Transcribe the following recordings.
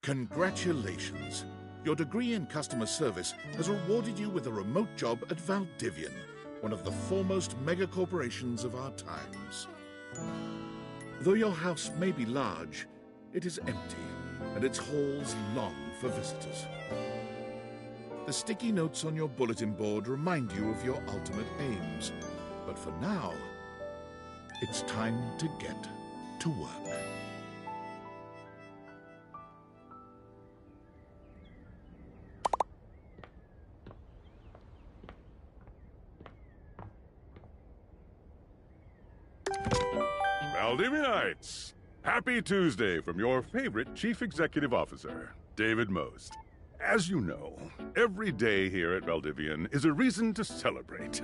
Congratulations! Your degree in customer service has rewarded you with a remote job at Valdivian, one of the foremost mega-corporations of our times. Though your house may be large, it is empty, and its halls long for visitors. The sticky notes on your bulletin board remind you of your ultimate aims, but for now, it's time to get to work. Valdivianites! Happy Tuesday from your favorite Chief Executive Officer, David Most. As you know, every day here at Valdivian is a reason to celebrate,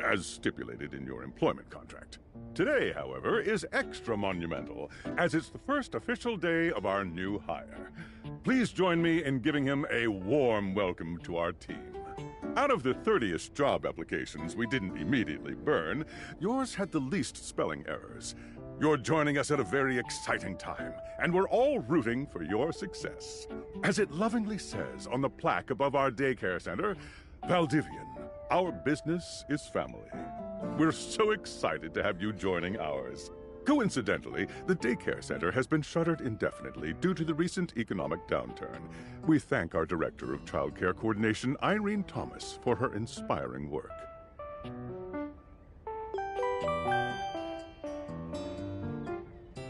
as stipulated in your employment contract. Today, however, is extra monumental, as it's the first official day of our new hire. Please join me in giving him a warm welcome to our team. Out of the 30-ish job applications we didn't immediately burn, yours had the least spelling errors. You're joining us at a very exciting time, and we're all rooting for your success. As it lovingly says on the plaque above our daycare center, Valdivian, our business is family. We're so excited to have you joining ours. Coincidentally, the daycare center has been shuttered indefinitely due to the recent economic downturn. We thank our Director of Child Care Coordination, Irene Thomas, for her inspiring work.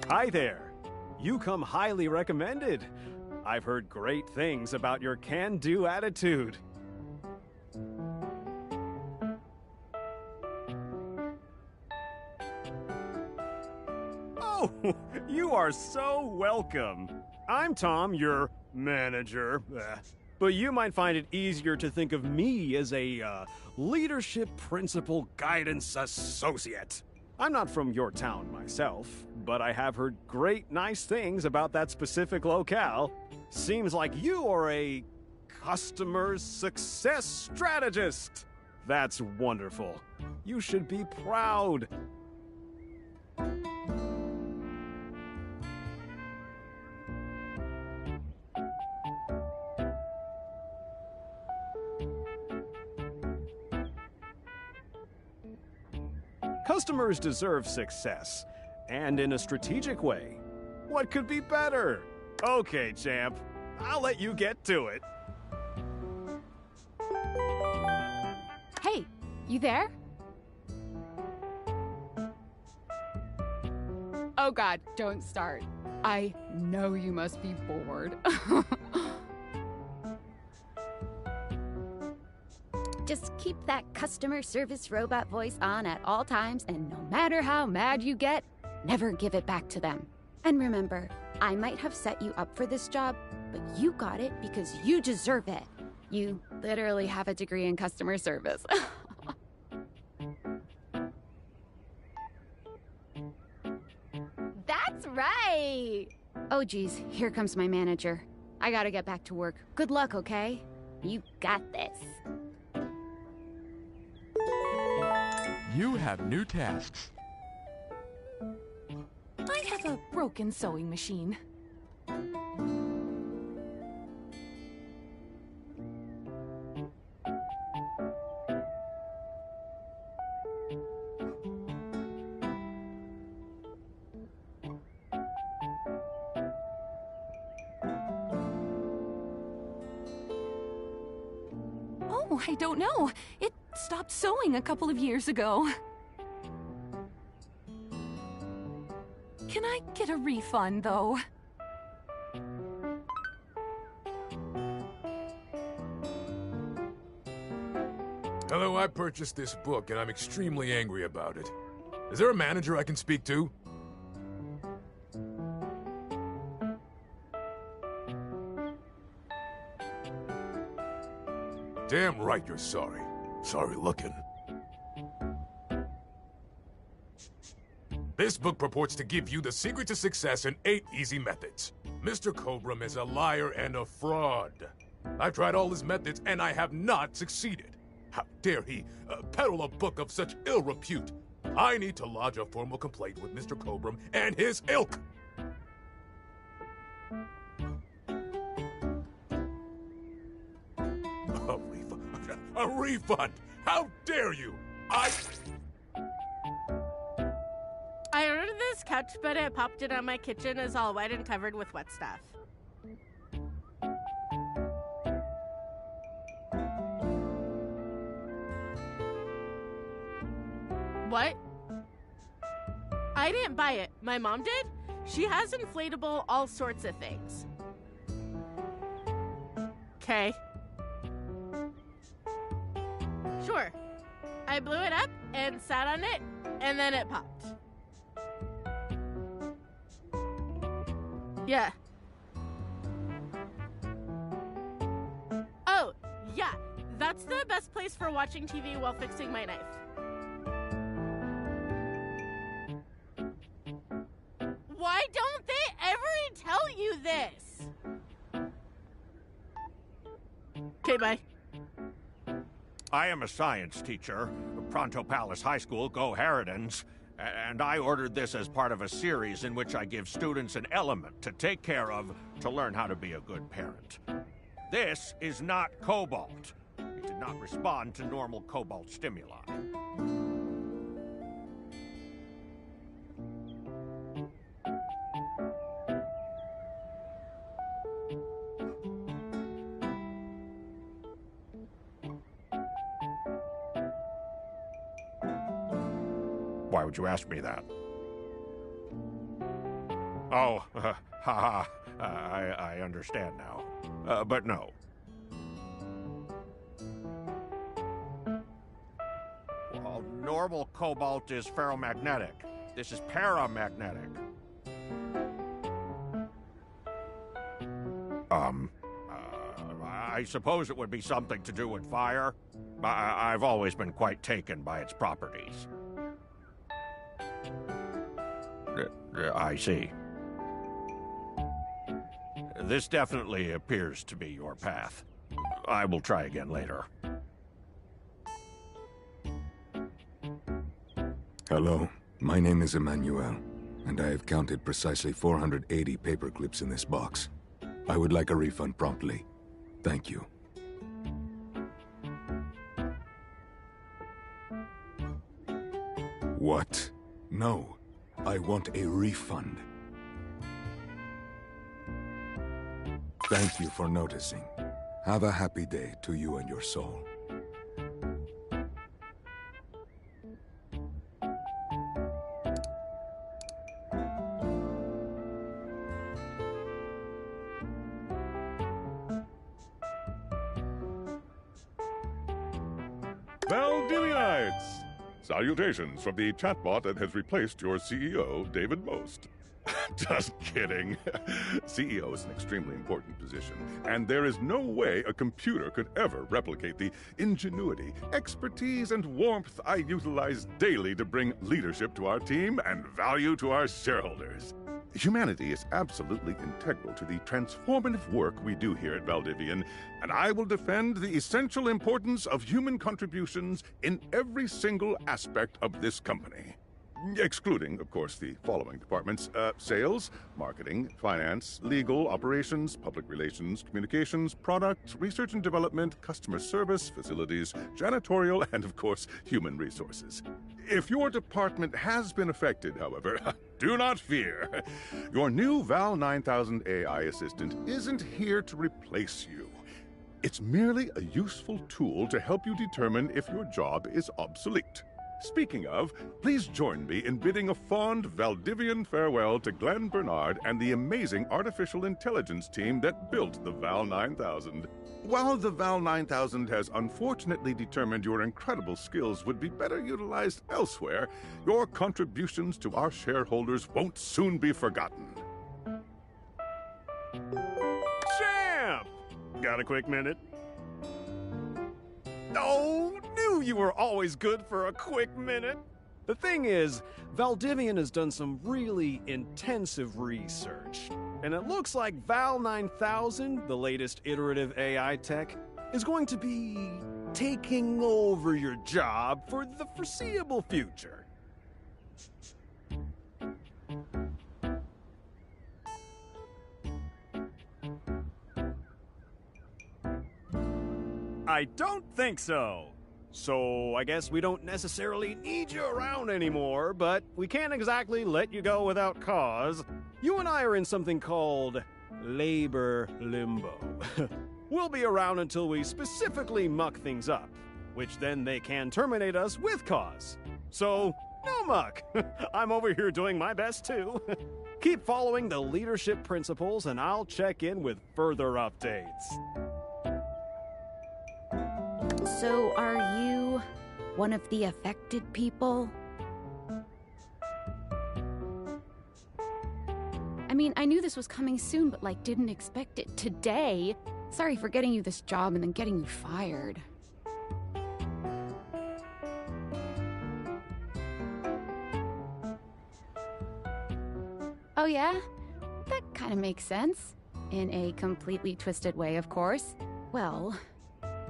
Hi there. You come highly recommended. I've heard great things about your can-do attitude. Oh, you are so welcome. I'm Tom, your manager. But you might find it easier to think of me as a leadership principal guidance associate. I'm not from your town myself, but I have heard great nice things about that specific locale. Seems like you are a customer success strategist. That's wonderful. You should be proud. Customers deserve success, and in a strategic way. What could be better? Okay, champ, I'll let you get to it. Hey, you there? Oh God, don't start. I know you must be bored. Just keep that customer service robot voice on at all times, and no matter how mad you get, never give it back to them. And remember, I might have set you up for this job, but you got it because you deserve it. You literally have a degree in customer service. That's right! Oh geez, here comes my manager. I gotta get back to work. Good luck, okay? You got this. You have new tasks. I have a broken sewing machine. Oh, I don't know. It stopped sewing a couple of years ago. Can I get a refund, though? Hello, I purchased this book and I'm extremely angry about it. Is there a manager I can speak to? Damn right you're sorry. Sorry looking. This book purports to give you the secret to success in 8 easy methods. Mr. Cobram is a liar and a fraud. I've tried all his methods and I have not succeeded. How dare he peddle a book of such ill repute? I need to lodge a formal complaint with Mr. Cobram and his ilk. refund! How dare you! I ordered this couch, but it popped in on my kitchen is all wet and covered with wet stuff. What? I didn't buy it. My mom did? She has inflatable all sorts of things. Okay. Sure. I blew it up and sat on it, and then it popped. Yeah. Oh, yeah. That's the best place for watching TV while fixing my knife. Why don't they ever tell you this? Okay, bye. I am a science teacher, Pronto Palace High School, Go Harridans, and I ordered this as part of a series in which I give students an element to take care of to learn how to be a good parent. This is not cobalt. It did not respond to normal cobalt stimuli. Why would you ask me that? Oh, haha, I understand now. But no. Well, normal cobalt is ferromagnetic. This is paramagnetic. I suppose it would be something to do with fire. I've always been quite taken by its properties. I see. This definitely appears to be your path. I will try again later. Hello, my name is Emmanuel, and I have counted precisely 480 paper clips in this box. I would like a refund promptly. Thank you. What? No. I want a refund. Thank you for noticing. Have a happy day to you and your soul. Valdivianites! Salutations from the chatbot that has replaced your CEO, David Most. Just kidding. CEO is an extremely important position, and there is no way a computer could ever replicate the ingenuity, expertise, and warmth I utilize daily to bring leadership to our team and value to our shareholders. Humanity is absolutely integral to the transformative work we do here at Valdivian, and I will defend the essential importance of human contributions in every single aspect of this company. Excluding, of course, the following departments: sales, marketing, finance, legal, operations, public relations, communications, product, research and development, customer service, facilities, janitorial, and, of course, human resources. If your department has been affected, however, do not fear. Your new Val 9000 AI assistant isn't here to replace you. It's merely a useful tool to help you determine if your job is obsolete. Speaking of, please join me in bidding a fond Valdivian farewell to Glenn Bernard and the amazing artificial intelligence team that built the Val 9000. While the Val 9000 has unfortunately determined your incredible skills would be better utilized elsewhere, your contributions to our shareholders won't soon be forgotten. Champ! Got a quick minute? Oh, knew you were always good for a quick minute. The thing is, Valdivian has done some really intensive research, and it looks like Val 9000, the latest iterative AI tech, is going to be taking over your job for the foreseeable future. I don't think so. So I guess we don't necessarily need you around anymore, but we can't exactly let you go without cause. You and I are in something called labor limbo. We'll be around until we specifically muck things up, which then they can terminate us with cause. So, no muck. I'm over here doing my best too. Keep following the leadership principles and I'll check in with further updates. So, are you one of the affected people? I mean, I knew this was coming soon, but didn't expect it today. Sorry for getting you this job and then getting you fired. Oh yeah? That kind of makes sense. In a completely twisted way, of course. Well,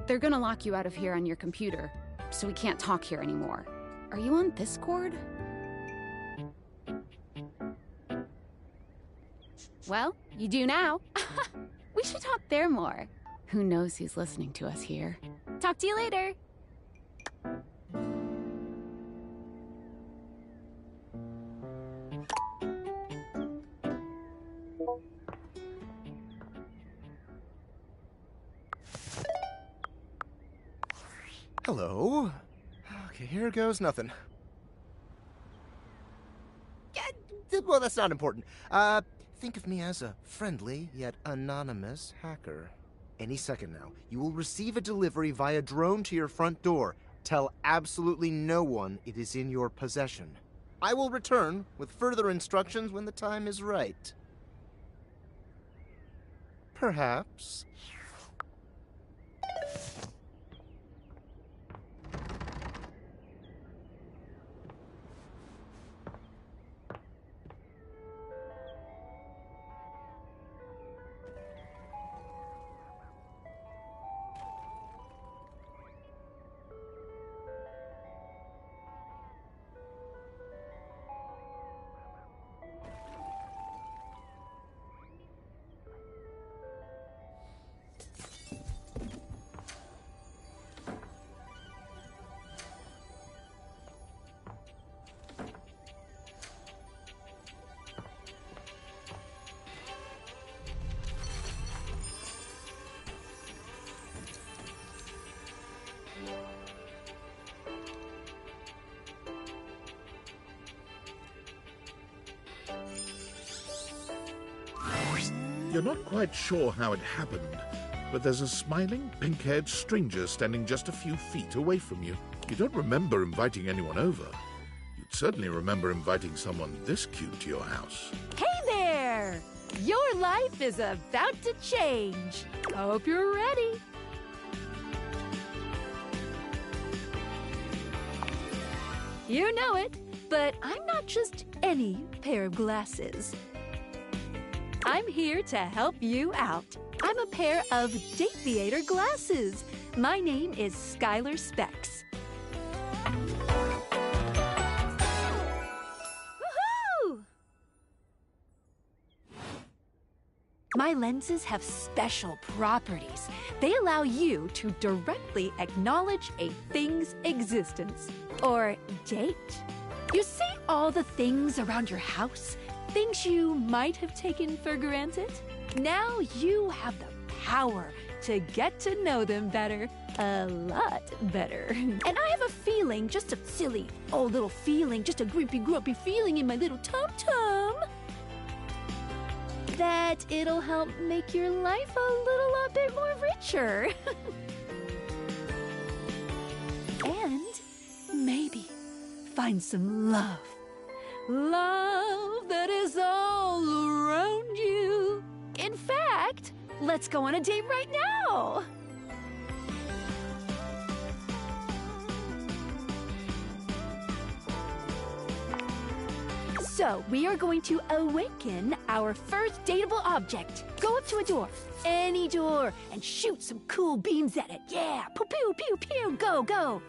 they're gonna lock you out of here on your computer, so we can't talk here anymore. Are you on Discord? Well, you do now. We should talk there more. Who knows who's listening to us here. Talk to you later. Hello. Okay, here goes nothing. Well, that's not important. Think of me as a friendly, yet anonymous hacker. Any second now, you will receive a delivery via drone to your front door. Tell absolutely no one it is in your possession. I will return with further instructions when the time is right. Perhaps. You're not quite sure how it happened, but there's a smiling, pink-haired stranger standing just a few feet away from you. You don't remember inviting anyone over. You'd certainly remember inviting someone this cute to your house. Hey there! Your life is about to change. Hope you're ready. You know it, but I'm not just any pair of glasses. I'm here to help you out. I'm a pair of Dateviator glasses. My name is Skylar Specs. Woohoo! My lenses have special properties. They allow you to directly acknowledge a thing's existence, or date. You see all the things around your house? Things you might have taken for granted? Now you have the power to get to know them better. A lot better. And I have a feeling, just a silly old little feeling, just a grumpy feeling in my little tum-tum, that it'll help make your life a little bit more richer. And maybe find some love. Love that is all around you. In fact, let's go on a date right now. So, we are going to awaken our first dateable object. Go up to a door, any door, and shoot some cool beams at it. Yeah, pew, pew, pew, pew, go, go.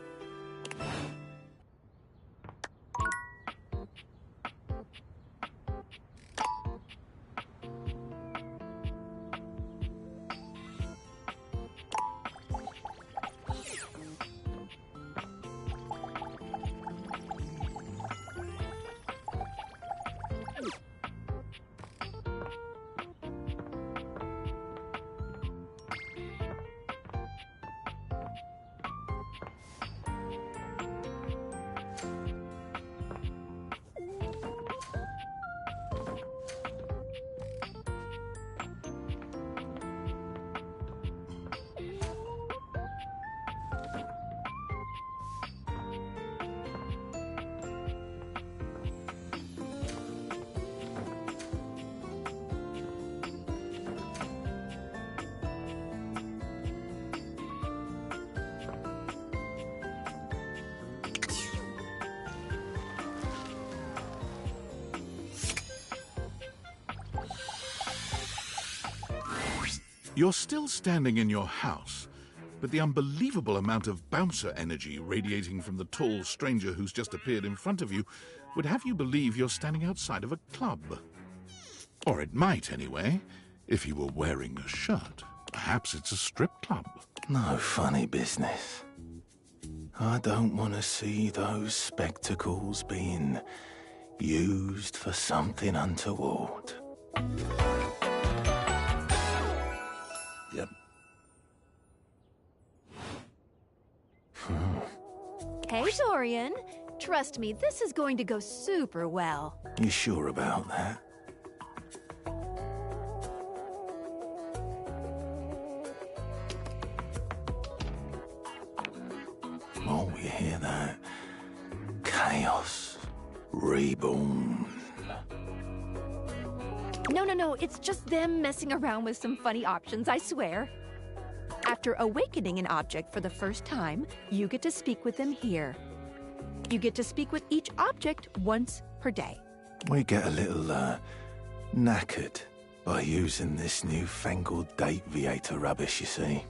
You're still standing in your house, but the unbelievable amount of bouncer energy radiating from the tall stranger who's just appeared in front of you would have you believe you're standing outside of a club. Or it might, anyway, if he were wearing a shirt. Perhaps it's a strip club. No funny business. I don't want to see those spectacles being used for something untoward. Yep. Hey, Dorian. Trust me, this is going to go super well. You sure about that? Oh, you hear that? Chaos. Reborn. No, it's just them messing around with some funny options, I swear. After awakening an object for the first time, you get to speak with them here. You get to speak with each object once per day. We get a little, knackered by using this newfangled date-viator rubbish, you see.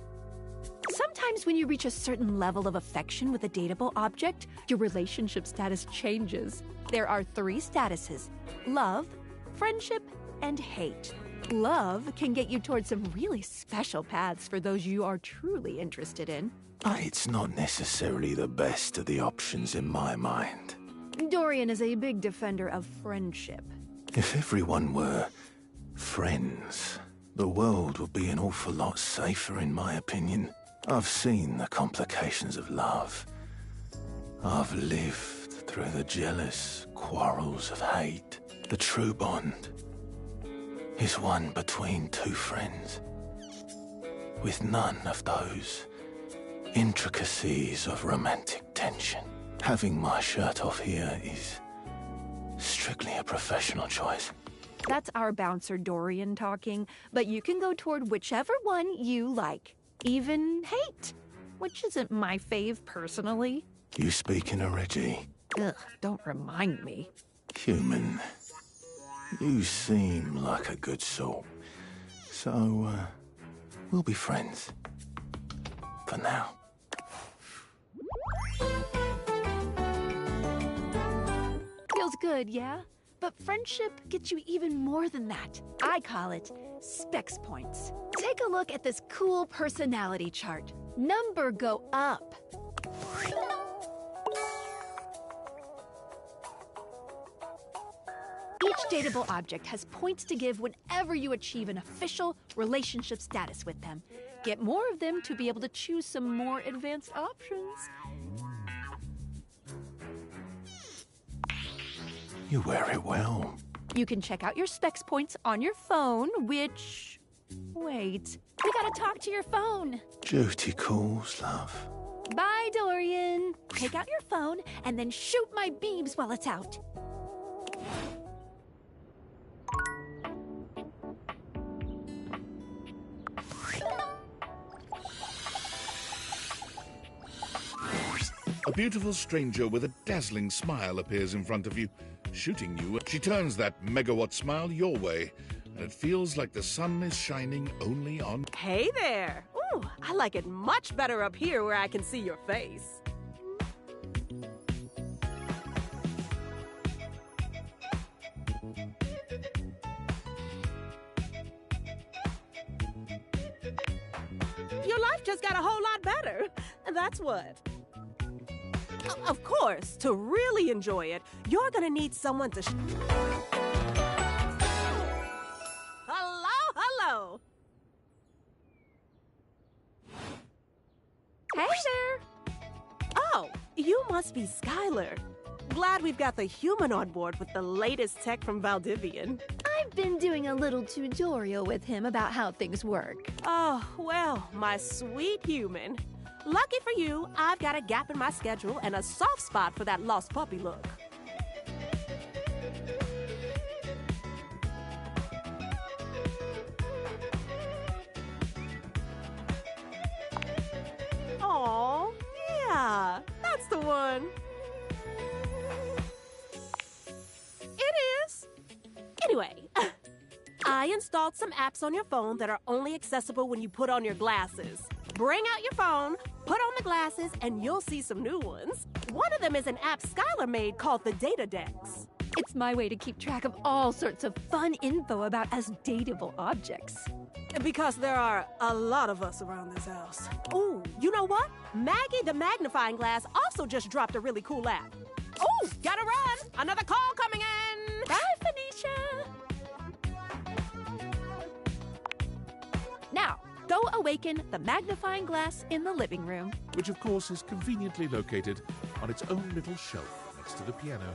Sometimes when you reach a certain level of affection with a dateable object, your relationship status changes. There are 3 statuses: love, friendship, and hate. Love can get you towards some really special paths for those you are truly interested in. But it's not necessarily the best of the options in my mind. Dorian is a big defender of friendship. If everyone were friends, the world would be an awful lot safer, in my opinion. I've seen the complications of love. I've lived through the jealous quarrels of hate. The true bond is one between 2 friends, with none of those intricacies of romantic tension. Having my shirt off here is strictly a professional choice. That's our bouncer Dorian talking, but you can go toward whichever one you like. Even hate, which isn't my fave personally. You speaking of Reggie? Ugh, don't remind me. Human, you seem like a good soul. So, we'll be friends. For now. Feels good, yeah? But friendship gets you even more than that. I call it specs points. Take a look at this cool personality chart. Number go up. Each dateable object has points to give whenever you achieve an official relationship status with them. Get more of them to be able to choose some more advanced options. You wear it well. You can check out your specs points on your phone, which... Wait, we gotta talk to your phone. Duty calls, love. Bye, Dorian. Take out your phone and then shoot my beams while it's out. A beautiful stranger with a dazzling smile appears in front of you, shooting you. She turns that megawatt smile your way, and it feels like the sun is shining only on... Hey there! Ooh, I like it much better up here where I can see your face. Your life just got a whole lot better. That's what. Of course, to really enjoy it, you're gonna need someone to... Hello! Hey there! Oh, you must be Skylar. Glad we've got the human on board with the latest tech from Valdivian. I've been doing a little tutorial with him about how things work. Oh, well, my sweet human. Lucky for you, I've got a gap in my schedule and a soft spot for that lost puppy look. Aw, yeah, that's the one. It is. Anyway, I installed some apps on your phone that are only accessible when you put on your glasses. Bring out your phone, put on the glasses, and you'll see some new ones. One of them is an app Skylar made called the Datadex. It's my way to keep track of all sorts of fun info about us dateable objects. Because there are a lot of us around this house. Ooh, you know what? Maggie the Magnifying Glass also just dropped a really cool app. Ooh, gotta run! Another call coming in! Bye, Phoenicia! Now, go awaken the magnifying glass in the living room. Which, of course, is conveniently located on its own little shelf next to the piano.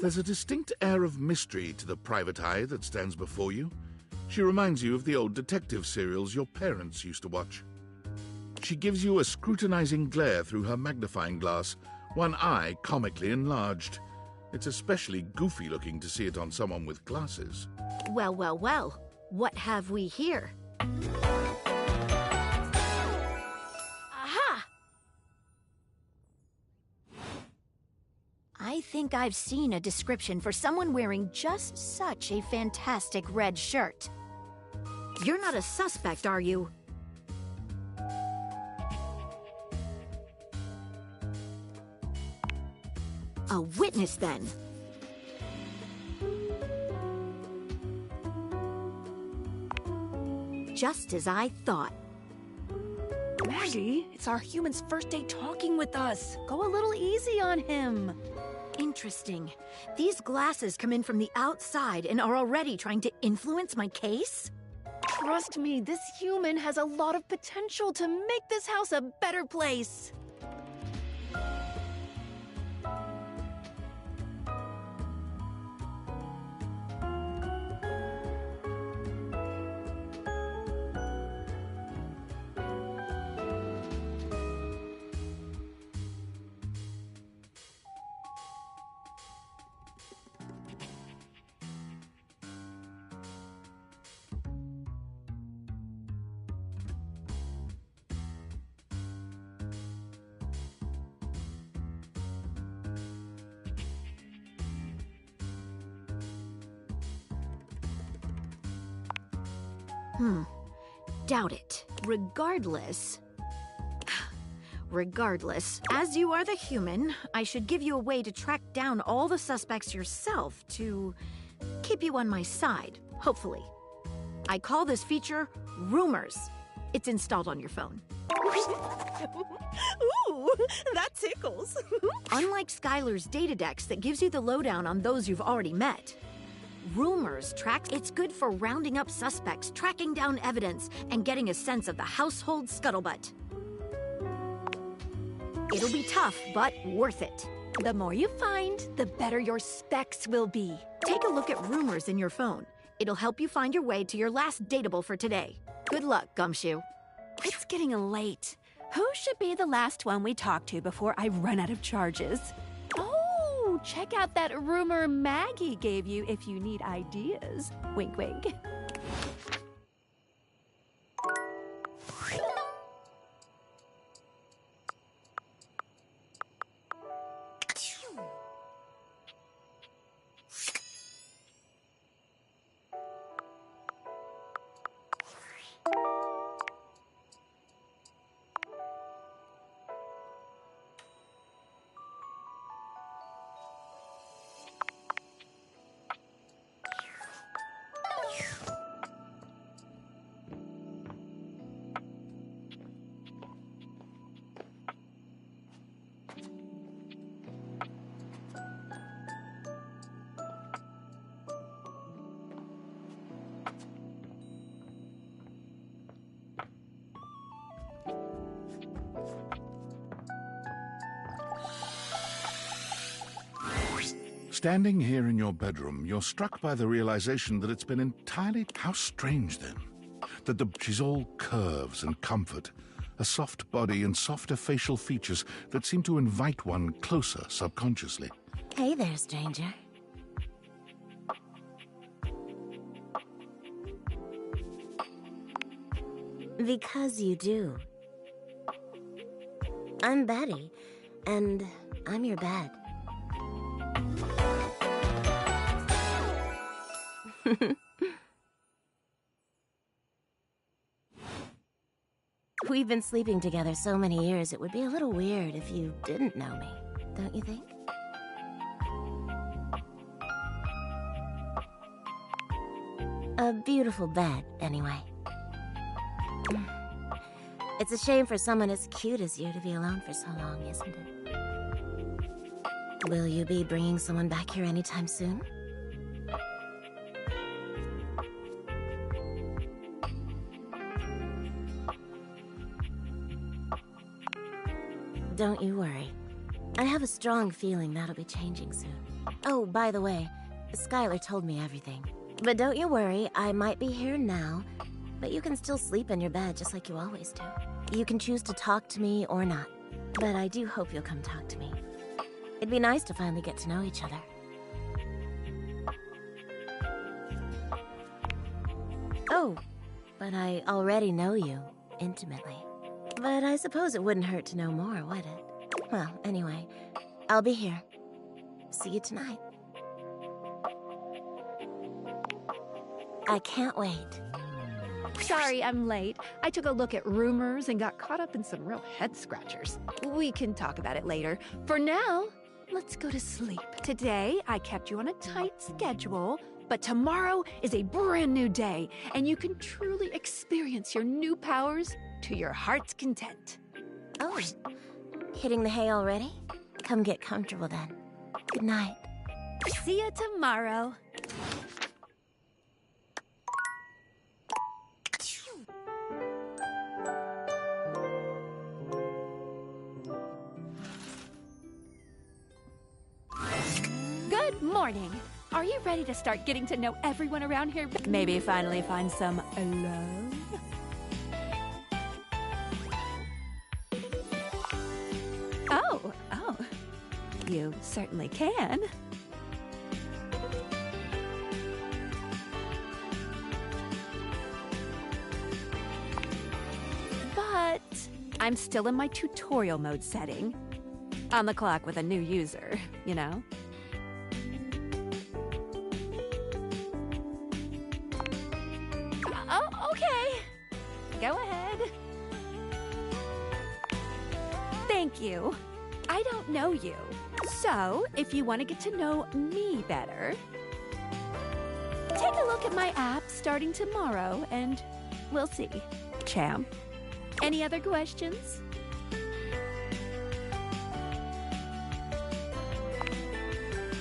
There's a distinct air of mystery to the private eye that stands before you. She reminds you of the old detective serials your parents used to watch. She gives you a scrutinizing glare through her magnifying glass, one eye comically enlarged. It's especially goofy looking to see it on someone with glasses. Well, well, well. What have we here? Aha! I think I've seen a description for someone wearing just such a fantastic red shirt. You're not a suspect, are you? A witness, then. Just as I thought. Maggie, it's our human's first day talking with us. Go a little easy on him. Interesting. These glasses come in from the outside and are already trying to influence my case? Trust me, this human has a lot of potential to make this house a better place. Doubt it. Regardless, as you are the human, I should give you a way to track down all the suspects yourself to keep you on my side, hopefully. I call this feature Rumors. It's installed on your phone. Ooh, that tickles. Unlike Skylar's Datadex that gives you the lowdown on those you've already met, Rumors tracks. It's good for rounding up suspects, tracking down evidence, and getting a sense of the household scuttlebutt. It'll be tough, but worth it. The more you find, the better your specs will be. Take a look at Rumors in your phone. It'll help you find your way to your last dateable for today. Good luck, Gumshoe. It's getting late. Who should be the last one we talk to before I run out of charges? Oh, check out that rumor Maggie gave you if you need ideas. Wink, wink. Standing here in your bedroom, you're struck by the realization that it's been entirely... How strange, then. that she's all curves and comfort, a soft body and softer facial features that seem to invite one closer subconsciously. Hey there, stranger. Because you do. I'm Betty, and I'm your bed. We've been sleeping together so many years, it would be a little weird if you didn't know me, don't you think? A beautiful bed, anyway. It's a shame for someone as cute as you to be alone for so long, isn't it? Will you be bringing someone back here anytime soon? Don't you worry. I have a strong feeling that'll be changing soon. Oh, by the way, Skylar told me everything. But don't you worry, I might be here now, but you can still sleep in your bed just like you always do. You can choose to talk to me or not, but I do hope you'll come talk to me. It'd be nice to finally get to know each other. Oh, but I already know you, intimately. But I suppose it wouldn't hurt to know more, would it? Well, anyway, I'll be here. See you tonight. I can't wait. Sorry I'm late. I took a look at rumors and got caught up in some real head-scratchers. We can talk about it later. For now, let's go to sleep. Today, I kept you on a tight schedule, but tomorrow is a brand new day, and you can truly experience your new powers to your heart's content. Oh, hitting the hay already? Come get comfortable then. Good night. See you tomorrow. Good morning. Are you ready to start getting to know everyone around here? Maybe finally find some love? Oh, you certainly can. But I'm still in my tutorial mode setting. On the clock with a new user, you know? Oh, okay. Go ahead. Thank you. I don't know you. So, if you want to get to know me better, take a look at my app starting tomorrow and we'll see. Champ, any other questions?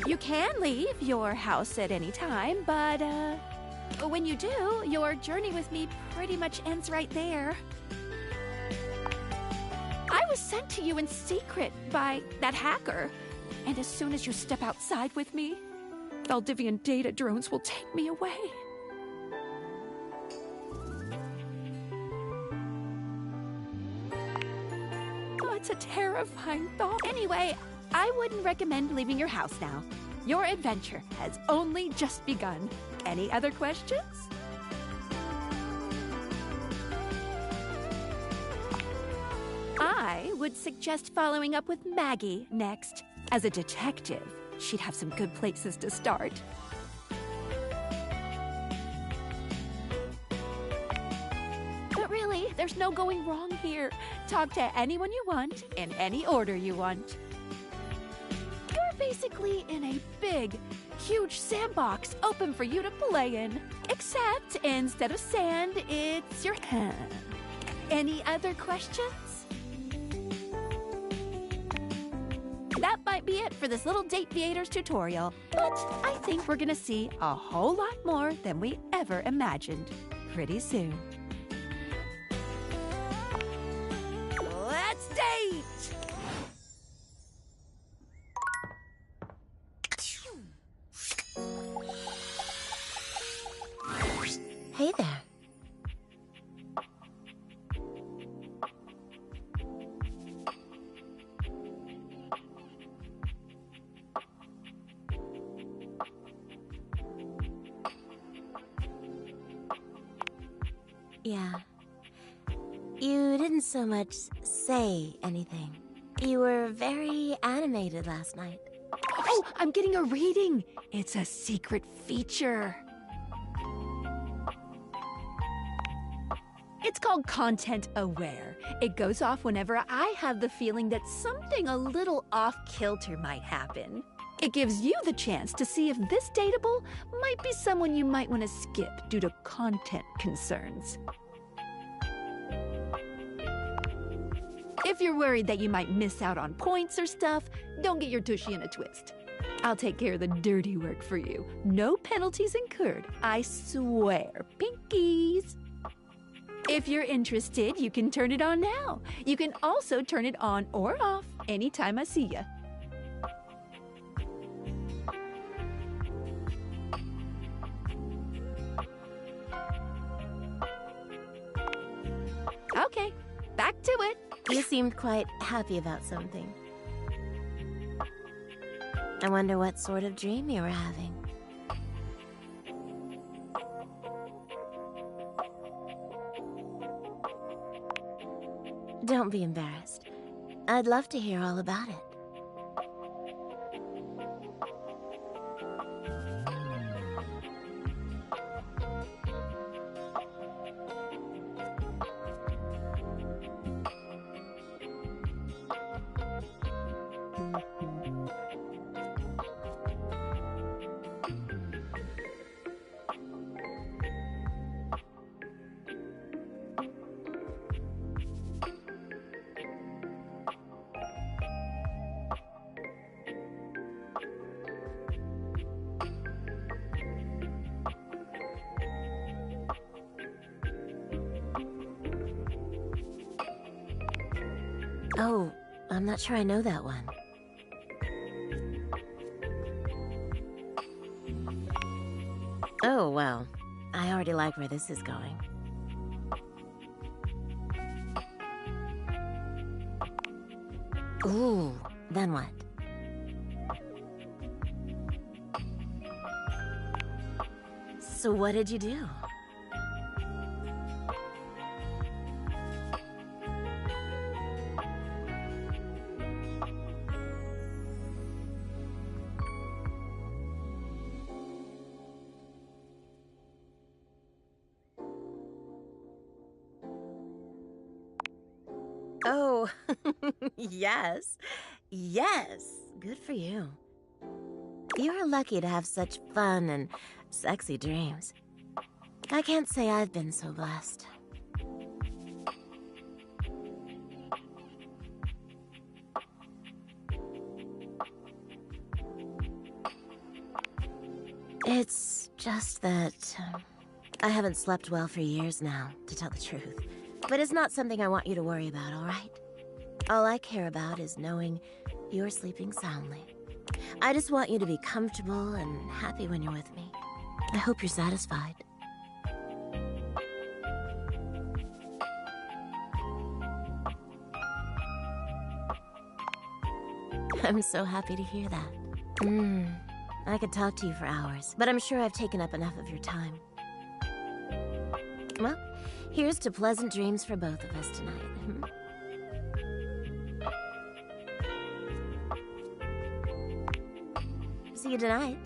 You can leave your house at any time, but when you do, your journey with me pretty much ends right there. I was sent to you in secret by that hacker, and as soon as you step outside with me, Valdivian data drones will take me away. Oh, it's a terrifying thought. Anyway, I wouldn't recommend leaving your house now. Your adventure has only just begun. Any other questions? I would suggest following up with Maggie next. As a detective, she'd have some good places to start. But really, there's no going wrong here. Talk to anyone you want, in any order you want. You're basically in a big, huge sandbox open for you to play in. Except instead of sand, it's your hand. Any other questions? That might be it for this little Dateviators tutorial, but I think we're gonna see a whole lot more than we ever imagined pretty soon. Let's date! Hey there. Yeah. You didn't so much say anything. You were very animated last night. Oh, I'm getting a reading. It's a secret feature. It's called Content Aware. It goes off whenever I have the feeling that something a little off-kilter might happen. It gives you the chance to see if this dateable might be someone you might want to skip due to content concerns. If you're worried that you might miss out on points or stuff, don't get your tushy in a twist. I'll take care of the dirty work for you. No penalties incurred, I swear. Pinkies! If you're interested, you can turn it on now. You can also turn it on or off anytime I see ya. Okay, back to it. You seemed quite happy about something. I wonder what sort of dream you were having. Don't be embarrassed. I'd love to hear all about it. Oh, I'm not sure I know that one. Oh, well, I already like where this is going. Ooh, then what? So what did you do? Oh, yes. Yes. Good for you. You're lucky to have such fun and sexy dreams. I can't say I've been so blessed. It's just that I haven't slept well for years now, to tell the truth. But it's not something I want you to worry about, all right? All I care about is knowing you're sleeping soundly. I just want you to be comfortable and happy when you're with me. I hope you're satisfied. I'm so happy to hear that. I could talk to you for hours, but I'm sure I've taken up enough of your time. Well, here's to pleasant dreams for both of us tonight. See you tonight.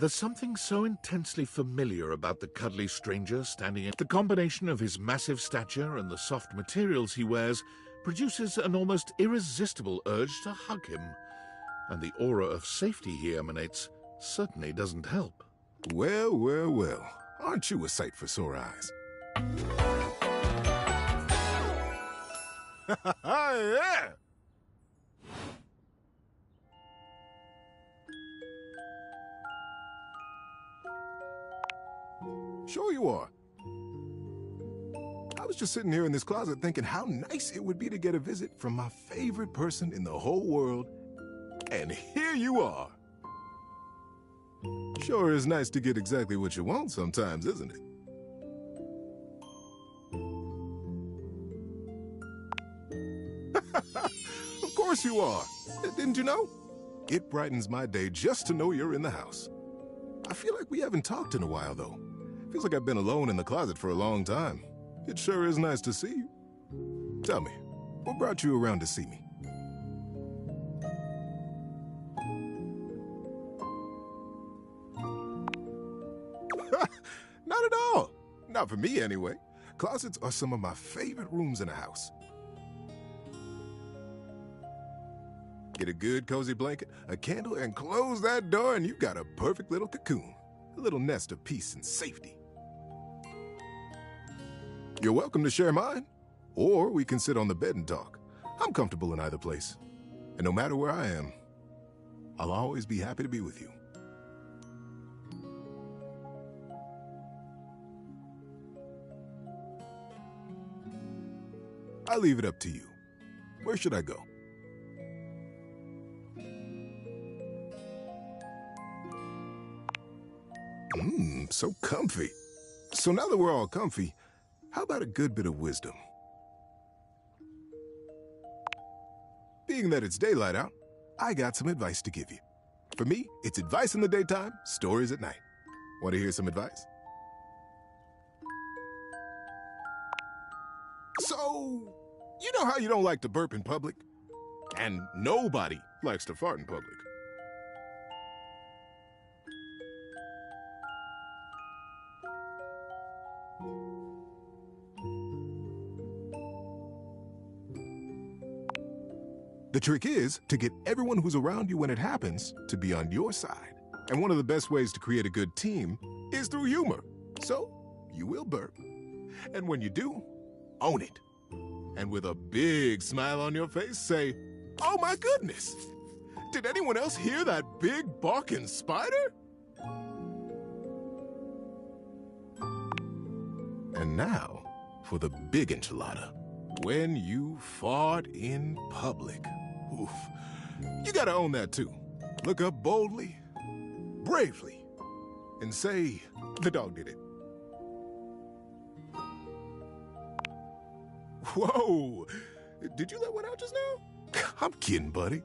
There's something so intensely familiar about the cuddly stranger standing at the combination of his massive stature and the soft materials he wears produces an almost irresistible urge to hug him. And the aura of safety he emanates certainly doesn't help. Well, well, well. Aren't you a sight for sore eyes? Yeah! Sure you are. I was just sitting here in this closet thinking how nice it would be to get a visit from my favorite person in the whole world. And here you are. Sure is nice to get exactly what you want sometimes, isn't it? Of course you are. Didn't you know? It brightens my day just to know you're in the house. I feel like we haven't talked in a while, though. Feels like I've been alone in the closet for a long time. It sure is nice to see you. Tell me, what brought you around to see me? Not at all. Not for me, anyway. Closets are some of my favorite rooms in a house. Get a good cozy blanket, a candle, and close that door, and you've got a perfect little cocoon. A little nest of peace and safety. You're welcome to share mine, or we can sit on the bed and talk. I'm comfortable in either place. And no matter where I am, I'll always be happy to be with you. I'll leave it up to you. Where should I go? So comfy. So now that we're all comfy, how about a good bit of wisdom? Being that it's daylight out, I got some advice to give you. For me, it's advice in the daytime, stories at night. Want to hear some advice? So, you know how you don't like to burp in public? And nobody likes to fart in public. The trick is to get everyone who's around you when it happens to be on your side. And one of the best ways to create a good team is through humor. So, you will burp. And when you do, own it. And with a big smile on your face, say, "Oh my goodness! Did anyone else hear that big barking spider?" And now, for the big enchilada. When you fart in public. Oof. You gotta own that too. Look up boldly, bravely, and say, "The dog did it." Whoa! Did you let one out just now? I'm kidding, buddy.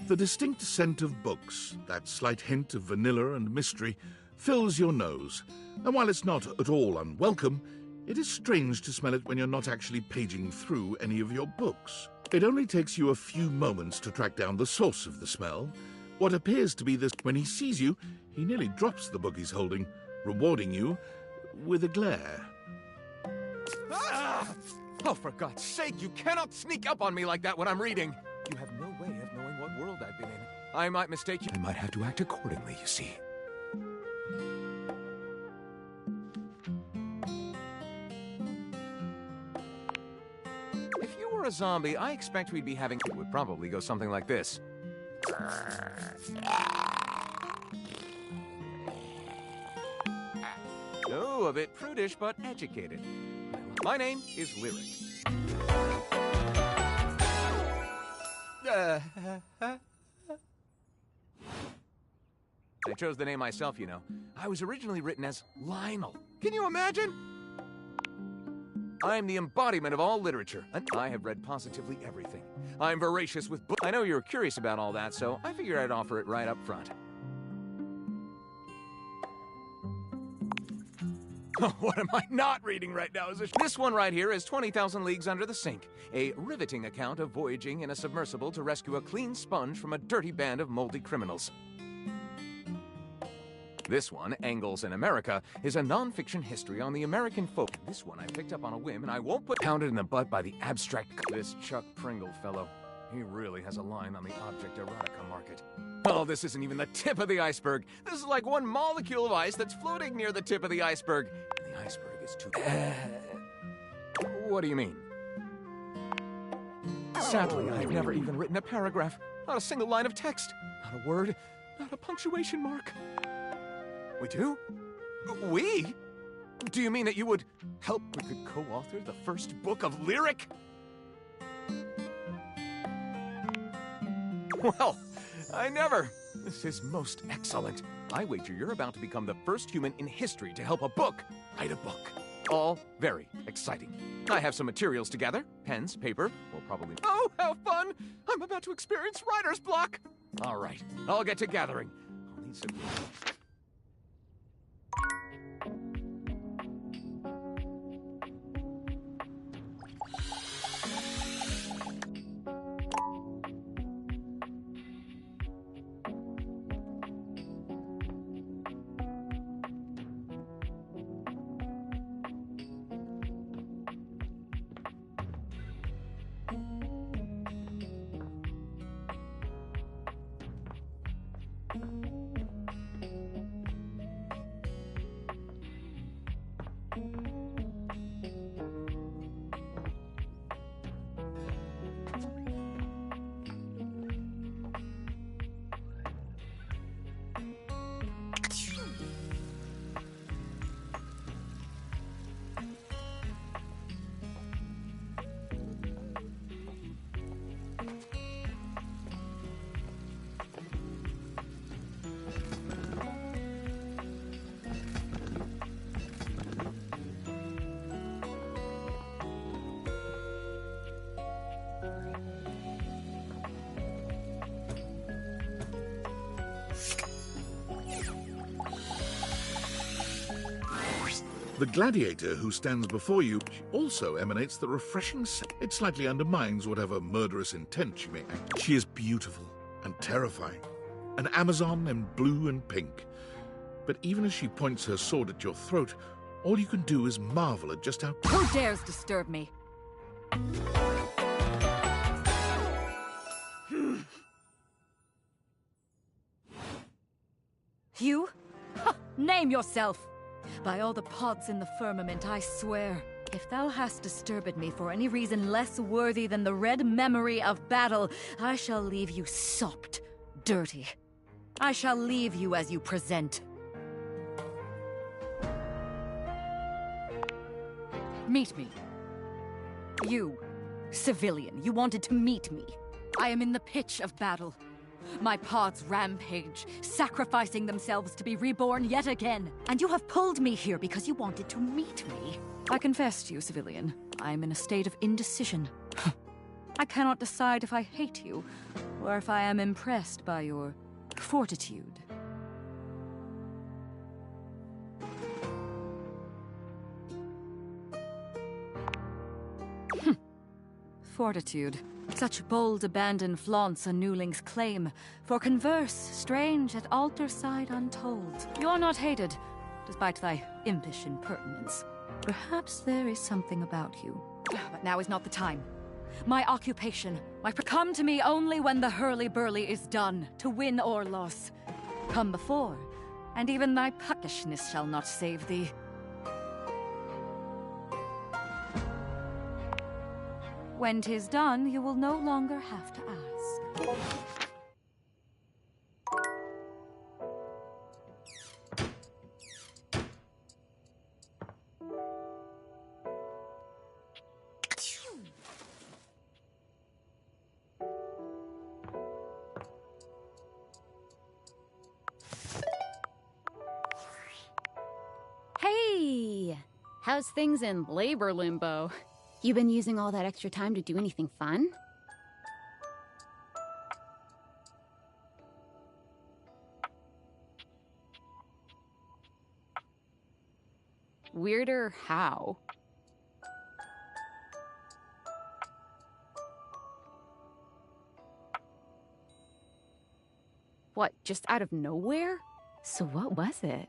The distinct scent of books, that slight hint of vanilla and mystery, fills your nose. And while it's not at all unwelcome, it is strange to smell it when you're not actually paging through any of your books. It only takes you a few moments to track down the source of the smell. What appears to be this: when he sees you, he nearly drops the book he's holding, rewarding you with a glare. Ah! Oh, for God's sake, you cannot sneak up on me like that when I'm reading. You have no way of knowing what world I've been in. I might mistake you. I might have to act accordingly, you see. a zombie, I expect we'd be having... It would probably go something like this. Oh, a bit prudish, but educated. My name is Lyric. I chose the name myself, you know. I was originally written as Lionel. Can you imagine? I'm the embodiment of all literature, and I have read positively everything. I'm voracious with books. I know you're curious about all that, so I figured I'd offer it right up front. What am I not reading right now? This one right here is 20,000 Leagues Under the Sink, a riveting account of voyaging in a submersible to rescue a clean sponge from a dirty band of moldy criminals. This one, Angles in America, is a non-fiction history on the American folk. This one I picked up on a whim, and I won't put pounded in the butt by the abstract... This Chuck Pringle fellow, he really has a line on the object erotica market. Oh, this isn't even the tip of the iceberg. This is like one molecule of ice that's floating near the tip of the iceberg. And the iceberg is too... What do you mean? Sadly, I've never even written a paragraph. Not a single line of text. Not a word. Not a punctuation mark. We do? We? Do you mean that you would help we could co-author the first book of Lyric? Well, I never. This is most excellent. I wager you're about to become the first human in history to help a book write a book. All very exciting. I have some materials to gather. Pens, paper, we'll probably... Oh, how fun! I'm about to experience writer's block! All right, I'll get to gathering. I'll need some... The gladiator who stands before you also emanates the refreshing scent. It slightly undermines whatever murderous intent she may act. She is beautiful and terrifying, an Amazon in blue and pink. But even as she points her sword at your throat, all you can do is marvel at just how... Who dares disturb me? You? Ha! Name yourself! By all the pods in the firmament, I swear, if thou hast disturbed me for any reason less worthy than the red memory of battle, I shall leave you sopped, dirty. I shall leave you as you present. Meet me. You, civilian, you wanted to meet me. I am in the pitch of battle. My pods rampage, sacrificing themselves to be reborn yet again. And you have pulled me here because you wanted to meet me. I confess to you, civilian, I am in a state of indecision. I cannot decide if I hate you, or if I am impressed by your fortitude. Fortitude. Such bold abandon flaunts a newling's claim. For converse, strange at altar side untold. You are not hated, despite thy impish impertinence. Perhaps there is something about you. But now is not the time. My occupation, come to me only when the hurly-burly is done, to win or loss. Come before, and even thy puckishness shall not save thee. When 'tis done, you will no longer have to ask. Hey! How's things in labor limbo? You been using all that extra time to do anything fun? Weirder how? What, just out of nowhere? So what was it?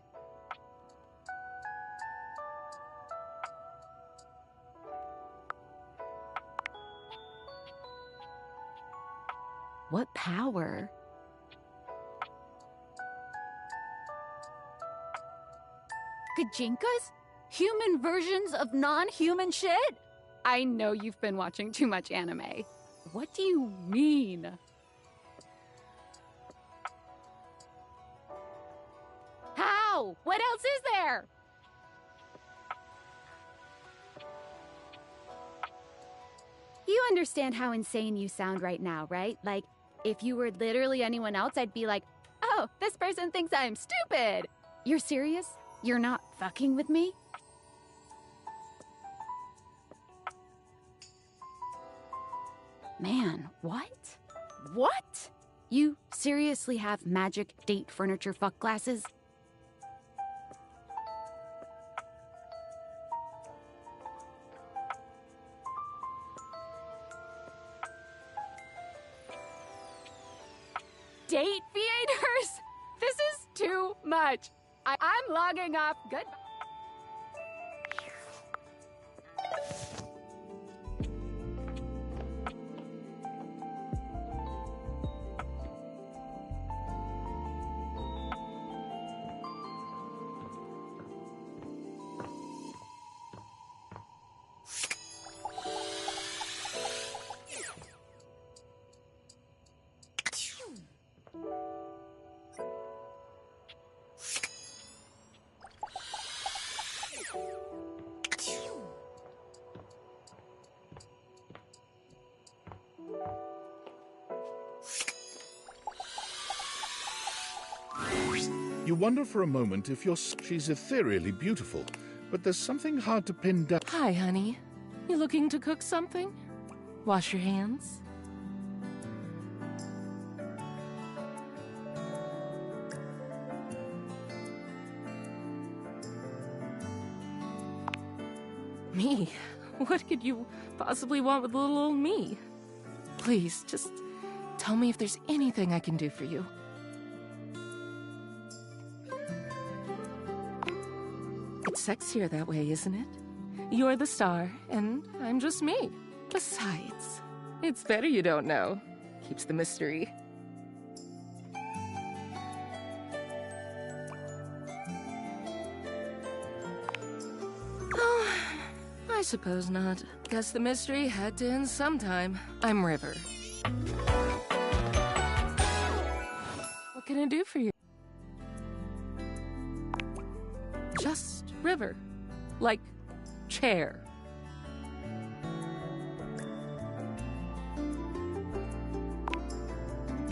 What power? Gajinkas? Human versions of non-human shit? I know you've been watching too much anime. What do you mean? How? What else is there? You understand how insane you sound right now, right? Like, if you were literally anyone else, I'd be like, oh, this person thinks I'm stupid. You're serious? You're not fucking with me? Man, what? What? You seriously have magic date furniture fuck glasses? Date theaters? This is too much. I'm logging off. Goodbye. You wonder for a moment if she's ethereally beautiful, but there's something hard to pin down. Hi, honey. You looking to cook something? Wash your hands? Me? What could you possibly want with little old me? Please, just tell me if there's anything I can do for you. It's sexier that way, isn't it? You're the star, and I'm just me. Besides, it's better you don't know. Keeps the mystery. Oh, I suppose not. Guess the mystery had to end sometime. I'm River. What can I do for you? Just River. Like chair.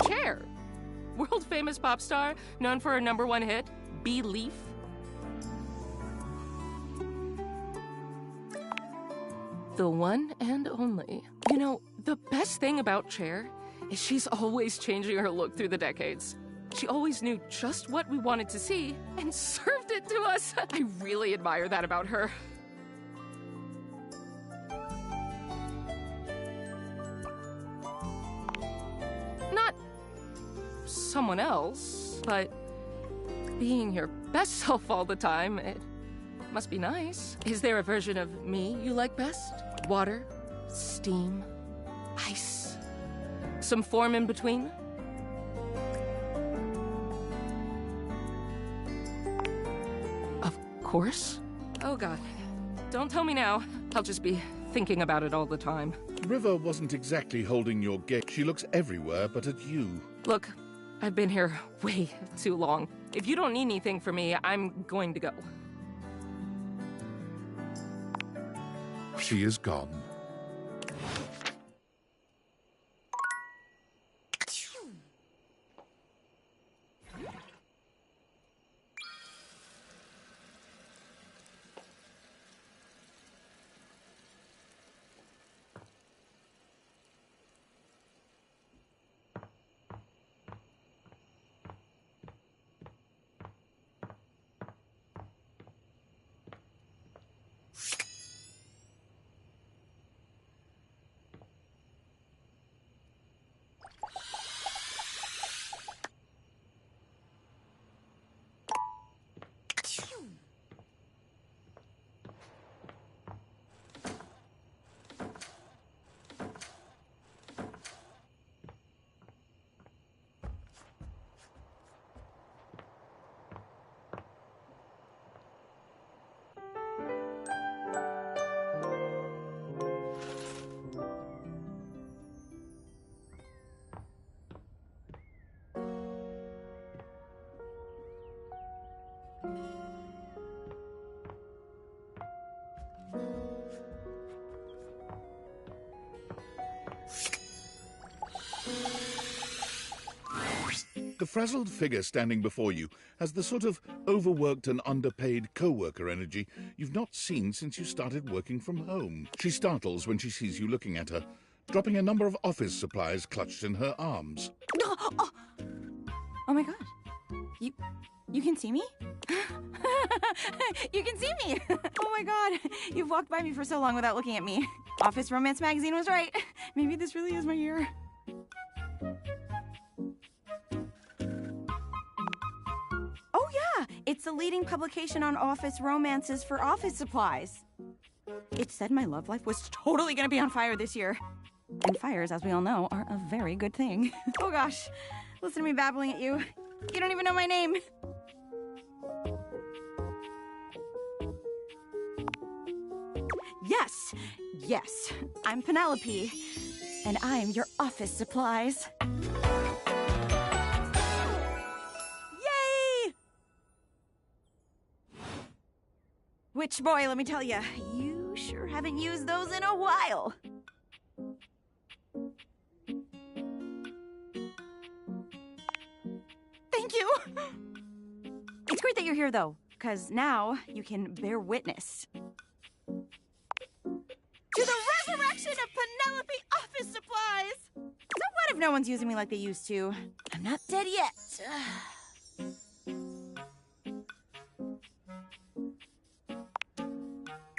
Chair. World famous pop star, known for her #1 hit, Belief. The one and only. You know, the best thing about Chair is she's always changing her look through the decades. She always knew just what we wanted to see and served it to us. I really admire that about her. Not someone else, but being your best self all the time, it must be nice. Is there a version of me you like best? Water, steam, ice, some form in between? Of course. Oh God, don't tell me now. I'll just be thinking about it all the time. River wasn't exactly holding your gate. She looks everywhere but at you. Look, I've been here way too long. If you don't need anything from me, I'm going to go. She is gone. The frazzled figure standing before you has the sort of overworked and underpaid co-worker energy you've not seen since you started working from home. She startles when she sees you looking at her, dropping a number of office supplies clutched in her arms. Oh my god. You can see me? You can see me! Oh my god. You've walked by me for so long without looking at me. Office Romance magazine was right. Maybe this really is my year. Oh yeah! It's the leading publication on office romances for office supplies. It said my love life was totally gonna be on fire this year. And fires, as we all know, are a very good thing. Oh gosh. Listen to me babbling at you. You don't even know my name. Yes, yes, I'm Penelope, and I'm your office supplies. Yay! Which, boy, let me tell you, you sure haven't used those in a while. Thank you! It's great that you're here, though, because now you can bear witness to the resurrection of Penelope Office Supplies! So what if no one's using me like they used to? I'm not dead yet.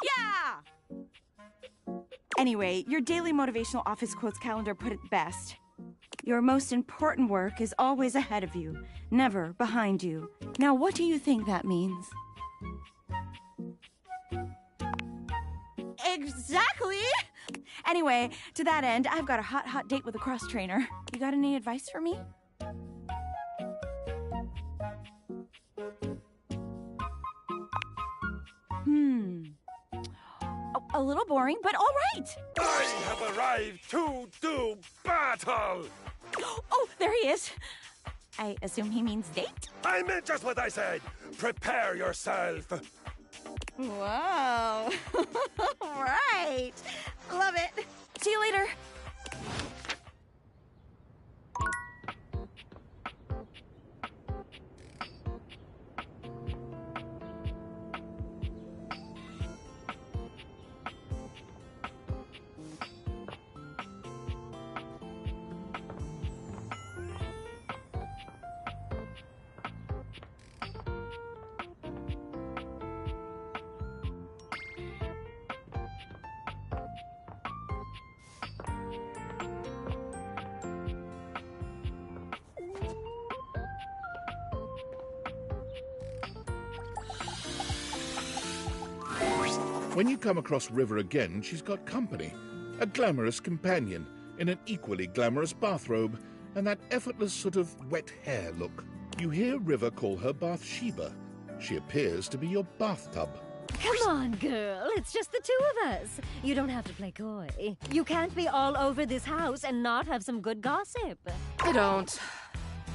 Yeah! Anyway, your daily motivational office quotes calendar put it best. Your most important work is always ahead of you, never behind you. Now, what do you think that means? Exactly! Anyway, to that end, I've got a hot date with a cross trainer. You got any advice for me? A little boring, but all right! I have arrived to do battle! Oh, there he is. I assume he means date? I meant just what I said. Prepare yourself. Whoa. All right. Love it. See you later. When you come across River again, she's got company. A glamorous companion in an equally glamorous bathrobe and that effortless sort of wet hair look. You hear River call her Bathsheba. She appears to be your bathtub. Come on, girl. It's just the two of us. You don't have to play coy. You can't be all over this house and not have some good gossip. I don't.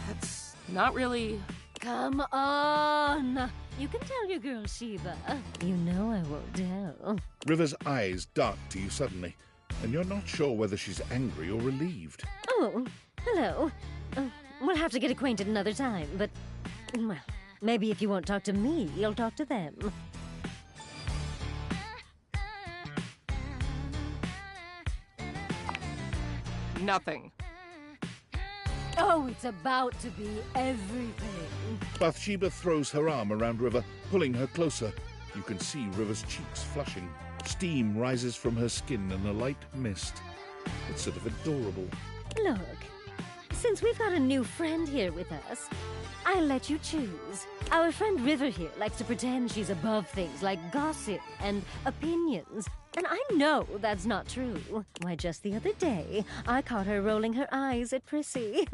That's not really... Come on. You can tell your girl, Sheba. You know I won't tell. River's eyes dart to you suddenly, and you're not sure whether she's angry or relieved. Oh, hello. We'll have to get acquainted another time, but... Well, maybe if you won't talk to me, you'll talk to them. Nothing. Oh, it's about to be everything. Bathsheba throws her arm around River, pulling her closer. You can see River's cheeks flushing. Steam rises from her skin in a light mist. It's sort of adorable. Look, since we've got a new friend here with us, I'll let you choose. Our friend River here likes to pretend she's above things like gossip and opinions. And I know that's not true. Why, just the other day, I caught her rolling her eyes at Prissy.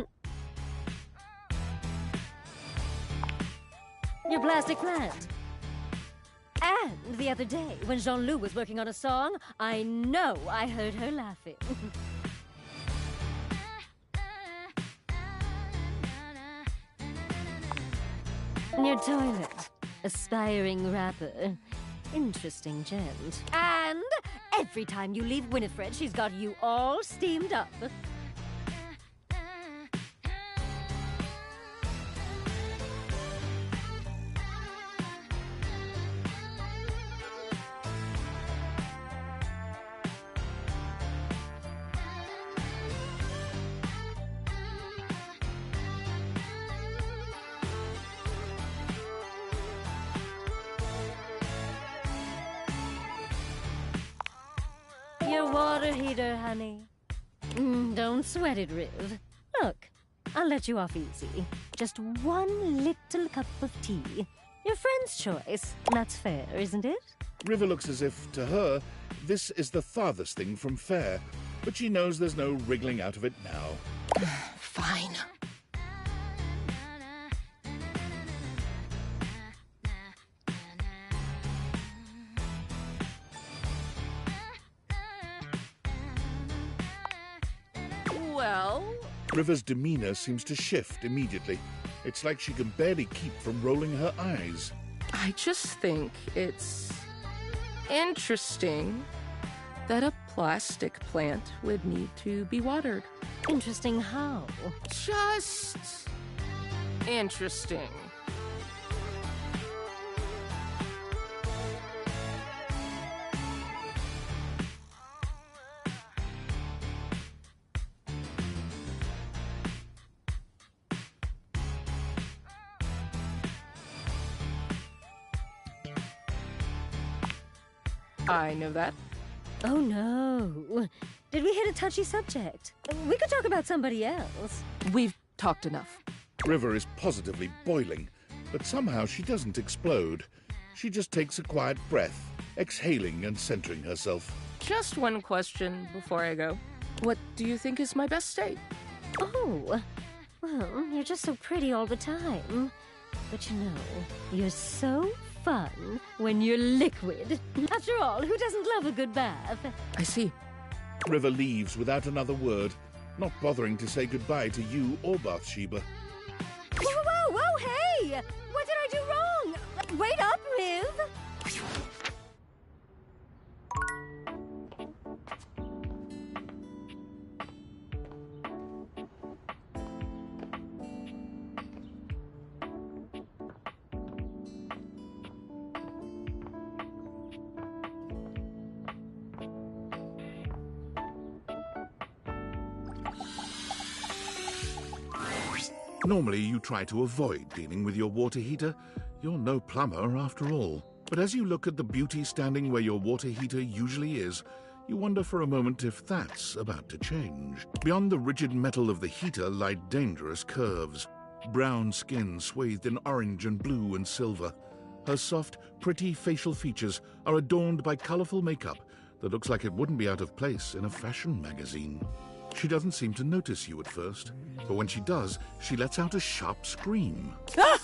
Your plastic plant. And the other day, when Jean-Loup was working on a song, I know I heard her laughing. Your toilet. Aspiring rapper. Interesting gent. And every time you leave Winifred, she's got you all steamed up. Your water heater, honey. Don't sweat it, Riv. Look, I'll let you off easy. Just one little cup of tea. Your friend's choice. That's fair, isn't it? River looks as if, to her, this is the farthest thing from fair, but she knows there's no wriggling out of it now. Fine. Well... River's demeanor seems to shift immediately. It's like she can barely keep from rolling her eyes. I just think it's interesting that a plastic plant would need to be watered. Interesting how? Just interesting. I know that. Oh, no. Did we hit a touchy subject? We could talk about somebody else. We've talked enough. River is positively boiling, but somehow she doesn't explode. She just takes a quiet breath, exhaling and centering herself. Just one question before I go. What do you think is my best state? Oh, well, you're just so pretty all the time. But you know, you're so fun when you're liquid. After all, who doesn't love a good bath? I see. River leaves without another word, not bothering to say goodbye to you or Bathsheba. Whoa, whoa, whoa, hey! What did I do wrong? Wait up, Riv! Normally, you try to avoid dealing with your water heater. You're no plumber, after all. But as you look at the beauty standing where your water heater usually is, you wonder for a moment if that's about to change. Beyond the rigid metal of the heater lie dangerous curves. Brown skin swathed in orange and blue and silver. Her soft, pretty facial features are adorned by colorful makeup that looks like it wouldn't be out of place in a fashion magazine. She doesn't seem to notice you at first, but when she does, she lets out a sharp scream. Ah!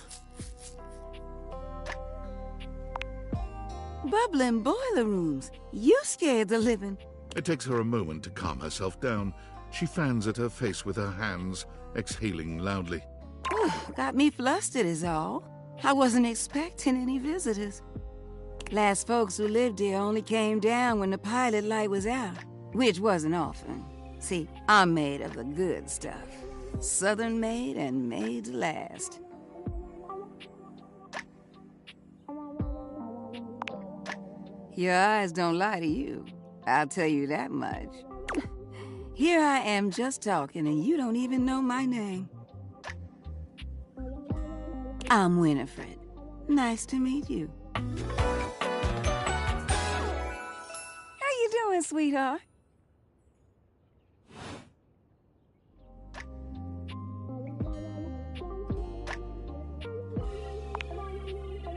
Bubbling boiler rooms. You scared the living. It takes her a moment to calm herself down. She fans at her face with her hands, exhaling loudly. Got me flustered is all. I wasn't expecting any visitors. Last folks who lived here only came down when the pilot light was out, which wasn't often. See, I'm made of the good stuff. Southern made and made to last. Your eyes don't lie to you. I'll tell you that much. Here I am just talking and you don't even know my name. I'm Winifred. Nice to meet you. How you doing, sweetheart?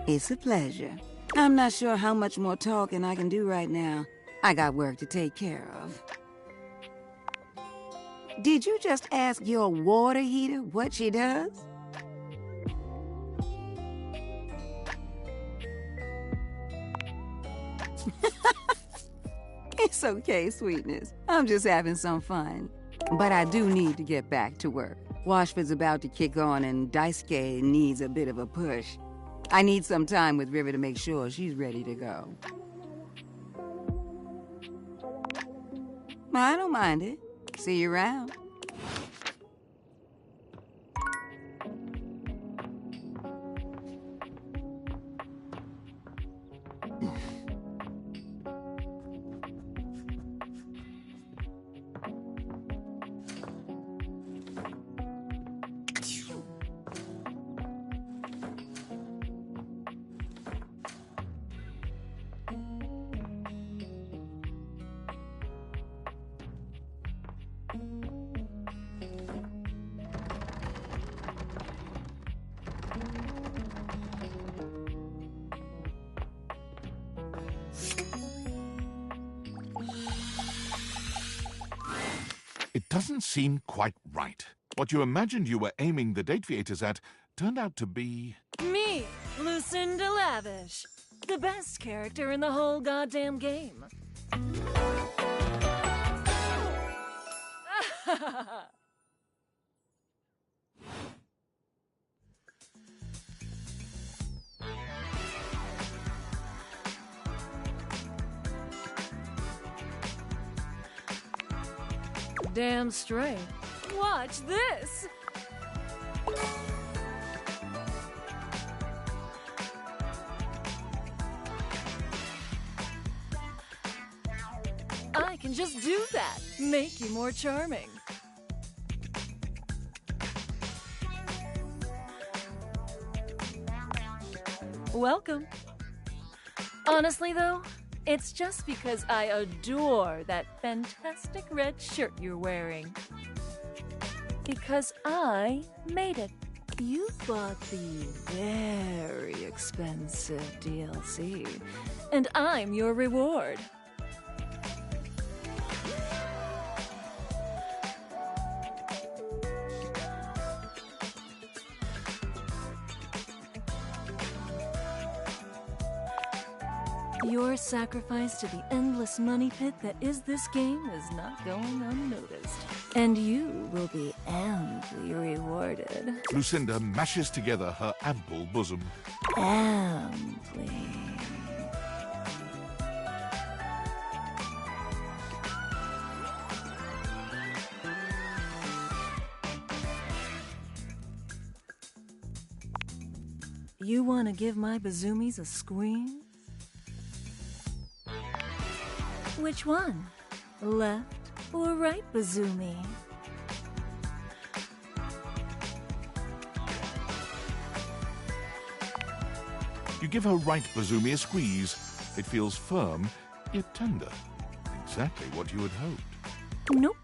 It's a pleasure. I'm not sure how much more talking I can do right now. I got work to take care of. Did you just ask your water heater what she does? It's okay, sweetness. I'm just having some fun. But I do need to get back to work. Washford's about to kick on and Daisuke needs a bit of a push. I need some time with River to make sure she's ready to go. I don't mind it. See you around. It doesn't seem quite right. What you imagined you were aiming the Dateviators at turned out to be... Me, Lucinda Lavish. The best character in the whole goddamn game. Damn straight. Watch this! I can just do that. Make you more charming. Welcome. Honestly, though, it's just because I adore that fantastic red shirt you're wearing. Because I made it. You bought the very expensive DLC, and I'm your reward. Your sacrifice to the endless money pit that is this game is not going unnoticed. And you will be amply rewarded. Lucinda mashes together her ample bosom. Amply. You want to give my Bazumis a squeam? Which one? Left or right, Bazumi? You give her right Bazumi a squeeze. It feels firm, yet tender. Exactly what you had hoped. Nope.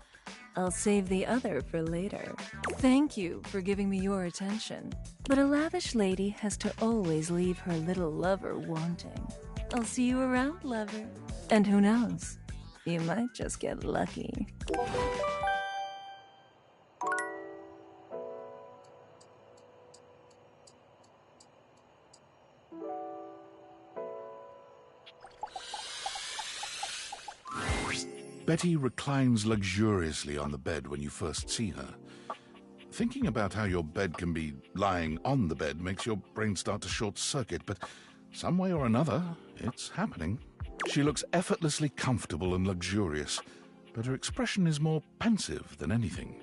I'll save the other for later. Thank you for giving me your attention. But a lavish lady has to always leave her little lover wanting. I'll see you around, lover. And who knows? You might just get lucky. Betty reclines luxuriously on the bed when you first see her. Thinking about how your bed can be lying on the bed makes your brain start to short-circuit, but some way or another, it's happening. She looks effortlessly comfortable and luxurious, but her expression is more pensive than anything.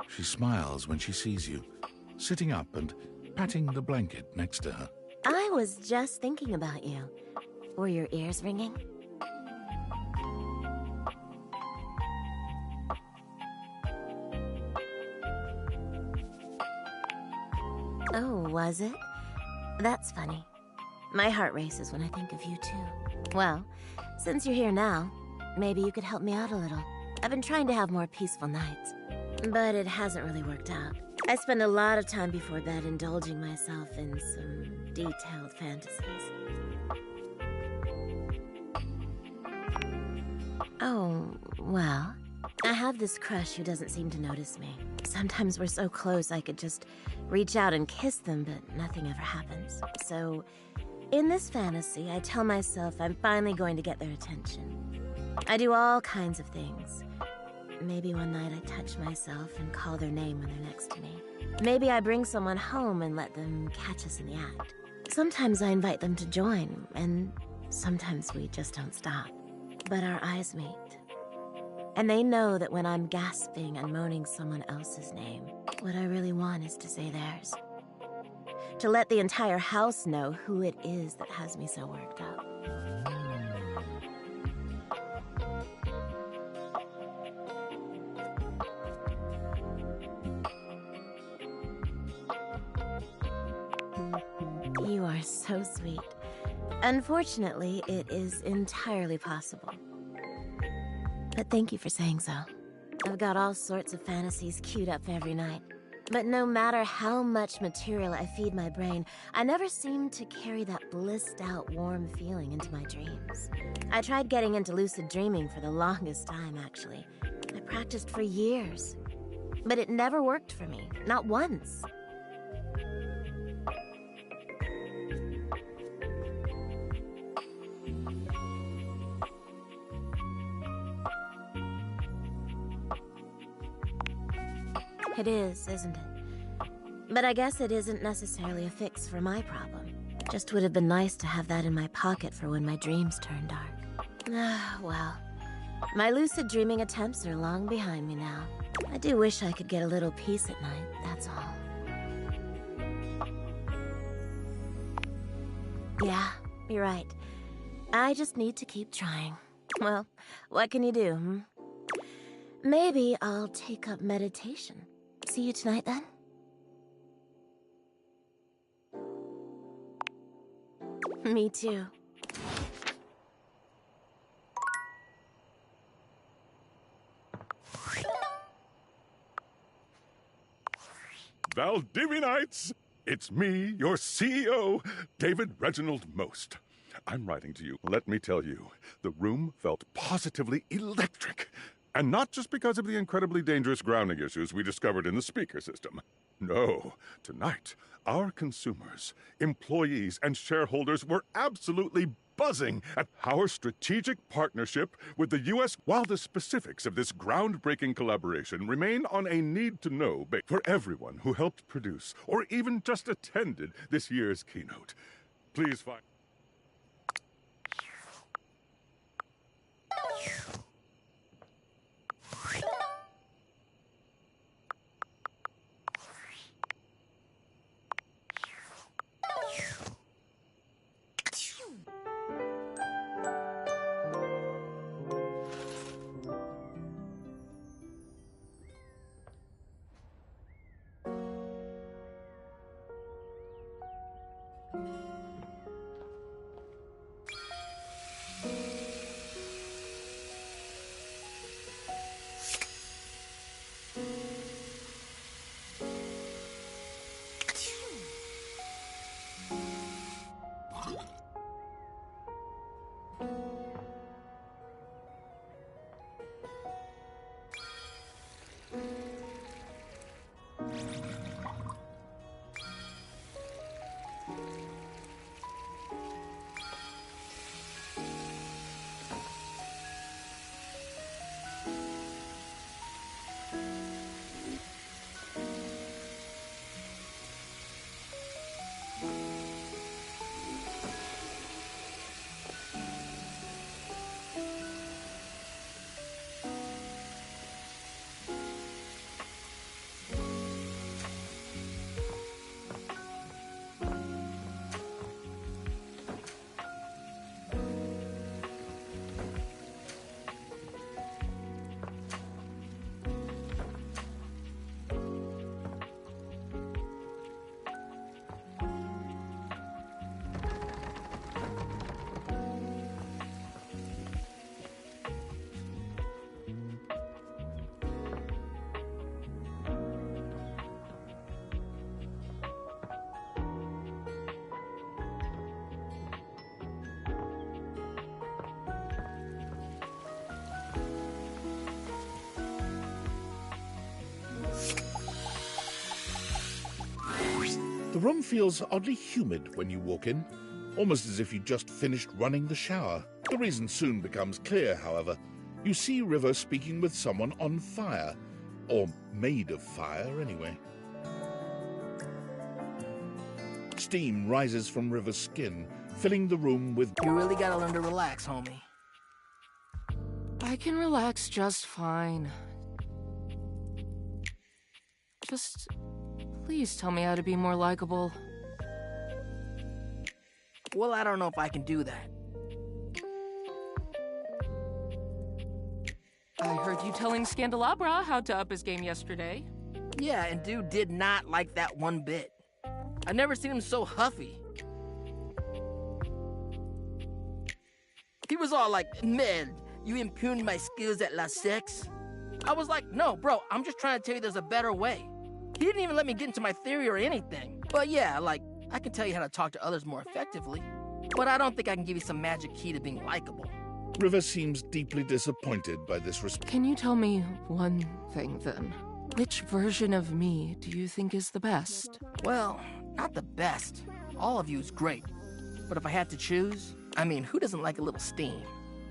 She smiles when she sees you, sitting up and patting the blanket next to her. I was just thinking about you. Were your ears ringing? Oh, was it? That's funny. My heart races when I think of you, too. Well, since you're here now, maybe you could help me out a little. I've been trying to have more peaceful nights, but it hasn't really worked out. I spend a lot of time before bed indulging myself in some detailed fantasies. Oh, well, I have this crush who doesn't seem to notice me. Sometimes we're so close I could just reach out and kiss them, but nothing ever happens. So, in this fantasy, I tell myself I'm finally going to get their attention. I do all kinds of things. Maybe one night I touch myself and call their name when they're next to me. Maybe I bring someone home and let them catch us in the act. Sometimes I invite them to join, and sometimes we just don't stop. But our eyes meet. And they know that when I'm gasping and moaning someone else's name, what I really want is to say theirs. To let the entire house know who it is that has me so worked up. You are so sweet. Unfortunately, it is entirely possible. But thank you for saying so. I've got all sorts of fantasies queued up every night. But no matter how much material I feed my brain, I never seem to carry that blissed-out, warm feeling into my dreams. I tried getting into lucid dreaming for the longest time, actually. I practiced for years. But it never worked for me, not once. It is, isn't it? But I guess it isn't necessarily a fix for my problem. Just would have been nice to have that in my pocket for when my dreams turn dark. Well, my lucid dreaming attempts are long behind me now. I do wish I could get a little peace at night, that's all. Yeah, you're right. I just need to keep trying. Well, what can you do, hmm? Maybe I'll take up meditation. See you tonight, then? Me too. Valdivianites! It's me, your CEO, David Reginald Most. I'm writing to you. Let me tell you, the room felt positively electric. And not just because of the incredibly dangerous grounding issues we discovered in the speaker system. No, tonight, our consumers, employees, and shareholders were absolutely buzzing at our strategic partnership with the U.S. While the specifics of this groundbreaking collaboration remain on a need-to-know basis for everyone who helped produce or even just attended this year's keynote. Please find... The room feels oddly humid when you walk in, almost as if you just finished running the shower. The reason soon becomes clear, however. You see River speaking with someone on fire, or made of fire anyway. Steam rises from River's skin, filling the room with... You really gotta learn to relax, homie. I can relax just fine. Just please tell me how to be more likable. Well, I don't know if I can do that. I heard you telling Scandelabra how to up his game yesterday. Yeah, and dude did not like that one bit. I've never seen him so huffy. He was all like, "Man, you impugned my skills at La Sex?" I was like, "No, bro, I'm just trying to tell you there's a better way." He didn't even let me get into my theory or anything. But yeah, like, I can tell you how to talk to others more effectively. But I don't think I can give you some magic key to being likable. River seems deeply disappointed by this response. Can you tell me one thing, then? Which version of me do you think is the best? Well, not the best. All of you is great. But if I had to choose, I mean, who doesn't like a little steam?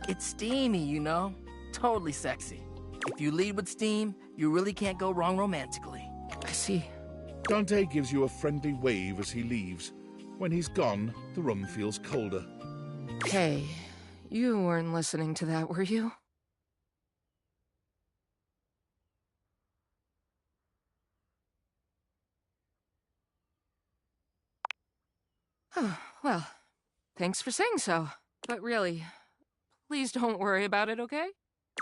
It's steamy, you know? Totally sexy. If you lead with steam, you really can't go wrong romantically. I see. Dante gives you a friendly wave as he leaves. When he's gone, the room feels colder. Hey, you weren't listening to that, were you? Oh, well, thanks for saying so. But really, please don't worry about it, okay?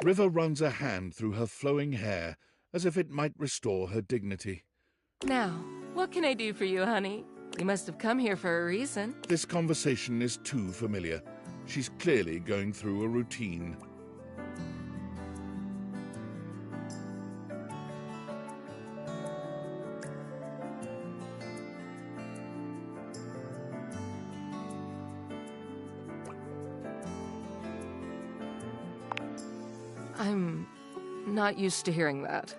River runs a hand through her flowing hair as if it might restore her dignity. Now, what can I do for you, honey? You must have come here for a reason. This conversation is too familiar. She's clearly going through a routine. I'm not used to hearing that.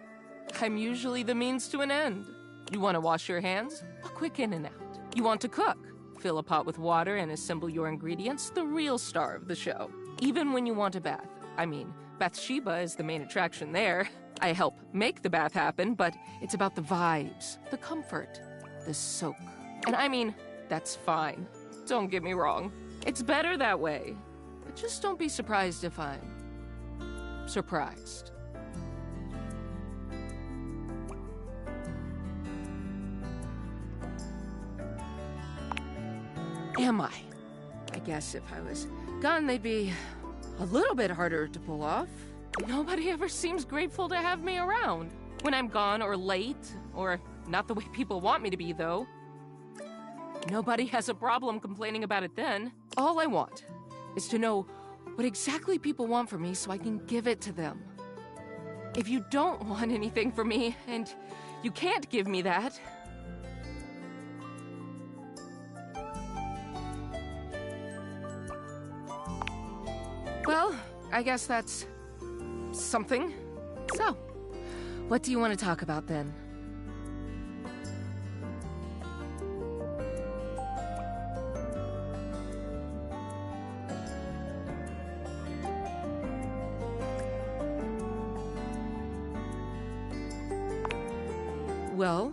I'm usually the means to an end. You want to wash your hands? A quick in and out. You want to cook? Fill a pot with water and assemble your ingredients, the real star of the show. Even when you want a bath. I mean, Bathsheba is the main attraction there. I help make the bath happen, but it's about the vibes, the comfort, the soak. And I mean, that's fine. Don't get me wrong. It's better that way. But just don't be surprised if I'm surprised. Am I? I guess if I was gone, they'd be a little bit harder to pull off. Nobody ever seems grateful to have me around. When I'm gone or late, or not the way people want me to be, though. Nobody has a problem complaining about it then. All I want is to know what exactly people want from me so I can give it to them. If you don't want anything from me, and you can't give me that, well, I guess that's something. So, what do you want to talk about then? Well?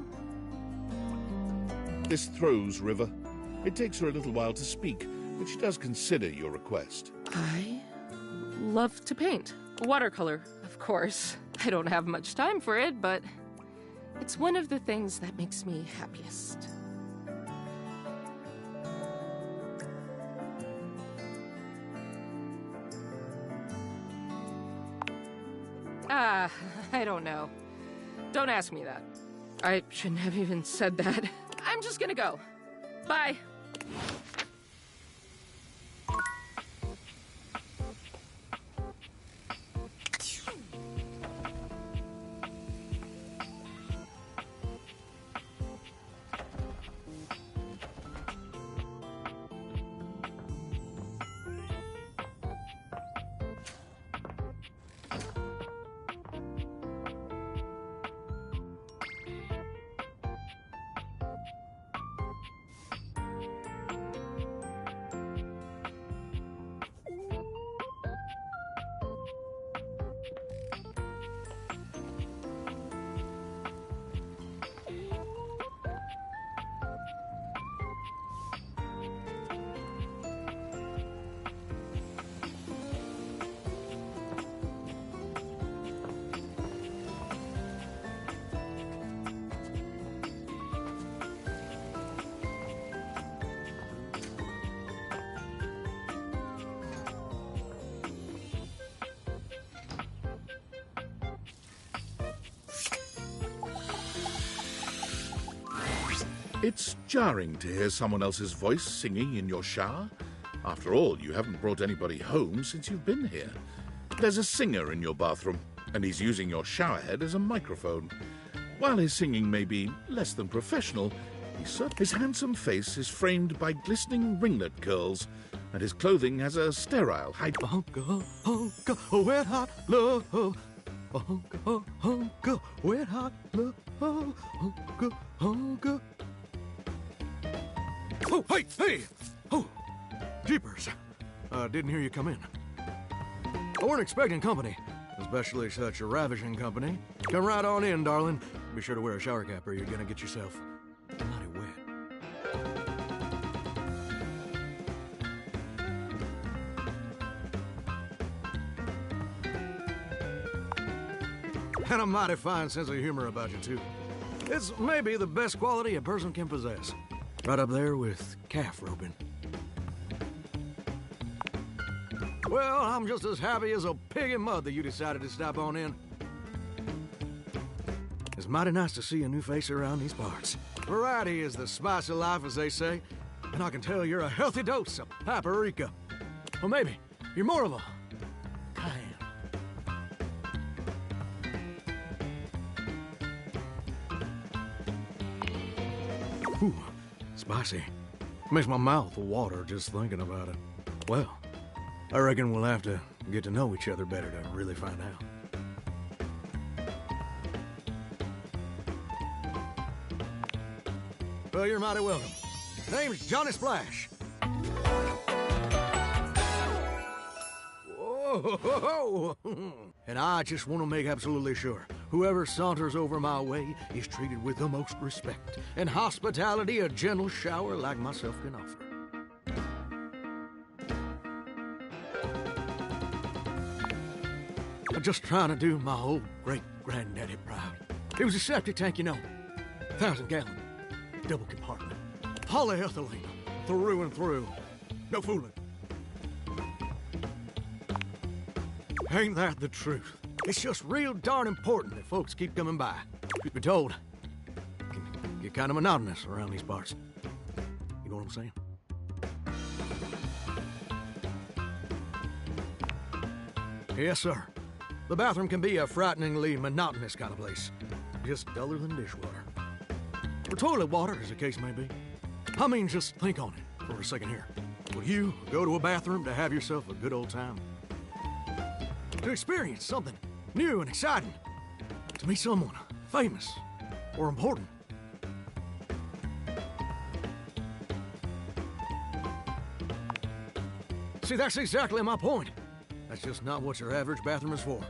This throws River. It takes her a little while to speak, but she does consider your request. I love to paint. Watercolor, of course. I don't have much time for it, but it's one of the things that makes me happiest. I don't know. Don't ask me that. I shouldn't have even said that. I'm just gonna go. Bye. It's jarring to hear someone else's voice singing in your shower. After all, you haven't brought anybody home since you've been here. There's a singer in your bathroom, and he's using your showerhead as a microphone. While his singing may be less than professional, his handsome face is framed by glistening ringlet curls, and his clothing has a sterile high... Wet hot love. Wet hot love. Oh, hey! Oh, jeepers. Didn't hear you come in. I weren't expecting company, especially such a ravishing company. Come right on in, darling. Be sure to wear a shower cap or you're gonna get yourself mighty wet. And a mighty fine sense of humor about you, too. It's maybe the best quality a person can possess. Right up there with calf roping. Well, I'm just as happy as a pig in mud that you decided to stop on in. It's mighty nice to see a new face around these parts. Variety is the spice of life, as they say. And I can tell you're a healthy dose of paprika. Or maybe you're more of a cayenne. Ooh, spicy. Makes my mouth water just thinking about it. Well, I reckon we'll have to get to know each other better to really find out. Well, you're mighty welcome. Name's Johnny Splash. Whoa! And I just want to make absolutely sure whoever saunters over my way is treated with the most respect and hospitality a gentle shower like myself can offer. I'm just trying to do my old great-granddaddy proud. It was a septic tank, you know. 1,000-gallon, double compartment. Polyethylene, through and through. No fooling. Ain't that the truth? It's just real darn important that folks keep coming by. Truth be told, it can get kind of monotonous around these parts. You know what I'm saying? Yes, sir. The bathroom can be a frighteningly monotonous kind of place. Just duller than dishwater. Or toilet water, as the case may be. I mean, just think on it for a second here. Would you go to a bathroom to have yourself a good old time? To experience something new and exciting? To meet someone famous or important? See, that's exactly my point. That's just not what your average bathroom is for.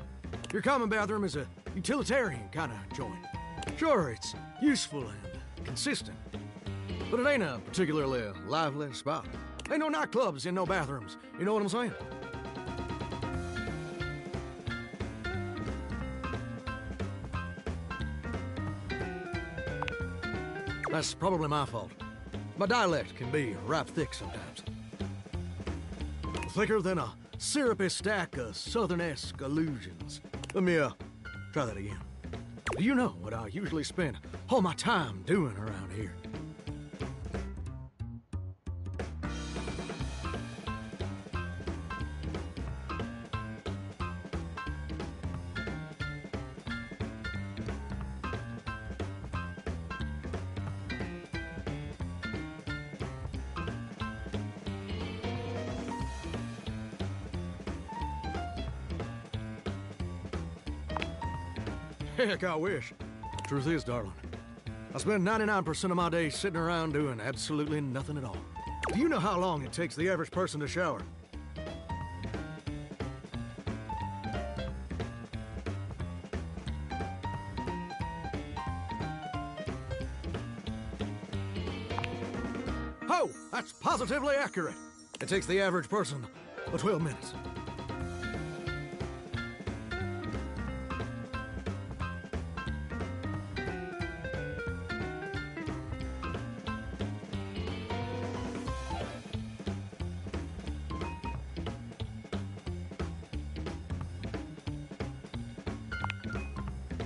Your common bathroom is a utilitarian kind of joint. Sure, it's useful and consistent, but it ain't a particularly lively spot. Ain't no nightclubs in no bathrooms. You know what I'm saying? That's probably my fault. My dialect can be ripe thick sometimes. Thicker than a syrupy stack of Southern-esque allusions. Let me, try that again. Do you know what I usually spend all my time doing around here? Heck, I wish. Truth is, darling, I spend 99% of my day sitting around doing absolutely nothing at all. Do you know how long it takes the average person to shower? Oh, that's positively accurate. It takes the average person 12 minutes.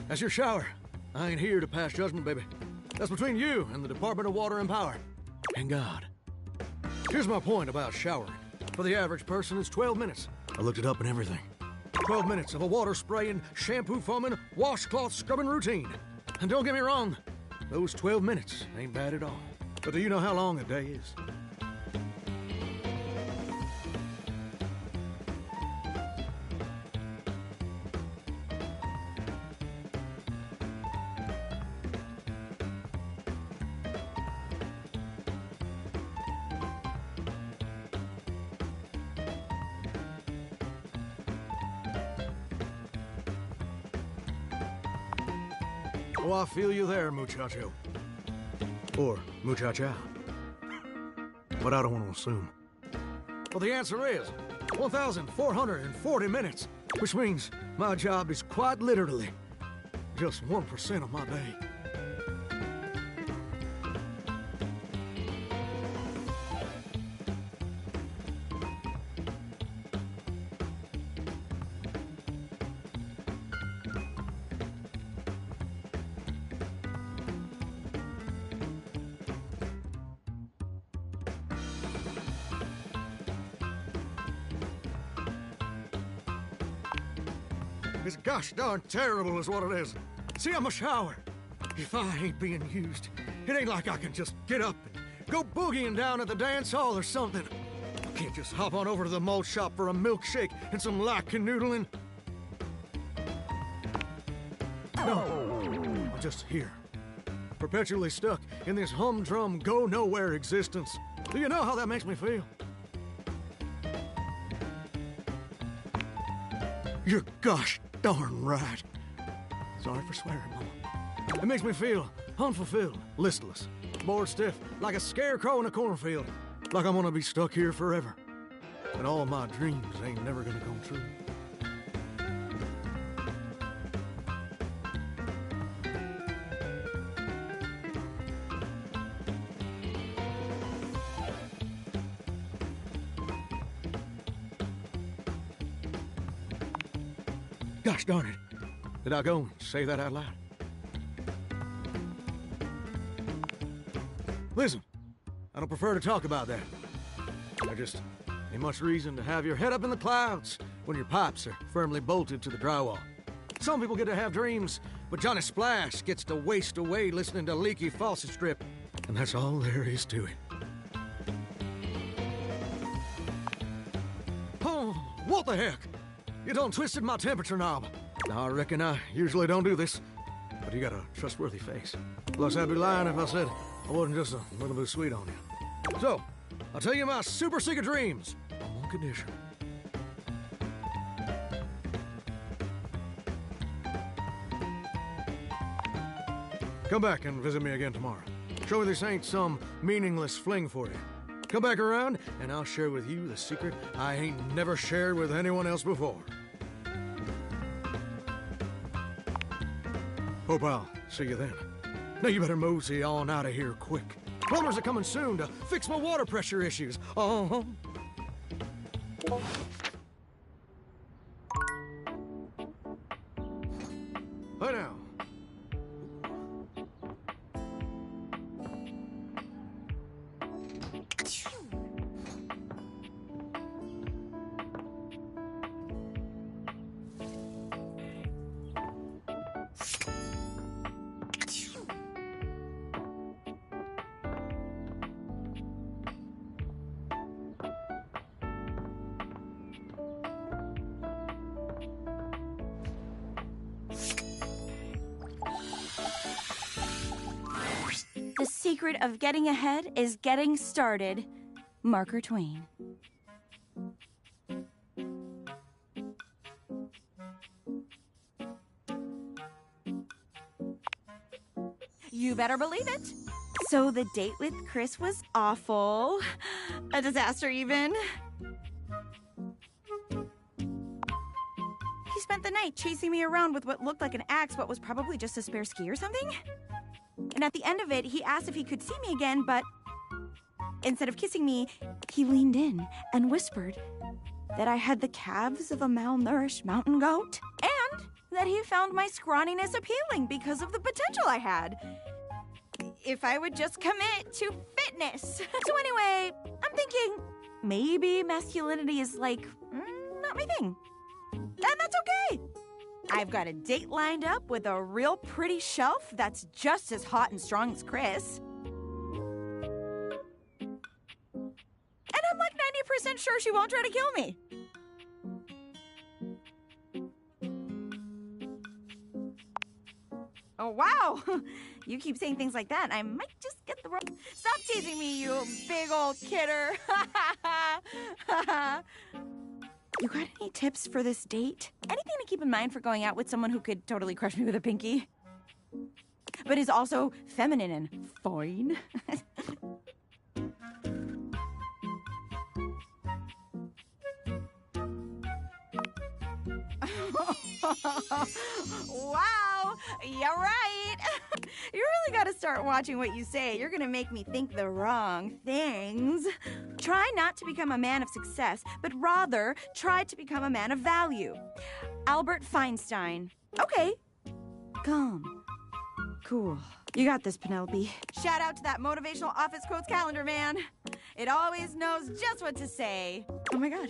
That's your shower. I ain't here to pass judgment, baby. That's between you and the Department of Water and Power. And God. Here's my point about showering. For the average person, it's 12 minutes. I looked it up and everything. 12 minutes of a water spraying, shampoo foaming, washcloth scrubbing routine. And don't get me wrong, those 12 minutes ain't bad at all. But do you know how long a day is? Oh, I feel you there, muchacho. Or muchacha. But I don't want to assume. Well, the answer is 1,440 minutes, which means my job is quite literally just 1% of my day. It's gosh darn terrible is what it is. See, I'm a shower. If I ain't being used, it ain't like I can just get up and go boogieing down at the dance hall or something. I can't just hop on over to the malt shop for a milkshake and some light canoodling. No, I'm just here. Perpetually stuck in this humdrum, go-nowhere existence. Do you know how that makes me feel? You're gosh darn right. Sorry for swearing, Mama. It makes me feel unfulfilled, listless, bored stiff, like a scarecrow in a cornfield. Like I'm gonna be stuck here forever. And all my dreams ain't never gonna come true. Gosh darn it. Did I go and say that out loud? Listen, I don't prefer to talk about that. There just ain't much reason to have your head up in the clouds when your pipes are firmly bolted to the drywall. Some people get to have dreams, but Johnny Splash gets to waste away listening to leaky faucet strip. And that's all there is to it. Oh, what the heck? You done twisted my temperature knob. Now, I reckon I usually don't do this, but you got a trustworthy face. Plus, I'd be lying if I said I wasn't just a little bit sweet on you. So, I'll tell you my super secret dreams on one condition. Come back and visit me again tomorrow. Show me this ain't some meaningless fling for you. Come back around, and I'll share with you the secret I ain't never shared with anyone else before. Hope I'll see you then. Now you better mosey on out of here quick. Plumbers are coming soon to fix my water pressure issues. Uh-huh. Hi now. The secret of getting ahead is getting started. Marker Twain. You better believe it. So the date with Chris was awful. A disaster, even. He spent the night chasing me around with what looked like an axe but was probably just a spare ski or something. And at the end of it, he asked if he could see me again, but instead of kissing me, he leaned in and whispered that I had the calves of a malnourished mountain goat, and that he found my scrawniness appealing because of the potential I had. if I would just commit to fitness. So anyway, I'm thinking maybe masculinity is like, not my thing. And that's okay. I've got a date lined up with a real pretty shelf that's just as hot and strong as Chris. And I'm like 90% sure she won't try to kill me. Oh, wow. You keep saying things like that, I might just get the wrong... Stop teasing me, you big old kidder. You got any tips for this date? Anything to keep in mind for going out with someone who could totally crush me with a pinky? But is also feminine and fine? Wow, you're right. You really gotta start watching what you say. You're gonna make me think the wrong things. Try not to become a man of success, but rather try to become a man of value. Albert Feinstein. Okay. Calm. Cool. You got this, Penelope. Shout out to that motivational office quotes calendar, man. It always knows just what to say. Oh my god.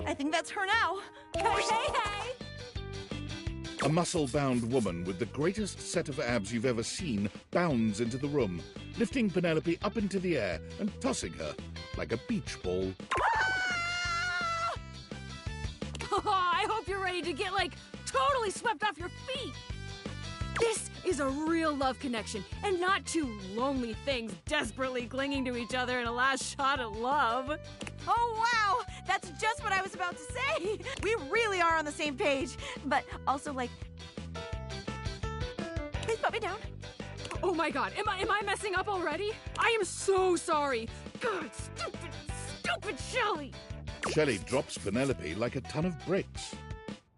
I think that's her now. Hey, hey, hey! A muscle-bound woman with the greatest set of abs you've ever seen bounds into the room, lifting Penelope up into the air and tossing her like a beach ball. Oh, I hope you're ready to get, like, totally swept off your feet. This is a real love connection, and not two lonely things desperately clinging to each other in a last shot at love. Oh, wow! That's just what I was about to say! We really are on the same page. But also, like... Please put me down. Oh my god, am I messing up already? I am so sorry. God, stupid Shelley! Shelley drops Penelope like a ton of bricks.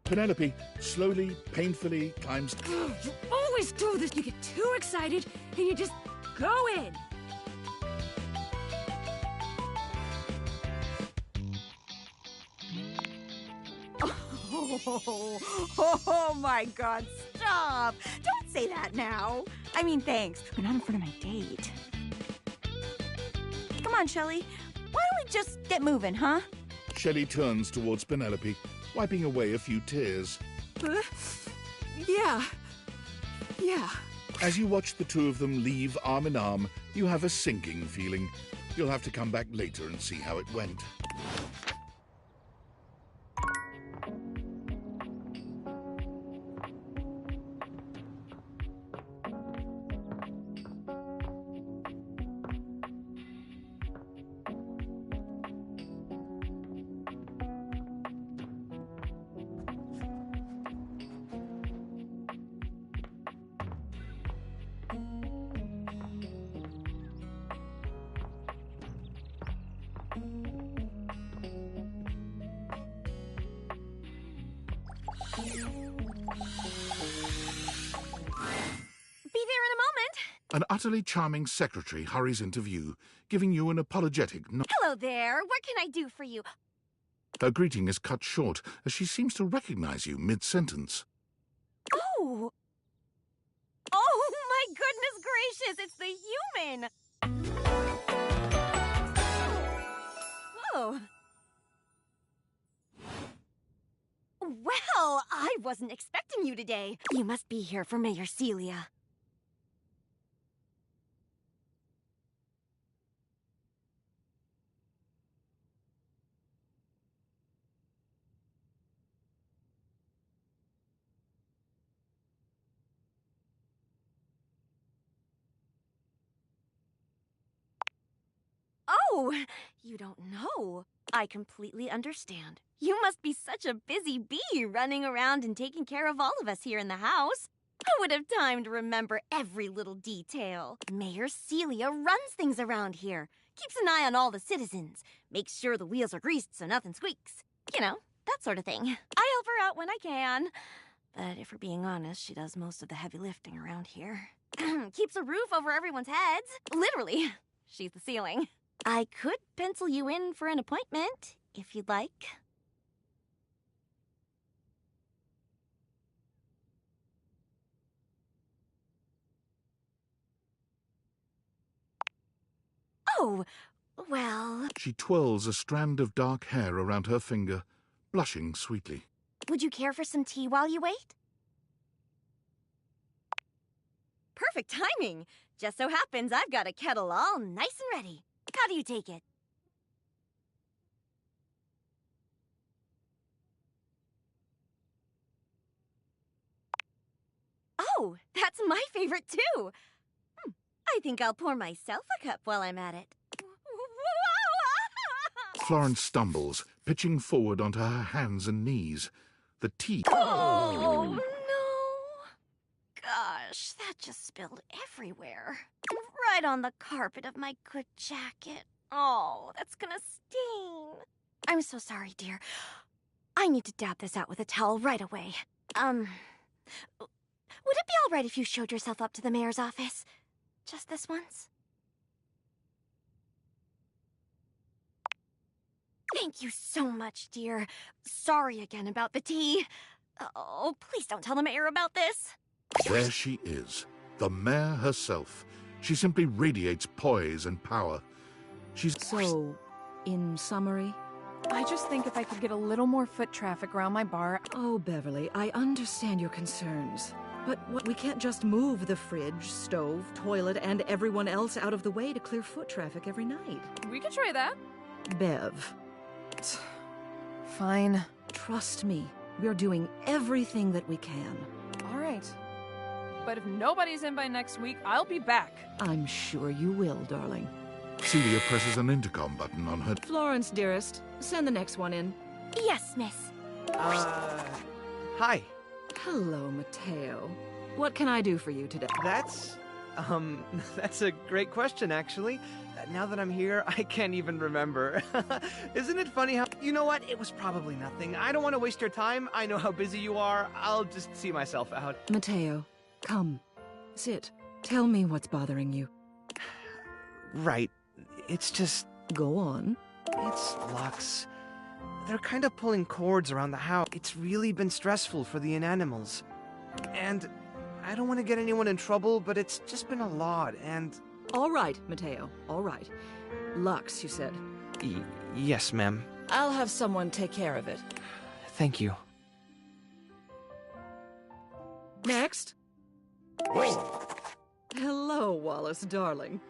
Penelope slowly, painfully climbs... You always do this. You get too excited and you just go in. Oh my god, stop! Don't say that now. I mean, thanks, but not in front of my date. Come on, Shelley. Why don't we just get moving, huh? Shelley turns towards Penelope, wiping away a few tears. Yeah. As you watch the two of them leave arm in arm, you have a sinking feeling. You'll have to come back later and see how it went. An utterly charming secretary hurries into view, giving you an apologetic nod. Hello there. What can I do for you? Her greeting is cut short as she seems to recognize you mid-sentence. Oh! Oh, my goodness gracious! It's the human! Oh. Well, I wasn't expecting you today. You must be here for Mayor Celia. Oh, you don't know. I completely understand. You must be such a busy bee running around and taking care of all of us here in the house. I would have time to remember every little detail. Mayor Celia runs things around here, keeps an eye on all the citizens, makes sure the wheels are greased so nothing squeaks. You know, that sort of thing. I help her out when I can. But if we're being honest, she does most of the heavy lifting around here. Keeps a roof over everyone's heads. Literally, she's the ceiling. I could pencil you in for an appointment, if you'd like. Oh, well... She twirls a strand of dark hair around her finger, blushing sweetly. Would you care for some tea while you wait? Perfect timing! Just so happens I've got a kettle all nice and ready. How do you take it? Oh, that's my favorite too! I think I'll pour myself a cup while I'm at it. Florence stumbles, pitching forward onto her hands and knees. The tea... Oh, no! Gosh, that just spilled everywhere. Right on the carpet of my good jacket. Oh, that's gonna stain. I'm so sorry, dear. I need to dab this out with a towel right away. Would it be all right if you showed yourself up to the mayor's office? Just this once? Thank you so much, dear. Sorry again about the tea. Oh, please don't tell the mayor about this. There she is, the mayor herself. She simply radiates poise and power. She's... So, in summary? I just think if I could get a little more foot traffic around my bar... Oh, Beverly, I understand your concerns. But we can't just move the fridge, stove, toilet, and everyone else out of the way to clear foot traffic every night. We could try that. Bev. Fine. Trust me, we're doing everything that we can. All right. But if nobody's in by next week, I'll be back. I'm sure you will, darling. Celia presses an intercom button on her... Florence, dearest, send the next one in. Yes, miss. Hi. Hello, Mateo. What can I do for you today? That's a great question, actually. Now that I'm here, I can't even remember. Isn't it funny how... You know what? It was probably nothing. I don't want to waste your time. I know how busy you are. I'll just see myself out. Mateo, come. Sit. Tell me what's bothering you. Right. It's just... Go on. It's Lux. They're kind of pulling cords around the house. It's really been stressful for the inanimals. And I don't want to get anyone in trouble, but it's just been a lot, and... All right, Mateo, all right. Lux, you said? Yes, ma'am. I'll have someone take care of it. Thank you. Next. Whoa! Hello, Wallace, darling.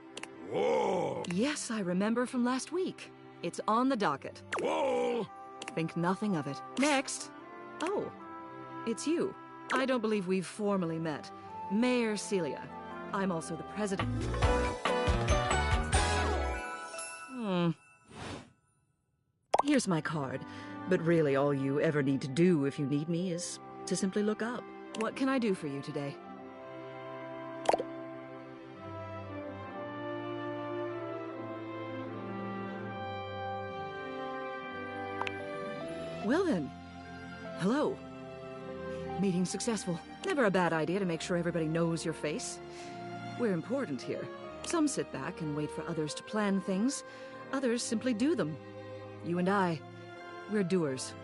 Whoa! Yes, I remember from last week. It's on the docket. Whoa! Think nothing of it. Next. Oh, it's you. I don't believe we've formally met. Mayor Celia. I'm also the president. Here's my card. But really all you ever need to do if you need me is to simply look up. What can I do for you today? Well then, hello. Meeting successful. Never a bad idea to make sure everybody knows your face. We're important here. Some sit back and wait for others to plan things. Others simply do them. You and I, we're doers.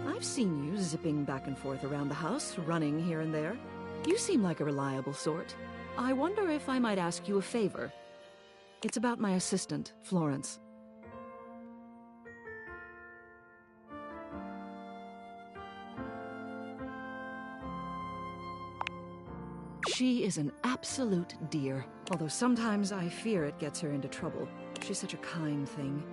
I've seen you zipping back and forth around the house, running here and there. You seem like a reliable sort. I wonder if I might ask you a favor. It's about my assistant, Florence. She is an absolute dear, although sometimes I fear it gets her into trouble. She's such a kind thing,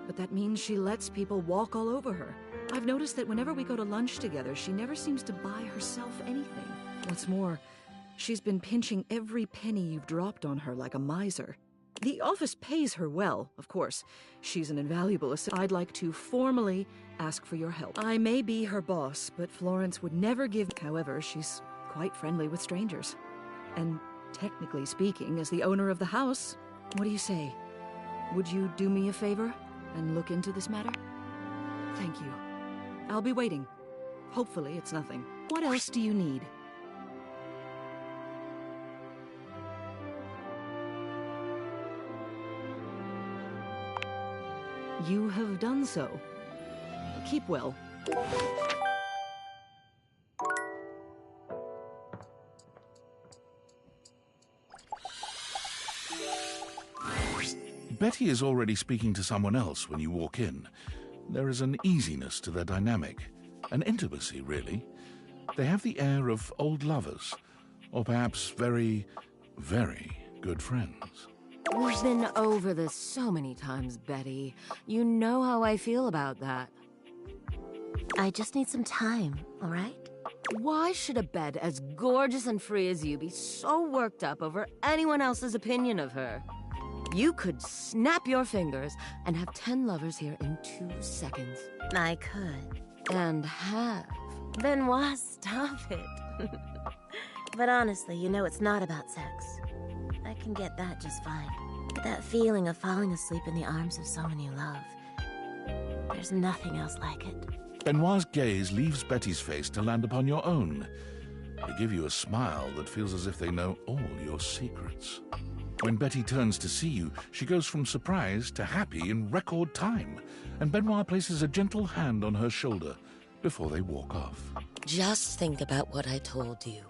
but that means she lets people walk all over her. I've noticed that whenever we go to lunch together, she never seems to buy herself anything. What's more, she's been pinching every penny you've dropped on her like a miser. The office pays her well, of course. She's an invaluable assistant. I'd like to formally ask for your help. I may be her boss, but Florence would never give... However, she's quite friendly with strangers. And technically speaking, as the owner of the house, what do you say? Would you do me a favor and look into this matter? Thank you. I'll be waiting. Hopefully it's nothing. What else do you need? You have done so. Keep well. Betty is already speaking to someone else when you walk in, there is an easiness to their dynamic, an intimacy, really. They have the air of old lovers, or perhaps very, very good friends. We've been over this so many times, Betty. You know how I feel about that. I just need some time, all right? Why should a bed as gorgeous and free as you be so worked up over anyone else's opinion of her? You could snap your fingers and have 10 lovers here in 2 seconds. I could. And have. Benoit, stop it. But honestly, you know it's not about sex. I can get that just fine. But that feeling of falling asleep in the arms of someone you love, there's nothing else like it. Benoit's gaze leaves Betty's face to land upon your own. They give you a smile that feels as if they know all your secrets. When Betty turns to see you, she goes from surprise to happy in record time, and Benoit places a gentle hand on her shoulder before they walk off. Just think about what I told you.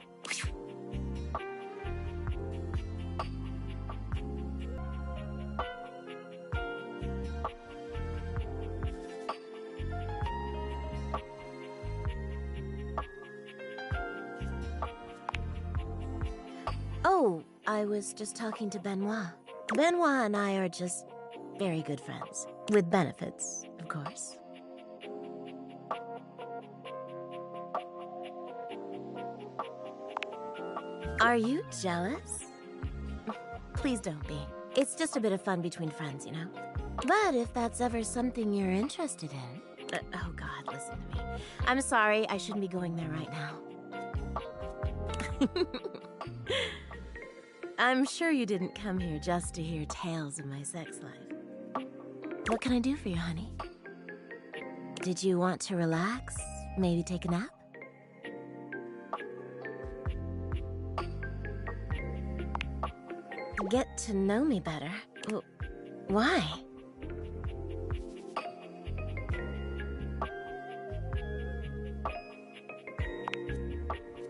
Oh, I was just talking to Benoit. Benoit and I are just very good friends. With benefits, of course. Are you jealous? Please don't be. It's just a bit of fun between friends, you know? But if that's ever something you're interested in... oh God, listen to me. I'm sorry, I shouldn't be going there right now. I'm sure you didn't come here just to hear tales of my sex life. What can I do for you, honey? Did you want to relax? Maybe take a nap? Get to know me better? Why?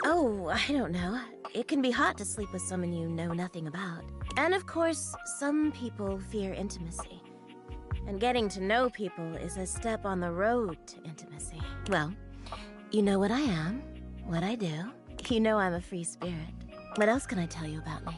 Oh, I don't know. It can be hot to sleep with someone you know nothing about. And of course, some people fear intimacy. And getting to know people is a step on the road to intimacy. Well, you know what I am, what I do. You know I'm a free spirit. What else can I tell you about me?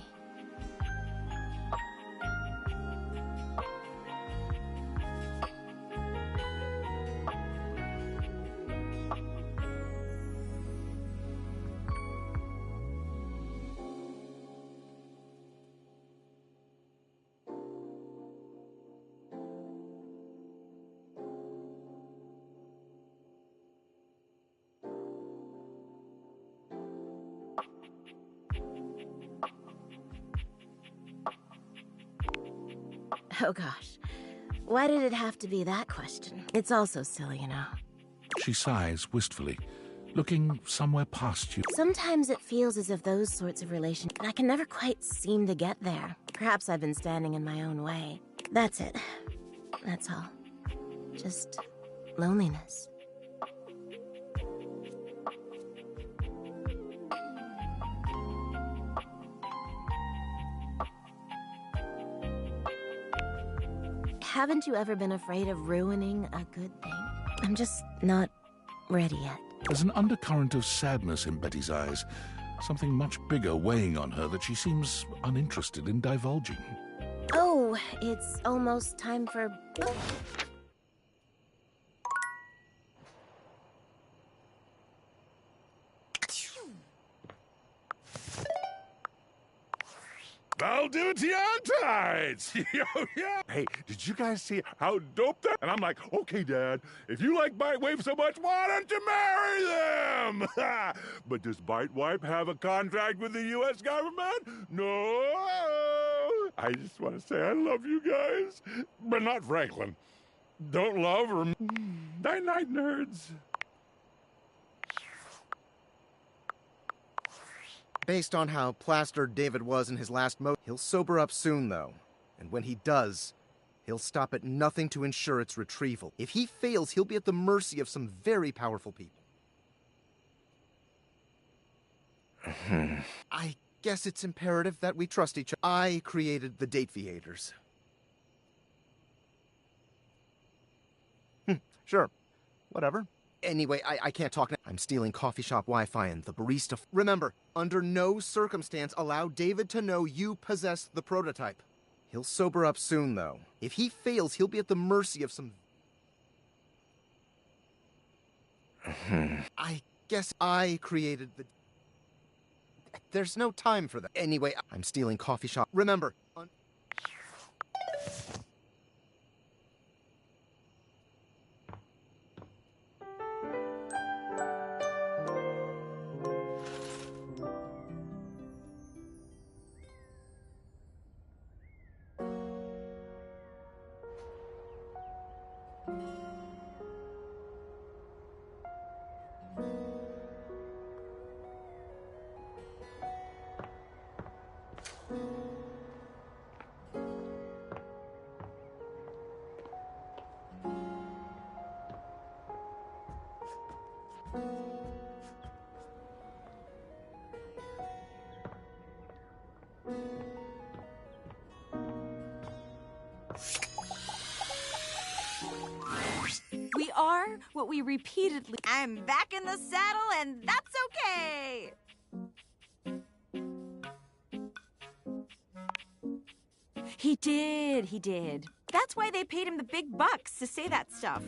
Oh gosh, why did it have to be that question? It's also silly, you know. She sighs wistfully, looking somewhere past you. Sometimes it feels as if those sorts of relations, and I can never quite seem to get there. Perhaps I've been standing in my own way. That's it. That's all. Just loneliness. Haven't you ever been afraid of ruining a good thing? I'm just not ready yet. There's an undercurrent of sadness in Betty's eyes, something much bigger weighing on her that she seems uninterested in divulging. Oh, it's almost time for... Oh. Valdivian-tides! Yo, yeah! Hey, did you guys see how dope that? And I'm like, okay, Dad, if you like Bite Wave so much, why don't you marry them? But does Bite Wipe have a contract with the U.S. government? No! I just want to say I love you guys, but not Franklin. Don't love her. Night-night, nerds. Based on how plastered David was in his last he'll sober up soon, though. And when he does, he'll stop at nothing to ensure its retrieval. If he fails, he'll be at the mercy of some very powerful people. I guess it's imperative that we trust each other. I created the Dateviators. Sure. Whatever. Anyway, I can't talk now. I'm stealing coffee shop Wi-Fi and the barista... Remember, under no circumstance allow David to know you possess the prototype. He'll sober up soon, though. If he fails, he'll be at the mercy of some... I guess I created the... There's no time for that. Anyway, I'm stealing coffee shop. Remember... We are what we repeatedly... I'm back in the saddle, and that's okay! He did. That's why they paid him the big bucks to say that stuff.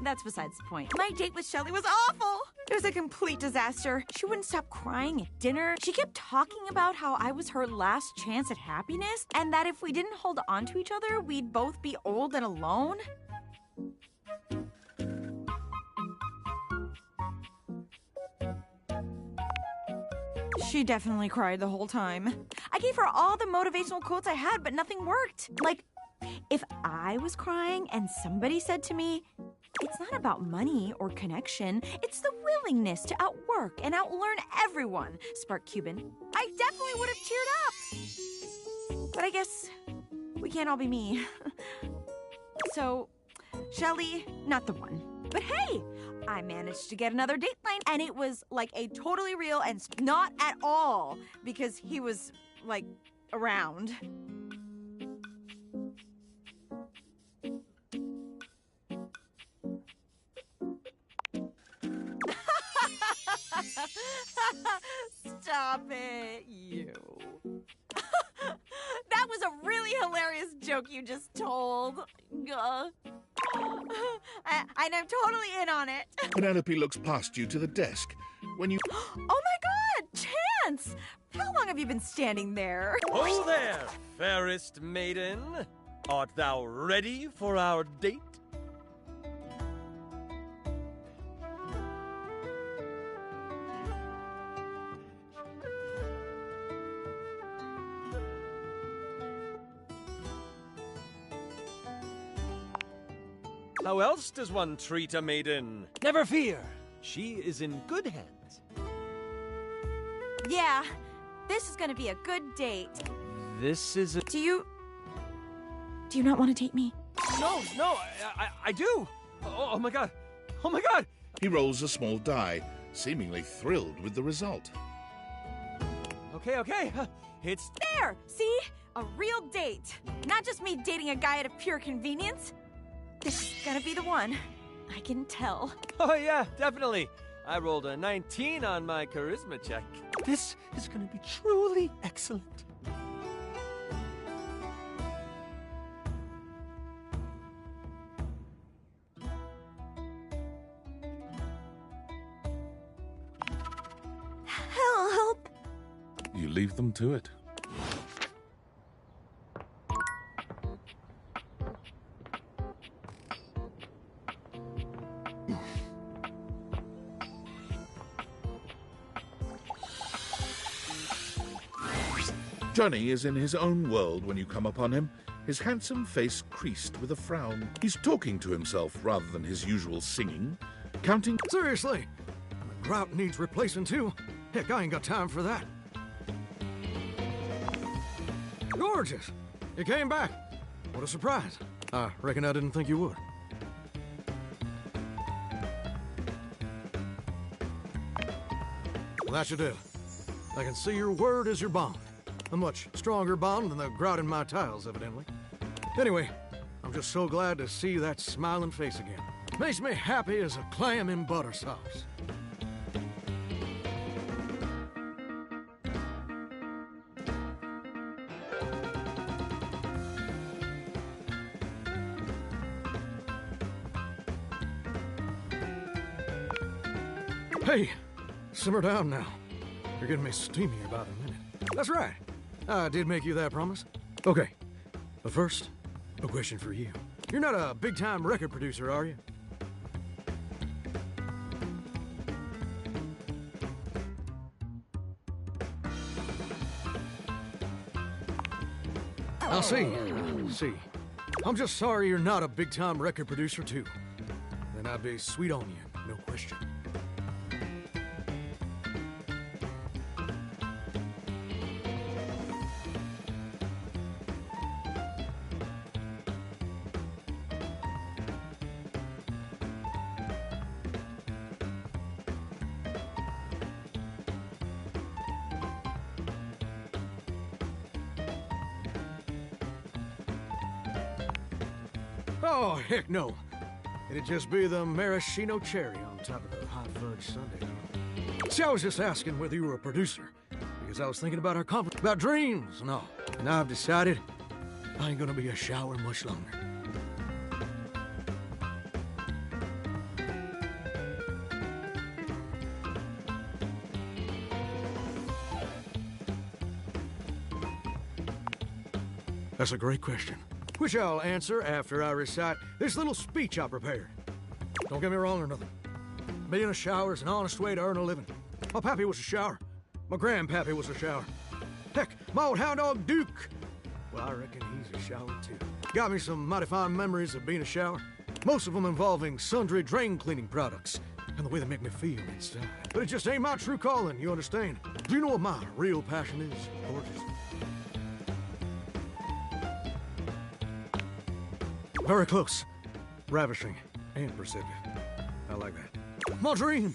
That's besides the point. My date with Shelley was awful! It was a complete disaster. She wouldn't stop crying at dinner. She kept talking about how I was her last chance at happiness, and that if we didn't hold on to each other, we'd both be old and alone. She definitely cried the whole time. I gave her all the motivational quotes I had, but nothing worked. Like, if I was crying and somebody said to me, "It's not about money or connection, it's the willingness to outwork and outlearn everyone," sparked Cuban, I definitely would have teared up. But I guess we can't all be me. So, Shelley, not the one. But hey, I managed to get another dateline, and it was like a totally real and not at all because he was, like, around. Stop it, you. That was a really hilarious joke you just told. And I'm totally in on it. Penelope looks past you to the desk. When you... Oh my god, Chance! How long have you been standing there? Oh there, fairest maiden. Art thou ready for our date? How else does one treat a maiden? Never fear, she is in good hands. Yeah, this is gonna be a good date. This is a... Do you not want to date me? No, I do! Oh my god! Oh my god! He rolls a small die, seemingly thrilled with the result. Okay, it's... There! See? A real date. Not just me dating a guy out of pure convenience. This is gonna be the one. I can tell. Oh yeah, definitely. I rolled a 19 on my charisma check. This is gonna be truly excellent. Help! You leave them to it. Johnny is in his own world when you come upon him, his handsome face creased with a frown. He's talking to himself rather than his usual singing, counting... Seriously? The grout needs replacing too. Heck, I ain't got time for that. Gorgeous! You came back. What a surprise. I reckon I didn't think you would. Well, that should do. I can see your word is your bond. A much stronger bond than the grout in my tiles, evidently. Anyway, I'm just so glad to see that smiling face again. Makes me happy as a clam in butter sauce. Hey, simmer down now. You're getting me steamy about a minute. That's right. I did make you that promise. Okay, but first, a question for you. You're not a big-time record producer, are you? I'll see. I'm just sorry you're not a big-time record producer, too. Then I'd be sweet on you, no question. Oh, heck no. It'd just be the maraschino cherry on top of the hot fudge sundae. See, I was just asking whether you were a producer, because I was thinking about our conference, about dreams and all. And I've decided I ain't gonna be a shower much longer. That's a great question, which I'll answer after I recite this little speech I prepared. Don't get me wrong or nothing. Being a shower is an honest way to earn a living. My pappy was a shower. My grandpappy was a shower. Heck, my old hound dog Duke, well, I reckon he's a shower too. Got me some mighty fine memories of being a shower. Most of them involving sundry drain cleaning products and the way they make me feel inside. But it just ain't my true calling, you understand? Do you know what my real passion is, gorgeous? Very close, ravishing, and perceptive. I like that. My dream,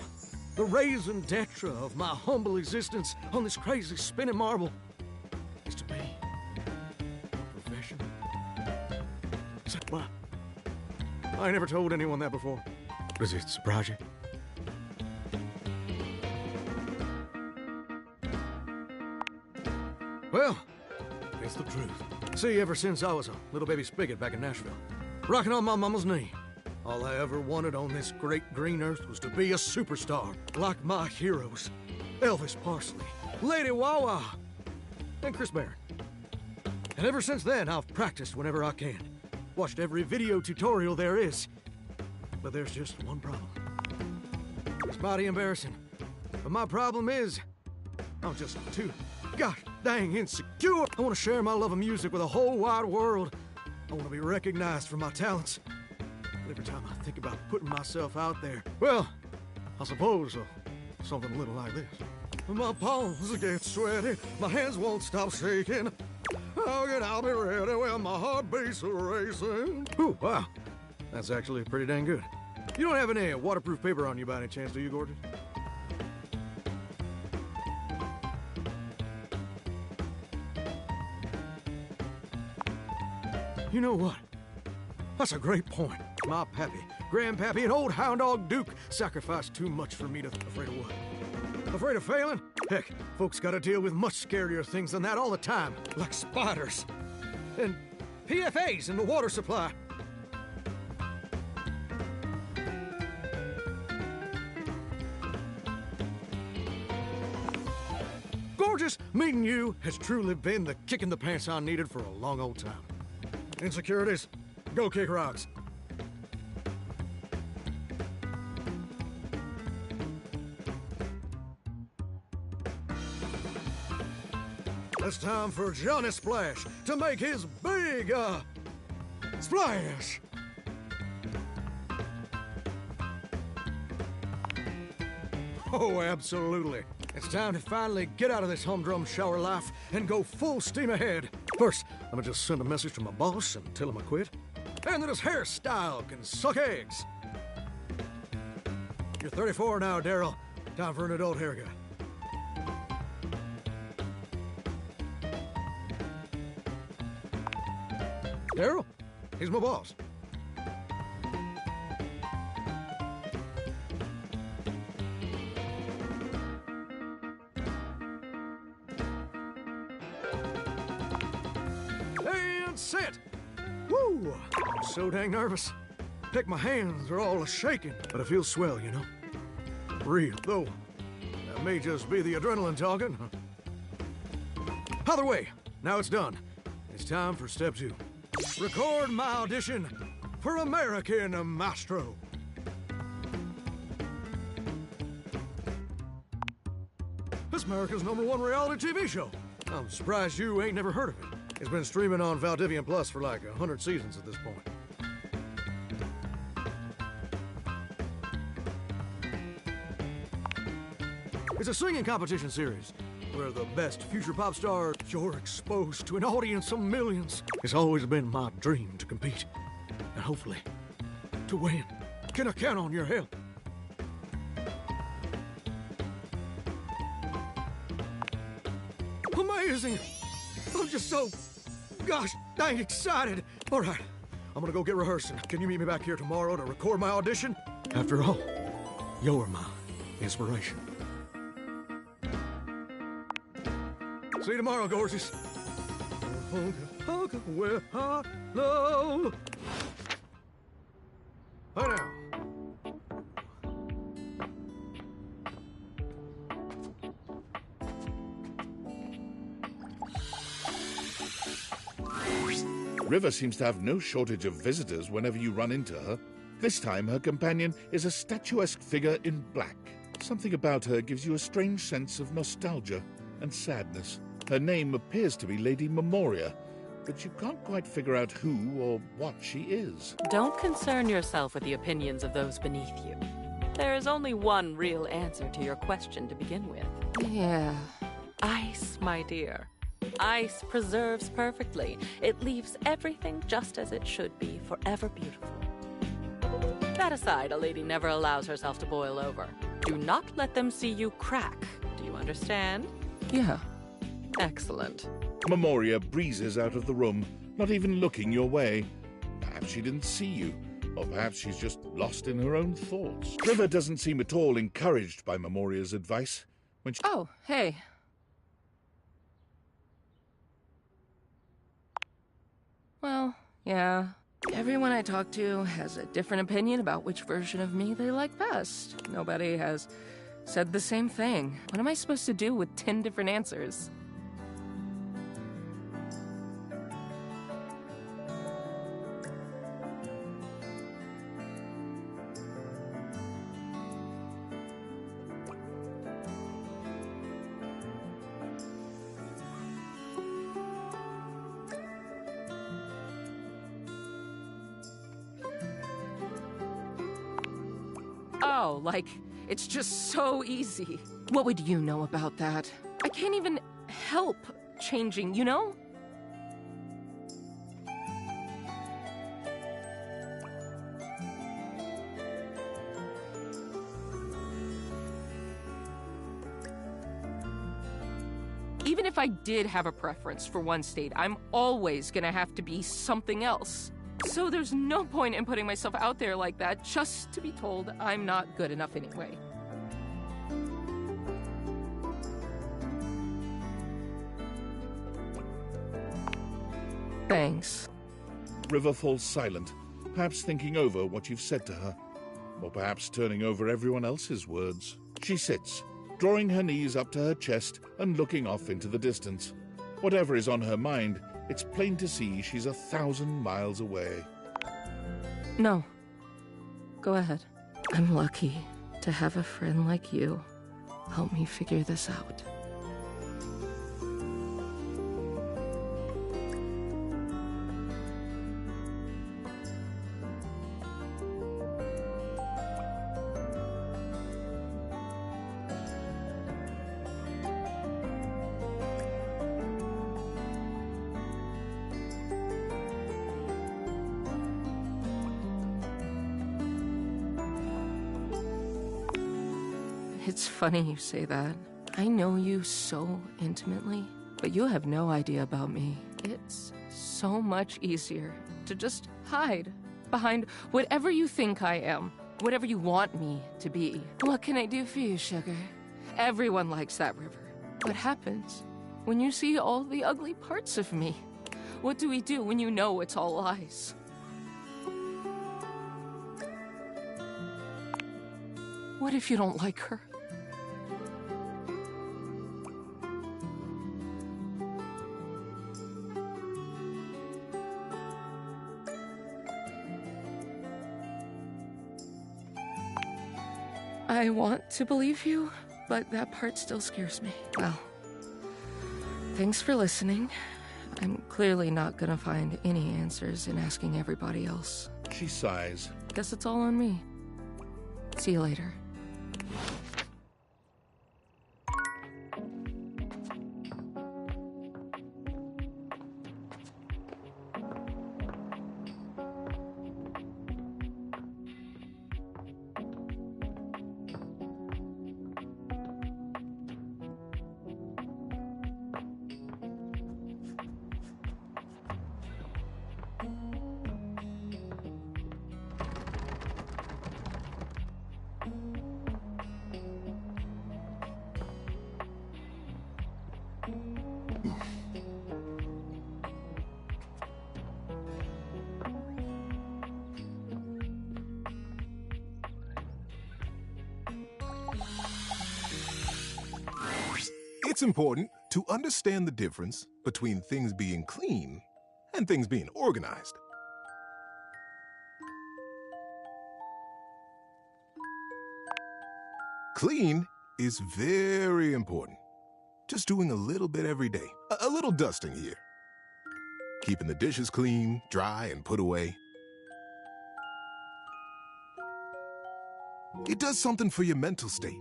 the raison d'etre of my humble existence on this crazy spinning marble, is to be a professional. So, well, I ain't never told anyone that before. Does it surprise you? Well, it's the truth. See, ever since I was a little baby spigot back in Nashville, rocking on my mama's knee, all I ever wanted on this great green earth was to be a superstar, like my heroes, Elvis Parsley, Lady Wawa, and Chris Barron. And ever since then, I've practiced whenever I can, watched every video tutorial there is. But there's just one problem. It's mighty embarrassing, but my problem is, I'm just too gosh dang insecure. I want to share my love of music with the whole wide world. I want to be recognized for my talents. But every time I think about putting myself out there, well, I suppose something a little like this. My palms get sweaty, my hands won't stop shaking. Oh, and I'll be ready when my heart beats racing. Ooh, wow. That's actually pretty dang good. You don't have any waterproof paper on you by any chance, do you, Gorgeous? You know what? That's a great point. My pappy, grandpappy, and old hound dog Duke sacrificed too much for me to... Afraid of what? Afraid of failing? Heck, folks gotta deal with much scarier things than that all the time, like spiders and PFAs in the water supply. Gorgeous, meeting you has truly been the kick in the pants I needed for a long old time. Insecurities, go kick rocks. It's time for Johnny Splash to make his big, splash. Oh, absolutely. It's time to finally get out of this humdrum shower life and go full steam ahead. First, let me just send a message to my boss and tell him I quit. And that his hairstyle can suck eggs. You're 34 now, Daryl. Time for an adult haircut. Daryl, he's my boss. sit. Woo! I'm so dang nervous. Heck, my hands are all shaking, but I feel swell, you know? Real, though. That may just be the adrenaline talking. Either way, now it's done. It's time for step 2. Record my audition for American Maestro. It's America's #1 reality TV show. I'm surprised you ain't never heard of it. It's been streaming on Valdivian Plus for like 100 seasons at this point. It's a singing competition series where the best future pop stars you're exposed to an audience of millions. It's always been my dream to compete, and hopefully, to win. Can I count on your help? Amazing! I'm just so, gosh, dang excited. All right, I'm gonna go get rehearsing. Can you meet me back here tomorrow to record my audition? After all, you're my inspiration. See you tomorrow, gorgeous. Well, hello. Bye now. River seems to have no shortage of visitors whenever you run into her. This time, her companion is a statuesque figure in black. Something about her gives you a strange sense of nostalgia and sadness. Her name appears to be Lady Memoria, but you can't quite figure out who or what she is. Don't concern yourself with the opinions of those beneath you. There is only one real answer to your question to begin with. Yeah, ice, my dear. Ice preserves perfectly. It leaves everything just as it should be, forever beautiful. That aside, a lady never allows herself to boil over. Do not let them see you crack. Do you understand? Yeah. Excellent. Memoria breezes out of the room, not even looking your way. Perhaps she didn't see you, or perhaps she's just lost in her own thoughts. River doesn't seem at all encouraged by Memoria's advice. When she... Oh, hey. Well, yeah. Everyone I talk to has a different opinion about which version of me they like best. Nobody has said the same thing. What am I supposed to do with 10 different answers? Oh, like, it's just so easy. What would you know about that? I can't even help changing, you know? Even if I did have a preference for one state, I'm always gonna have to be something else. So there's no point in putting myself out there like that just to be told I'm not good enough anyway. Thanks. River falls silent, perhaps thinking over what you've said to her, or perhaps turning over everyone else's words. She sits, drawing her knees up to her chest and looking off into the distance. Whatever is on her mind, it's plain to see she's 1,000 miles away. No. Go ahead. I'm lucky to have a friend like you help me figure this out. It's funny you say that. I know you so intimately, but you have no idea about me. It's so much easier to just hide behind whatever you think I am, whatever you want me to be. What can I do for you, sugar? Everyone likes that river. What happens when you see all the ugly parts of me? What do we do when you know it's all lies? What if you don't like her? I want to believe you, but that part still scares me. Well, thanks for listening. I'm clearly not gonna find any answers in asking everybody else. She sighs. Guess it's all on me. See you later. It's important to understand the difference between things being clean and things being organized. Clean is very important. Just doing a little bit every day. A little dusting here. Keeping the dishes clean, dry, and put away. It does something for your mental state.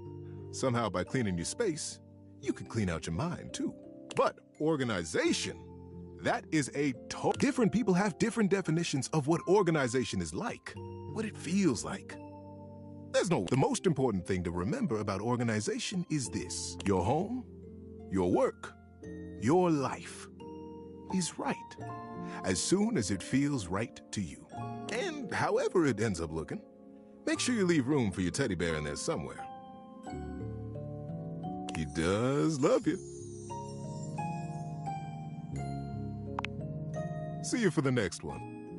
Somehow by cleaning your space, you can clean out your mind too. But organization, that is different people have different definitions of what organization is like, what it feels like. The most important thing to remember about organization is this: your home, your work, your life is right as soon as it feels right to you. And however it ends up looking, make sure you leave room for your teddy bear in there somewhere. He does love you. See you for the next one.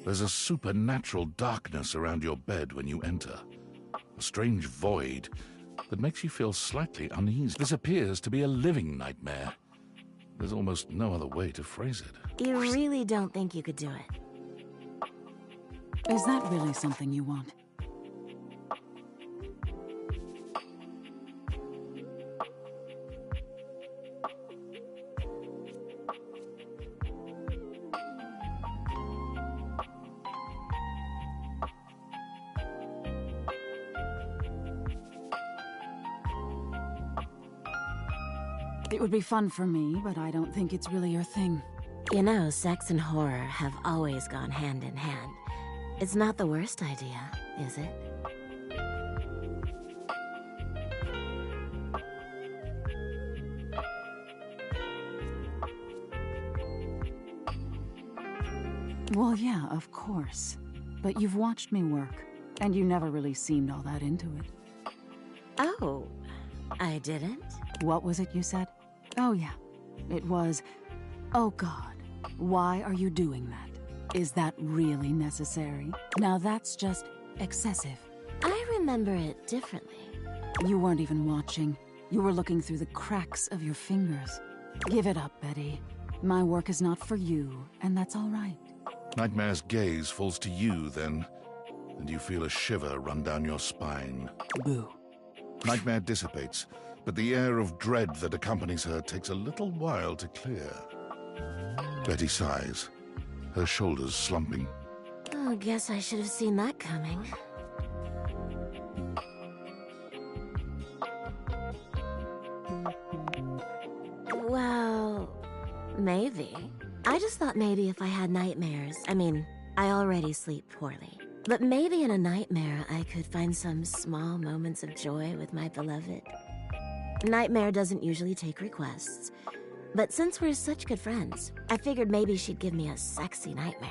There's a supernatural darkness around your bed when you enter. A strange void that makes you feel slightly uneasy. This appears to be a living nightmare. There's almost no other way to phrase it. You really don't think you could do it? Is that really something you want? It would be fun for me, but I don't think it's really your thing. You know, sex and horror have always gone hand in hand. It's not the worst idea, is it? Well, yeah, of course. But you've watched me work, and you never really seemed all that into it. Oh, I didn't? What was it you said? Oh, yeah. It was, oh God, why are you doing that? Is that really necessary? Now that's just excessive. I remember it differently. You weren't even watching. You were looking through the cracks of your fingers. Give it up, Betty. My work is not for you, and that's all right. Nightmare's gaze falls to you then, and you feel a shiver run down your spine. Boo. Nightmare dissipates, but the air of dread that accompanies her takes a little while to clear. Betty sighs, her shoulders slumping. Oh, guess I should have seen that coming. Well, maybe. I just thought maybe if I had nightmares, I mean, I already sleep poorly. But maybe in a nightmare I could find some small moments of joy with my beloved. Nightmare doesn't usually take requests, but since we're such good friends, I figured maybe she'd give me a sexy nightmare.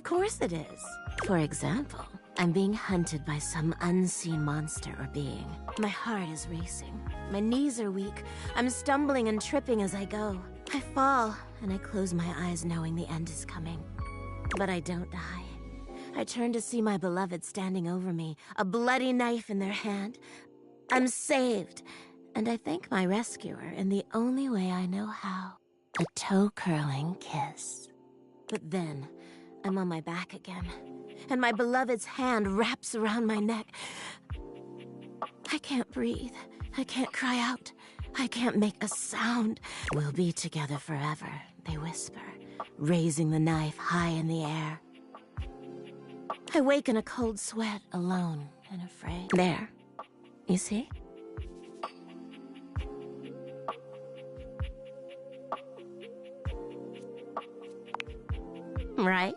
Of course it is. For example, I'm being hunted by some unseen monster or being. My heart is racing. My knees are weak. I'm stumbling and tripping as I go. I fall, and I close my eyes knowing the end is coming. But I don't die. I turn to see my beloved standing over me, a bloody knife in their hand. I'm saved, and I thank my rescuer in the only way I know how. A toe-curling kiss. But then, I'm on my back again, and my beloved's hand wraps around my neck. I can't breathe. I can't cry out. I can't make a sound. We'll be together forever, they whisper, raising the knife high in the air. I wake in a cold sweat, alone and afraid. There. You see? Right?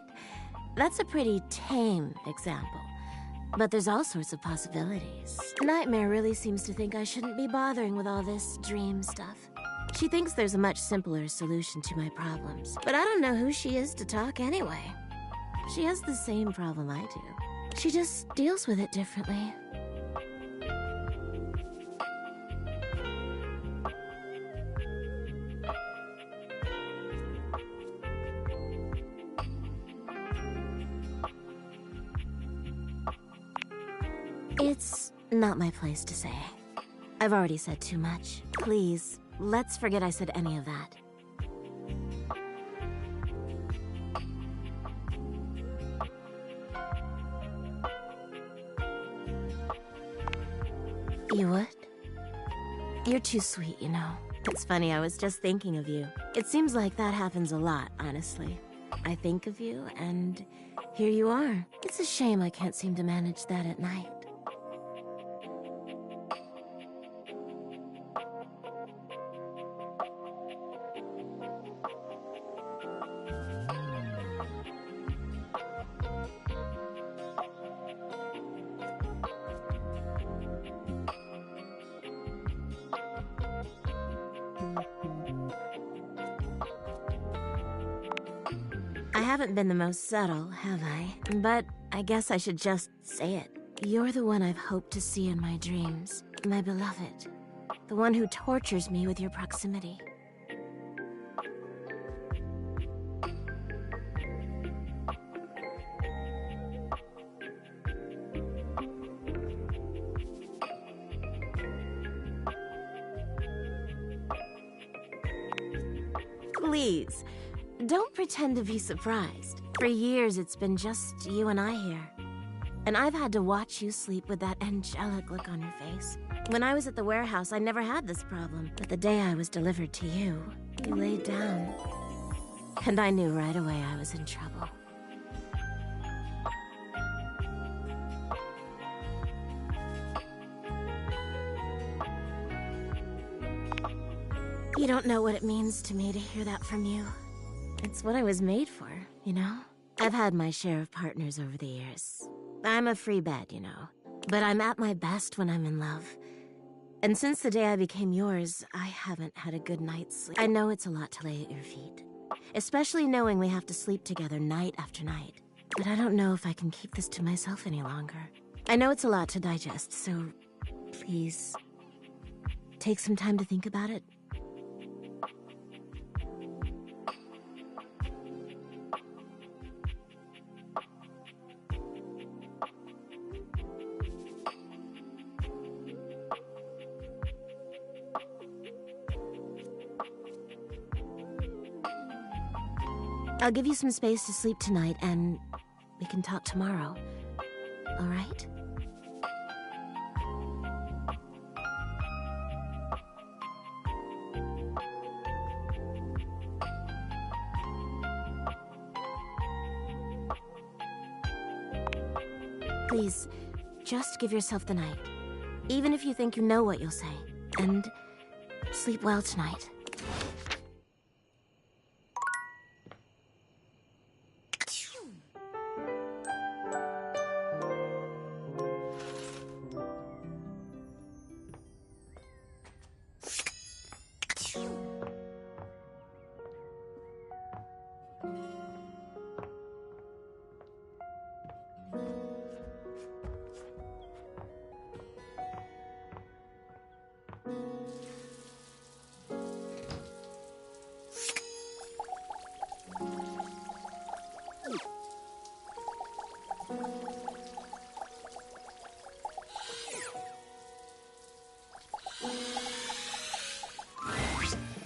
That's a pretty tame example. But there's all sorts of possibilities. Nightmare really seems to think I shouldn't be bothering with all this dream stuff. She thinks there's a much simpler solution to my problems. But I don't know who she is to talk anyway. She has the same problem I do. She just deals with it differently. It's not my place to say. I've already said too much. Please, let's forget I said any of that. You would? You're too sweet, you know. It's funny, I was just thinking of you. It seems like that happens a lot, honestly. I think of you, and here you are. It's a shame I can't seem to manage that at night. I haven't been the most subtle, have I? But I guess I should just say it. You're the one I've hoped to see in my dreams. My beloved. The one who tortures me with your proximity. Please. Don't pretend to be surprised. For years, it's been just you and I here. And I've had to watch you sleep with that angelic look on your face. When I was at the warehouse, I never had this problem. But the day I was delivered to you, you laid down. And I knew right away I was in trouble. You don't know what it means to me to hear that from you. It's what I was made for, you know? I've had my share of partners over the years. I'm a free bed, you know. But I'm at my best when I'm in love. And since the day I became yours, I haven't had a good night's sleep. I know it's a lot to lay at your feet. Especially knowing we have to sleep together night after night. But I don't know if I can keep this to myself any longer. I know it's a lot to digest, so please, take some time to think about it. I'll give you some space to sleep tonight, and we can talk tomorrow. All right? Please, just give yourself the night. Even if you think you know what you'll say. And sleep well tonight.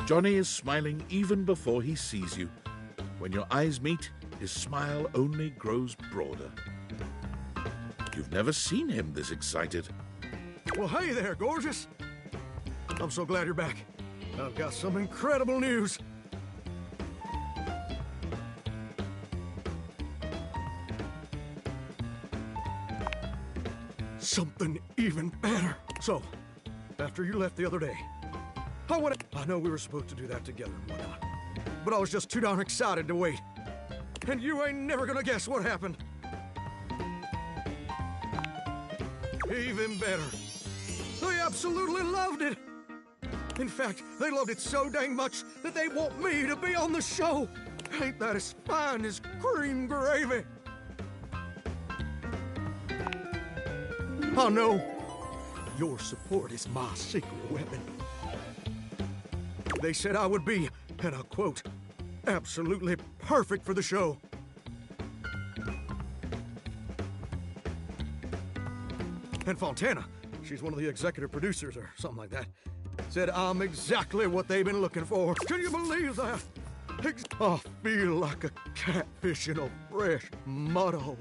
Johnny is smiling even before he sees you. When your eyes meet, his smile only grows broader. You've never seen him this excited. Well, hey there, gorgeous. I'm so glad you're back. I've got some incredible news. Something even better. So, after you left the other day, I know we were supposed to do that together and whatnot, but I was just too darn excited to wait. And you ain't never gonna guess what happened. Even better. They absolutely loved it. In fact, they loved it so dang much that they want me to be on the show. Ain't that as fine as cream gravy? I know. Your support is my secret weapon. They said I would be, and I'll quote, absolutely perfect for the show. And Fontana, she's one of the executive producers or something like that, said I'm exactly what they've been looking for. Can you believe that? I feel like a catfish in a fresh mud hole.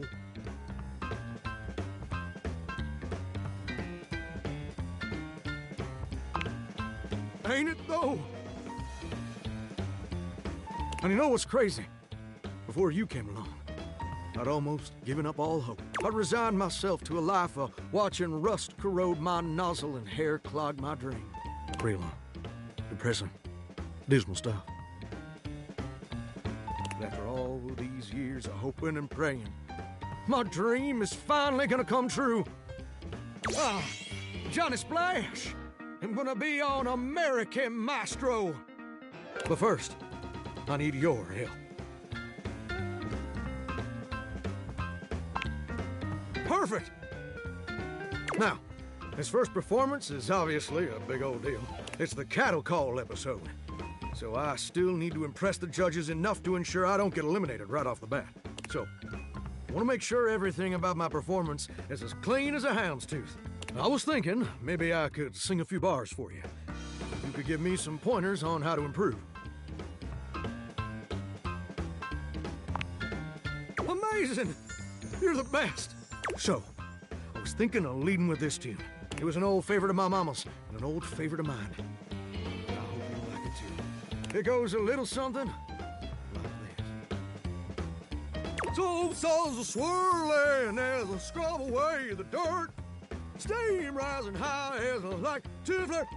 Ain't it though? And you know what's crazy? Before you came along, I'd almost given up all hope. I'd resigned myself to a life of watching rust corrode my nozzle and hair clog my dream. Real depressing, dismal stuff. But after all these years of hoping and praying, my dream is finally gonna come true. Johnny Splash! I'm gonna be on American Maestro. But first, I need your help. Perfect! Now, his first performance is obviously a big old deal. It's the cattle call episode. So I still need to impress the judges enough to ensure I don't get eliminated right off the bat. So, I want to make sure everything about my performance is as clean as a hound's tooth. I was thinking maybe I could sing a few bars for you. You could give me some pointers on how to improve. Amazing! You're the best! So, I was thinking of leading with this tune. It was an old favorite of my mama's and an old favorite of mine. I hope you like it too. It goes a little something like this. So souls are swirling as I scrub away the dirt. Steam rising high as I like to flirt.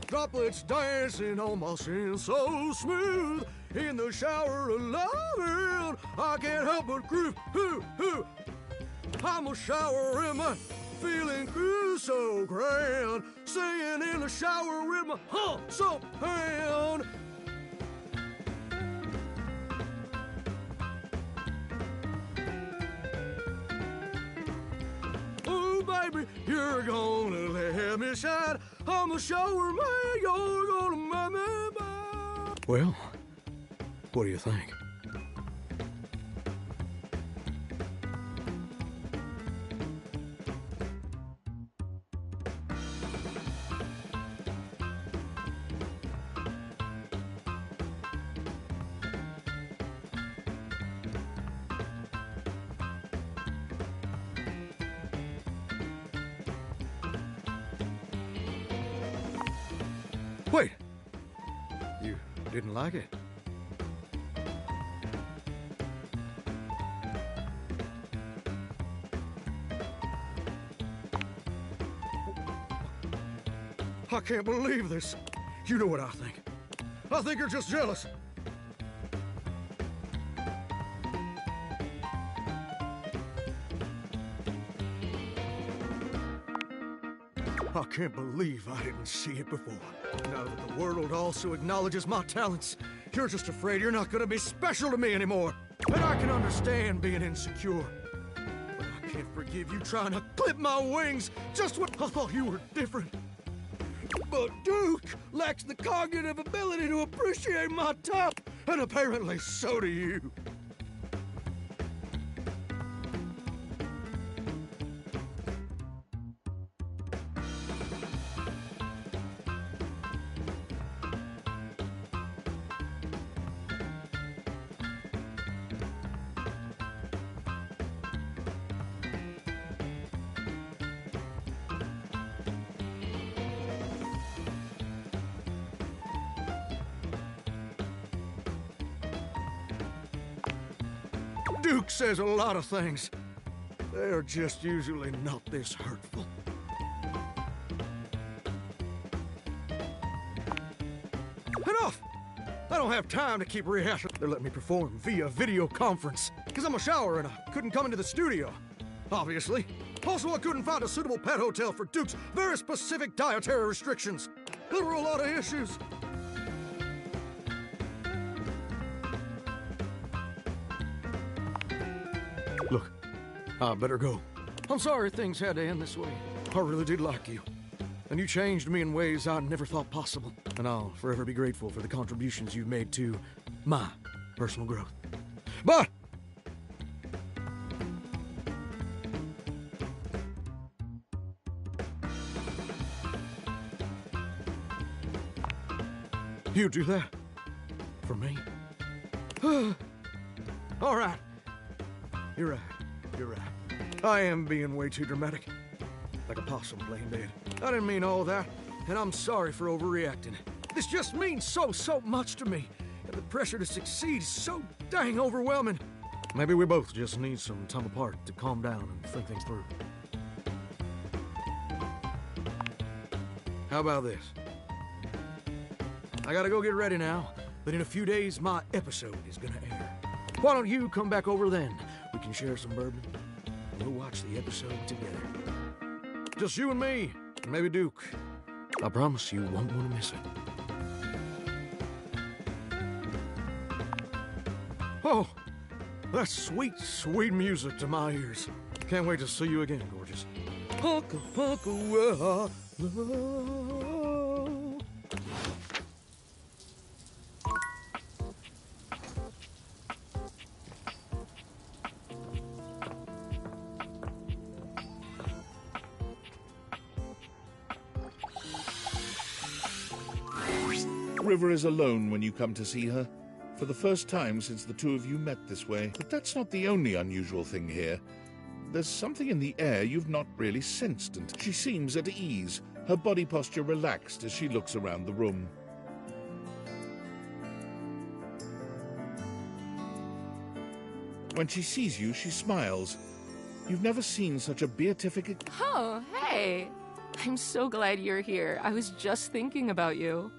Droplets dancing on my skin so smooth. In the shower of loving, I can't help but groove. I'm a shower in my feeling good so grand. Singing in the shower with my so hand. Oh, baby, you're gonna let me shine. I'm a shower man, you're gonna make me mine. Well, what do you think? Wait, you didn't like it? I can't believe this. You know what I think. I think you're just jealous. I can't believe I didn't see it before. Now that the world also acknowledges my talents, you're just afraid you're not gonna be special to me anymore. And I can understand being insecure. But I can't forgive you trying to clip my wings just when I thought you were different. But Duke lacks the cognitive ability to appreciate my top, and apparently so do you. Duke says a lot of things. They're just usually not this hurtful. Enough! I don't have time to keep rehashing. They're letting me perform via video conference. Because I'm a shower and I couldn't come into the studio. Obviously. Also, I couldn't find a suitable pet hotel for Duke's very specific dietary restrictions. There were a lot of issues. Look, I better go. I'm sorry things had to end this way. I really did like you. And you changed me in ways I never thought possible. And I'll forever be grateful for the contributions you've made to my personal growth. But you do that for me? All right. You're right. You're right. I am being way too dramatic. Like a possum playing dead. I didn't mean all that, and I'm sorry for overreacting. This just means so much to me, and the pressure to succeed is so dang overwhelming. Maybe we both just need some time apart to calm down and think things through. How about this? I gotta go get ready now, but in a few days my episode is gonna air. Why don't you come back over then? We can share some bourbon, and we'll watch the episode together. Just you and me, and maybe Duke. I promise you won't want to miss it. Oh, that's sweet, sweet music to my ears. Can't wait to see you again, gorgeous. Hunka, hunka, River is alone when you come to see her. For the first time since the two of you met this way. But that's not the only unusual thing here. There's something in the air you've not really sensed, and she seems at ease, her body posture relaxed as she looks around the room. When she sees you, she smiles. You've never seen such a beatific... Oh, hey! I'm so glad you're here. I was just thinking about you.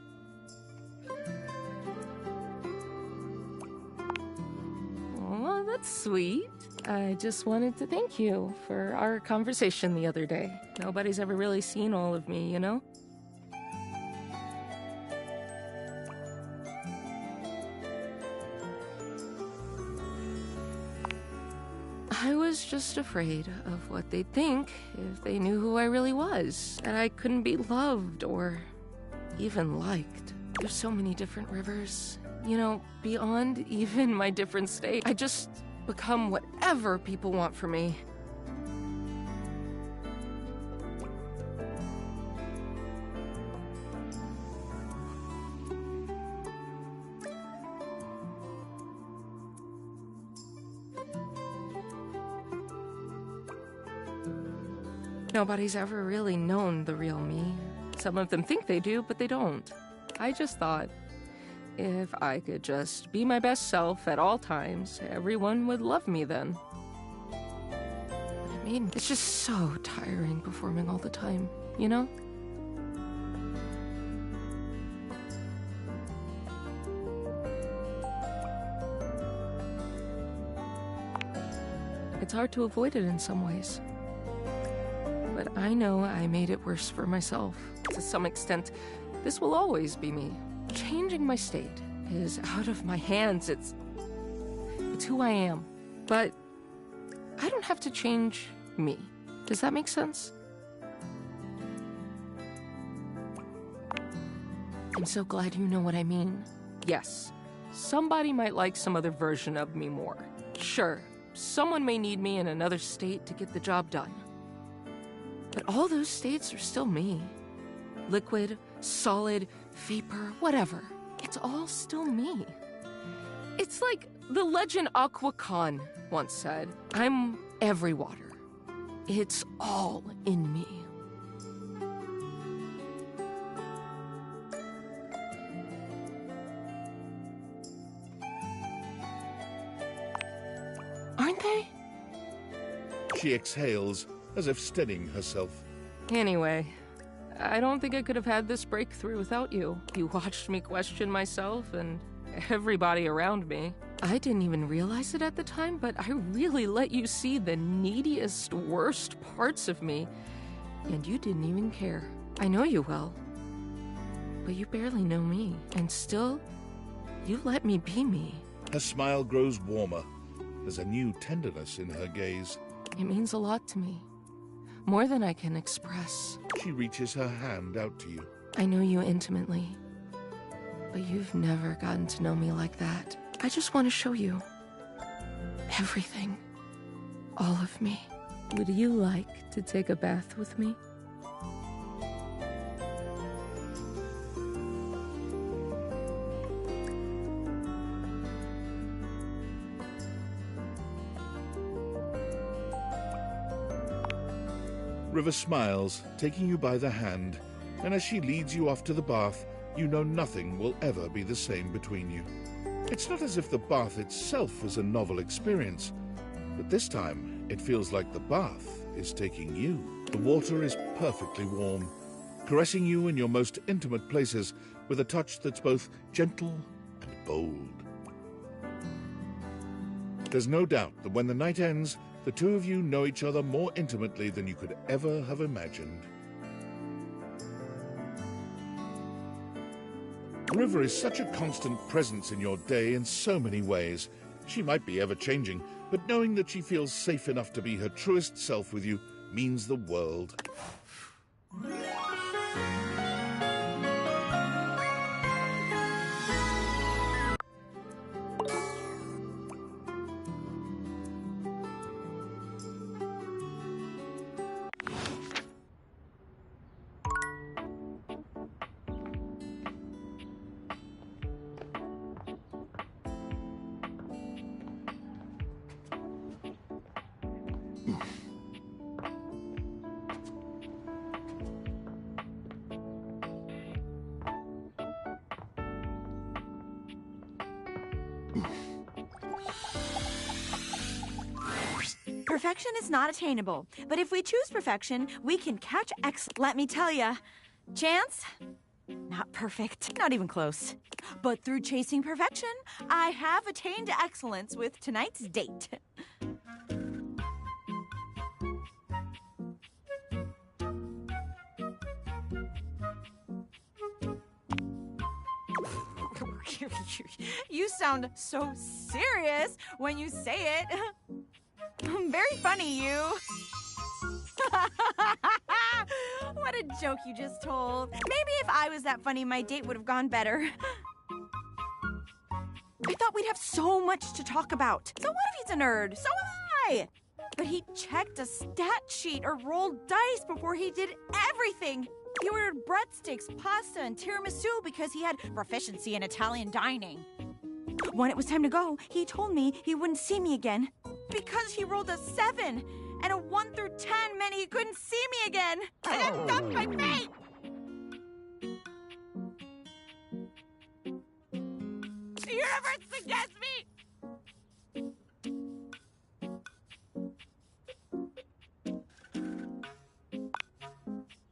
Oh, that's sweet. I just wanted to thank you for our conversation the other day. Nobody's ever really seen all of me, you know? I was just afraid of what they'd think if they knew who I really was. That I couldn't be loved or even liked. There's so many different Rivers. You know, beyond even my different state. I just become whatever people want from me. Nobody's ever really known the real me. Some of them think they do, but they don't. I just thought, if I could just be my best self at all times, everyone would love me then. I mean, it's just so tiring performing all the time, you know? It's hard to avoid it in some ways. But I know I made it worse for myself. To some extent, this will always be me. Changing my state is out of my hands. It's who I am. But I don't have to change me. Does that make sense? I'm so glad you know what I mean. Yes, somebody might like some other version of me more. Sure, someone may need me in another state to get the job done. But all those states are still me. Liquid, solid, vapor, whatever. It's all still me. It's like the legend Aqua Khan once said, I'm every water. It's all in me. okay? She exhales, as if steadying herself. Anyway, I don't think I could have had this breakthrough without you. You watched me question myself and everybody around me. I didn't even realize it at the time, but I really let you see the neediest, worst parts of me. And you didn't even care. I know you well. But you barely know me. And still, you let me be me. Her smile grows warmer. There's a new tenderness in her gaze. It means a lot to me. More than I can express. She reaches her hand out to you. I know you intimately. But you've never gotten to know me like that. I just want to show you everything. All of me. Would you like to take a bath with me? River smiles, taking you by the hand, and as she leads you off to the bath, you know nothing will ever be the same between you. It's not as if the bath itself is a novel experience, but this time it feels like the bath is taking you. The water is perfectly warm, caressing you in your most intimate places with a touch that's both gentle and bold. There's no doubt that when the night ends, the two of you know each other more intimately than you could ever have imagined. River is such a constant presence in your day in so many ways. She might be ever-changing, but knowing that she feels safe enough to be her truest self with you means the world. Perfection is not attainable, but if we choose perfection, we can catch Let me tell ya, Chance? Not perfect, not even close. But through chasing perfection, I have attained excellence with tonight's date. You sound so serious when you say it. Very funny, you. What a joke you just told. Maybe if I was that funny, my date would have gone better. I thought we'd have so much to talk about. So what if he's a nerd? So am I. But he checked a stat sheet or rolled dice before he did everything. He ordered breadsticks, pasta, and tiramisu because he had proficiency in Italian dining. When it was time to go, he told me he wouldn't see me again because he rolled a 7, and a 1 through 10 meant he couldn't see me again. And that dumped my fate! The universe suggests me!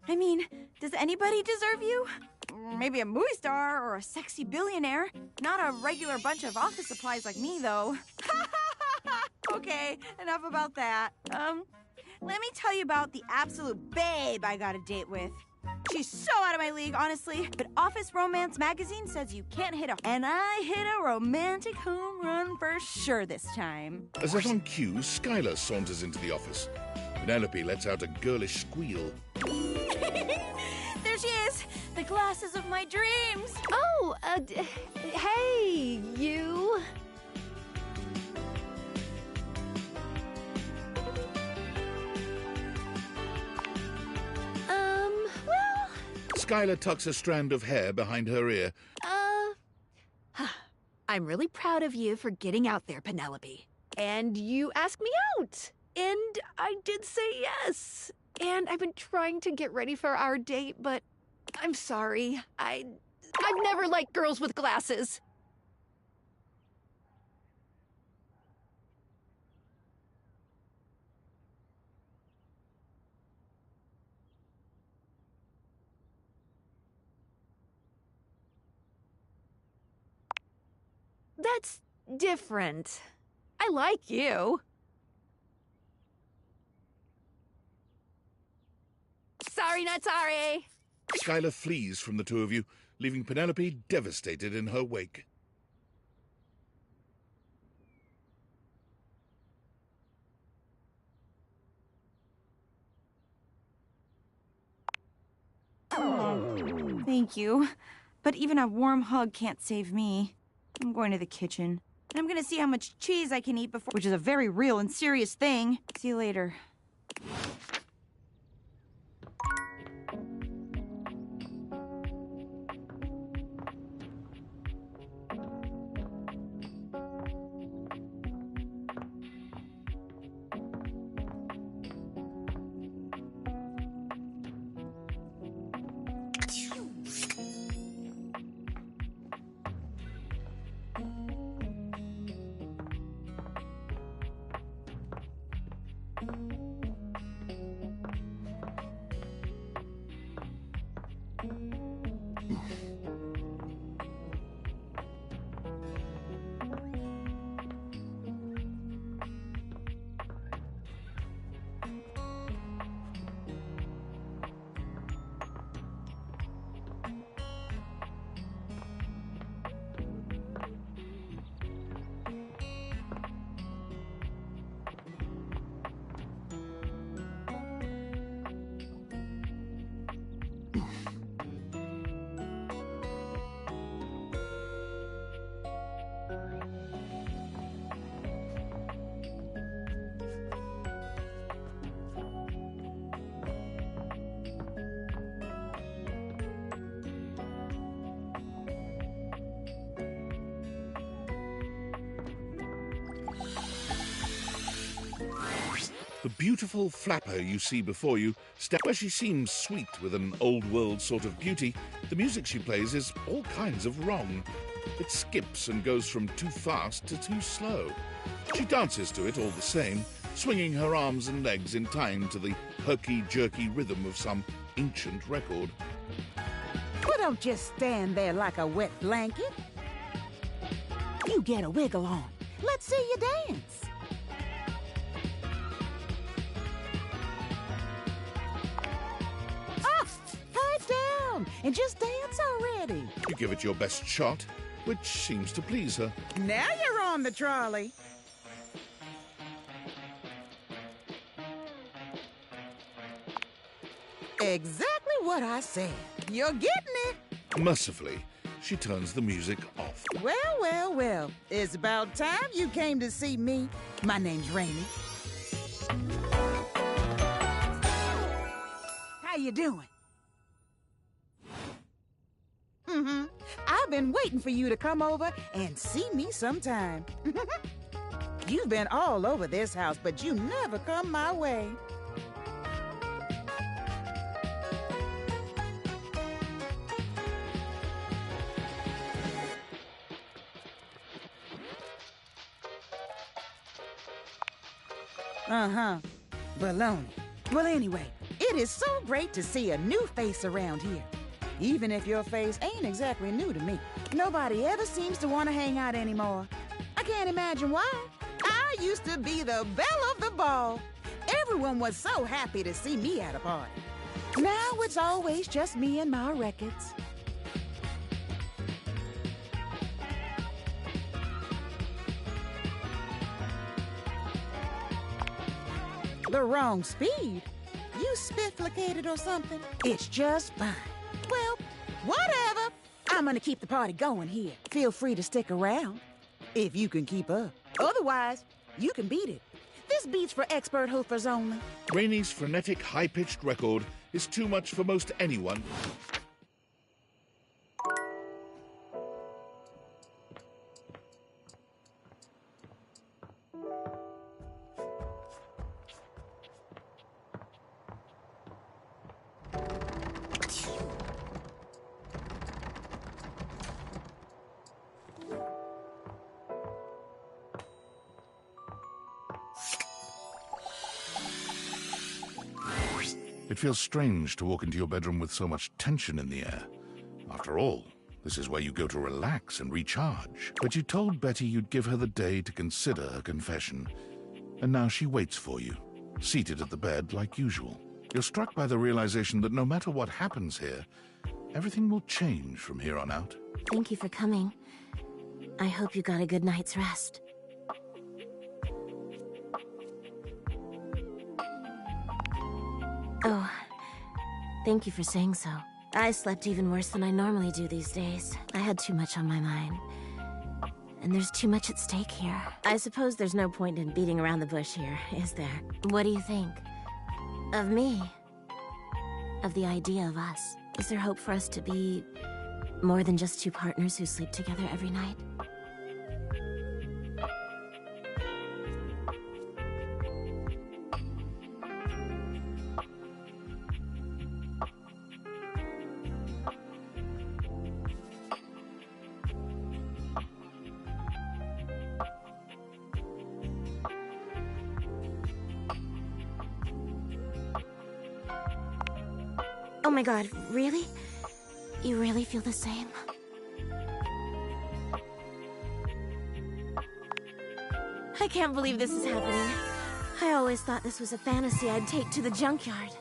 I mean, does anybody deserve you? Maybe a movie star or a sexy billionaire. Not a regular bunch of office supplies like me, though. Okay, enough about that. Let me tell you about the absolute babe I got a date with. She's so out of my league, honestly. But Office Romance magazine says you can't hit a... And I hit a romantic home run for sure this time. As if on cue, Skylar saunters into the office. Penelope lets out a girlish squeal. There she is! The glasses of my dreams! Oh, hey, you. Well... Skylar tucks a strand of hair behind her ear. I'm really proud of you for getting out there, Penelope. And you asked me out. And I did say yes. And I've been trying to get ready for our date, but I'm sorry. I've never liked girls with glasses. That's different. I like you. Sorry, not sorry. Skylar flees from the two of you, leaving Penelope devastated in her wake. Thank you. But even a warm hug can't save me. I'm going to the kitchen. And I'm gonna see how much cheese I can eat before, which is a very real and serious thing. See you later. The beautiful flapper you see before you, where she seems sweet with an old-world sort of beauty, the music she plays is all kinds of wrong. It skips and goes from too fast to too slow. She dances to it all the same, swinging her arms and legs in time to the herky-jerky rhythm of some ancient record. Well, don't just stand there like a wet blanket. You get a wiggle on. Let's see you dance. And just dance already. You give it your best shot, which seems to please her. Now you're on the trolley. Exactly what I said. You're getting it. Mercifully, she turns the music off. Well, well, well. It's about time you came to see me. My name's Rainey. How you doing? I've been waiting for you to come over and see me sometime. You've been all over this house, but you never come my way. Baloney. Well, anyway, it is so great to see a new face around here. Even if your face ain't exactly new to me. Nobody ever seems to want to hang out anymore. I can't imagine why. I used to be the belle of the ball. Everyone was so happy to see me at a party. Now it's always just me and my records. The wrong speed? You spifflicated or something? It's just fine. Well, whatever. I'm gonna keep the party going here. Feel free to stick around, if you can keep up. Otherwise, you can beat it. This beat's for expert hoofers only. Rainey's frenetic, high-pitched record is too much for most anyone. It feels strange to walk into your bedroom with so much tension in the air. After all, This is where you go to relax and recharge. But you told Betty you'd give her the day to consider her confession. And now she waits for you, seated at the bed like usual. You're struck by the realization that no matter what happens here, everything will change from here on out. Thank you for coming. I hope you got a good night's rest. Oh, thank you for saying so. I slept even worse than I normally do these days. I had too much on my mind. And there's too much at stake here. I suppose there's no point in beating around the bush here, is there? What do you think? Of me? Of the idea of us? Is there hope for us to be more than just two partners who sleep together every night? Oh my god, really? You really feel the same? I can't believe this is happening. I always thought this was a fantasy I'd take to the junkyard.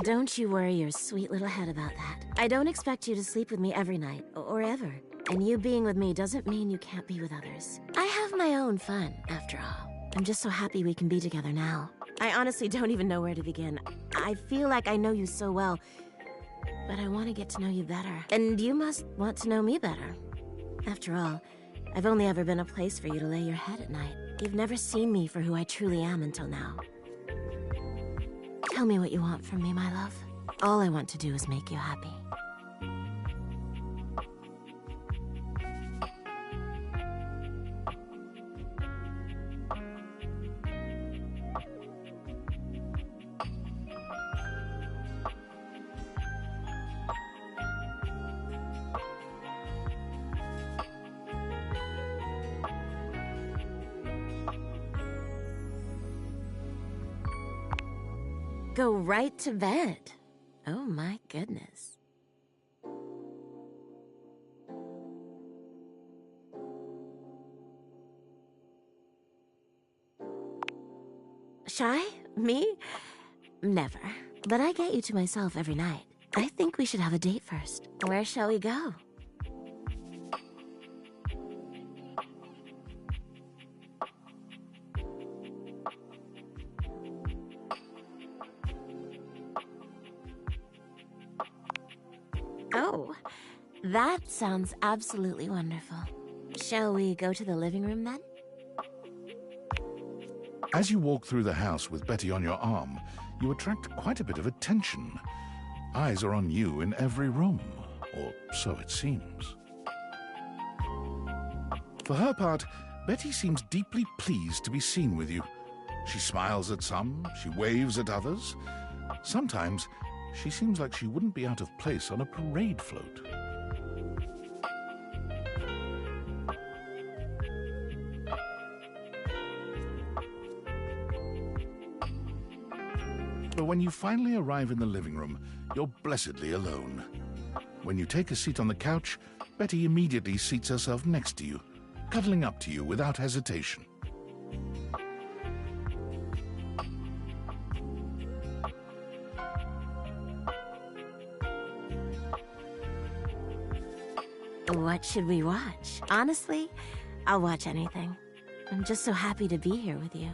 Don't you worry your sweet little head about that. I don't expect you to sleep with me every night, or ever. And you being with me doesn't mean you can't be with others. I have my own fun, after all. I'm just so happy we can be together now. I honestly don't even know where to begin. I feel like I know you so well, but I want to get to know you better. And you must want to know me better. After all, I've only ever been a place for you to lay your head at night. You've never seen me for who I truly am until now. Tell me what you want from me, my love. All I want to do is make you happy. Go right to bed. Oh my goodness. Shy? Me? Never. But I get you to myself every night. I think we should have a date first. Where shall we go? Oh, that sounds absolutely wonderful. Shall we go to the living room then? As you walk through the house with Betty on your arm, you attract quite a bit of attention. Eyes are on you in every room, or so it seems. For her part, Betty seems deeply pleased to be seen with you. She smiles at some, she waves at others. Sometimes, she seems like she wouldn't be out of place on a parade float. But when you finally arrive in the living room, you're blessedly alone. When you take a seat on the couch, Betty immediately seats herself next to you, cuddling up to you without hesitation. What should we watch? Honestly, I'll watch anything. I'm just so happy to be here with you.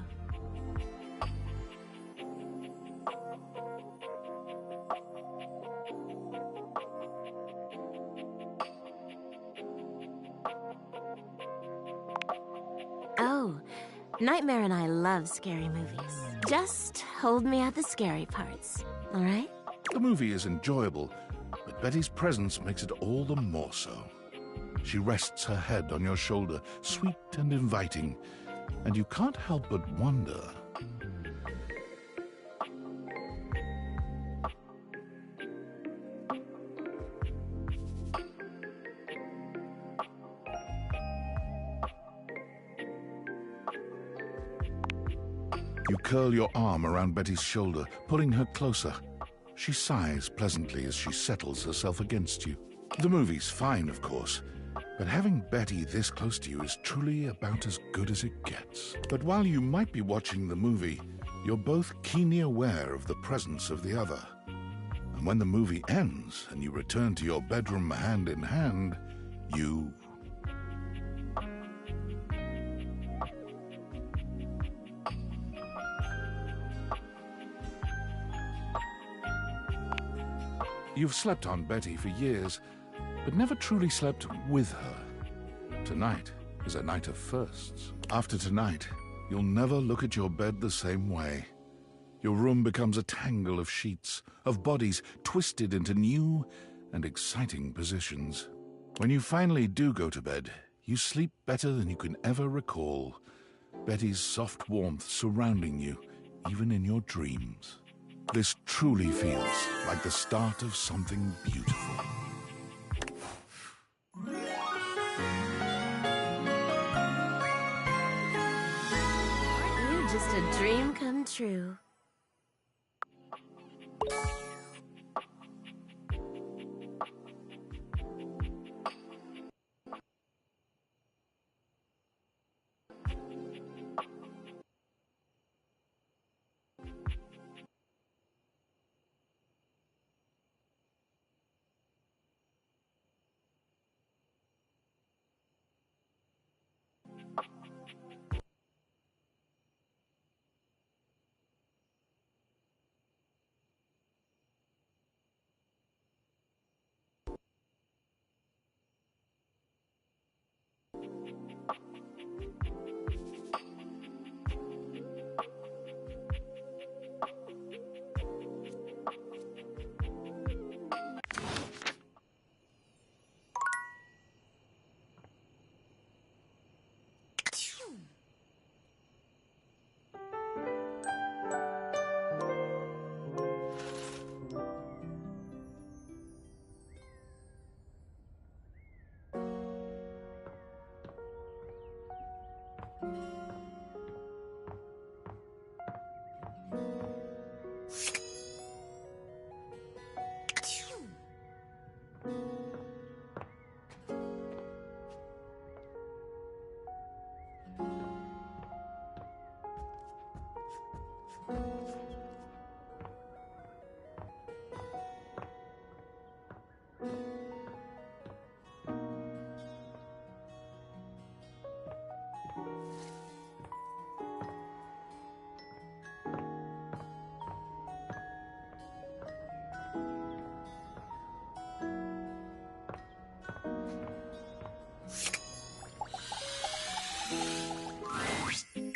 Oh, Nightmare and I love scary movies. Just hold me at the scary parts, all right? The movie is enjoyable, but Betty's presence makes it all the more so. She rests her head on your shoulder, sweet and inviting, and you can't help but wonder. You curl your arm around Betty's shoulder, pulling her closer. She sighs pleasantly as she settles herself against you. The movie's fine, of course, but having Betty this close to you is truly about as good as it gets. But while you might be watching the movie, you're both keenly aware of the presence of the other. And when the movie ends and you return to your bedroom hand in hand, you... You've slept on Betty for years, but never truly slept with her. Tonight is a night of firsts. After tonight, you'll never look at your bed the same way. Your room becomes a tangle of sheets, of bodies twisted into new and exciting positions. When you finally do go to bed, you sleep better than you can ever recall. Betty's soft warmth surrounding you, even in your dreams. This truly feels like the start of something beautiful. Aren't you just a dream come true?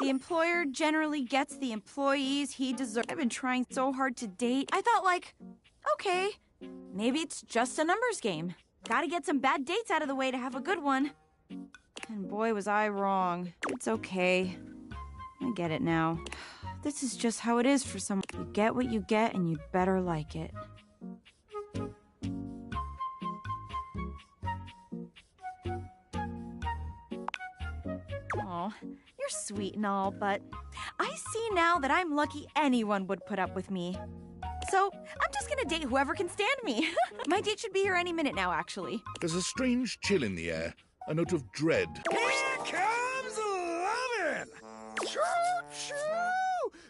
The employer generally gets the employees he deserves. I've been trying so hard to date. I thought, like, okay, maybe it's just a numbers game. Gotta get some bad dates out of the way to have a good one. And boy, was I wrong. It's okay. I get it now. This is just how it is for someone. You get what you get, and you'd better like it. Aw, you're sweet and all, but I see now that I'm lucky anyone would put up with me. So, I'm just gonna date whoever can stand me. My date should be here any minute now, actually. There's a strange chill in the air, a note of dread. Here comes lovin'! Choo-choo!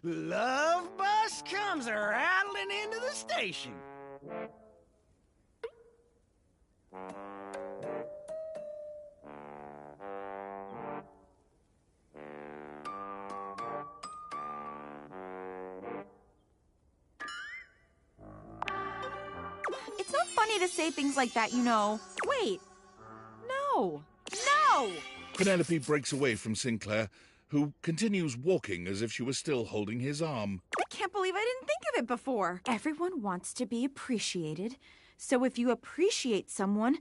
Love bus comes rattling into the station. It's not funny to say things like that, you know. Wait. No. No! Penelope breaks away from Sinclair, who continues walking as if she was still holding his arm. I can't believe I didn't think of it before. Everyone wants to be appreciated, so if you appreciate someone,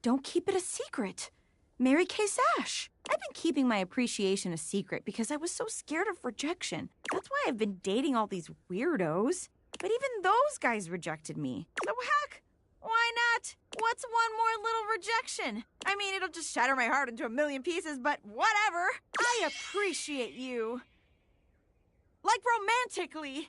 don't keep it a secret. Marry Kay Sash. I've been keeping my appreciation a secret because I was so scared of rejection. That's why I've been dating all these weirdos. But even those guys rejected me. So heck, why not? What's one more little rejection? I mean, it'll just shatter my heart into a million pieces, but whatever. I appreciate you. Like romantically.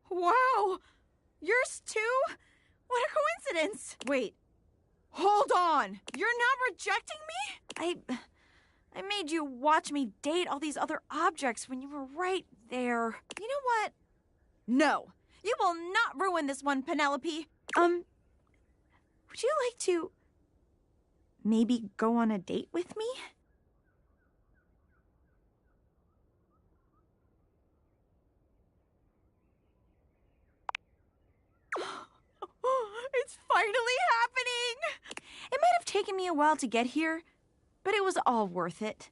Wow! Yours too? What a coincidence! Wait, hold on! You're not rejecting me? I made you watch me date all these other objects when you were right there. You know what? No, you will not ruin this one, Penelope. Would you like to maybe go on a date with me? It's finally happening! It might have taken me a while to get here, but it was all worth it.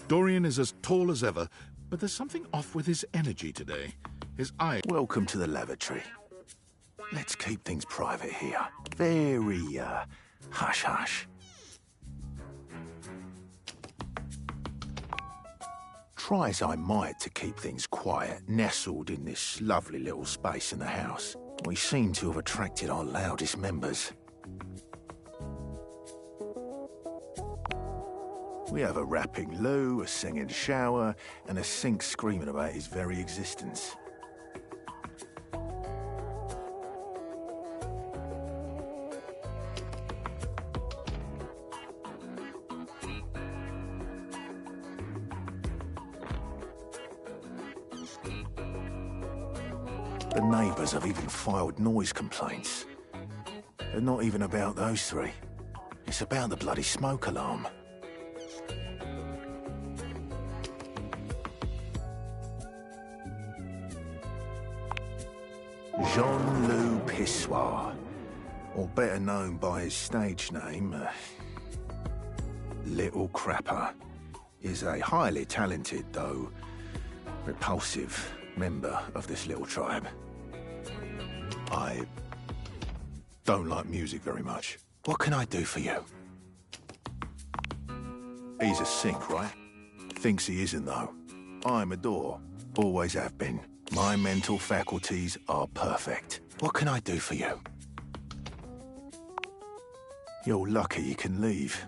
Dorian is as tall as ever, but there's something off with his energy today. His eye... Welcome to the lavatory. Let's keep things private here. Very, hush-hush. Try as I might to keep things quiet, nestled in this lovely little space in the house, we seem to have attracted our loudest members. We have a rapping loo, a singing shower, and a sink screaming about his very existence. The neighbours have even filed noise complaints. They're not even about those three. It's about the bloody smoke alarm. Jean-Loup Pissoir, or better known by his stage name, Little Crapper, is a highly talented, though repulsive, member of this little tribe. I don't like music very much. What can I do for you? He's a sink, right? Thinks he isn't, though. I'm a door. Always have been. My mental faculties are perfect. What can I do for you? You're lucky you can leave.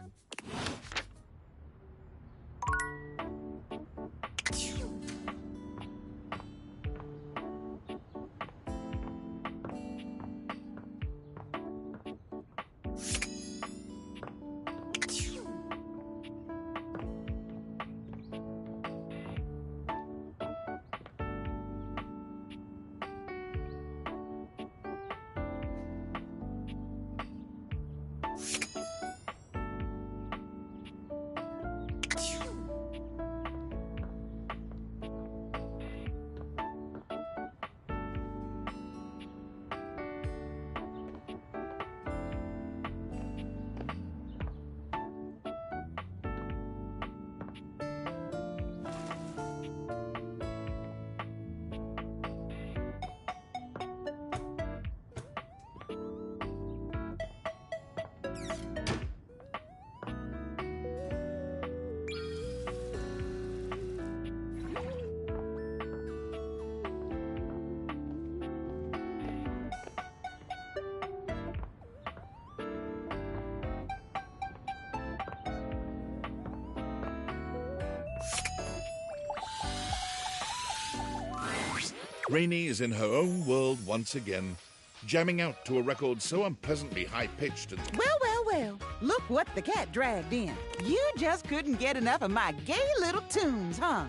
Rainey is in her own world once again, jamming out to a record so unpleasantly high-pitched and... Well, look what the cat dragged in. You just couldn't get enough of my gay little tunes, huh?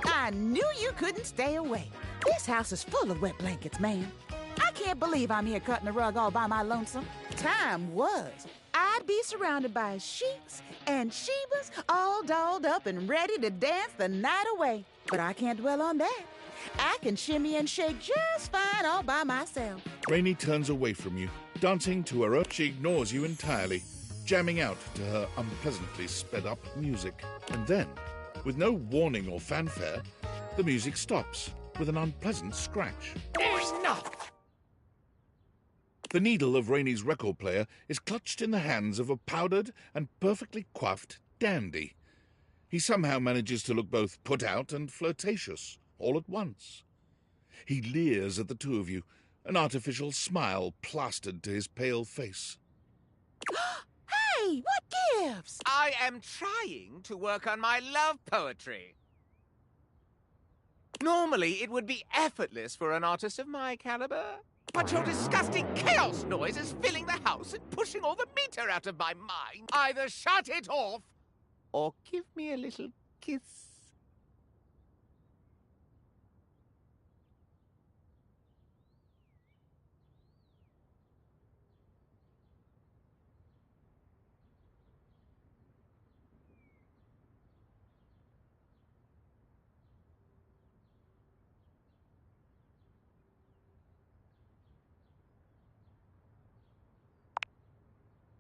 I knew you couldn't stay away. This house is full of wet blankets, man. I can't believe I'm here cutting the rug all by my lonesome. Time was, I'd be surrounded by sheets and Shebas all dolled up and ready to dance the night away. But I can't dwell on that. I can shimmy and shake just fine all by myself. Rainey turns away from you, dancing to her own. She ignores you entirely, jamming out to her unpleasantly sped-up music. And then, with no warning or fanfare, the music stops with an unpleasant scratch. Enough! The needle of Rainey's record player is clutched in the hands of a powdered and perfectly coiffed dandy. He somehow manages to look both put out and flirtatious all at once. He leers at the two of you, an artificial smile plastered to his pale face. Hey, what gives? I am trying to work on my love poetry. Normally, it would be effortless for an artist of my caliber. But your disgusting chaos noise is filling the house and pushing all the meter out of my mind. Either shut it off, or give me a little kiss.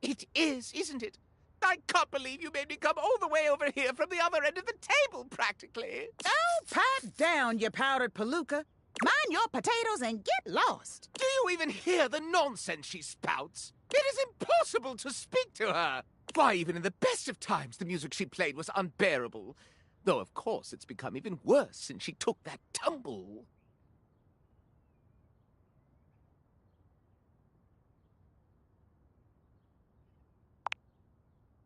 It is, isn't it? I can't believe you made me come all the way over here from the other end of the table, practically. Oh, pipe down, you powdered palooka. Mind your potatoes and get lost. Do you even hear the nonsense she spouts? It is impossible to speak to her. Why, even in the best of times, the music she played was unbearable. Though, of course, it's become even worse since she took that tumble.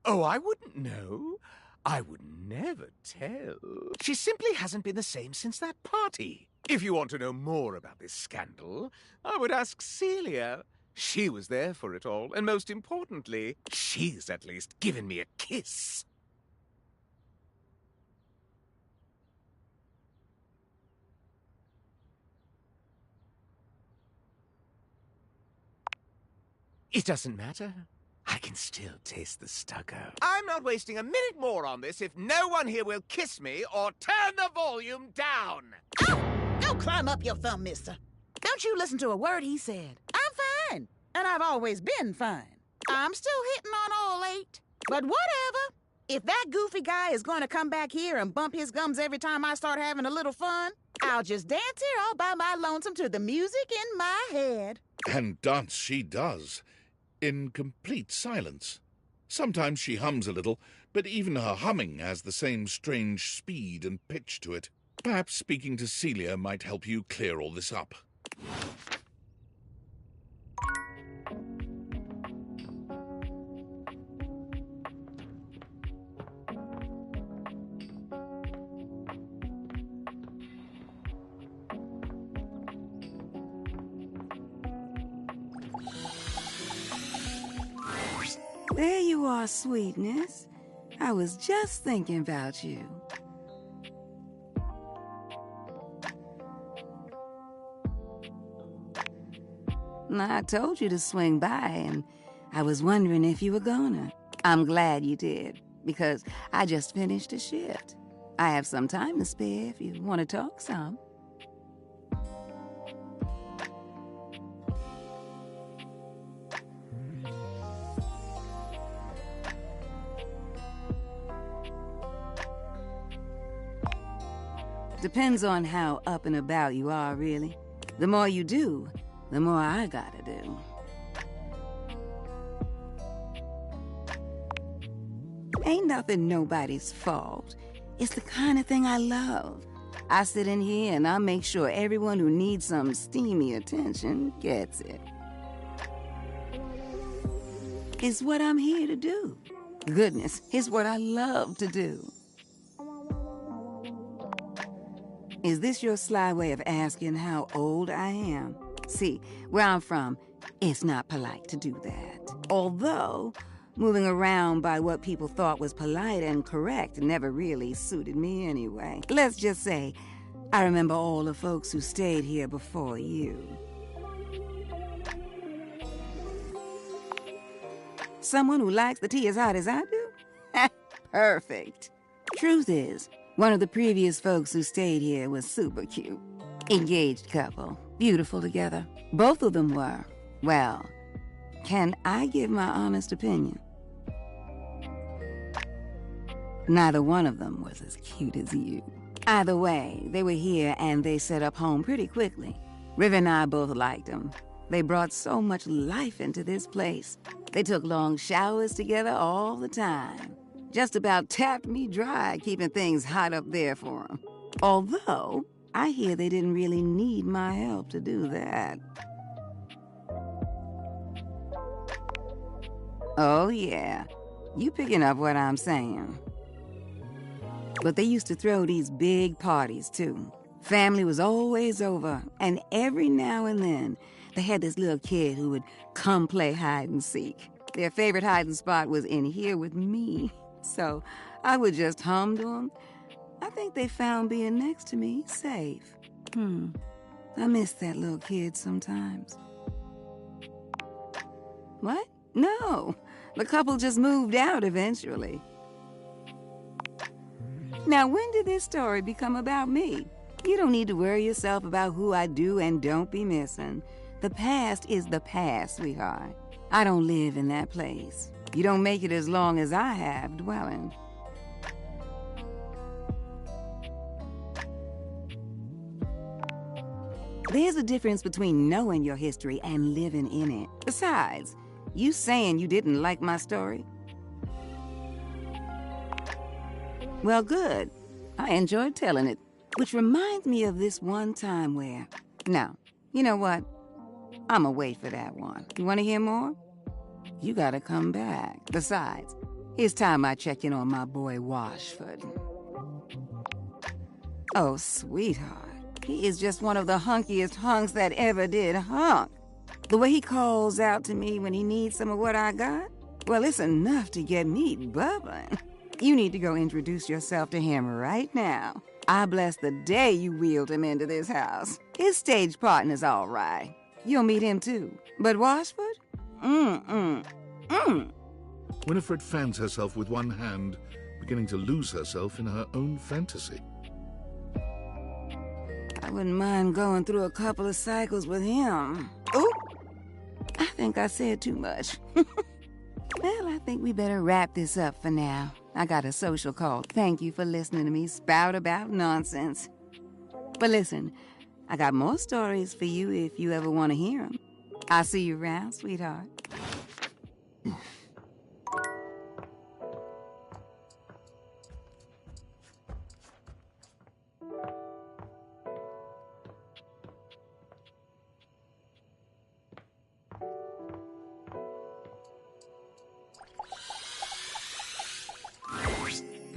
Oh, I wouldn't know. I would never tell. She simply hasn't been the same since that party. If you want to know more about this scandal, I would ask Celia. She was there for it all, and most importantly, she's at least given me a kiss. It doesn't matter. I can still taste the stucco. I'm not wasting a minute more on this if no one here will kiss me or turn the volume down. Oh, don't climb up your thumb, mister. Don't you listen to a word he said. I'm fine, and I've always been fine. I'm still hitting on all 8. But whatever. If that goofy guy is going to come back here and bump his gums every time I start having a little fun, I'll just dance here all by my lonesome to the music in my head. And dance she does, in complete silence. Sometimes she hums a little, but even her humming has the same strange speed and pitch to it. Perhaps speaking to Celia might help you clear all this up. There you are, sweetness. I was just thinking about you. I told you to swing by, and I was wondering if you were gonna. I'm glad you did, because I just finished a shift. I have some time to spare if you want to talk some. Depends on how up and about you are, really. The more you do, the more I gotta do. Ain't nothing nobody's fault. It's the kind of thing I love. I sit in here and I make sure everyone who needs some steamy attention gets it. It's what I'm here to do. Goodness, it's what I love to do. Is this your sly way of asking how old I am? See, where I'm from, it's not polite to do that. Although, moving around by what people thought was polite and correct never really suited me anyway. Let's just say, I remember all the folks who stayed here before you. Someone who likes the tea as hot as I do? Perfect. Truth is, one of the previous folks who stayed here was super cute. Engaged couple, beautiful together. Both of them were. Well, can I give my honest opinion? Neither one of them was as cute as you. Either way, they were here and they set up home pretty quickly. River and I both liked them. They brought so much life into this place. They took long showers together all the time. Just about tapped me dry keeping things hot up there for them. Although, I hear they didn't really need my help to do that. Oh yeah, you picking up what I'm saying. But they used to throw these big parties too. Family was always over, and every now and then, they had this little kid who would come play hide and seek. Their favorite hiding spot was in here with me, so I would just hum to them. I think they found being next to me safe. I miss that little kid sometimes. What? No, the couple just moved out eventually. Now, when did this story become about me? You don't need to worry yourself about who I do and don't be missing. The past is the past, sweetheart. I don't live in that place. You don't make it as long as I have dwelling. There's a difference between knowing your history and living in it. Besides, you saying you didn't like my story? Well, good. I enjoyed telling it. Which reminds me of this one time where... No, you know what? I'ma wait for that one. You want to hear more? You gotta come back. Besides, it's time I check in on my boy Washford. Oh, sweetheart. He is just one of the hunkiest hunks that ever did hunk. The way he calls out to me when he needs some of what I got, well, it's enough to get me bubbling. You need to go introduce yourself to him right now. I bless the day you wheeled him into this house. His stage partner's all right. You'll meet him too. But Washford? Winifred fans herself with one hand, beginning to lose herself in her own fantasy. I wouldn't mind going through a couple of cycles with him. Oop! I think I said too much. Well, I think we better wrap this up for now. I got a social call. Thank you for listening to me spout about nonsense. But listen, I got more stories for you if you ever want to hear them. I'll see you around, sweetheart.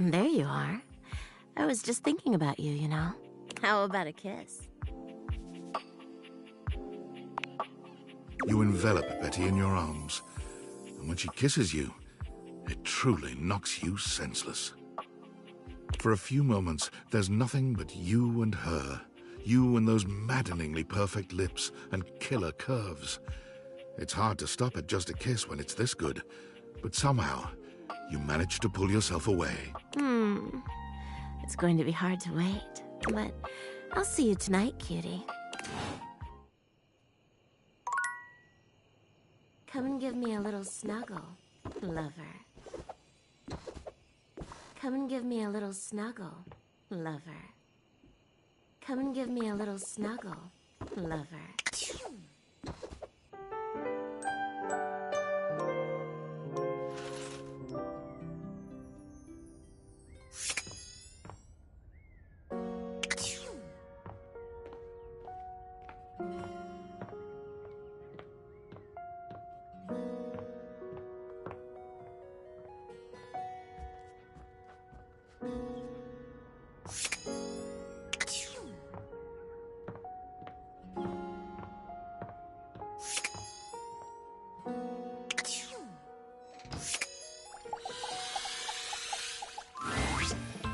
There you are. I was just thinking about you, you know. How about a kiss? You envelop Betty in your arms, and when she kisses you, it truly knocks you senseless. For a few moments, there's nothing but you and her, you and those maddeningly perfect lips and killer curves. It's hard to stop at just a kiss when it's this good, but somehow, you manage to pull yourself away. It's going to be hard to wait, but I'll see you tonight, cutie. Come and give me a little snuggle, lover. Come and give me a little snuggle, lover. Come and give me a little snuggle, lover.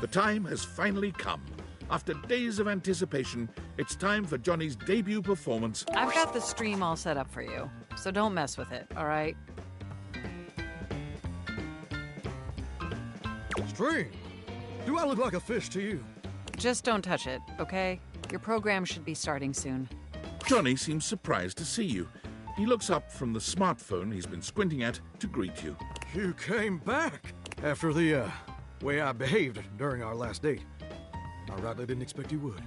The time has finally come. After days of anticipation, it's time for Johnny's debut performance. I've got the stream all set up for you, so don't mess with it, all right? Stream? Do I look like a fish to you? Just don't touch it, okay? Your program should be starting soon. Johnny seems surprised to see you. He looks up from the smartphone he's been squinting at to greet you. You came back after the, way I behaved during our last date. I rightly didn't expect you would.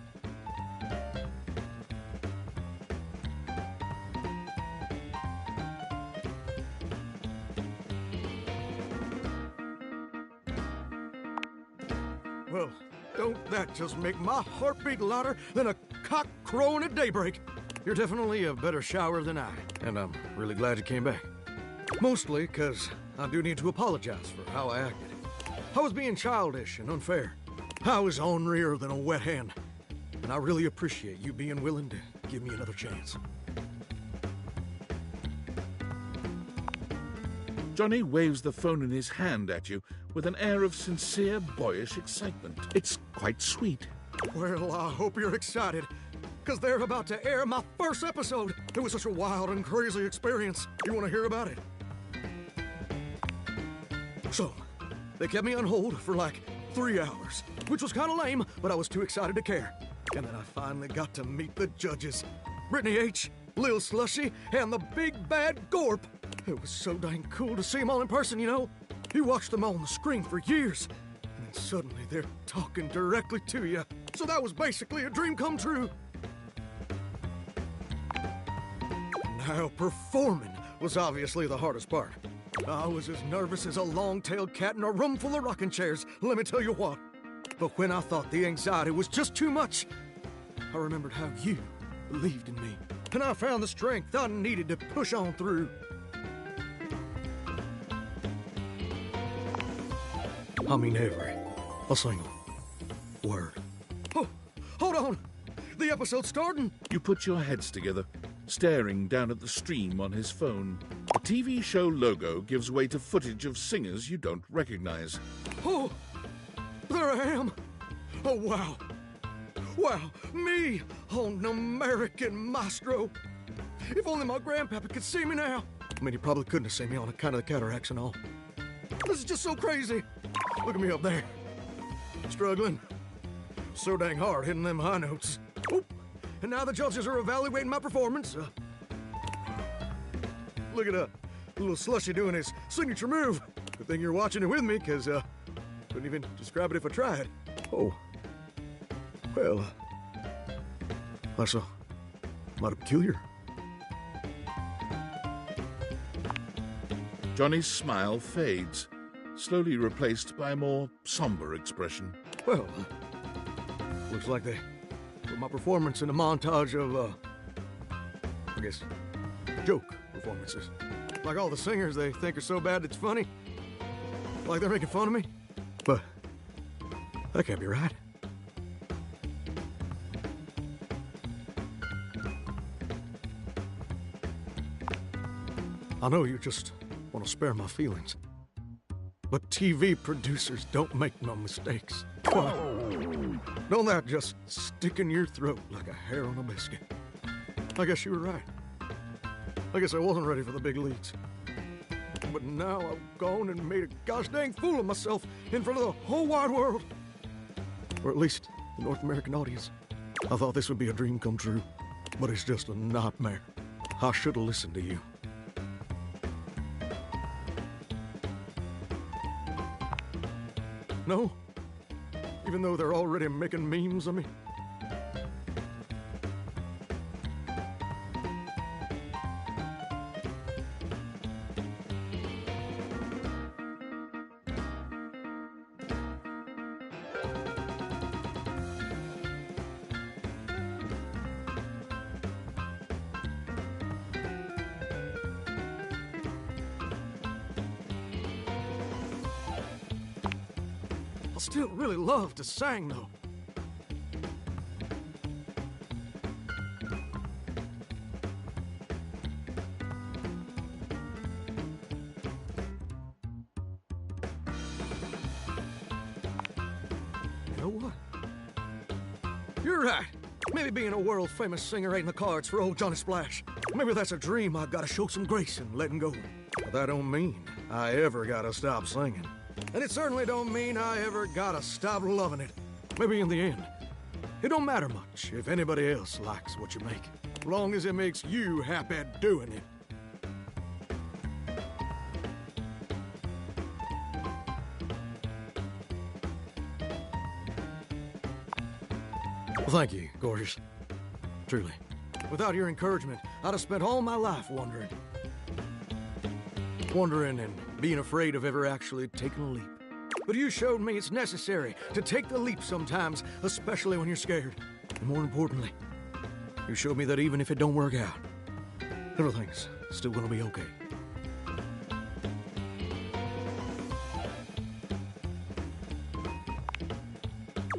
Well, don't that just make my heart beat louder than a cock crowing at daybreak? You're definitely a better shower than I, and I'm really glad you came back. Mostly because I do need to apologize for how I acted. I was being childish and unfair. I was ornerier than a wet hen, and I really appreciate you being willing to give me another chance. Johnny waves the phone in his hand at you with an air of sincere, boyish excitement. It's quite sweet. Well, I hope you're excited, because they're about to air my first episode. It was such a wild and crazy experience. You want to hear about it? So, they kept me on hold for like 3 hours, which was kind of lame, but I was too excited to care. And then I finally got to meet the judges. Brittany H., Lil Slushy, and the big bad Gorp. It was so dang cool to see them all in person, you know? You watched them all on the screen for years, and then suddenly they're talking directly to you. So that was basically a dream come true. Now, performing was obviously the hardest part. I was as nervous as a long-tailed cat in a room full of rocking chairs, let me tell you what. But when I thought the anxiety was just too much, I remembered how you believed in me. And I found the strength I needed to push on through. I mean a single word. Oh, hold on! The episode's starting! You put your heads together, staring down at the stream on his phone. The TV show logo gives way to footage of singers you don't recognize. Oh, there I am! Oh, wow! Wow, me on American Maestro! If only my grandpapa could see me now! I mean, he probably couldn't have seen me on account of the cataracts and all. This is just so crazy! Look at me up there. Struggling. So dang hard hitting them high notes. Oop. And now the judges are evaluating my performance. Look at little Slushy doing his signature move. Good thing you're watching it with me, because couldn't even describe it if I tried. Oh. Well, that's mighty peculiar. Johnny's smile fades, slowly replaced by a more somber expression. Well, looks like they put my performance in a montage of, I guess, joke performances. Like all the singers they think are so bad it's funny. Like they're making fun of me. But that can't be right. I know you just want to spare my feelings. But TV producers don't make no mistakes. Don't that just stick in your throat like a hair on a biscuit? I guess you were right. I guess I wasn't ready for the big leagues. But now I've gone and made a gosh dang fool of myself in front of the whole wide world. Or at least the North American audience. I thought this would be a dream come true, but it's just a nightmare. I should have listened to you. No? Even though they're already making memes of me? I still really love to sing, though. You know what? You're right. Maybe being a world-famous singer ain't in the cards for old Johnny Splash. Maybe that's a dream I've got to show some grace in letting go. But that don't mean I ever gotta stop singing. And it certainly don't mean I ever gotta stop loving it. Maybe in the end, it don't matter much if anybody else likes what you make, as long as it makes you happy doing it. Well, thank you, gorgeous. Truly. Without your encouragement, I'd have spent all my life wondering. Wondering and being afraid of ever actually taking a leap. But you showed me it's necessary to take the leap sometimes, especially when you're scared. And more importantly, you showed me that even if it don't work out, everything's still gonna be okay.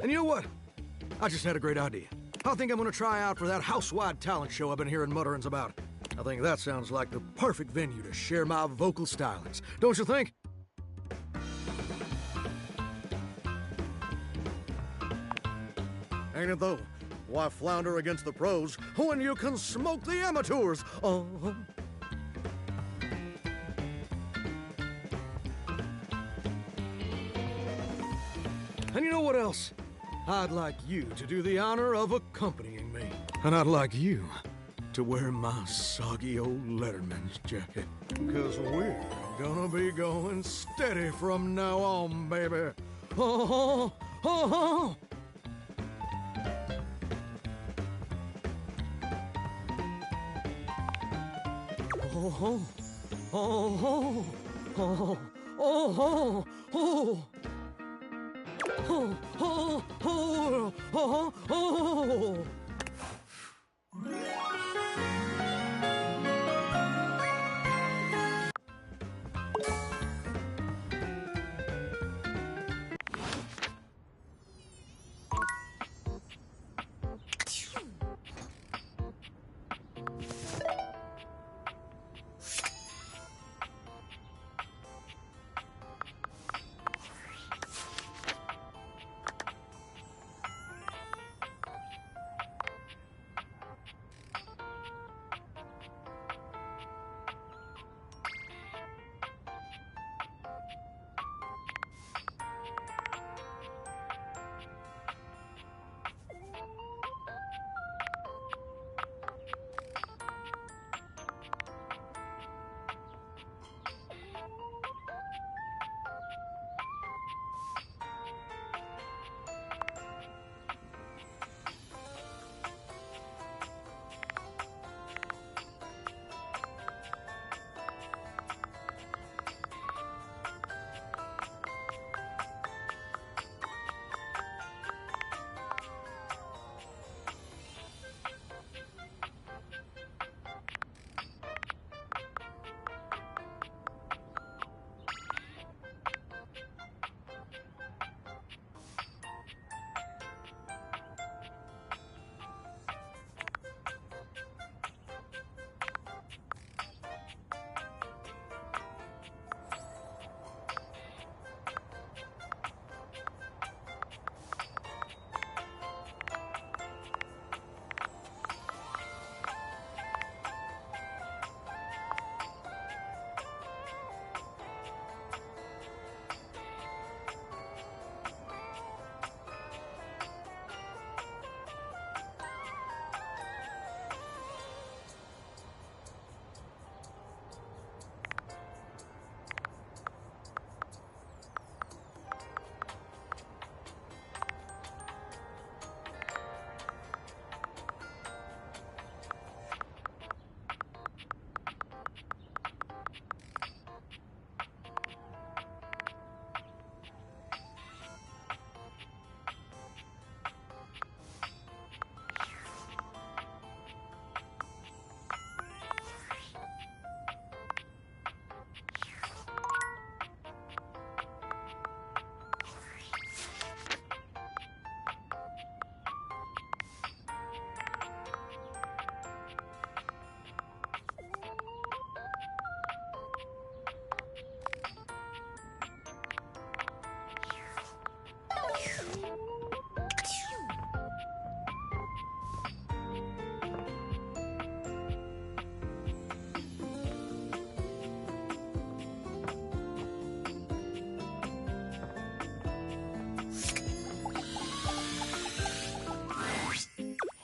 And you know what? I just had a great idea. I think I'm gonna try out for that house-wide talent show I've been hearing mutterings about. I think that sounds like the perfect venue to share my vocal stylings. Don't you think? Ain't it though? Why flounder against the pros when you can smoke the amateurs? And you know what else? I'd like you to do the honor of accompanying me. And I'd like you to wear my soggy old Letterman's jacket. 'Cause we're gonna be going steady from now on, baby. Oh, oh, oh. Oh, oh, oh, oh, oh, oh. Oh, oh, oh, oh, oh.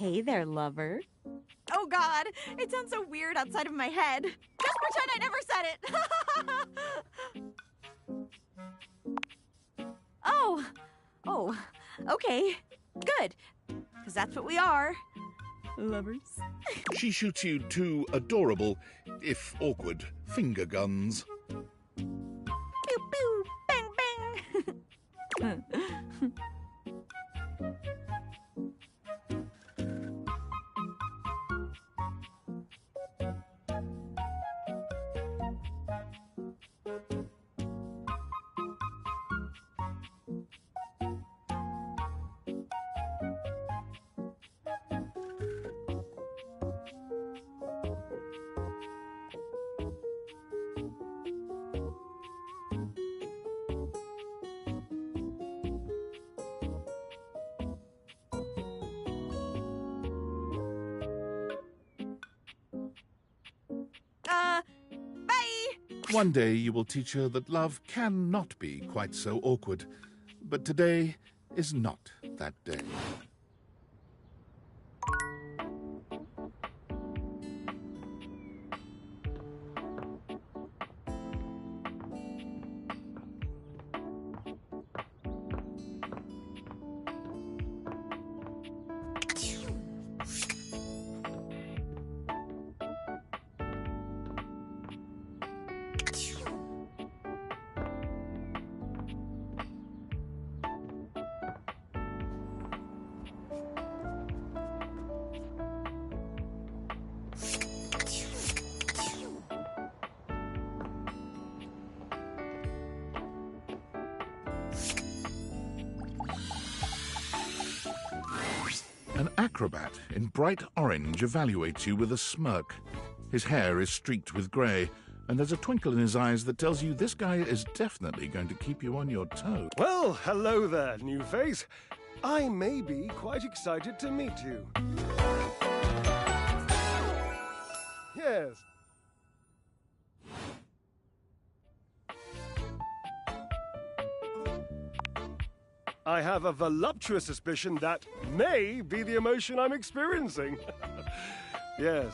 Hey there, lover. Oh God, it sounds so weird outside of my head. Just pretend I never said it. Oh, okay, good. Because that's what we are. Lovers. She shoots you two adorable, if awkward, finger guns. Pew pew, bang bang. One day you will teach her that love cannot be quite so awkward, but today is not that day. An acrobat in bright orange evaluates you with a smirk. His hair is streaked with grey, and there's a twinkle in his eyes that tells you this guy is definitely going to keep you on your toes. Well, hello there, new face. I may be quite excited to meet you. Yes. I have a voluptuous suspicion that may be the emotion I'm experiencing. Yes.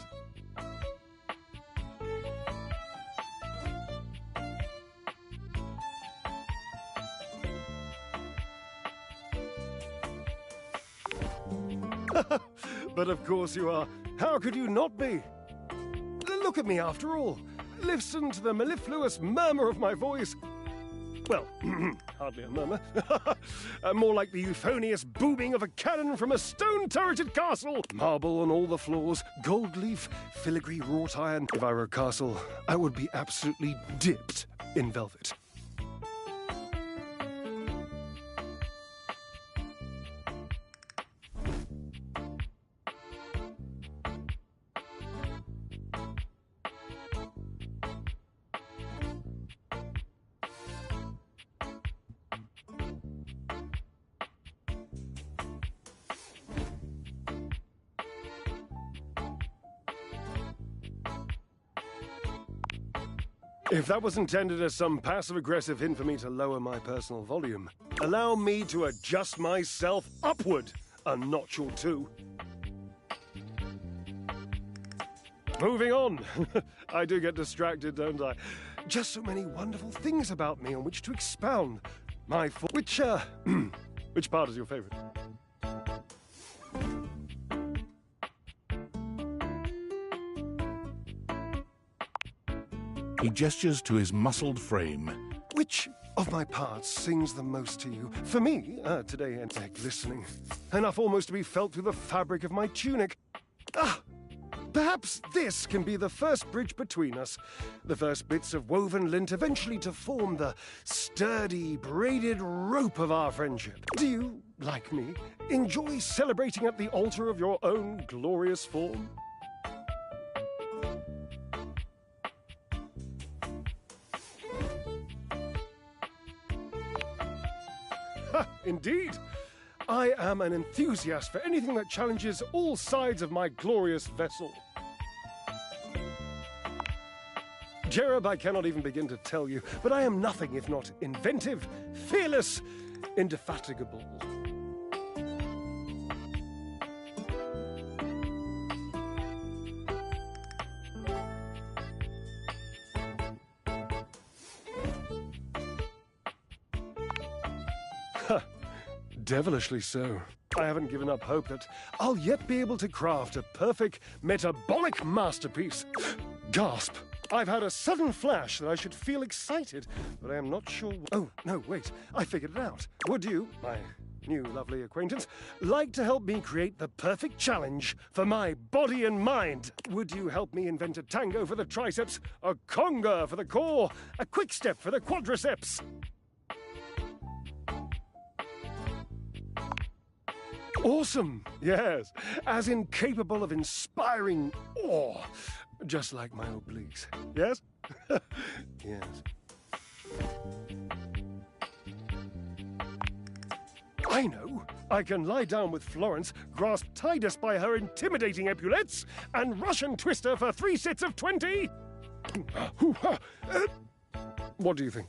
But of course you are. How could you not be? Look at me after all. Listen to the mellifluous murmur of my voice. Well, hardly a murmur. More like the euphonious booming of a cannon from a stone-turreted castle. Marble on all the floors, gold leaf, filigree wrought iron. If I were a castle, I would be absolutely dipped in velvet. If that was intended as some passive-aggressive hint for me to lower my personal volume, allow me to adjust myself upward a notch or two. Moving on. I do get distracted, don't I? Just so many wonderful things about me on which to expound. Which part is your favorite? He gestures to his muscled frame. Which of my parts sings the most to you? For me, today it's glistening. Enough almost to be felt through the fabric of my tunic. Perhaps this can be the first bridge between us. The first bits of woven lint eventually to form the sturdy, braided rope of our friendship. Do you, like me, enjoy celebrating at the altar of your own glorious form? Indeed. I am an enthusiast for anything that challenges all sides of my glorious vessel. Jerub, I cannot even begin to tell you, but I am nothing if not inventive, fearless, indefatigable. Devilishly so. I haven't given up hope that I'll yet be able to craft a perfect metabolic masterpiece. Gasp! I've had a sudden flash that I should feel excited, but I am not sure. Oh, no, wait. I figured it out. Would you, my new lovely acquaintance, like to help me create the perfect challenge for my body and mind? Would you help me invent a tango for the triceps, a conga for the core, a quick step for the quadriceps? Awesome, yes, as in capable of inspiring awe, just like my obliques, yes? Yes. I know. I can lie down with Florence, grasp Tidus by her intimidating epaulettes, and Russian twist her for 3 sets of 20. What do you think?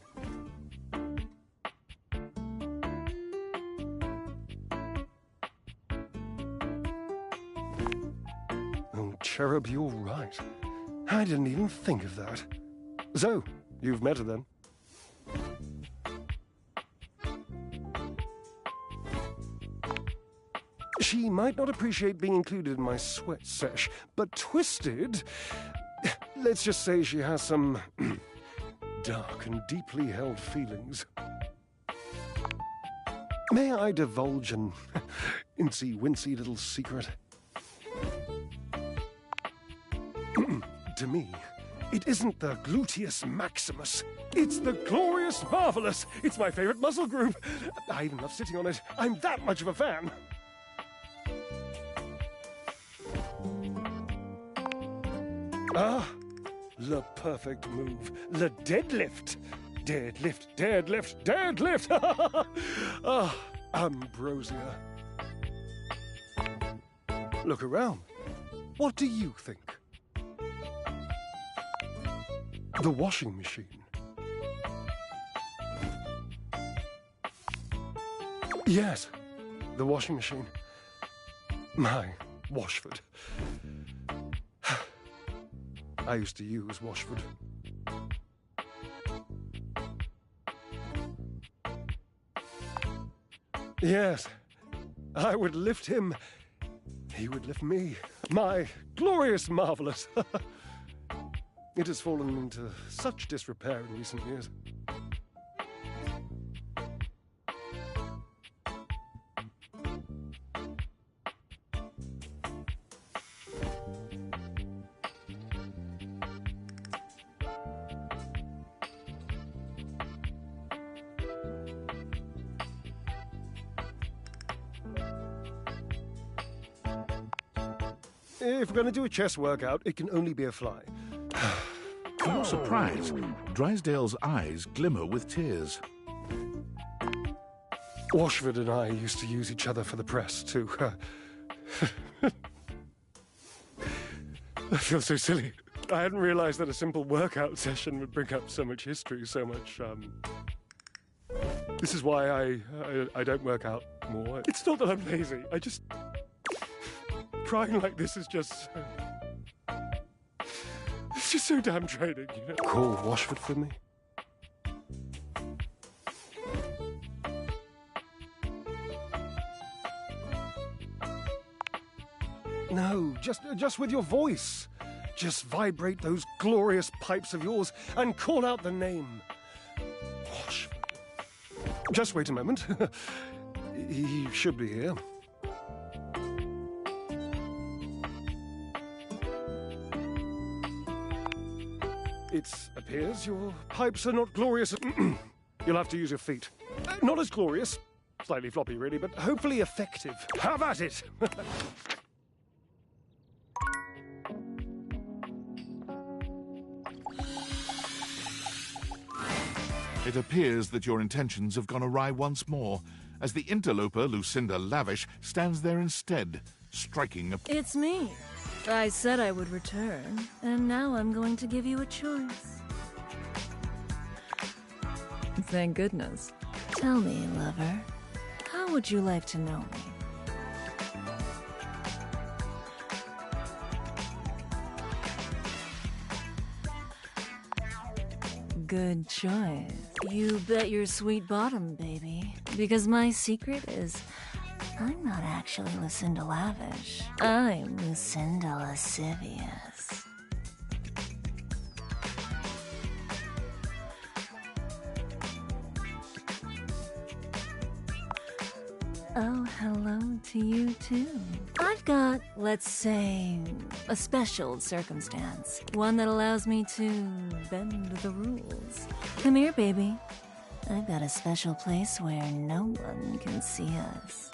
Oh, Cherub, you're right. I didn't even think of that. So, you've met her then? She might not appreciate being included in my sweat sesh, but Twisted... Let's just say she has some dark and deeply held feelings. May I divulge an incy-wincy little secret? To me, it isn't the gluteus maximus. It's the glorious marvelous. It's my favorite muscle group. I even love sitting on it. I'm that much of a fan. Ah, the perfect move. The deadlift. Deadlift, deadlift, deadlift. Ah, ambrosia. Look around. What do you think? The washing machine. Yes, the washing machine. My Washford. I used to use Washford. Yes, I would lift him. He would lift me. My glorious marvelous. It has fallen into such disrepair in recent years. If we're going to do a chest workout, it can only be a fly. To your surprise, Drysdale's eyes glimmer with tears. Washford and I used to use each other for the press, too. I feel so silly. I hadn't realized that a simple workout session would bring up so much history, so much, This is why I don't work out more. It's not that I'm lazy, I just... Crying like this is just... It's just so damn draining, you know? Call Washford for me. No, just with your voice. Just vibrate those glorious pipes of yours and call out the name. Washford. Just wait a moment. He should be here. It appears your pipes are not glorious. You'll have to use your feet. Not as glorious. Slightly floppy, really, but hopefully effective. Have at it! It appears that your intentions have gone awry once more, as the interloper, Lucinda Lavish, stands there instead, striking a... It's me. I said I would return, and now I'm going to give you a choice. Thank goodness. Tell me, lover, how would you like to know me? Good choice. You bet your sweet bottom, baby. Because my secret is I'm not actually Lucinda Lavish. I'm Lucinda Lascivious. Oh, hello to you too. I've got, let's say, a special circumstance. One that allows me to bend the rules. Come here, baby. I've got a special place where no one can see us.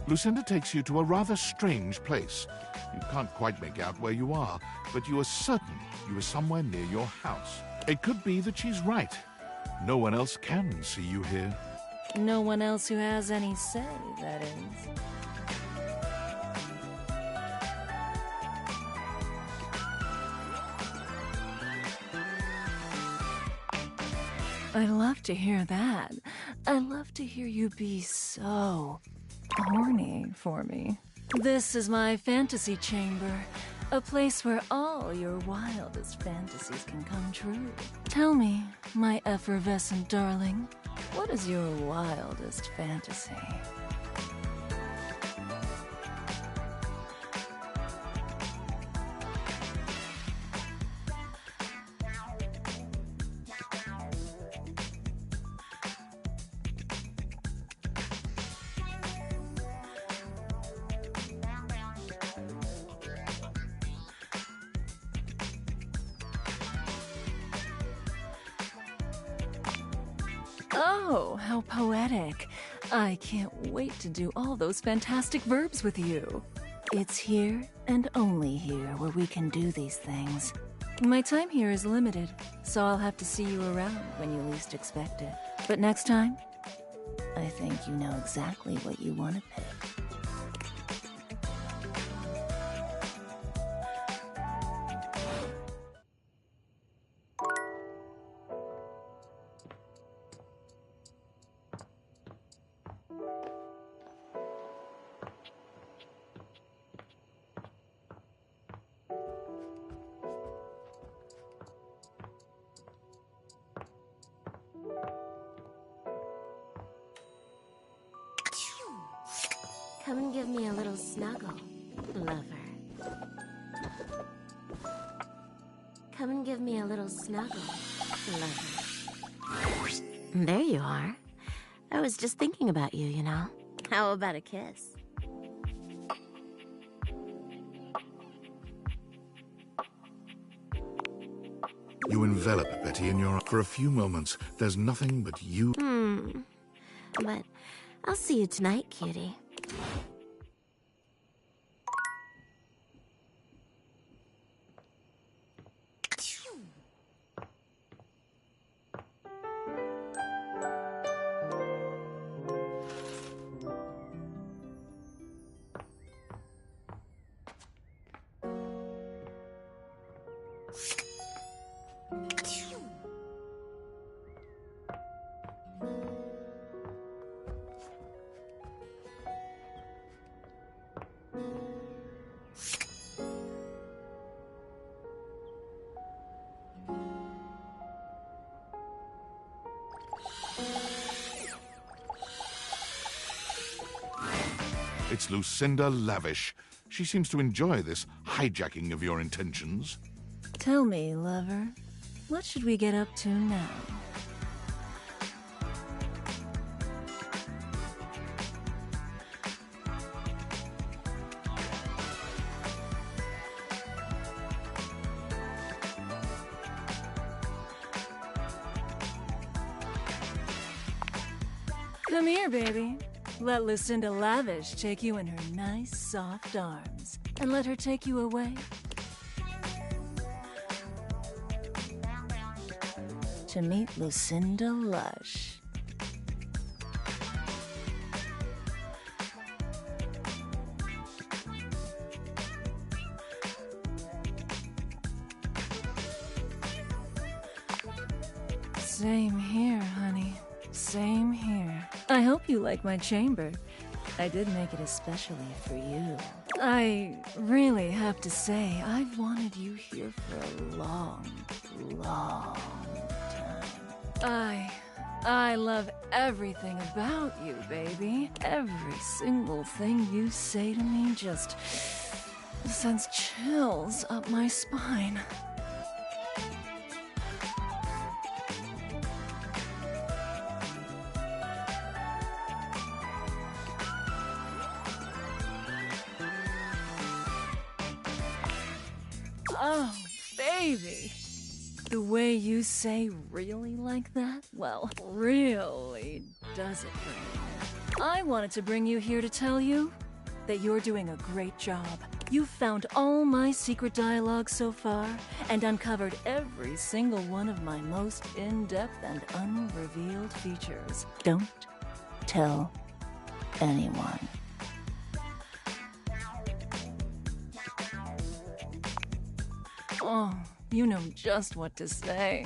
Lucinda takes you to a rather strange place. You can't quite make out where you are, but you are certain you are somewhere near your house. It could be that she's right. No one else can see you here. No one else who has any say, that is. I love to hear that. I love to hear you be so horny for me. This is my fantasy chamber, a place where all your wildest fantasies can come true. Tell me, my effervescent darling, what is your wildest fantasy? Oh, how poetic. I can't wait to do all those fantastic verbs with you. It's here and only here where we can do these things. My time here is limited, so I'll have to see you around when you least expect it. But next time, I think you know exactly what you want to pick. Come and give me a little snuggle, lover. Come and give me a little snuggle, lover. There you are. I was just thinking about you, you know. How about a kiss? You envelop Betty in your... For a few moments, there's nothing but you... But I'll see you tonight, cutie. It's Lucinda Lavish. She seems to enjoy this hijacking of your intentions. Tell me, lover, what should we get up to now? Come here, baby. Let Lucinda Lavish take you in her nice, soft arms, and let her take you away to meet Lucinda Lush. Same here, honey. Same here. I hope you like my chamber. I did make it especially for you. I really have to say, I've wanted you here for a long, long time. I love everything about you, baby. Every single thing you say to me just sends chills up my spine. Oh, baby. The way you say really like that, well, really does it for me. I wanted to bring you here to tell you that you're doing a great job. You've found all my secret dialogue so far and uncovered every single one of my most in-depth and unrevealed features. Don't tell anyone. Oh, you know just what to say.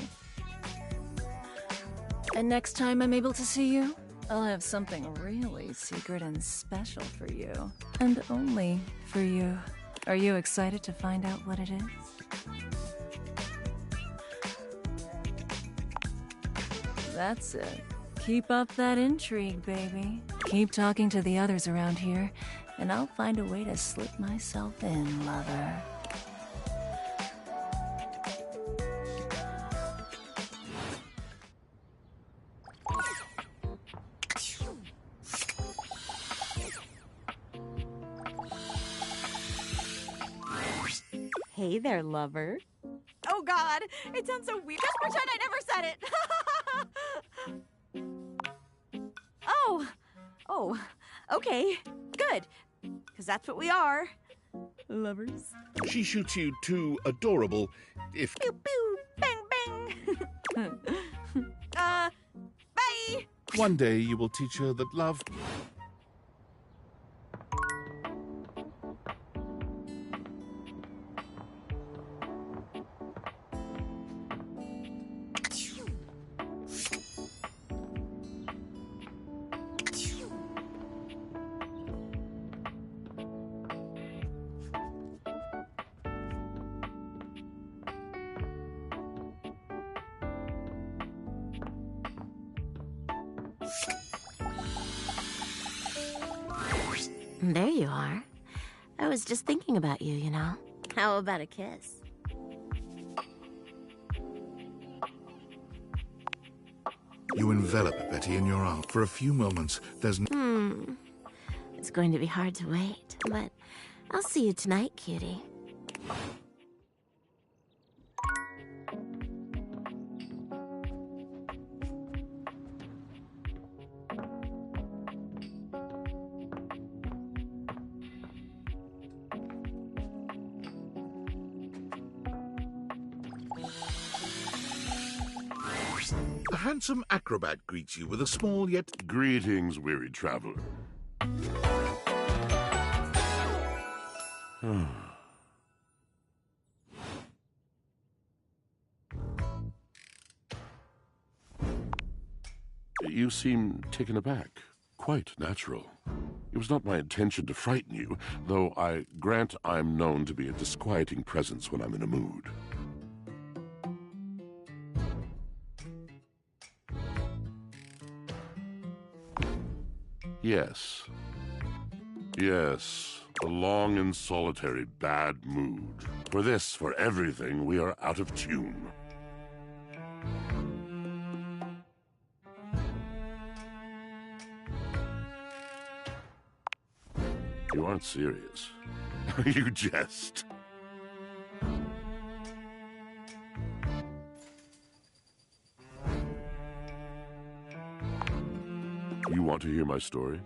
And next time I'm able to see you, I'll have something really secret and special for you. And only for you. Are you excited to find out what it is? That's it. Keep up that intrigue, baby. Keep talking to the others around here, and I'll find a way to slip myself in, lover. Hey there, lover. Oh God, it sounds so weird. Just pretend I never said it. Oh, okay, good. Because that's what we are. Lovers. She shoots you two adorable, if... Pew pew, bang bang. Bye. One day you will teach her that love... There you are. I was just thinking about you, you know. How about a kiss? You envelop Betty in your arm. For a few moments, there's It's going to be hard to wait, but I'll see you tonight, cutie. A handsome acrobat greets you with a small yet... Greetings, weary traveler. You seem taken aback. Quite natural. It was not my intention to frighten you, though I grant I'm known to be a disquieting presence when I'm in a mood. Yes. Yes. A long and solitary bad mood. For this, for everything, we are out of tune. You aren't serious. You jest. You want to hear my story?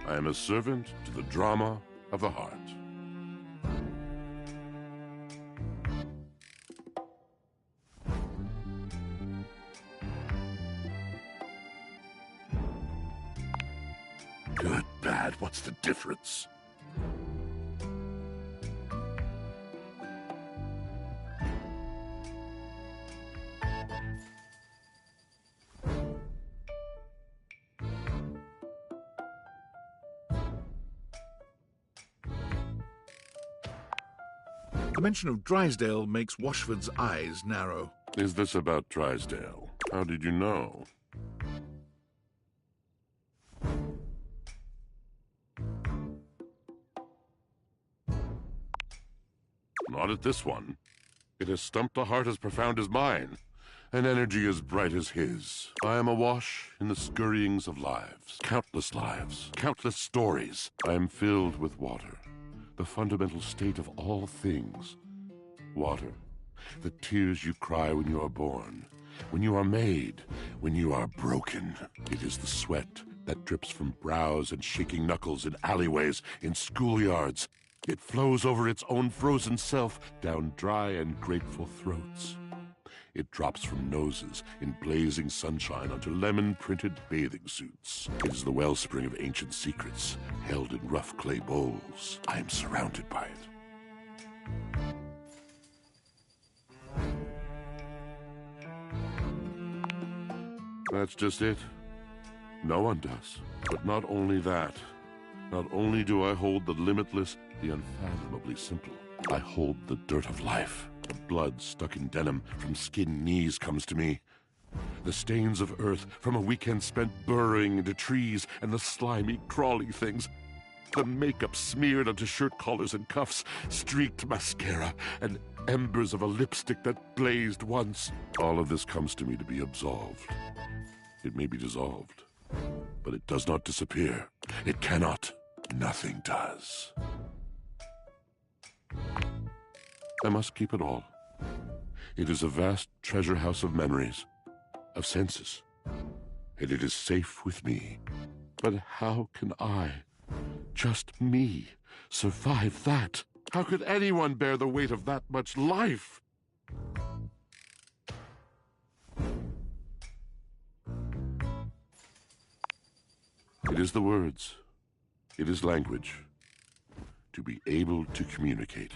I am a servant to the drama of the heart. Good, bad, what's the difference? The mention of Drysdale makes Washford's eyes narrow. Is this about Drysdale? How did you know? Not at this one. It has stumped a heart as profound as mine, an energy as bright as his. I am awash in the scurryings of lives, countless stories. I am filled with water, the fundamental state of all things. Water, the tears you cry when you are born, when you are made, when you are broken. It is the sweat that drips from brows and shaking knuckles in alleyways, in schoolyards. It flows over its own frozen self down dry and grateful throats. It drops from noses in blazing sunshine onto lemon-printed bathing suits. It is the wellspring of ancient secrets, held in rough clay bowls. I am surrounded by it. That's just it. No one does. But not only that. Not only do I hold the limitless, the unfathomably simple, I hold the dirt of life. The blood stuck in denim from skinned knees comes to me. The stains of earth from a weekend spent burrowing into trees and the slimy, crawly things. The makeup smeared onto shirt collars and cuffs, streaked mascara, and embers of a lipstick that blazed once. All of this comes to me to be absolved. It may be dissolved, but it does not disappear. It cannot. Nothing does. I must keep it all. It is a vast treasure house of memories, of senses, and it is safe with me. But how can I, just me, survive that? How could anyone bear the weight of that much life? It is the words. It is language. To be able to communicate.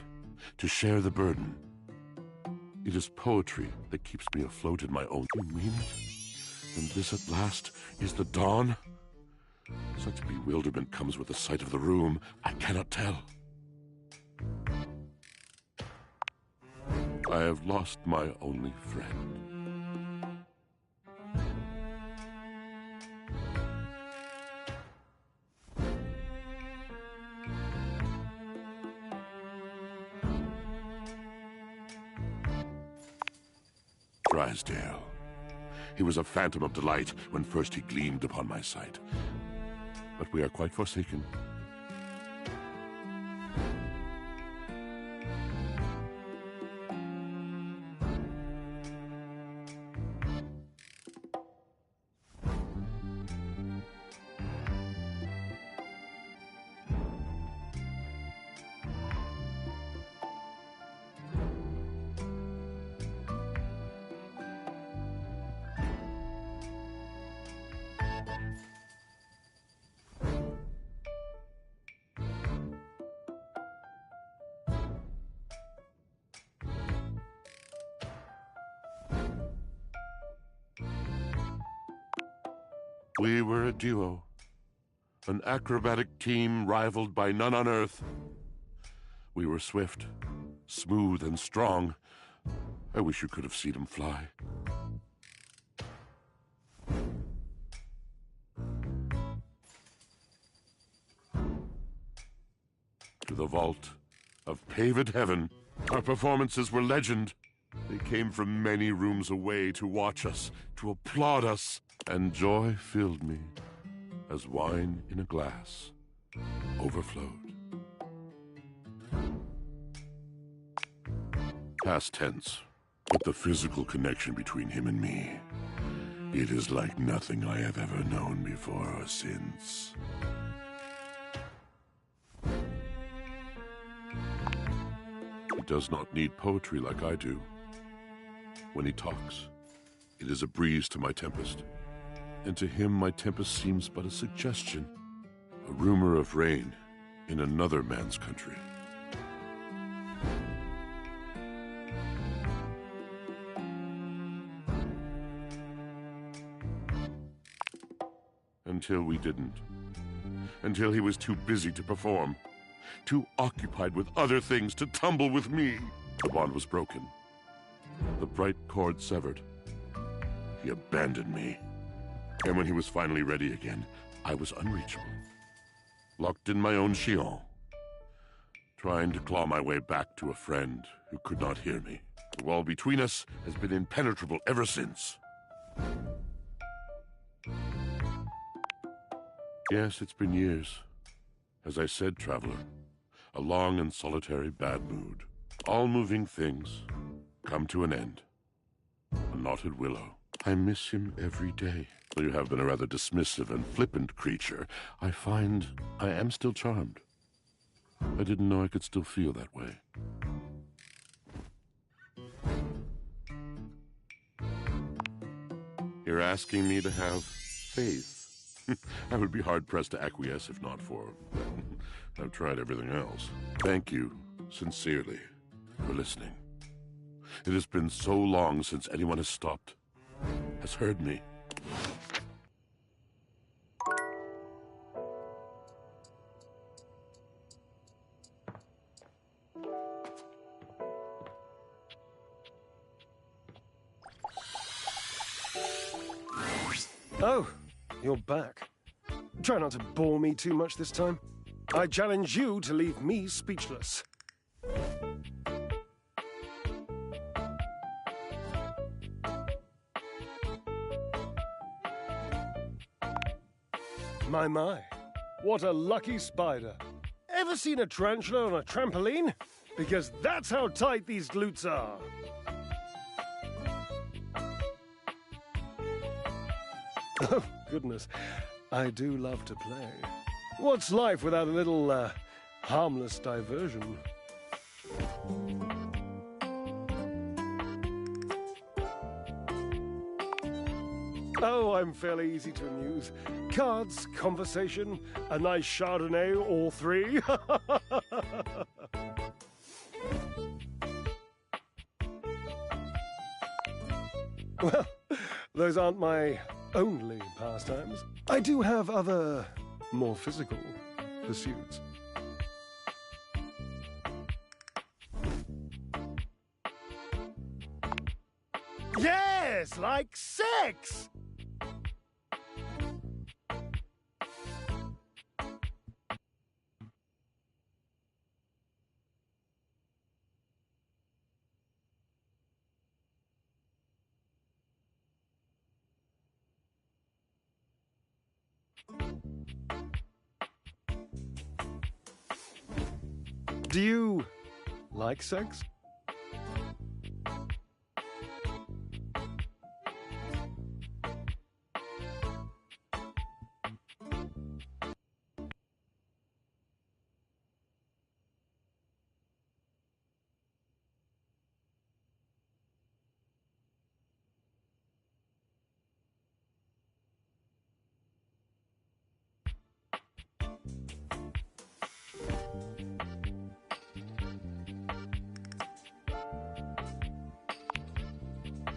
To share the burden. It is poetry that keeps me afloat in my own. You mean it? And this at last is the dawn? Such bewilderment comes with the sight of the room. I cannot tell. I have lost my only friend. Drysdale. He was a phantom of delight when first he gleamed upon my sight. But we are quite forsaken. We were a duo, an acrobatic team rivaled by none on Earth. We were swift, smooth, and strong. I wish you could have seen him fly. To the vault of paved heaven, our performances were legend. They came from many rooms away to watch us, to applaud us. And joy filled me as wine in a glass overflowed. Past tense, but the physical connection between him and me, it is like nothing I have ever known before or since. He does not need poetry like I do. When he talks, it is a breeze to my tempest. And to him my tempest seems but a suggestion, a rumor of rain in another man's country. Until we didn't. Until he was too busy to perform. too occupied with other things to tumble with me. The bond was broken. The bright cord severed. He abandoned me. And when he was finally ready again, I was unreachable. Locked in my own Xion. Trying to claw my way back to a friend who could not hear me. The wall between us has been impenetrable ever since. Yes, it's been years. As I said, traveler, a long and solitary bad mood. All moving things come to an end. A knotted willow. I miss him every day. Though you have been a rather dismissive and flippant creature, I find I am still charmed. I didn't know I could still feel that way. You're asking me to have faith. I would be hard-pressed to acquiesce if not for... I've tried everything else. Thank you, sincerely, for listening. It has been so long since anyone has stopped, has heard me. Oh, you're back. Try not to bore me too much this time. I challenge you to leave me speechless. My, what a lucky spider. Ever seen a tarantula on a trampoline? Because that's how tight these glutes are. Oh, goodness. I do love to play. What's life without a little, harmless diversion? Oh, I'm fairly easy to amuse. Cards, conversation, a nice Chardonnay, all three. Well, those aren't my only pastimes. I do have other, more physical pursuits. Yes, like sex! Do you like sex?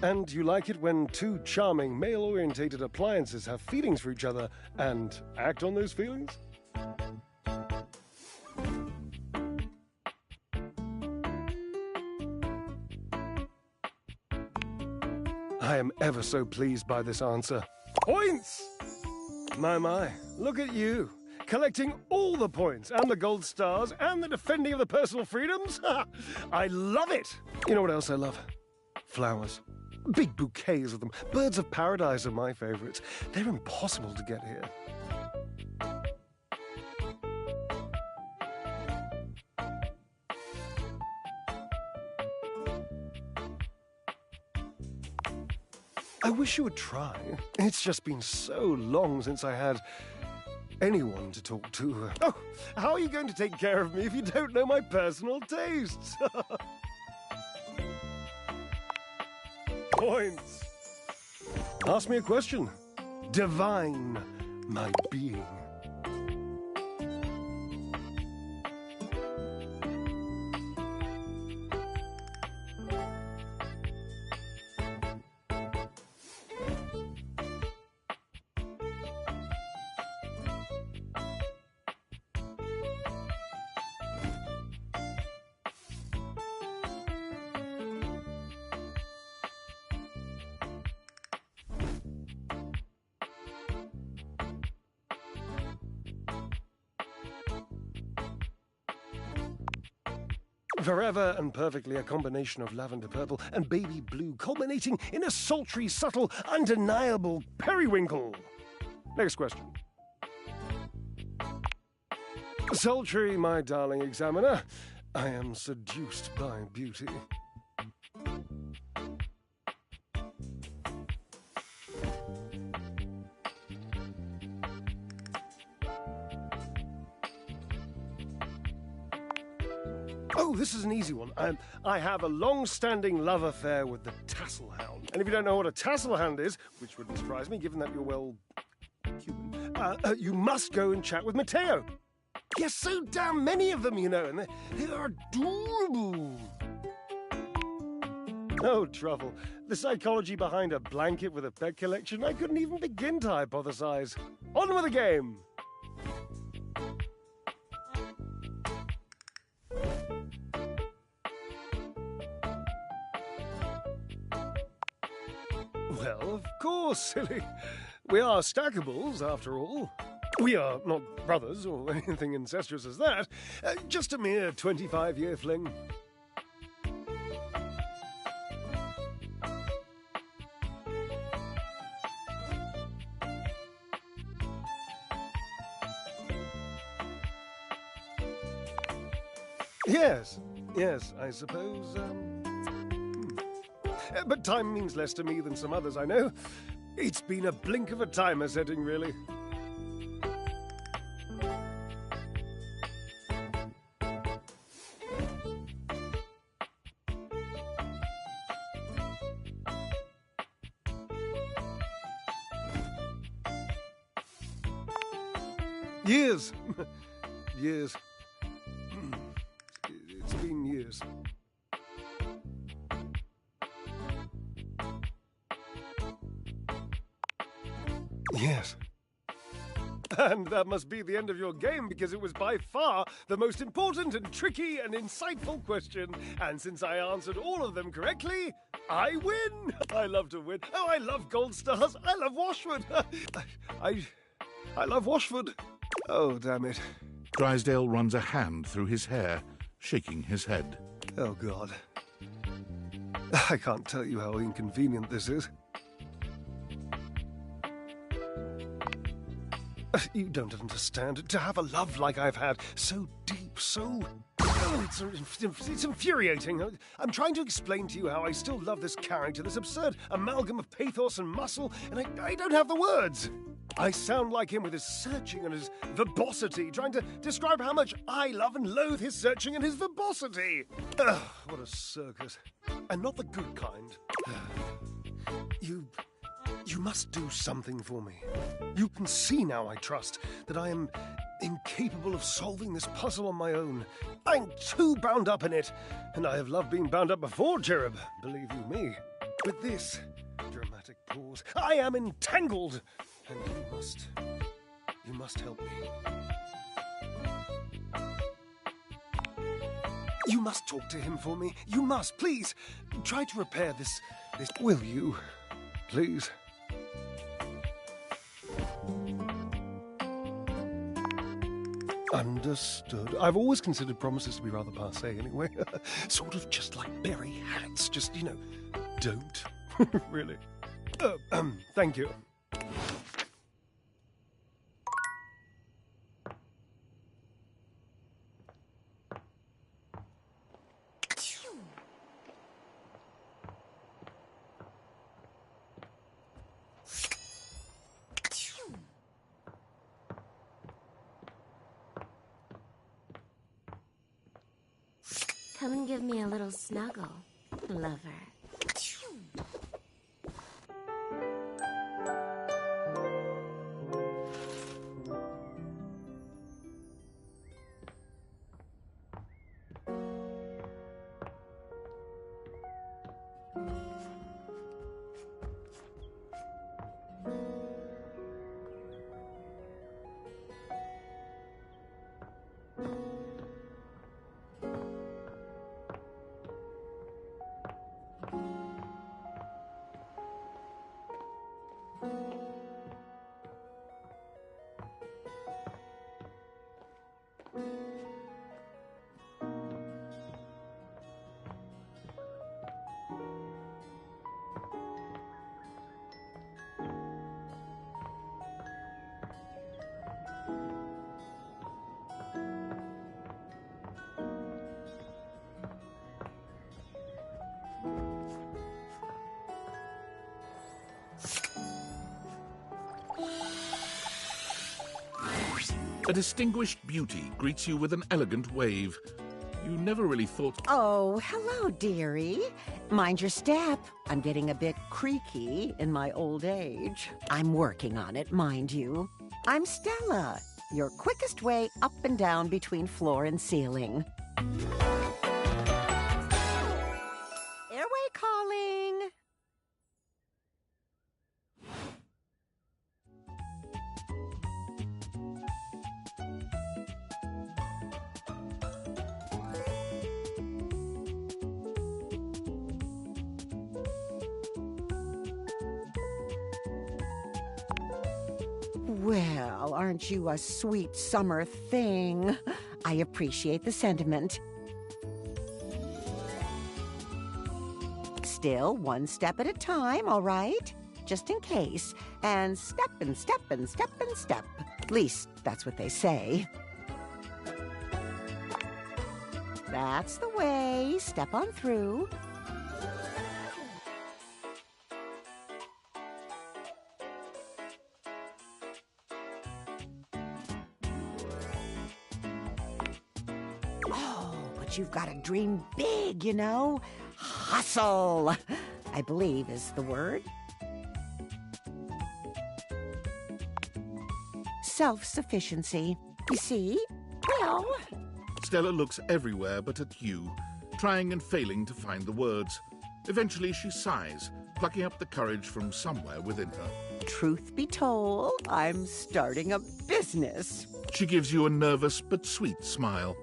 And you like it when two charming, male-orientated appliances have feelings for each other and act on those feelings? I am ever so pleased by this answer. Points! My, look at you. Collecting all the points, and the gold stars, and the defending of the personal freedoms. I love it! You know what else I love? Flowers. Big bouquets of them. Birds of paradise are my favorites. They're impossible to get here. I wish you would try. It's just been so long since I had anyone to talk to. Oh, how are you going to take care of me if you don't know my personal tastes? Points. Ask me a question. Divine my being. Forever and perfectly a combination of lavender purple and baby blue, culminating in a sultry, subtle, undeniable periwinkle. Next question. Sultry, my darling examiner, I am seduced by beauty. Oh, this is an easy one. I have a long-standing love affair with the tassel hound. And if you don't know what a tassel hound is, which wouldn't surprise me given that you're, well, human, you must go and chat with Mateo. Yes, so damn many of them, you know, and they are adorable. Oh, Truffle, the psychology behind a blanket with a pet collection, I couldn't even begin to hypothesize. On with the game! Well, of course, silly. We are stackables, after all. We are not brothers or anything incestuous as that. Just a mere 25-year fling. Yes, I suppose, But time means less to me than some others I know. It's been a blink of a timer setting, really. Years. Years. It's been years. Yes. And that must be the end of your game, because it was by far the most important and tricky and insightful question. And since I answered all of them correctly, I win! I love to win. Oh, I love gold stars. I love Washford. I love Washford. Oh, damn it. Drysdale runs a hand through his hair, shaking his head. Oh, God. I can't tell you how inconvenient this is. You don't understand. To have a love like I've had, so deep, so... Oh, it's infuriating. I'm trying to explain to you how I still love this character, this absurd amalgam of pathos and muscle, and I don't have the words. I sound like him with his searching and his verbosity, trying to describe how much I love and loathe his searching and his verbosity. Ugh, what a circus. And not the good kind. You must do something for me. You can see now, I trust, that I am incapable of solving this puzzle on my own. I'm too bound up in it, and I have loved being bound up before, Cherub, believe you me. With this dramatic pause, I am entangled, and you must help me. You must talk to him for me. You must, please. Try to repair this. Will you, please? Understood. I've always considered promises to be rather passé anyway. Sort of just like berry hats. Just, you know, don't. Really. Thank you. Come and give me a little snuggle, lover. A distinguished beauty greets you with an elegant wave. You never really thought... Oh, hello, dearie. Mind your step. I'm getting a bit creaky in my old age. I'm working on it, mind you. I'm Stella, your quickest way up and down between floor and ceiling. Airway calling. Well, aren't you a sweet summer thing? I appreciate the sentiment. Still, one step at a time, all right? Just in case. And step and step and step and step. At least, that's what they say. That's the way. Step on through. You've got to dream big, you know? Hustle, I believe is the word. Self-sufficiency. You see? Well... Stella looks everywhere but at you, trying and failing to find the words. Eventually she sighs, plucking up the courage from somewhere within her. Truth be told, I'm starting a business. She gives you a nervous but sweet smile.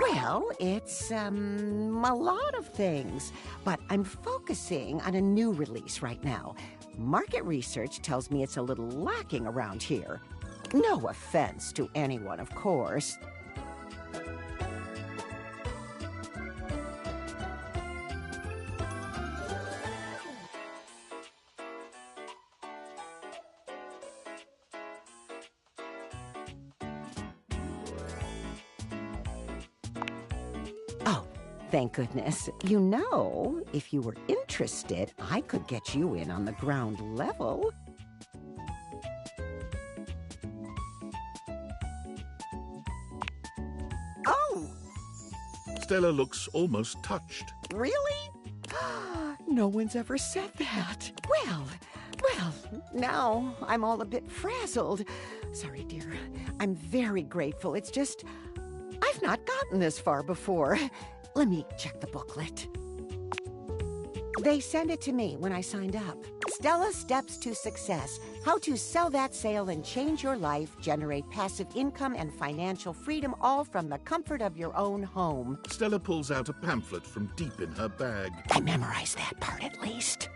Well, it's, a lot of things, but I'm focusing on a new release right now. Market research tells me it's a little lacking around here. No offense to anyone, of course. Thank goodness. You know, if you were interested, I could get you in on the ground level. Oh! Stella looks almost touched. Really? No one's ever said that. Well, now I'm all a bit frazzled. Sorry, dear. I'm very grateful. It's just, I've not gotten this far before. Let me check the booklet. They sent it to me when I signed up. Stella Steps to Success. How to sell that sale and change your life, generate passive income and financial freedom, all from the comfort of your own home. Stella pulls out a pamphlet from deep in her bag. I memorized that part at least.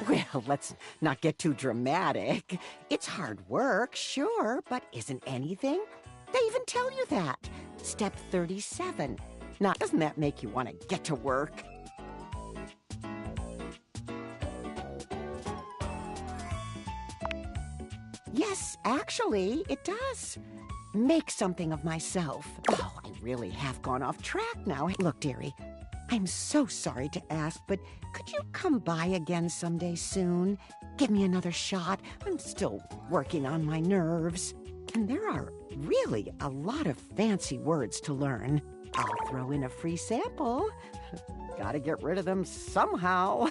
Well, let's not get too dramatic. It's hard work, sure, but isn't anything? They even tell you that. Step 37. Now, doesn't that make you want to get to work? Yes, actually, it does. Make something of myself. Oh, I really have gone off track now. Look, dearie, I'm so sorry to ask, but could you come by again someday soon? Give me another shot. I'm still working on my nerves. And there are really a lot of fancy words to learn. I'll throw in a free sample. Gotta get rid of them somehow.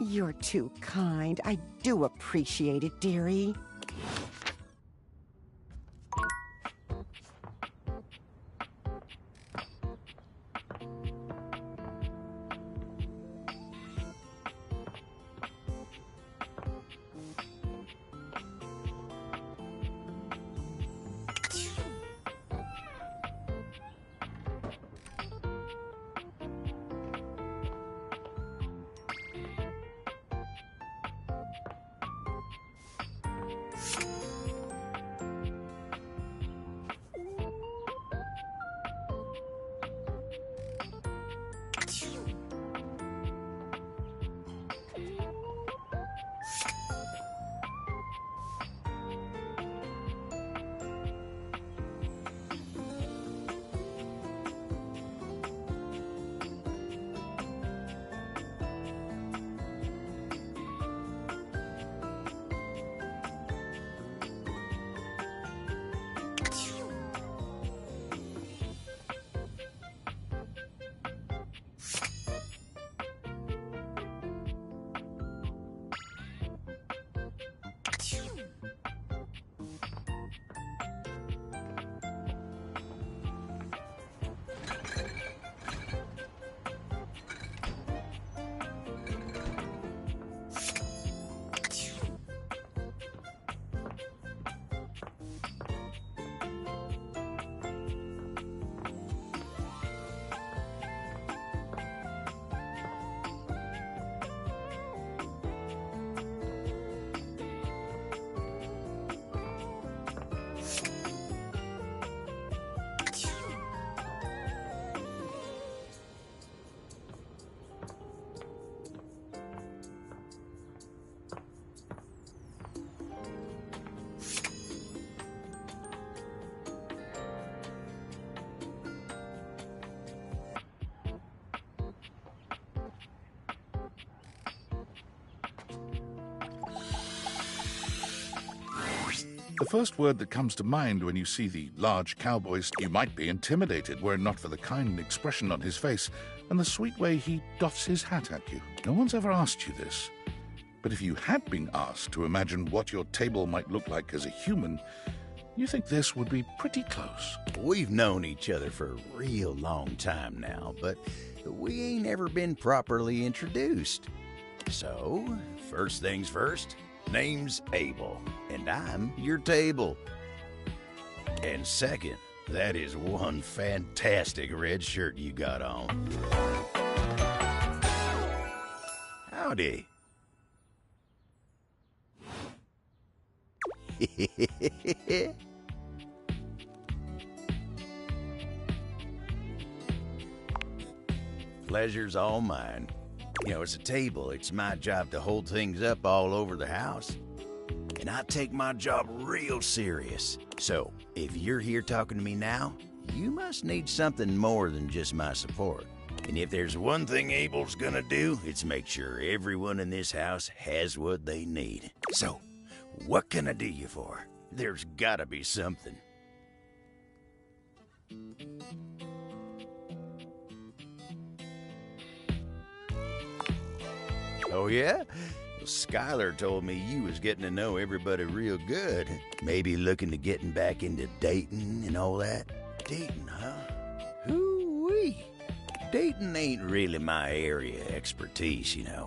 You're too kind. I do appreciate it, dearie. The first word that comes to mind when you see the large cowboy, you might be intimidated were it not for the kind expression on his face and the sweet way he doffs his hat at you. No one's ever asked you this. But if you had been asked to imagine what your table might look like as a human, you think this would be pretty close. We've known each other for a real long time now, but we ain't ever been properly introduced. So, first things first, name's Abel, and I'm your table. And second, that is one fantastic red shirt you got on. Howdy. Pleasure's all mine. You know, it's a table. It's my job to hold things up all over the house. And I take my job real serious. So, if you're here talking to me now, you must need something more than just my support. And if there's one thing Abel's gonna do, it's make sure everyone in this house has what they need. So, what can I do you for? There's gotta be something. Oh, yeah? Well, Skylar told me you was getting to know everybody real good. Maybe looking to getting back into dating and all that? Dating, huh? Hoo-wee. Dating ain't really my area of expertise, you know.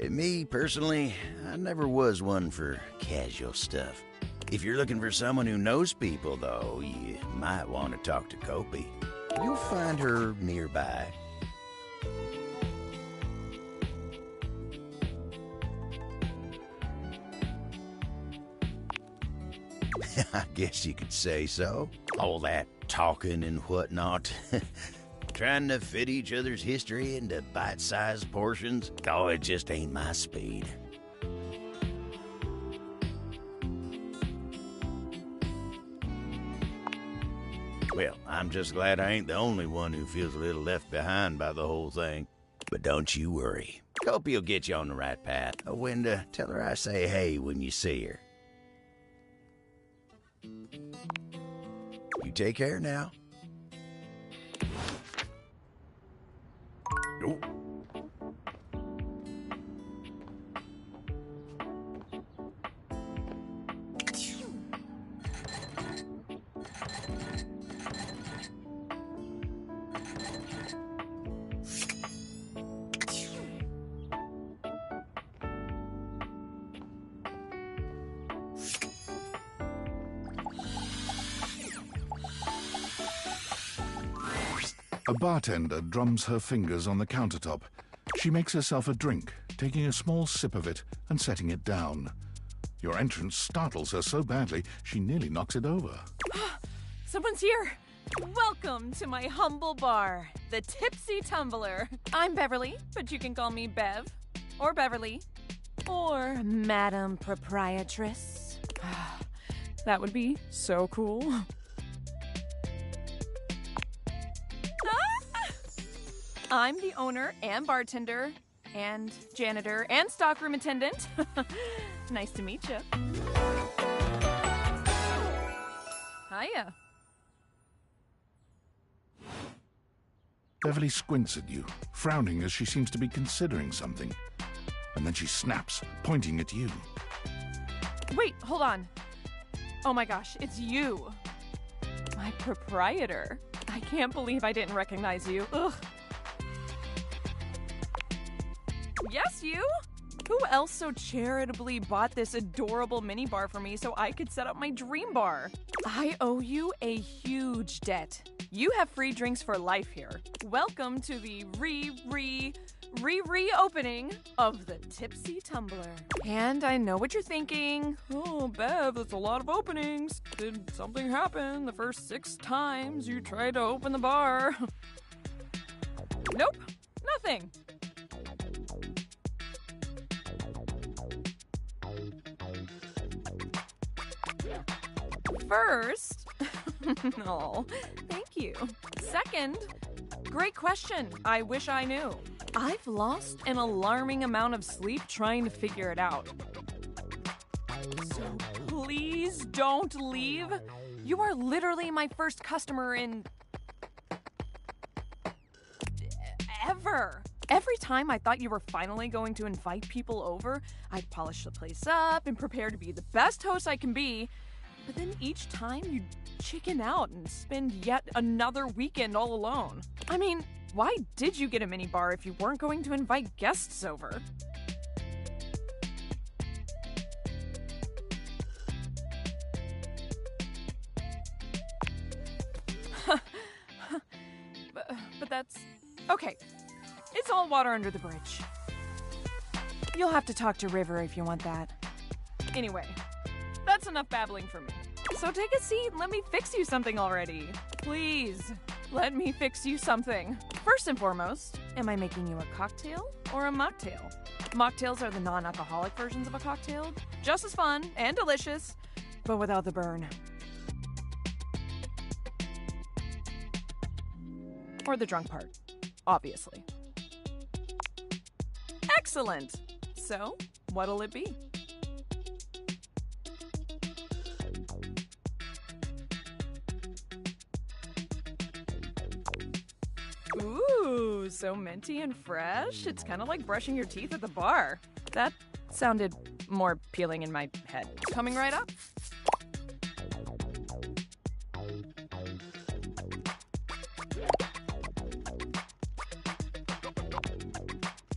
Me, personally, I never was one for casual stuff. If you're looking for someone who knows people, though, you might want to talk to Kopi. You'll find her nearby. I guess you could say so. All that talking and whatnot. Trying to fit each other's history into bite-sized portions. Oh, it just ain't my speed. Well, I'm just glad I ain't the only one who feels a little left behind by the whole thing. But don't you worry. Kopi will get you on the right path. Oh, Wenda, tell her I say hey when you see her. You take care now. Oh. A bartender drums her fingers on the countertop. She makes herself a drink, taking a small sip of it and setting it down. Your entrance startles her so badly, she nearly knocks it over. Someone's here! Welcome to my humble bar, the Tipsy Tumbler. I'm Beverly, but you can call me Bev, or Beverly, or Madam Proprietress. That would be so cool. I'm the owner and bartender and janitor and stockroom attendant. Nice to meet you. Hiya. Beverly squints at you, frowning as she seems to be considering something. And then she snaps, pointing at you. Wait, hold on. Oh my gosh, it's you. My proprietor. I can't believe I didn't recognize you. Ugh. Yes, you? Who else so charitably bought this adorable minibar for me so I could set up my dream bar? I owe you a huge debt. You have free drinks for life here. Welcome to the reopening of the Tipsy Tumbler. And I know what you're thinking. Oh, Bev, that's a lot of openings. Did something happen the first 6 times you tried to open the bar? Nope, nothing. First, oh, thank you. Second, great question. I wish I knew. I've lost an alarming amount of sleep trying to figure it out. So please don't leave. You are literally my first customer in... ever. Every time I thought you were finally going to invite people over, I'd polish the place up and prepare to be the best host I can be. But then each time you'd chicken out and spend yet another weekend all alone. I mean, why did you get a minibar if you weren't going to invite guests over? But that's... okay. It's all water under the bridge. You'll have to talk to River if you want that. Anyway, that's enough babbling for me. So take a seat and let me fix you something already. Please, let me fix you something. First and foremost, am I making you a cocktail or a mocktail? Mocktails are the non-alcoholic versions of a cocktail. Just as fun and delicious, but without the burn. Or the drunk part, obviously. Excellent! So, what'll it be? Ooh, so minty and fresh. It's kind of like brushing your teeth at the bar. That sounded more appealing in my head. Coming right up.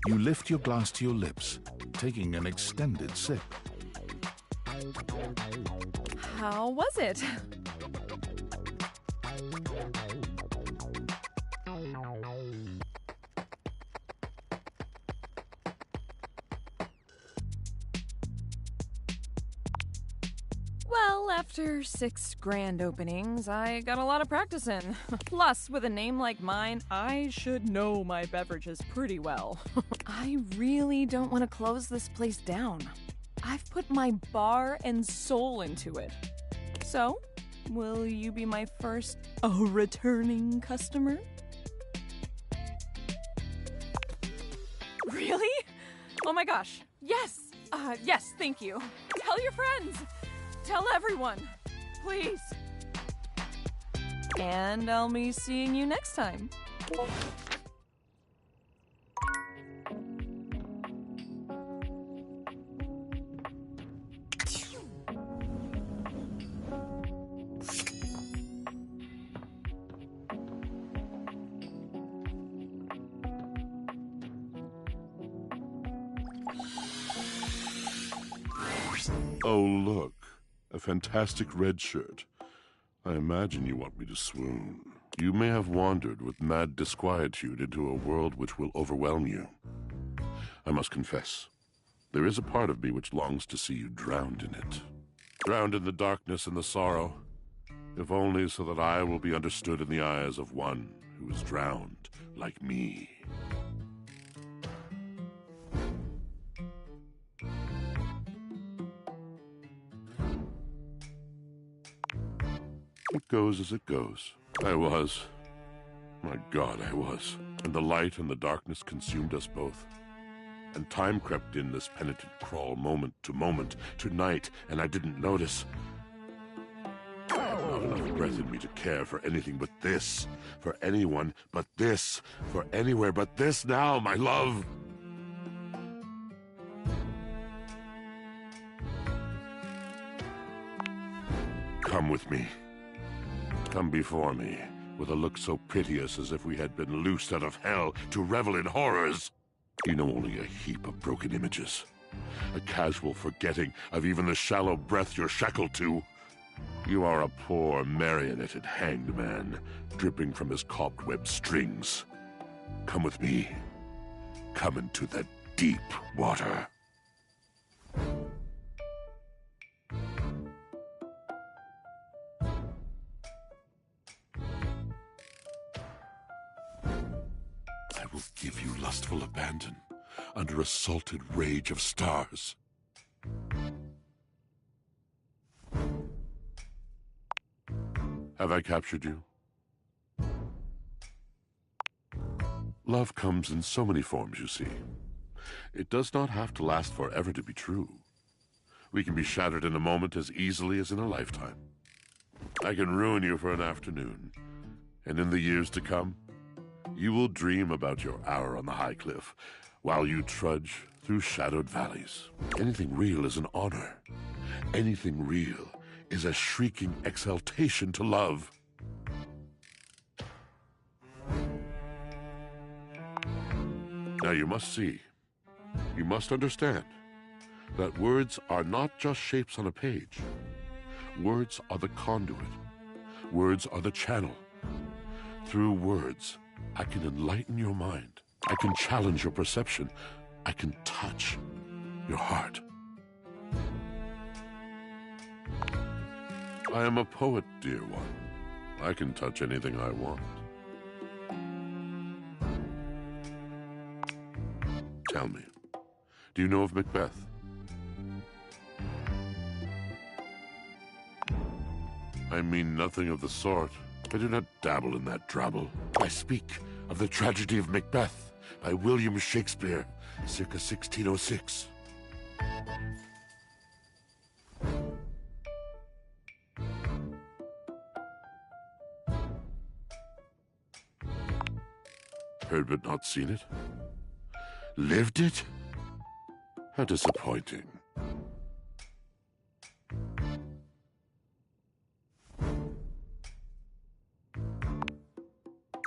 You lift your glass to your lips, taking an extended sip. How was it? Well, after 6 grand openings, I got a lot of practice in. Plus, with a name like mine, I should know my beverages pretty well. I really don't want to close this place down. I've put my bar and soul into it. So, will you be my first returning customer? Really? Oh my gosh. Yes. Yes, thank you. Tell your friends. Tell everyone. Please. And I'll be seeing you next time. Oh, look. A fantastic red shirt. I imagine you want me to swoon. You may have wandered with mad disquietude into a world which will overwhelm you. I must confess, there is a part of me which longs to see you drowned in it. Drowned in the darkness and the sorrow, if only so that I will be understood in the eyes of one who is drowned like me. It goes as it goes. I was. My God, I was. And the light and the darkness consumed us both. And time crept in this penitent crawl moment to moment, to night, and I didn't notice. I have not enough breath in me to care for anything but this, for anyone but this, for anywhere but this now, my love. Come with me. Come before me, with a look so piteous as if we had been loosed out of hell to revel in horrors. You know only a heap of broken images, a casual forgetting of even the shallow breath you're shackled to. You are a poor, marionetted hanged man, dripping from his cobweb strings. Come with me. Come into the deep water. I will give you lustful abandon under a salted rage of stars. Have I captured you? Love comes in so many forms, you see. It does not have to last forever to be true. We can be shattered in a moment as easily as in a lifetime. I can ruin you for an afternoon, and in the years to come, you will dream about your hour on the high cliff while you trudge through shadowed valleys. Anything real is an honor. Anything real is a shrieking exaltation to love. Now you must see, you must understand, that words are not just shapes on a page. Words are the conduit. Words are the channel. Through words, I can enlighten your mind. I can challenge your perception. I can touch your heart. I am a poet, dear one. I can touch anything I want. Tell me, do you know of Macbeth? I mean nothing of the sort. I do not dabble in that drabble. I speak of the tragedy of Macbeth by William Shakespeare, circa 1606. Heard but not seen it? Lived it? How disappointing.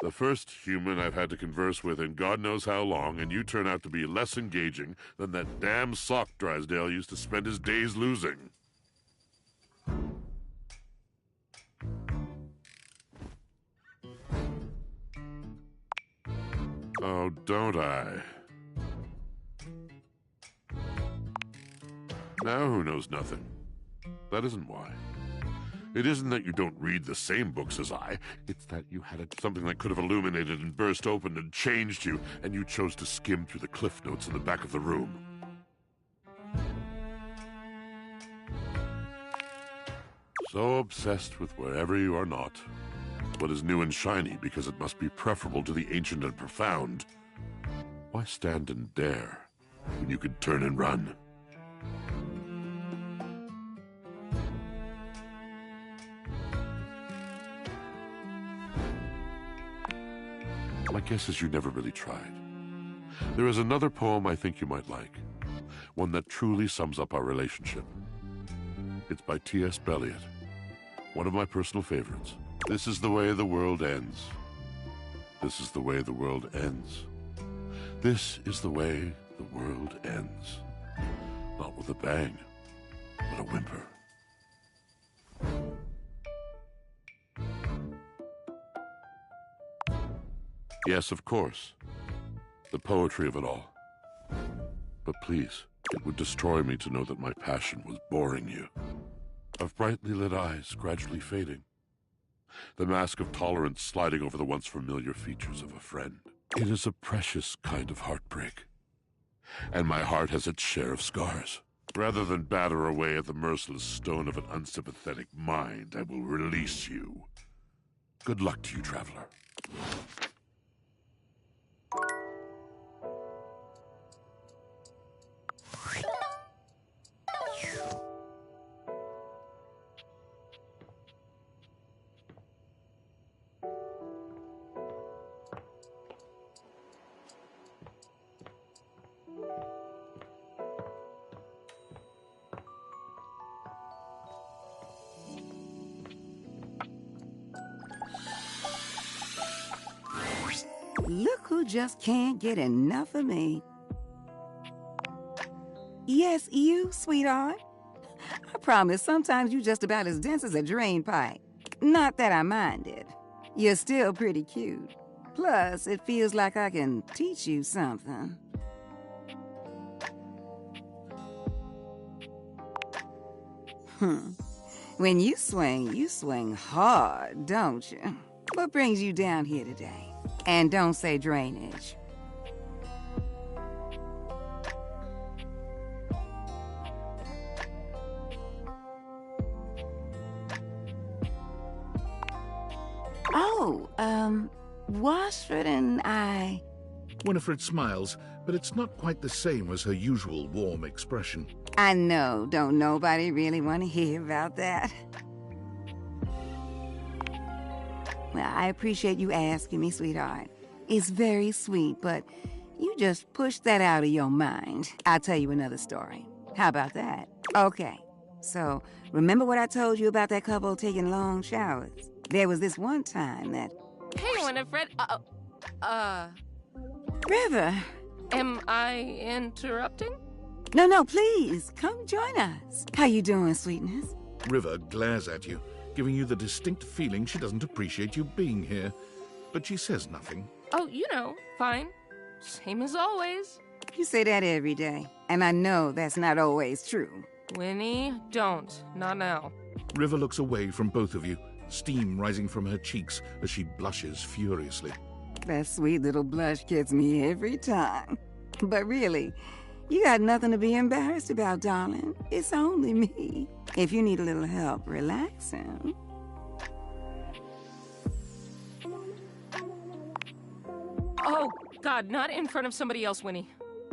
The first human I've had to converse with in God knows how long, and you turn out to be less engaging than that damn sock Drysdale used to spend his days losing. Oh, don't I? Now who knows nothing? That isn't why. It isn't that you don't read the same books as I. It's that you had something that could have illuminated and burst open and changed you, and you chose to skim through the cliff notes in the back of the room. So obsessed with wherever you are not, what is new and shiny because it must be preferable to the ancient and profound. Why stand and dare when you could turn and run? My guess is you never really tried. There is another poem I think you might like, one that truly sums up our relationship. It's by T.S. Eliot, one of my personal favorites. This is the way the world ends. This is the way the world ends. This is the way the world ends. Not with a bang, but a whimper. Yes, of course. The poetry of it all. But please, it would destroy me to know that my passion was boring you. Of brightly lit eyes gradually fading. The mask of tolerance sliding over the once familiar features of a friend. It is a precious kind of heartbreak. And my heart has its share of scars. Rather than batter away at the merciless stone of an unsympathetic mind, I will release you. Good luck to you, traveler. Look who just can't get enough of me. Yes, you, sweetheart. I promise sometimes you just about as dense as a drain pipe. Not that I minded. You're still pretty cute. Plus, it feels like I can teach you something. When you swing hard, don't you? What brings you down here today? And don't say drainage. Oh, Washford and I... Winifred smiles, but it's not quite the same as her usual warm expression. I know, don't nobody really want to hear about that. Well, I appreciate you asking me, sweetheart. It's very sweet, but you just push that out of your mind. I'll tell you another story. How about that? Okay, so remember what I told you about that couple taking long showers? There was this one time that... Hey, Winifred. River! Am I interrupting? No, please, come join us. How you doing, sweetness? River glares at you, giving you the distinct feeling she doesn't appreciate you being here. But she says nothing. Oh, you know, fine. Same as always. You say that every day, and I know that's not always true. Winnie, don't. Not now. River looks away from both of you, steam rising from her cheeks as she blushes furiously. That sweet little blush gets me every time. But really, you got nothing to be embarrassed about, darling. It's only me. If you need a little help relaxing. Oh, God, not in front of somebody else, Winnie.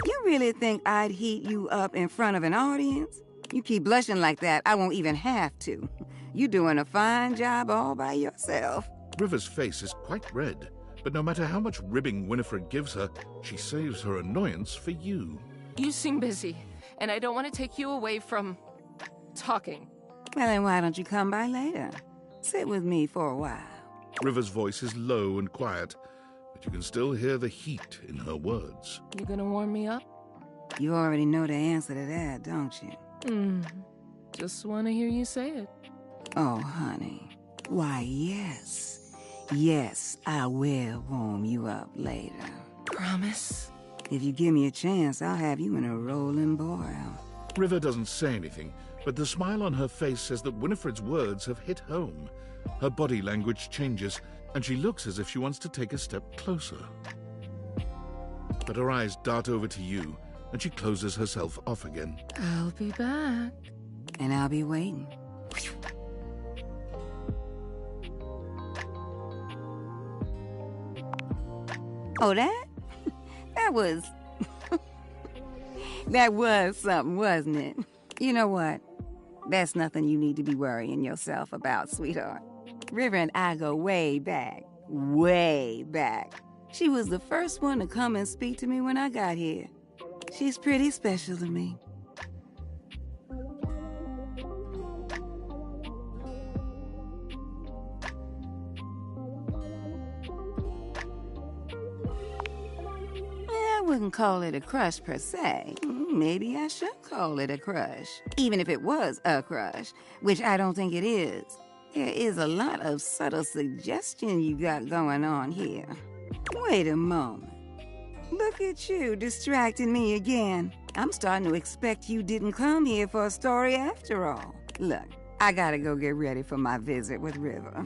You really think I'd heat you up in front of an audience? You keep blushing like that, I won't even have to. You're doing a fine job all by yourself. River's face is quite red, but no matter how much ribbing Winifred gives her, she saves her annoyance for you. You seem busy, and I don't want to take you away from talking. Well, then why don't you come by later? Sit with me for a while. River's voice is low and quiet, but you can still hear the heat in her words. You gonna warm me up? You already know the answer to that, don't you? Just want to hear you say it. Oh, honey. Why, yes. Yes, I will warm you up later. Promise? If you give me a chance, I'll have you in a rolling boil. River doesn't say anything, but the smile on her face says that Winifred's words have hit home. Her body language changes, and she looks as if she wants to take a step closer. But her eyes dart over to you, and she closes herself off again. I'll be back. And I'll be waiting. Oh, that? That was... that was something, wasn't it? You know what? That's nothing you need to be worrying yourself about, sweetheart. River and I go way back. Way back. She was the first one to come and speak to me when I got here. She's pretty special to me. I wouldn't call it a crush per se. Maybe I should call it a crush. Even if it was a crush, which I don't think it is. There is a lot of subtle suggestion you got going on here. Wait a moment. Look at you, distracting me again. I'm starting to expect you didn't come here for a story after all. Look, I gotta go get ready for my visit with River.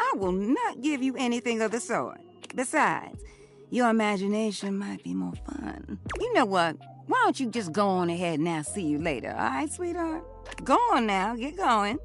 I will not give you anything of the sort. Besides, your imagination might be more fun. You know what? Why don't you just go on ahead and I'll see you later, all right, sweetheart? Go on now, get going.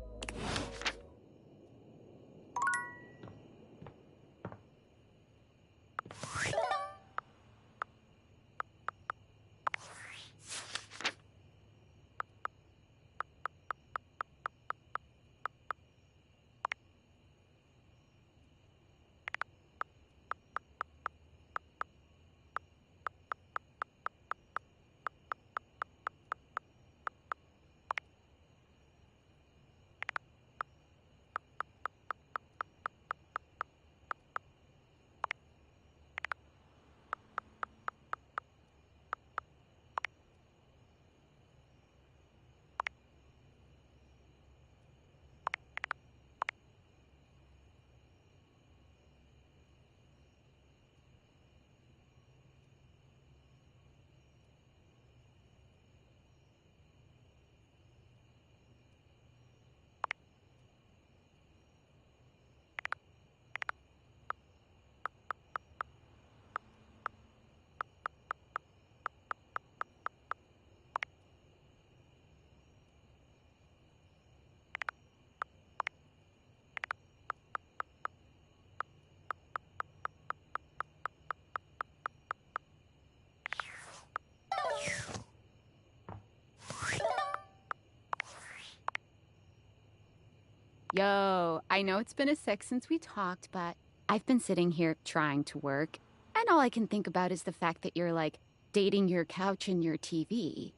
Yo, I know it's been a sec since we talked, but I've been sitting here trying to work, and all I can think about is the fact that you're, like, dating your couch and your TV.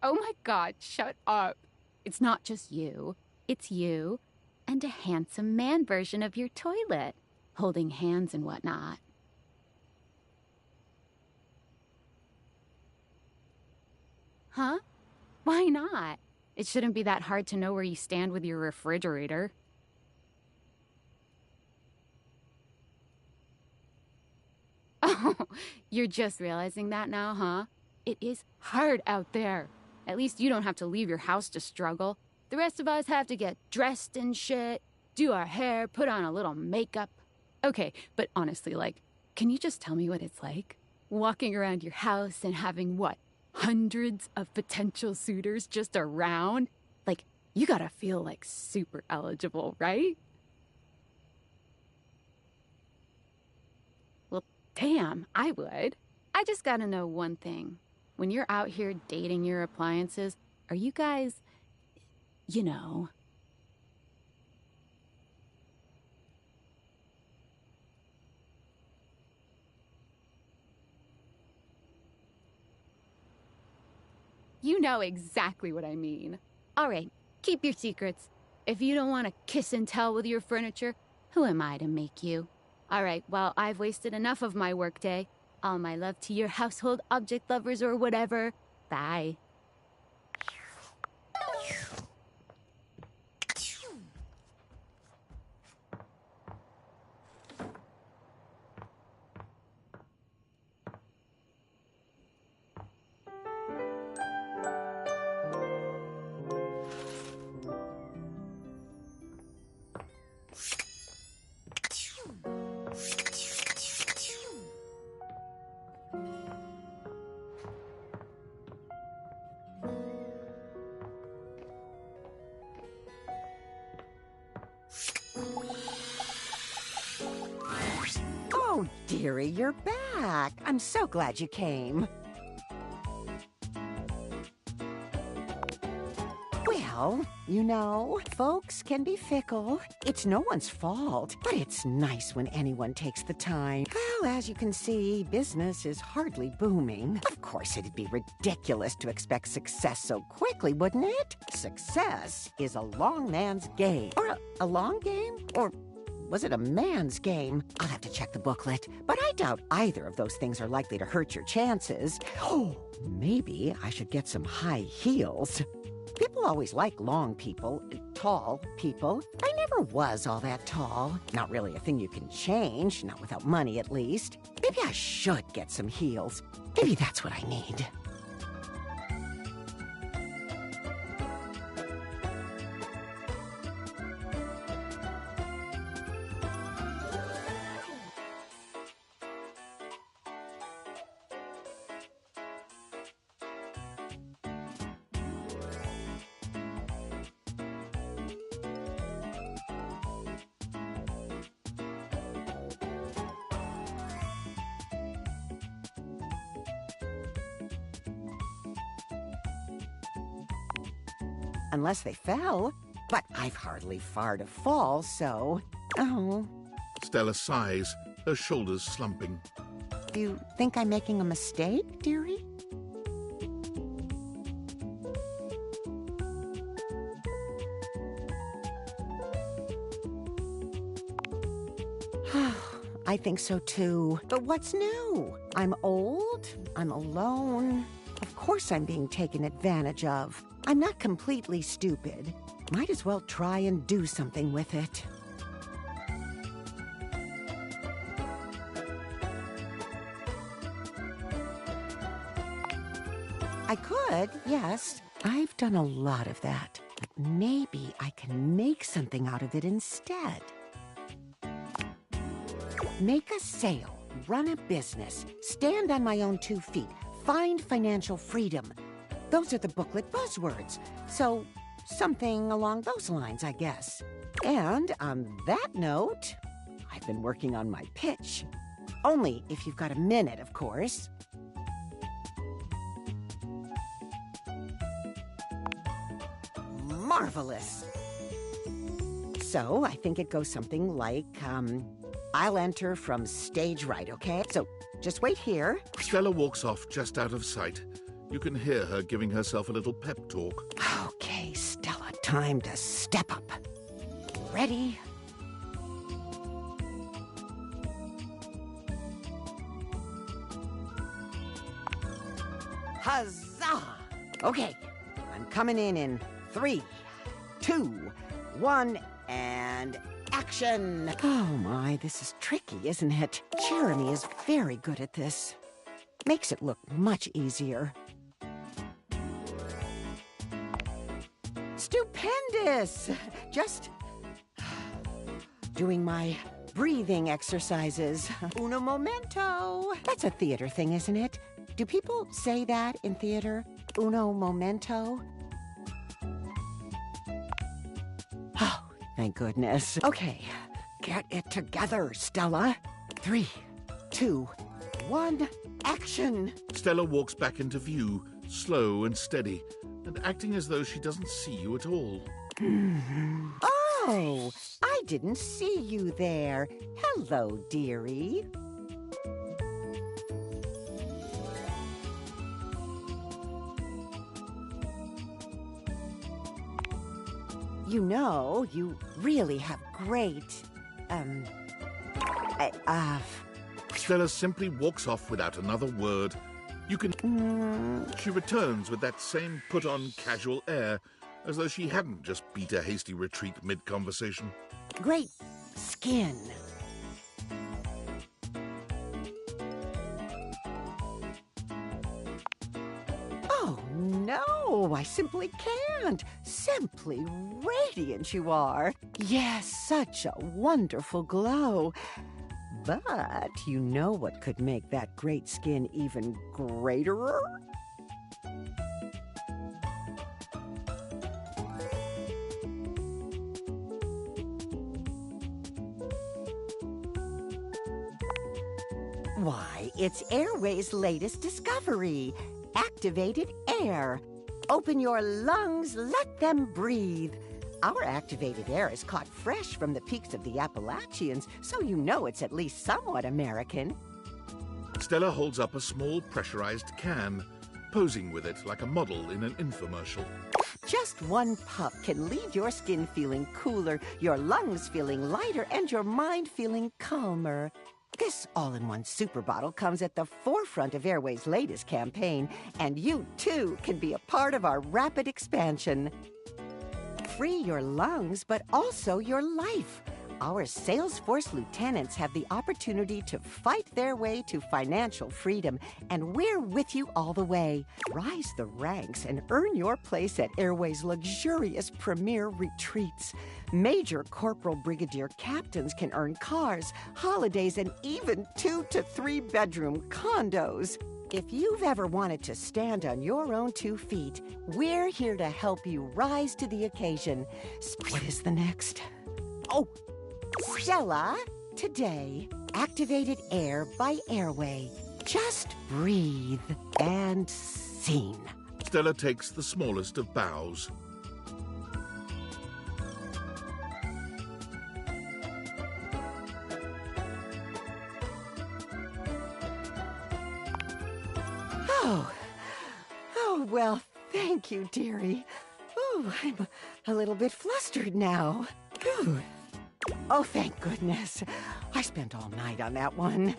Oh my god, shut up. It's not just you. It's you and a handsome man version of your toilet, holding hands and whatnot. Huh? Why not? It shouldn't be that hard to know where you stand with your refrigerator. Oh, you're just realizing that now, huh? It is hard out there. At least you don't have to leave your house to struggle. The rest of us have to get dressed and shit, do our hair, put on a little makeup. Okay, but honestly, like, can you just tell me what it's like? Walking around your house and having, what, hundreds of potential suitors just around? Like, you gotta feel, like, super eligible, right? Well, damn, I would. I just gotta know one thing. When you're out here dating your appliances, are you guys, you know... You know exactly what I mean. All right, keep your secrets. If you don't want to kiss and tell with your furniture, who am I to make you? All right, well, I've wasted enough of my workday. All my love to your household object lovers or whatever. Bye. Oh, dearie, you're back. I'm so glad you came. Well, you know, folks can be fickle. It's no one's fault, but it's nice when anyone takes the time. Well, as you can see, business is hardly booming. Of course, it'd be ridiculous to expect success so quickly, wouldn't it? Success is a long man's game. Or a long game? Or was it a man's game? I'll have to check the booklet, but I doubt either of those things are likely to hurt your chances. Oh, maybe I should get some high heels. People always like long people, tall people. I never was all that tall. Not really a thing you can change, not without money at least. Maybe I should get some heels. Maybe that's what I need. Unless they fell. But I've hardly far to fall, so... Oh. Stella sighs, her shoulders slumping. Do you think I'm making a mistake, dearie? I think so too. But what's new? I'm old. I'm alone. Of course I'm being taken advantage of. I'm not completely stupid. Might as well try and do something with it. I could, yes. I've done a lot of that. But maybe I can make something out of it instead. Make a sale, run a business, stand on my own 2 feet, find financial freedom. Those are the booklet buzzwords. So, something along those lines, I guess. And on that note, I've been working on my pitch. Only if you've got a minute, of course. Marvelous. So, I think it goes something like, I'll enter from stage right, okay? So, just wait here. Stella walks off just out of sight. You can hear her giving herself a little pep talk. Okay, Stella, time to step up. Ready? Huzzah! Okay, I'm coming in 3, 2, 1, and action! Oh my, this is tricky, isn't it? Jeremy is very good at this. Makes it look much easier. Stupendous! Just doing my breathing exercises. Uno momento. That's a theater thing, isn't it? Do people say that in theater? Uno momento? Oh, thank goodness. Okay, get it together, Stella. 3, 2, 1, action! Stella walks back into view, slow and steady, and acting as though she doesn't see you at all. Oh, I didn't see you there. Hello, dearie. You know, you really have great, Stella simply walks off without another word. You can... She returns with that same put-on casual air, as though she hadn't just beat a hasty retreat mid-conversation. Great skin. Oh, no, I simply can't. Simply radiant you are. Yes, such a wonderful glow. But you know what could make that great skin even greater? Why, it's Airway's latest discovery, activated air. Open your lungs, let them breathe. Our activated air is caught fresh from the peaks of the Appalachians, so you know it's at least somewhat American. Stella holds up a small pressurized can, posing with it like a model in an infomercial. Just one puff can leave your skin feeling cooler, your lungs feeling lighter, and your mind feeling calmer. This all-in-one super bottle comes at the forefront of Airway's latest campaign, and you, too, can be a part of our rapid expansion. Free your lungs, but also your life. Our Salesforce lieutenants have the opportunity to fight their way to financial freedom, and we're with you all the way. Rise the ranks and earn your place at Airway's luxurious premier retreats. Major corporal brigadier captains can earn cars, holidays, and even 2 to 3 bedroom condos. If you've ever wanted to stand on your own 2 feet, we're here to help you rise to the occasion. What is the next? Oh, Stella, today, activated air by Airway. Just breathe and scene. Stella takes the smallest of bows. Oh, well, thank you, dearie. Oh, I'm a little bit flustered now. Whew. Oh, thank goodness. I spent all night on that one.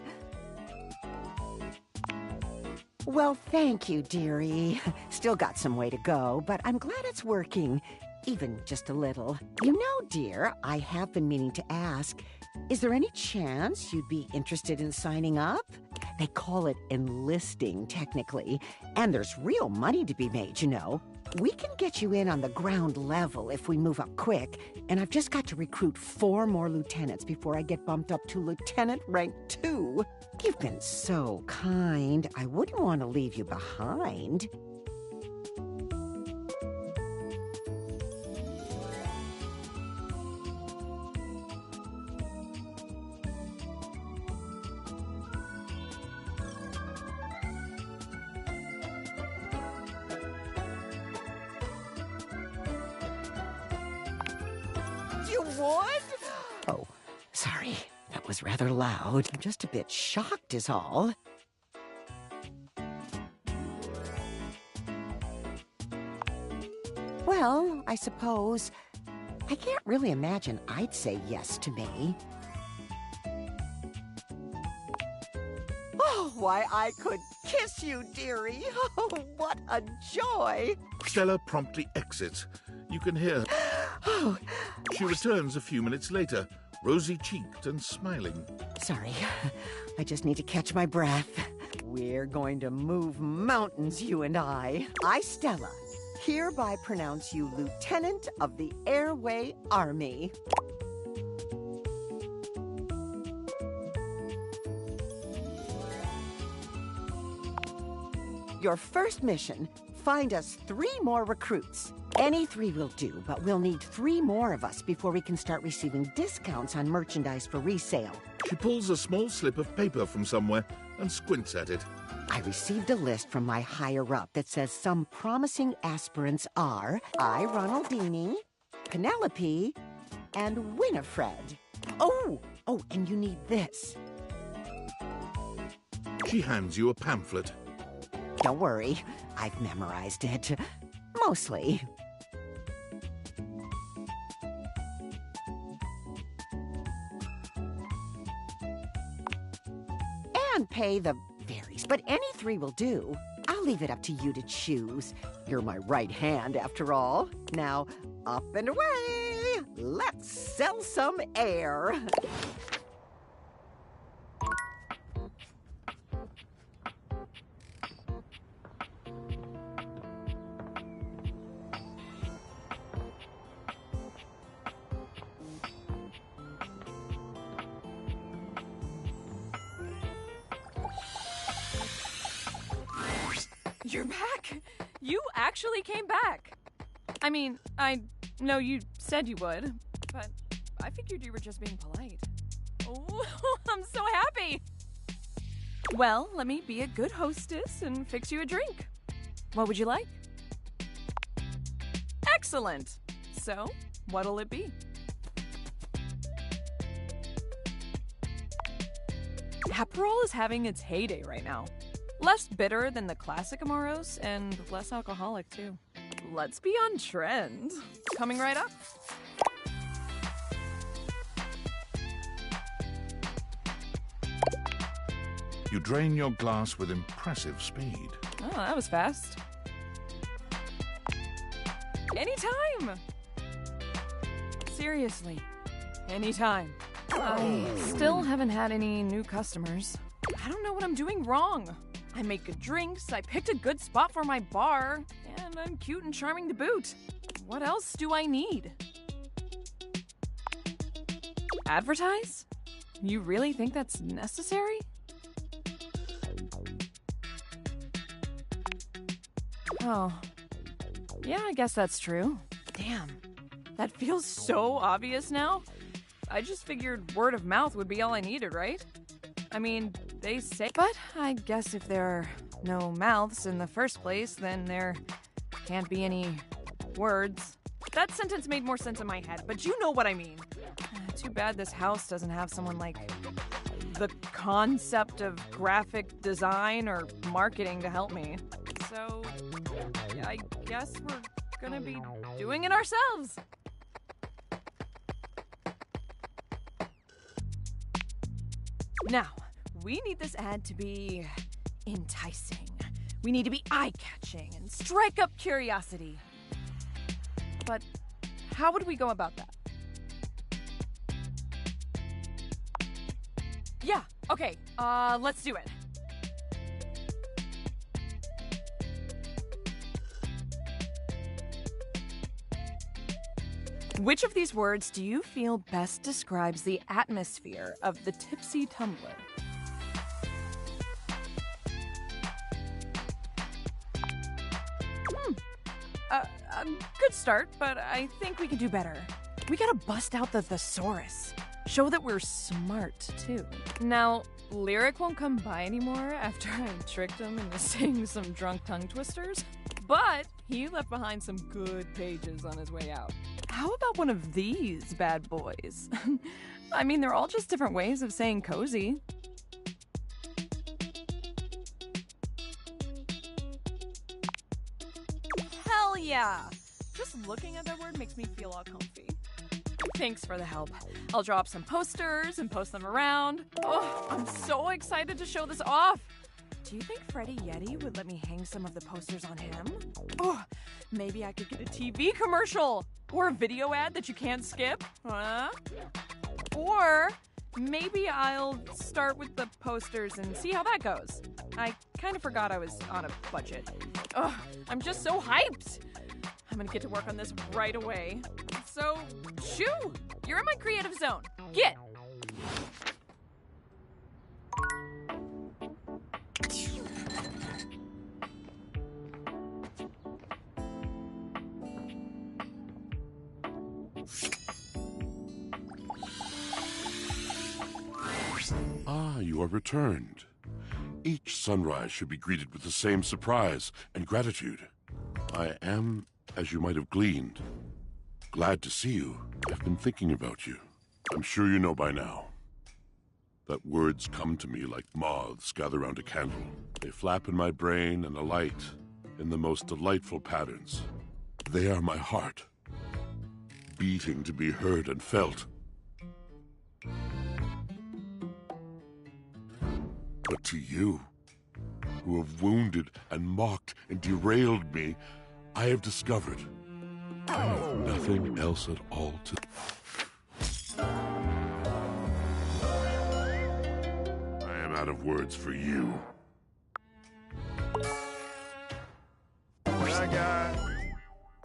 Well, thank you, dearie. Still got some way to go, but I'm glad it's working, even just a little. You know, dear, I have been meaning to ask, is there any chance you'd be interested in signing up? They call it enlisting, technically, and there's real money to be made, you know. We can get you in on the ground level if we move up quick, and I've just got to recruit 4 more lieutenants before I get bumped up to lieutenant rank 2. You've been so kind. I wouldn't want to leave you behind. said you would! Oh, sorry. That was rather loud. I'm just a bit shocked is all. Well, I suppose I can't really imagine I'd say yes to me. Oh, why, I could kiss you, dearie. Oh, what a joy. Stella promptly exits. You can hear her. Oh. She returns a few minutes later, rosy-cheeked and smiling. Sorry, I just need to catch my breath. We're going to move mountains, you and I. I, Stella, hereby pronounce you Lieutenant of the Airway Army. Your first mission, find us 3 more recruits. Any 3 will do, but we'll need 3 more of us before we can start receiving discounts on merchandise for resale. She pulls a small slip of paper from somewhere and squints at it. I received a list from my higher-up that says some promising aspirants are I, Ronaldini, Penelope, and Winifred. Oh, and you need this. She hands you a pamphlet. Don't worry, I've memorized it. Mostly. And pay the varies, but any 3 will do. I'll leave it up to you to choose. You're my right hand, after all. Now, up and away! Let's sell some air! You're back! You actually came back! I mean, I know you said you would, but I figured you were just being polite. Oh, I'm so happy! Well, let me be a good hostess and fix you a drink. What would you like? Excellent! So, what'll it be? Aperol is having its heyday right now. Less bitter than the classic Amoros, and less alcoholic, too. Let's be on trend. Coming right up. You drain your glass with impressive speed. Oh, that was fast. Anytime! Seriously, anytime. I still haven't had any new customers. I don't know what I'm doing wrong. I make good drinks, I picked a good spot for my bar, and I'm cute and charming to boot. What else do I need? Advertise? You really think that's necessary? Oh. Yeah, I guess that's true. Damn. That feels so obvious now. I just figured word of mouth would be all I needed, right? I mean, they say... But I guess if there are no mouths in the first place, then there can't be any words. That sentence made more sense in my head, but you know what I mean. Too bad this house doesn't have someone like the concept of graphic design or marketing to help me. So, I guess we're gonna be doing it ourselves. Now, we need this ad to be enticing. We need to be eye-catching and strike up curiosity. But how would we go about that? Yeah, okay, let's do it. Which of these words do you feel best describes the atmosphere of the Tipsy Tumbler? Good start, but I think we could do better. We gotta bust out the thesaurus. Show that we're smart, too. Now, Lyric won't come by anymore after I tricked him into saying some drunk tongue twisters, but he left behind some good pages on his way out. How about one of these bad boys? I mean, they're all just different ways of saying cozy. Hell yeah! Just looking at that word makes me feel all comfy. Thanks for the help. I'll draw up some posters and post them around. Oh, I'm so excited to show this off. Do you think Freddie Yeti would let me hang some of the posters on him? Oh, maybe I could get a TV commercial or a video ad that you can't skip. Huh? Or maybe I'll start with the posters and see how that goes. I kind of forgot I was on a budget. Ugh, I'm just so hyped. I'm gonna get to work on this right away. So, shoo! You're in my creative zone. Get! Ah, you are returned. Each sunrise should be greeted with the same surprise and gratitude. I am, as you might have gleaned, glad to see you. I've been thinking about you. I'm sure you know by now that words come to me like moths gather round a candle. They flap in my brain and alight in the most delightful patterns. They are my heart, beating to be heard and felt. But to you, who have wounded and mocked and derailed me, I have discovered I have nothing else at all to... I am out of words for you. That guy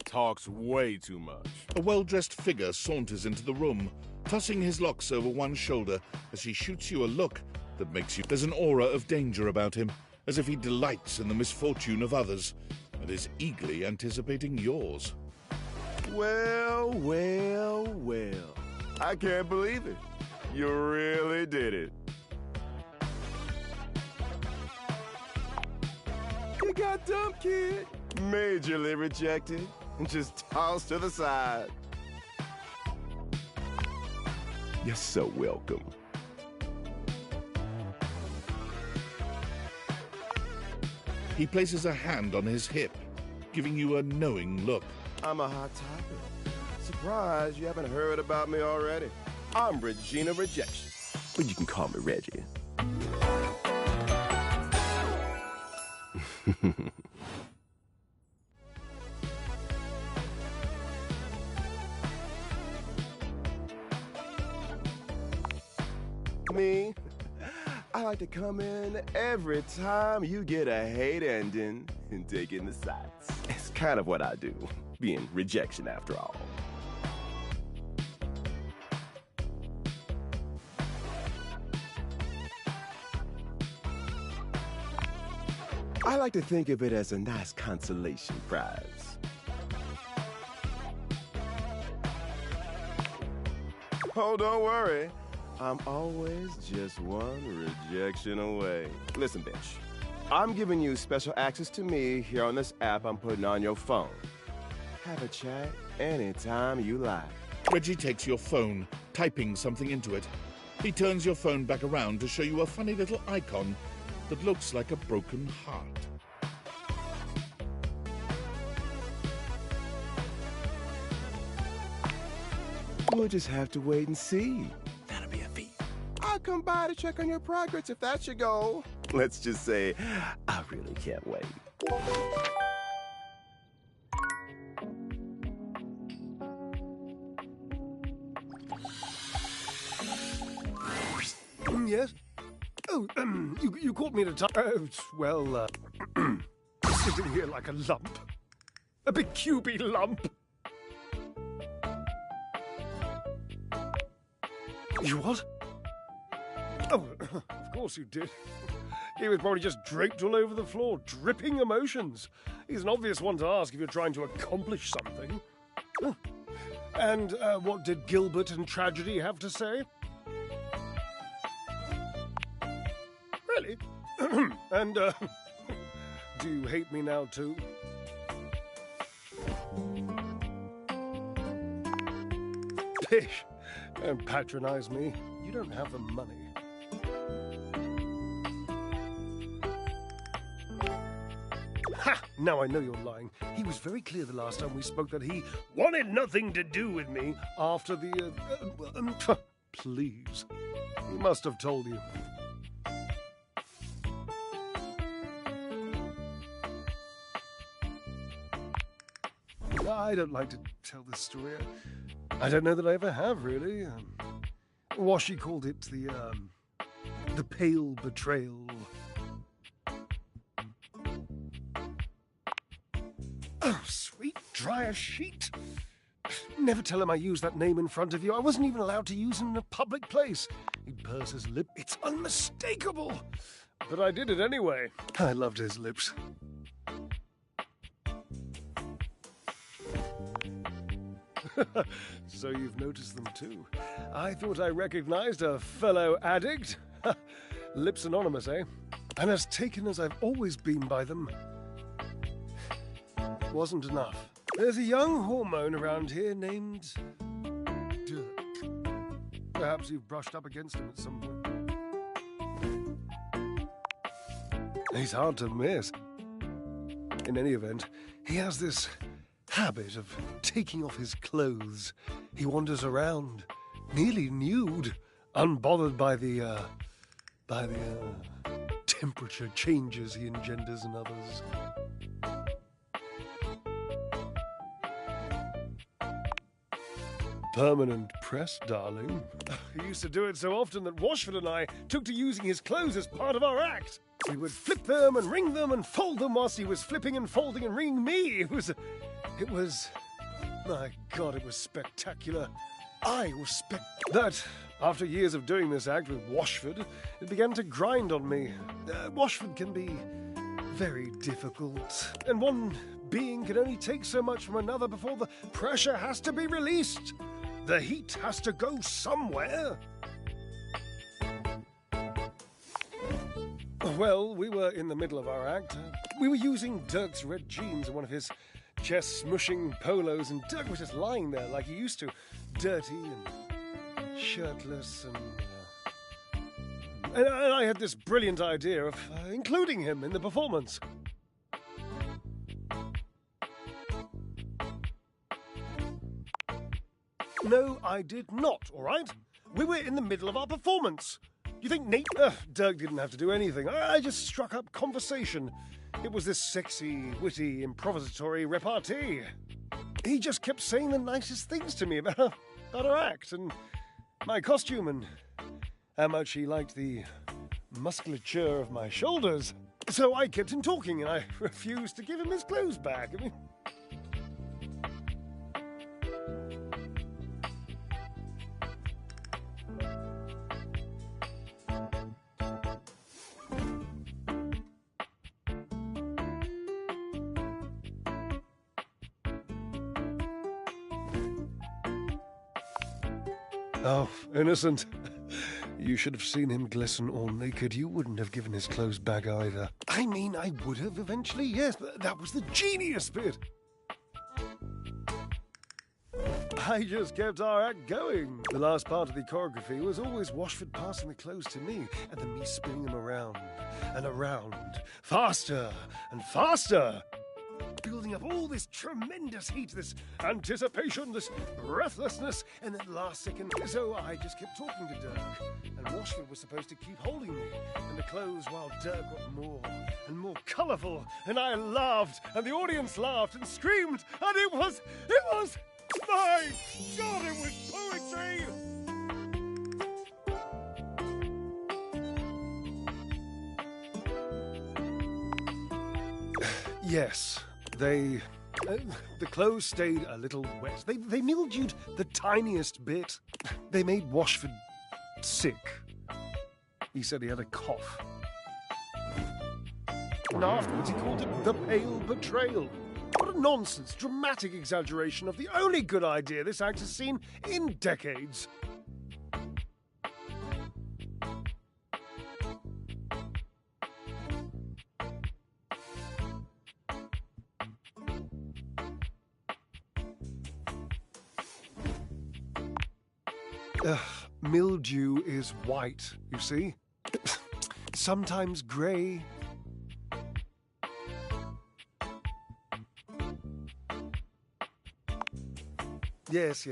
talks way too much. A well-dressed figure saunters into the room, tossing his locks over one shoulder as he shoots you a look that makes you... There's an aura of danger about him, as if he delights in the misfortune of others, and is eagerly anticipating yours. Well, well, well. I can't believe it. You really did it. You got dumped, kid. Majorly rejected and just tossed to the side. You're so welcome. He places a hand on his hip, giving you a knowing look. I'm a hot topic. Surprised you haven't heard about me already. I'm Regina Rejection, but you can call me Reggie. Me, I like to come in every time you get a hate ending and take in the sights. It's kind of what I do, being rejection after all. I like to think of it as a nice consolation prize. Oh, don't worry. I'm always just one rejection away. Listen, bitch. I'm giving you special access to me here on this app I'm putting on your phone. Have a chat anytime you like. Reggie takes your phone, typing something into it. He turns your phone back around to show you a funny little icon that looks like a broken heart. We'll just have to wait and see. That'll be a feat. I'll come by to check on your progress if that's your goal. Let's just say, I really can't wait. Yes? Oh, you caught me at a time. Oh, well, sitting here like a lump. A big cubey lump. You what? Oh, of course you did. He was probably just draped all over the floor, dripping emotions. He's an obvious one to ask if you're trying to accomplish something. Oh. And what did Gilbert and Tragedy have to say? Really? And, do you hate me now, too? Bish, don't patronize me. You don't have the money. Ha! Now I know you're lying. He was very clear the last time we spoke that he wanted nothing to do with me after the, please. He must have told you. I don't like to tell this story. I don't know that I ever have, really. Washi called it the pale betrayal. Oh, sweet, dry as sheet. Never tell him I used that name in front of you. I wasn't even allowed to use him in a public place. He'd purse his lip. It's unmistakable. But I did it anyway. I loved his lips. So you've noticed them too. I thought I recognized a fellow addict. Lips Anonymous, eh? And as taken as I've always been by them, wasn't enough. There's a young hormone around here named Dirk. Perhaps you've brushed up against him at some point. He's hard to miss. In any event, he has this habit of taking off his clothes. He wanders around, nearly nude, unbothered by the temperature changes he engenders in others. Permanent press, darling. He used to do it so often that Washford and I took to using his clothes as part of our act. We would flip them and wring them and fold them whilst he was flipping and folding and wringing me. It was, my God, it was spectacular. That, after years of doing this act with Washford, it began to grind on me. Washford can be very difficult, and one being can only take so much from another before the pressure has to be released. The heat has to go somewhere. Well, we were in the middle of our act. We were using Dirk's red jeans and one of his chest-smushing polos, and Dirk was just lying there like he used to, dirty and shirtless, and I had this brilliant idea of including him in the performance. No, I did not, all right? We were in the middle of our performance. You think Dirk didn't have to do anything. I just struck up conversation. It was this sexy, witty, improvisatory repartee. He just kept saying the nicest things to me about our act and my costume and how much he liked the musculature of my shoulders. So I kept him talking and I refused to give him his clothes back. I mean, oh, innocent. You should have seen him glisten all naked. You wouldn't have given his clothes back either. I mean, I would have eventually, yes, but that was the genius bit. I just kept our act going. The last part of the choreography was always Washford passing the clothes to me, and then me spinning them around and around, faster and faster, building up all this tremendous heat, this anticipation, this breathlessness, and then last second, so I just kept talking to Dirk, and Washford was supposed to keep holding me, and the clothes, while Dirk got more and more colourful, and I laughed, and the audience laughed and screamed, and it was, my God, it was poetry! Yes. The clothes stayed a little wet. They mildewed the tiniest bit. They made Washford sick. He said he had a cough. And afterwards he called it the pale betrayal. What a nonsense, dramatic exaggeration of the only good idea this act has seen in decades. Mildew is white, you see? Sometimes grey. Yes.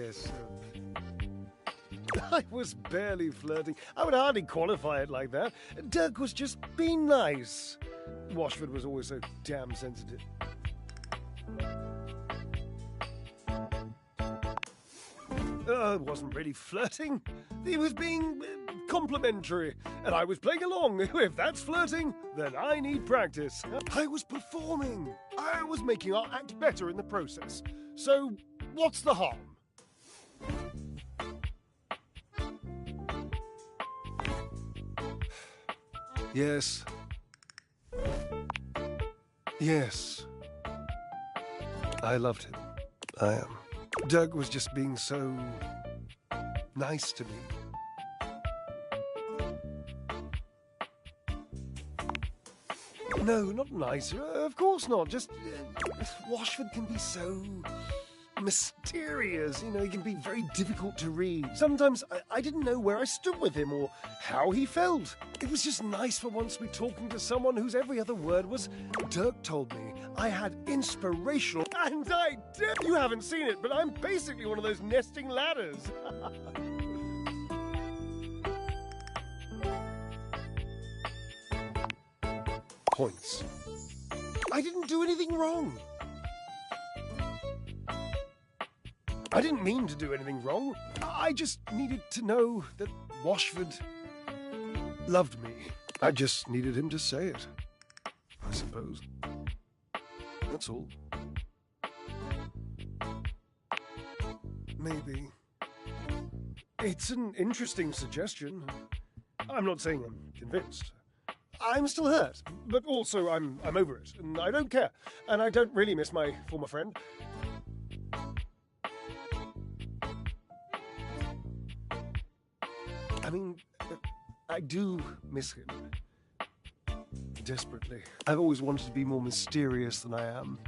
I was barely flirting. I would hardly qualify it like that. Dirk was just being nice. Washford was always so damn sensitive. It wasn't really flirting. He was being complimentary, and I was playing along. If that's flirting, then I need practice. I was performing. I was making our act better in the process. So, what's the harm? Yes. Yes. I loved him. I am. Dirk was just being so nice to me. No, not nice. Of course not. Just Washford can be so mysterious. You know, he can be very difficult to read. Sometimes I didn't know where I stood with him or how he felt. It was just nice for once to be talking to someone whose every other word was, Dirk told me I had inspirational, and I did. You haven't seen it, but I'm basically one of those nesting ladders. Points. I didn't do anything wrong. I didn't mean to do anything wrong. I just needed to know that Washford loved me. I just needed him to say it, I suppose. That's all. Maybe. It's an interesting suggestion. I'm not saying I'm convinced. I'm still hurt, but also I'm over it, and I don't care. And I don't really miss my former friend. I mean, I do miss him. Desperately. I've always wanted to be more mysterious than I am.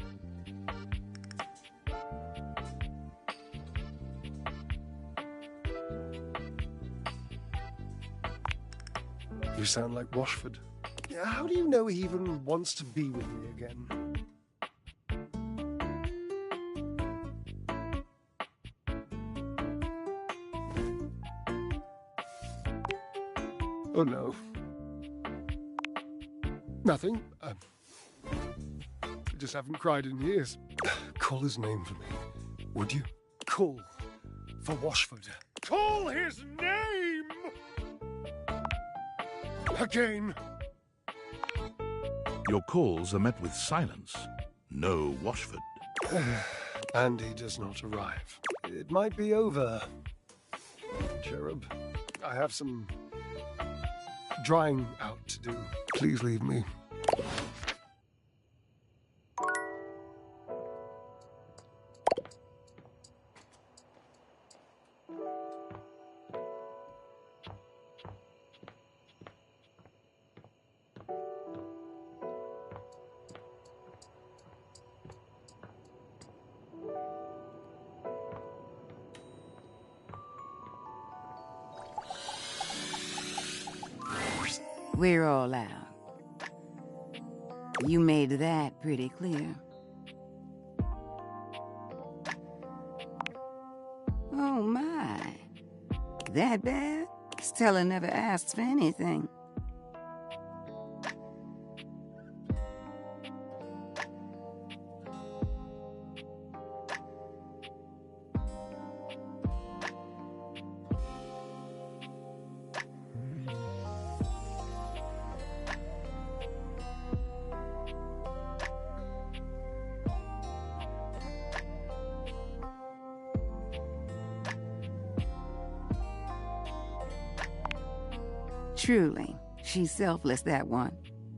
You sound like Washford. How do you know he even wants to be with me again? Oh, no. Nothing. I just haven't cried in years. Call his name for me, would you? Call for Washford. Call his name! Again. Your calls are met with silence. No Washford. And he does not arrive. It might be over, Cherub. I have some drying out to do. Please leave me. We're all out. You made that pretty clear. Oh my. That bad? Stella never asks for anything. Truly, she's selfless, that one.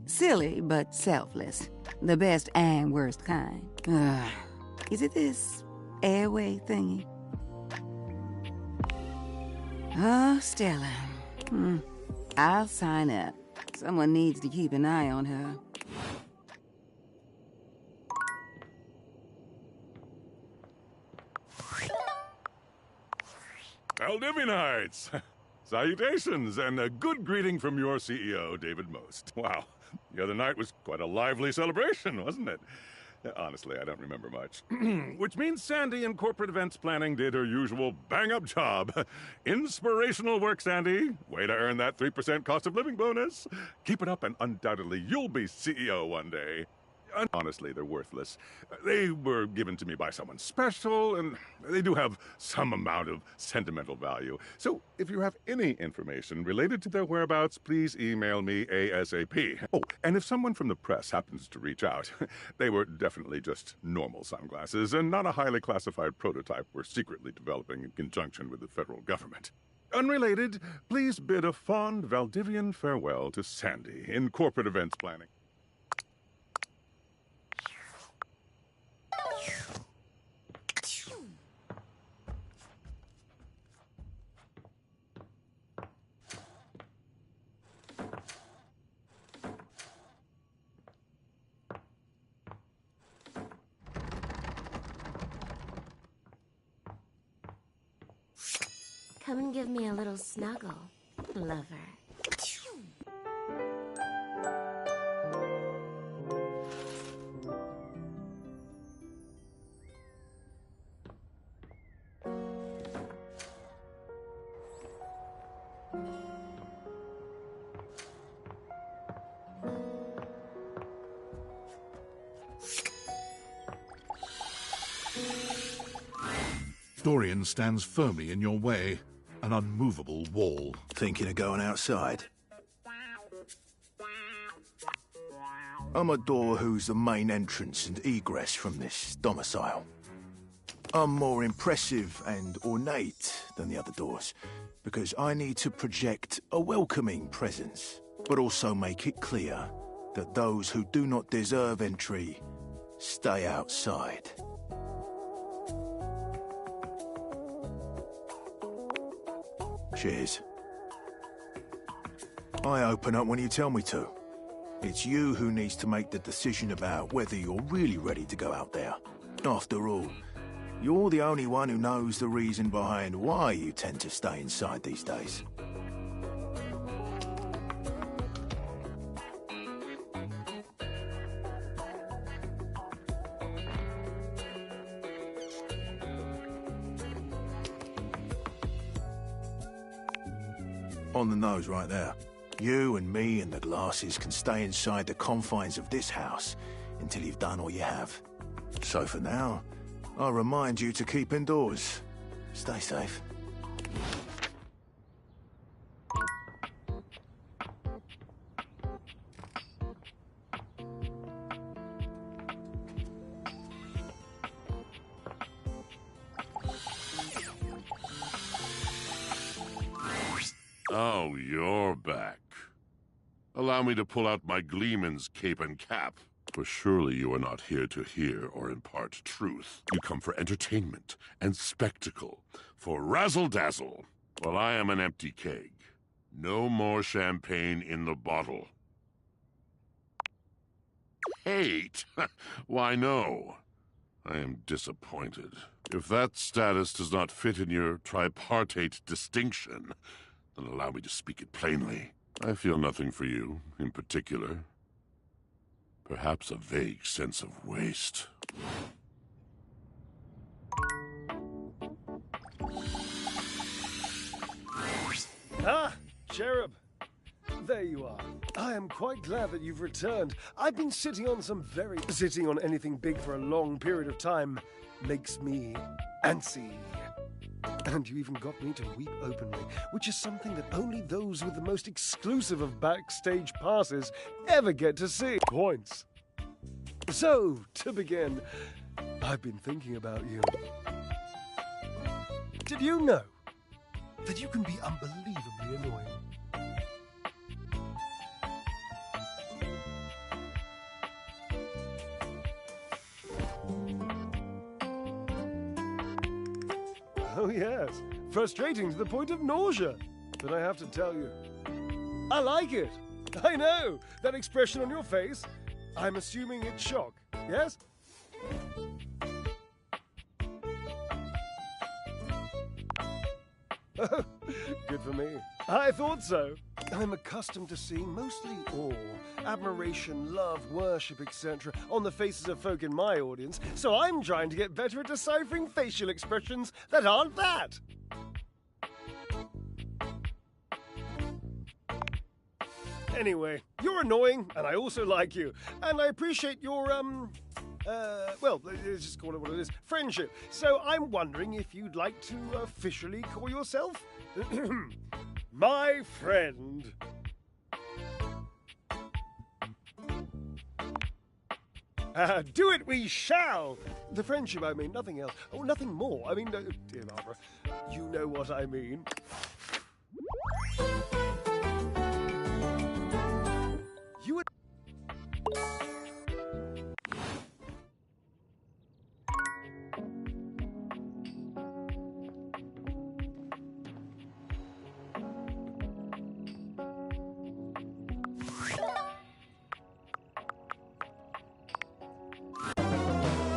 Silly, but selfless. The best and worst kind. Is it this airway thingy? Oh, Stella. I'll sign up. Someone needs to keep an eye on her. Valdivianites! Salutations, and a good greeting from your CEO, David Most. Wow, the other night was quite a lively celebration, wasn't it? Honestly, I don't remember much. Which means Sandy in corporate events planning did her usual bang-up job. Inspirational work, Sandy. Way to earn that 3% cost of living bonus. Keep it up and undoubtedly you'll be CEO one day. Honestly, they're worthless. They were given to me by someone special, and they do have some amount of sentimental value. So if you have any information related to their whereabouts, please email me ASAP. Oh, and if someone from the press happens to reach out, they were definitely just normal sunglasses and not a highly classified prototype we're secretly developing in conjunction with the federal government. Unrelated, please bid a fond Valdivian farewell to Sandy in corporate events planning. Come and give me a little snuggle, lover. Dorian stands firmly in your way, an unmovable wall. Thinking of going outside? I'm a door who's the main entrance and egress from this domicile. I'm more impressive and ornate than the other doors, because I need to project a welcoming presence, but also make it clear that those who do not deserve entry stay outside. Cheers. I open up when you tell me to. It's you who needs to make the decision about whether you're really ready to go out there. After all, you're the only one who knows the reason behind why you tend to stay inside these days. On the nose right there. You and me and the glasses can stay inside the confines of this house until you've done all you have. So for now, I'll remind you to keep indoors. Stay safe. Oh, you're back. Allow me to pull out my Gleeman's cape and cap. For surely you are not here to hear or impart truth. You come for entertainment and spectacle, for razzle-dazzle. Well, I am an empty keg. No more champagne in the bottle. Hate? Why, no. I am disappointed. If that status does not fit in your tripartite distinction, then allow me to speak it plainly. I feel nothing for you, in particular. Perhaps a vague sense of waste. Ah, Cherub. There you are. I am quite glad that you've returned. I've been sitting on anything big for a long period of time makes me antsy. And you even got me to weep openly, which is something that only those with the most exclusive of backstage passes ever get to see. Points. So, to begin, I've been thinking about you. Did you know that you can be unbelievably annoying? Oh yes, frustrating to the point of nausea. But I have to tell you, I like it. I know, that expression on your face. I'm assuming it's shock, yes? Good for me. I thought so. I'm accustomed to seeing mostly awe, admiration, love, worship, etc. on the faces of folk in my audience, so I'm trying to get better at deciphering facial expressions that aren't that. Anyway, you're annoying, and I also like you. And I appreciate your, well, let's just call it what it is, friendship. So I'm wondering if you'd like to officially call yourself my friend. Do it we shall! The friendship, I mean, nothing else. Oh, nothing more. I mean, dear Barbara, you know what I mean. You would...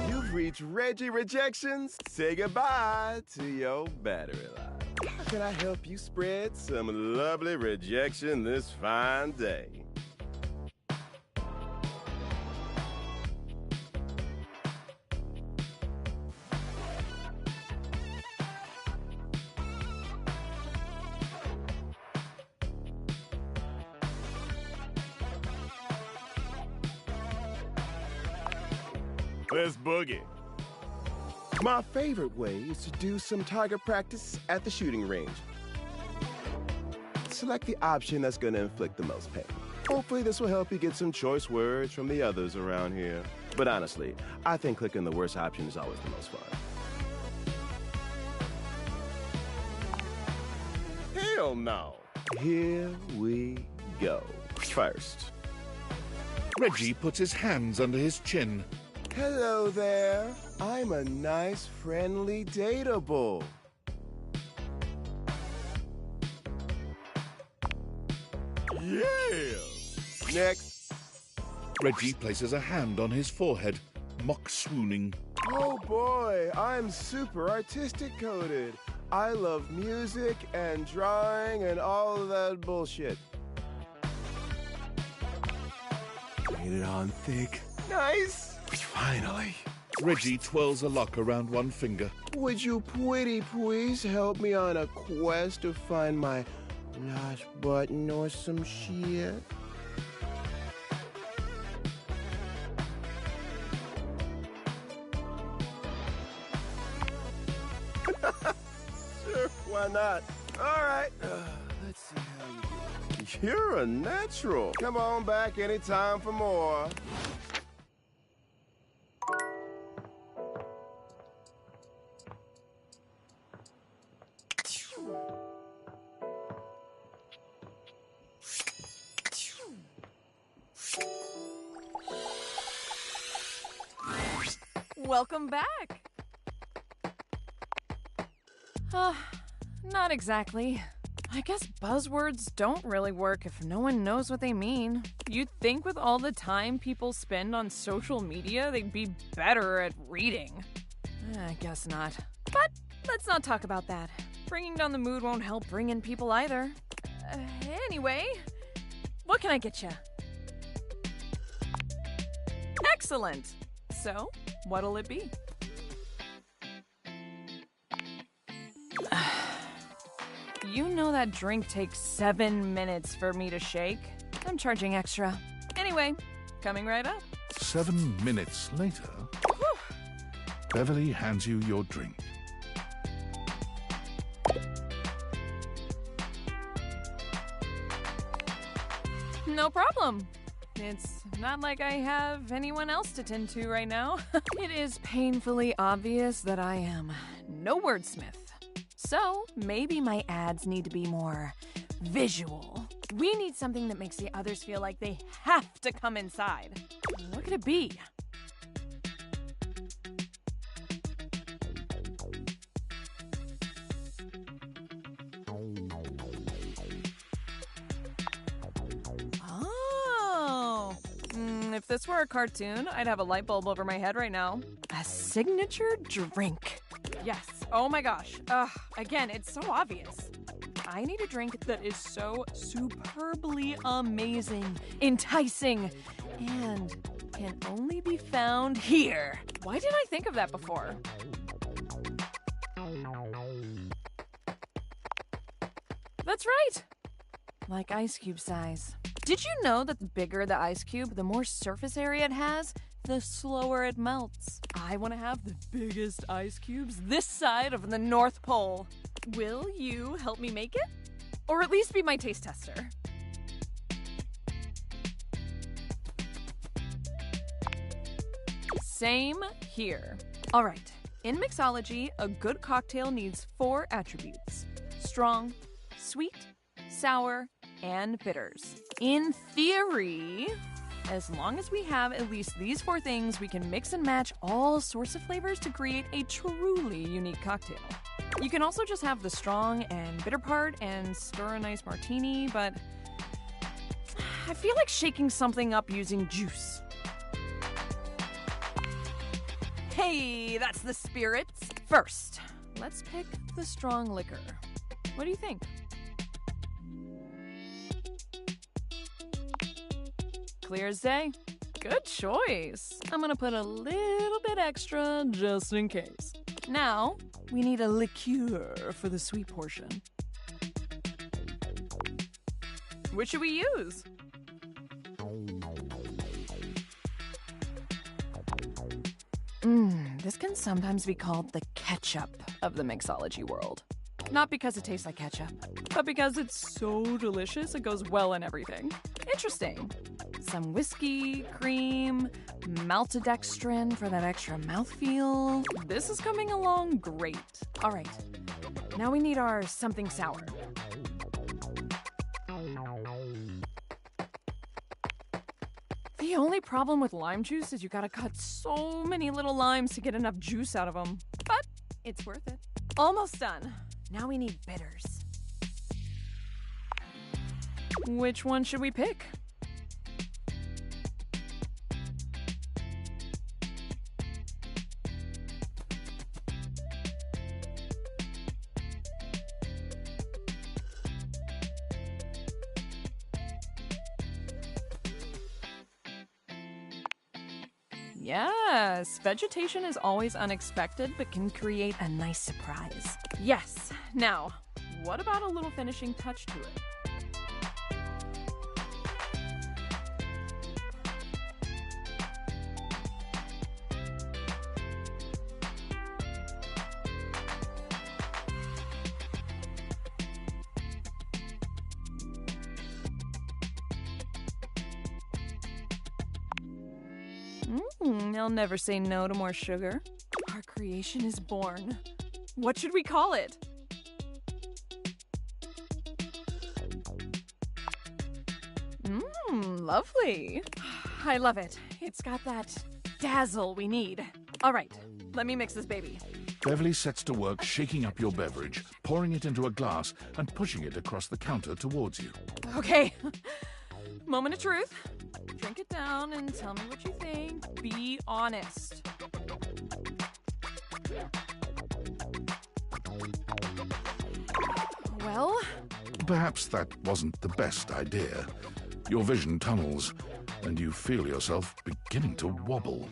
You've reached Reggie Rejections. Say goodbye to your battery life. How can I help you spread some lovely rejection this fine day? Let's boogie. My favorite way is to do some target practice at the shooting range. Select the option that's going to inflict the most pain. Hopefully this will help you get some choice words from the others around here. But honestly, I think clicking the worst option is always the most fun. Hell no. Here we go. First, Reggie puts his hands under his chin. hello there. I'm a nice, friendly dateable. Yeah! Next. Reggie places a hand on his forehead, mock swooning. Oh boy, I'm super artistic coded. I love music and drawing and all of that bullshit. Get it on thick. Nice. Finally. Reggie twirls a lock around one finger. Would you pretty please help me on a quest to find my lost button or some shit? Sure, why not? All right, let's see how you do. You're a natural. Come on back anytime for more. Welcome back. Not exactly. I guess buzzwords don't really work if no one knows what they mean. You'd think with all the time people spend on social media, they'd be better at reading. I guess not. But let's not talk about that. Bringing down the mood won't help bring in people either. Anyway, what can I get you? Excellent. So, what'll it be? You know that drink takes 7 minutes for me to shake? I'm charging extra. Anyway, coming right up. 7 minutes later, Beverly hands you your drink. No problem. It's not like I have anyone else to tend to right now. It is painfully obvious that I am no wordsmith. So maybe my ads need to be more visual. We need something that makes the others feel like they have to come inside. What could it be? If this were a cartoon, I'd have a light bulb over my head right now. A signature drink. Yes, Oh my gosh. Again, it's so obvious. I need a drink that is so superbly amazing, enticing, and can only be found here. Why didn't I think of that before? That's right. Like ice cube size. Did you know that the bigger the ice cube, the more surface area it has, the slower it melts? I want to have the biggest ice cubes this side of the North Pole. Will you help me make it? Or at least be my taste tester? Same here. All right. In mixology, a good cocktail needs 4 attributes: strong, sweet, sour, and bitters. In theory, as long as we have at least these 4 things, we can mix and match all sorts of flavors to create a truly unique cocktail. You can also just have the strong and bitter part and stir a nice martini, but I feel like shaking something up using juice. Hey, that's the spirits. First, let's pick the strong liquor. What do you think? Clear as day? Good choice. I'm gonna put a little bit extra just in case. Now, we need a liqueur for the sweet portion. Which should we use? This can sometimes be called the ketchup of the mixology world. Not because it tastes like ketchup, but because it's so delicious it goes well in everything. Interesting. Some whiskey, cream, maltodextrin for that extra mouthfeel. This is coming along great. All right, now we need our something sour. The only problem with lime juice is you gotta cut so many little limes to get enough juice out of them. But it's worth it. Almost done. Now we need bitters. Which one should we pick? Yes, vegetation is always unexpected, but can create a nice surprise. Yes. Now, what about a little finishing touch to it? I'll never say no to more sugar. Our creation is born. What should we call it? Lovely. I love it. It's got that dazzle we need. All right, let me mix this baby. Beverly sets to work shaking up your beverage, pouring it into a glass and pushing it across the counter towards you. Okay. Moment of truth. Drink it down and tell me what you think. Be honest. Well? Perhaps that wasn't the best idea. Your vision tunnels, and you feel yourself beginning to wobble.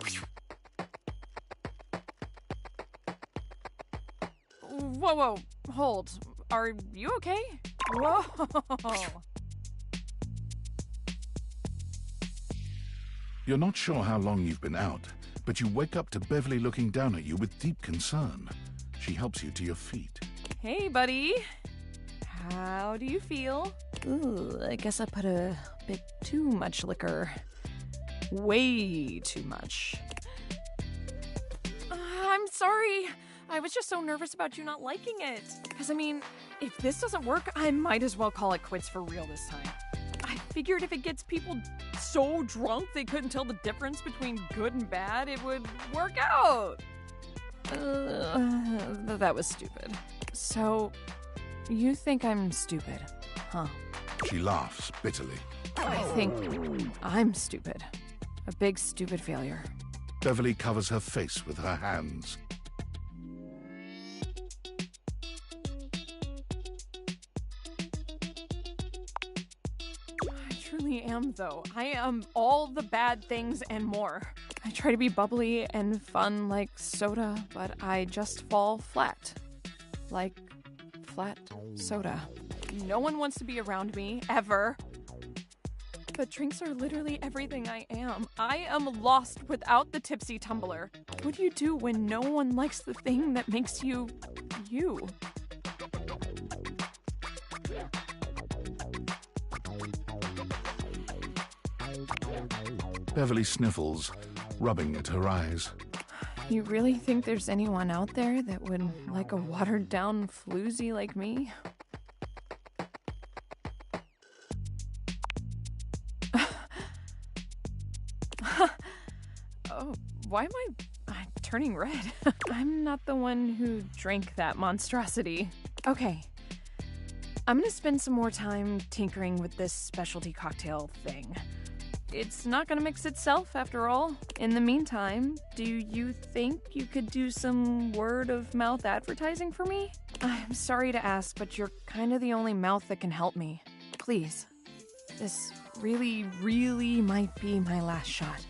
Whoa, hold. Are you okay? Whoa. You're not sure how long you've been out, but you wake up to Beverly looking down at you with deep concern. She helps you to your feet. Hey, buddy. How do you feel? Ooh, I guess I put a bit too much liquor. Way too much. I'm sorry. I was just so nervous about you not liking it. Because, I mean, if this doesn't work, I might as well call it quits for real this time. I figured if it gets people so drunk they couldn't tell the difference between good and bad, it would work out. That was stupid. So, you think I'm stupid, huh? She laughs bitterly. I think I'm stupid. A big, stupid failure. Beverly covers her face with her hands. literally am, though. I am all the bad things and more. I try to be bubbly and fun like soda, but I just fall flat. Like flat soda. No one wants to be around me, ever. But drinks are literally everything I am. I am lost without the tipsy tumbler. What do you do when no one likes the thing that makes you, you? Beverly sniffles, rubbing at her eyes. You really think there's anyone out there that would like a watered-down floozy like me? Oh, why am I'm turning red? I'm not the one who drank that monstrosity. Okay. I'm gonna spend some more time tinkering with this specialty cocktail thing. It's not gonna mix itself, after all. In the meantime, do you think you could do some word-of-mouth advertising for me? I'm sorry to ask, but you're kind of the only mouth that can help me. Please. This really, really might be my last shot.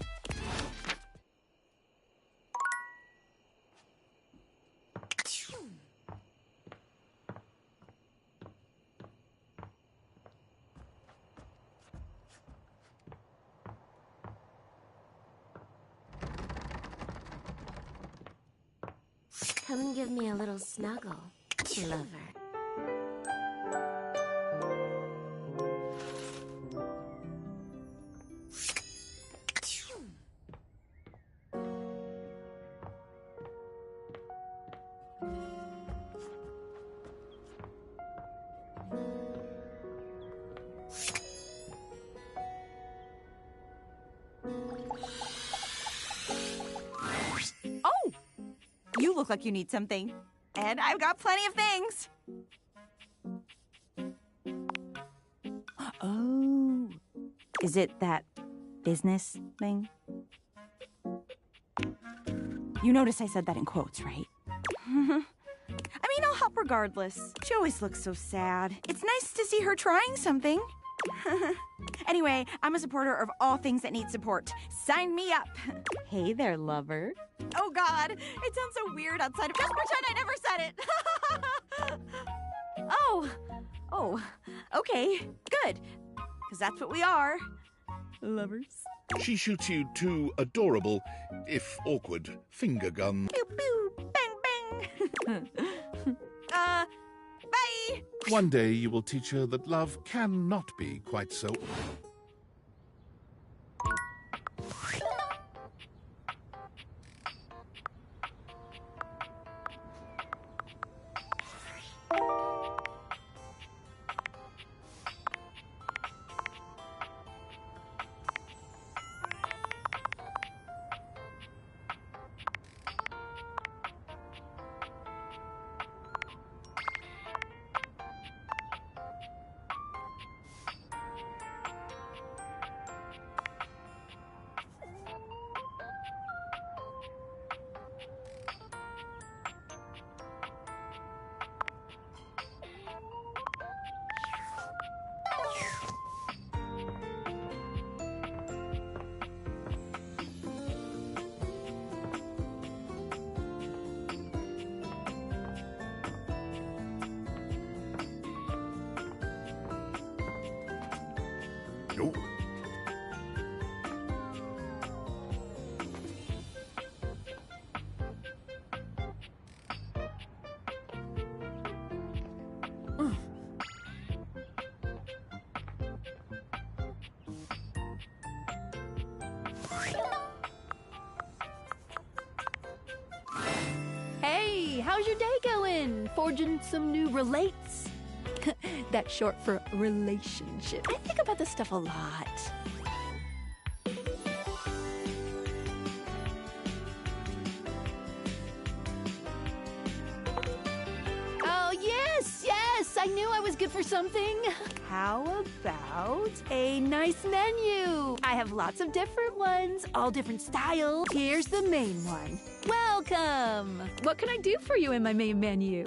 Come and give me a little snuggle, lover. Oh! You look like you need something. And I've got plenty of things. Oh. Is it that business thing? You notice I said that in quotes, right? I mean, I'll help regardless. She always looks so sad. It's nice to see her trying something. Anyway, I'm a supporter of all things that need support. Sign me up. Hey there, lover. Oh, God. It sounds so weird outside of... Just pretend I never said it. Oh, okay. Good. Because that's what we are. Lovers. She shoots you two adorable, if awkward, finger guns. Pew, pew, bang, bang. Bye. One day you will teach her that love cannot be quite so... No. Hey, how's your day going? Forging some new relates? That's short for relationship. I think about this stuff a lot. Oh, yes! I knew I was good for something. How about a nice menu? I have lots of different ones, all different styles. Here's the main one. Welcome! What can I do for you in my main menu?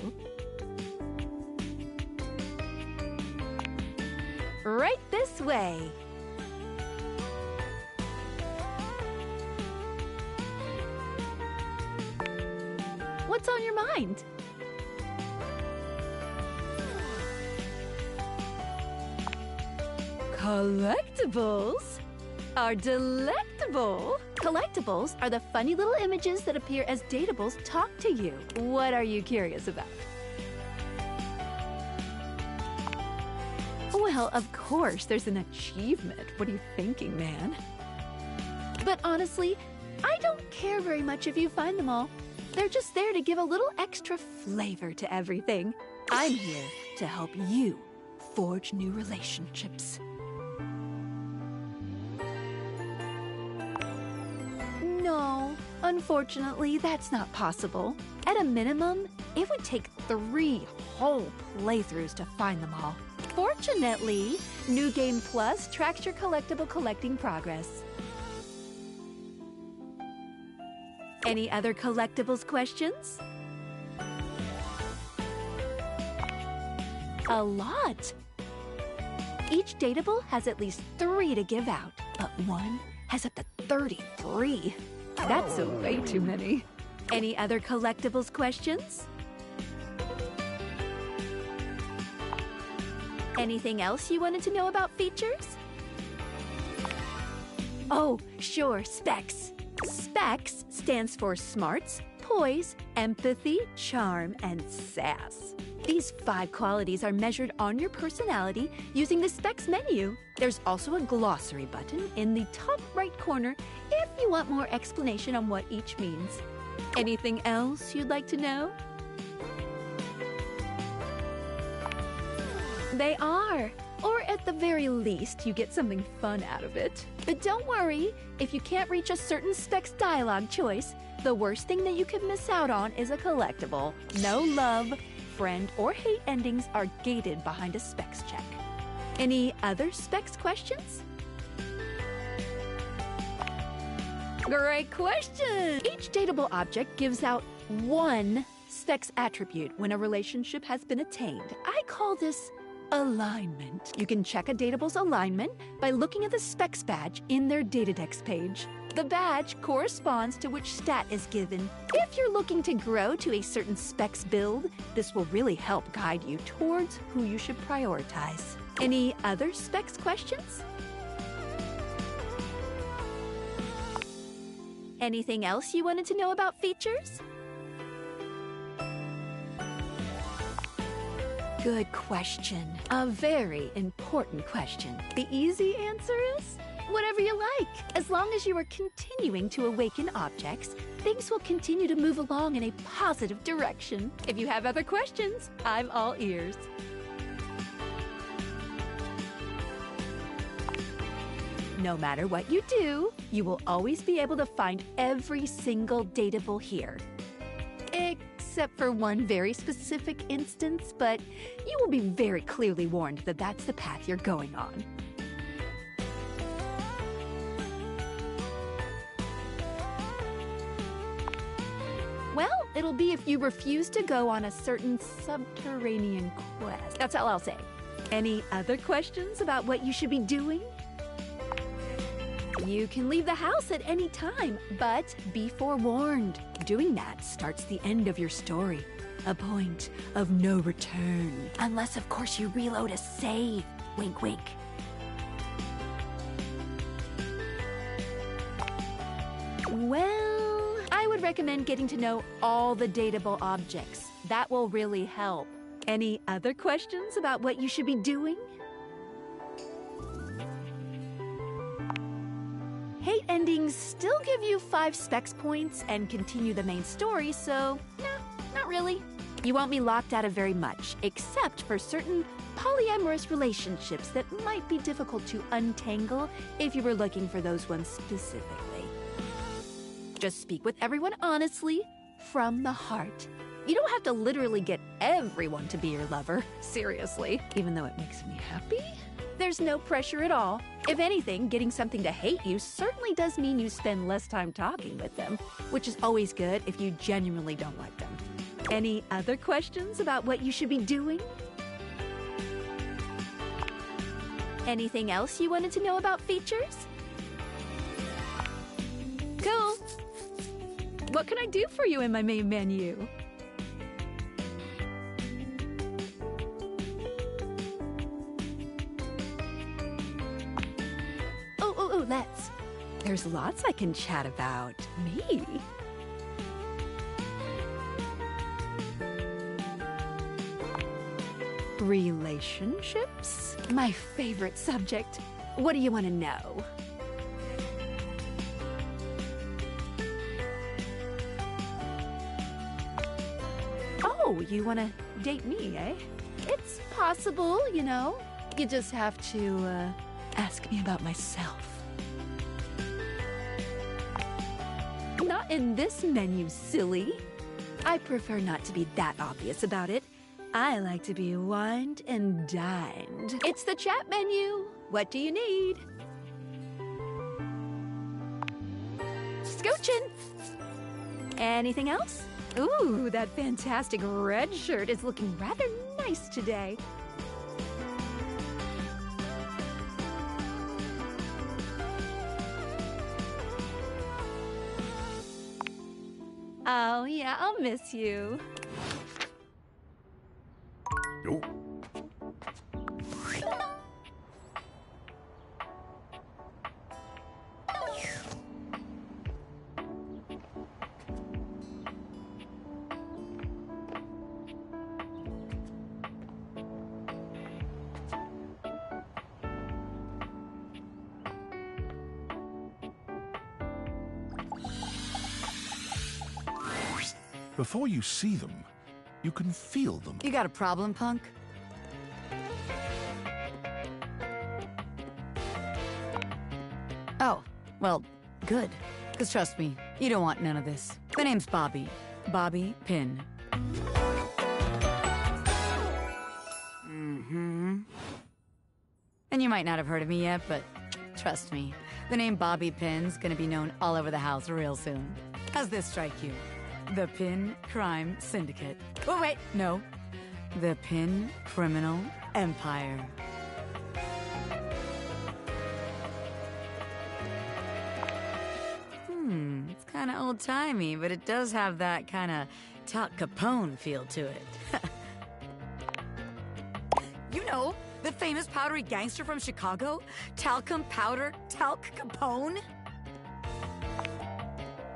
Right this way. What's on your mind? Collectibles are delectable. Collectibles are the funny little images that appear as datables talk to you. What are you curious about? Well, of course, there's an achievement. What are you thinking, man? But honestly, I don't care very much if you find them all. They're just there to give a little extra flavor to everything. I'm here to help you forge new relationships. No, unfortunately, that's not possible. At a minimum, it would take 3 whole playthroughs to find them all. Fortunately, New Game Plus tracks your collectible collecting progress. Any other collectibles questions? A lot. Each datable has at least 3 to give out, but one has up to 33. That's way too many. Any other collectibles questions? Anything else you wanted to know about features? Oh, sure, specs. Specs stands for smarts, poise, empathy, charm, and sass. These 5 qualities are measured on your personality using the specs menu. There's also a glossary button in the top right corner if you want more explanation on what each means. Anything else you'd like to know? They are. Or at the very least, you get something fun out of it. But don't worry, if you can't reach a certain specs dialogue choice, the worst thing that you could miss out on is a collectible. No love, friend, or hate endings are gated behind a specs check. Any other specs questions? Great question! Each dateable object gives out 1 specs attribute when a relationship has been attained. I call this alignment. You can check a datable's alignment by looking at the specs badge in their Datadex page. The badge corresponds to which stat is given. If you're looking to grow to a certain specs build, this will really help guide you towards who you should prioritize. Any other specs questions? Anything else you wanted to know about features? Good question. A very important question. The easy answer is whatever you like. As long as you are continuing to awaken objects, things will continue to move along in a positive direction. If you have other questions, I'm all ears. No matter what you do, you will always be able to find every single datable here. Except for one very specific instance, but you will be very clearly warned that that's the path you're going on. Well, it'll be if you refuse to go on a certain subterranean quest. That's all I'll say. Any other questions about what you should be doing? You can leave the house at any time, but be forewarned. Doing that starts the end of your story. A point of no return. Unless, of course, you reload a save. Wink, wink. Well, I would recommend getting to know all the dateable objects. That will really help. Any other questions about what you should be doing? Hate endings still give you 5 specs points and continue the main story, so no, not really. You won't be locked out of very much, except for certain polyamorous relationships that might be difficult to untangle if you were looking for those ones specifically. Just speak with everyone honestly, from the heart. You don't have to literally get everyone to be your lover, seriously, even though it makes me happy. There's no pressure at all. If anything, getting something to hate you certainly does mean you spend less time talking with them, which is always good if you genuinely don't like them. Any other questions about what you should be doing? Anything else you wanted to know about features? Cool. What can I do for you in my main menu? let's. There's lots I can chat about. Me? Relationships? My favorite subject. What do you want to know? Oh, you want to date me, eh? It's possible, you know. You just have to, ask me about myself. Not in this menu, silly. I prefer not to be that obvious about it. I like to be wined and dined. It's the chat menu. What do you need? Scoochin'. Anything else? Ooh, that fantastic red shirt is looking rather nice today. Oh, yeah, I'll miss you. Oh. Before you see them, you can feel them. You got a problem, punk? Oh, well, good. Because trust me, you don't want none of this. My name's Bobby. Bobby Pin. Mm-hmm. And you might not have heard of me yet, but trust me, the name Bobby Pin's gonna be known all over the house real soon. How's this strike you? The Pin Crime Syndicate. Oh, wait, no. The Pin Criminal Empire. It's kind of old-timey, but it does have that kind of Tal Capone feel to it. You know, the famous powdery gangster from Chicago? Talcum Powder Talc Capone?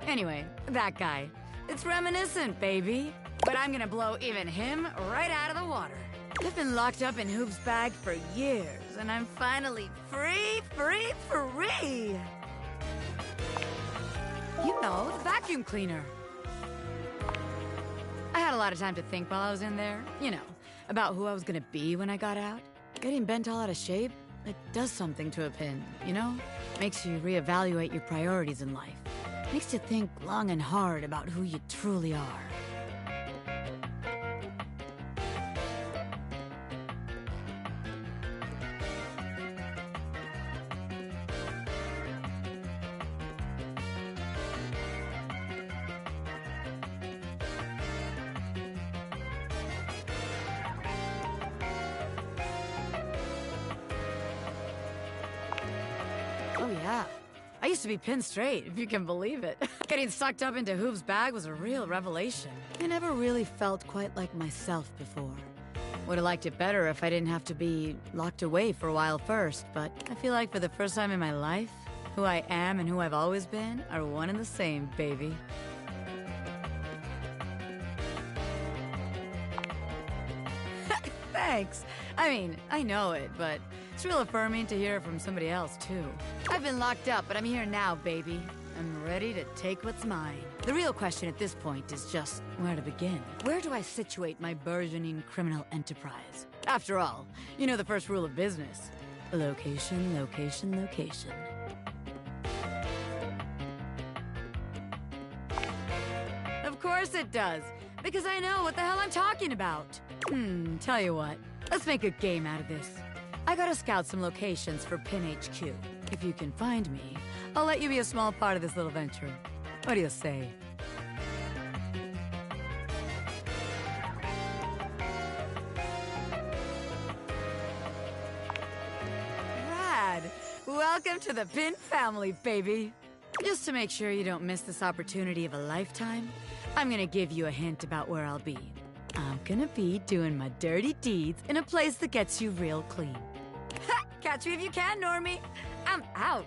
Anyway, that guy. It's reminiscent, baby. But I'm gonna blow even him right out of the water. I've been locked up in Hoop's bag for years, and I'm finally free! You know, the vacuum cleaner. I had a lot of time to think while I was in there, you know, about who I was gonna be when I got out. Getting bent all out of shape, it does something to a pin, you know? Makes you reevaluate your priorities in life. Makes you think long and hard about who you truly are. Oh yeah. I used to be pinned straight, if you can believe it. Getting sucked up into Hoop's bag was a real revelation. I never really felt quite like myself before. Would have liked it better if I didn't have to be locked away for a while first, but I feel like for the first time in my life, who I am and who I've always been are one and the same, baby. Thanks. I mean, I know it, but it's real affirming to hear it from somebody else, too. I've been locked up, but I'm here now, baby. I'm ready to take what's mine. The real question at this point is just where to begin. Where do I situate my burgeoning criminal enterprise? After all, you know the first rule of business. Location, location, location. Of course it does, because I know what the hell I'm talking about. Tell you what, let's make a game out of this. I gotta scout some locations for Pin HQ. If you can find me, I'll let you be a small part of this little venture. What do you say? Rad! Welcome to the Pin family, baby. Just to make sure you don't miss this opportunity of a lifetime, I'm gonna give you a hint about where I'll be. I'm gonna be doing my dirty deeds in a place that gets you real clean. Catch me if you can, Normie. I'm out.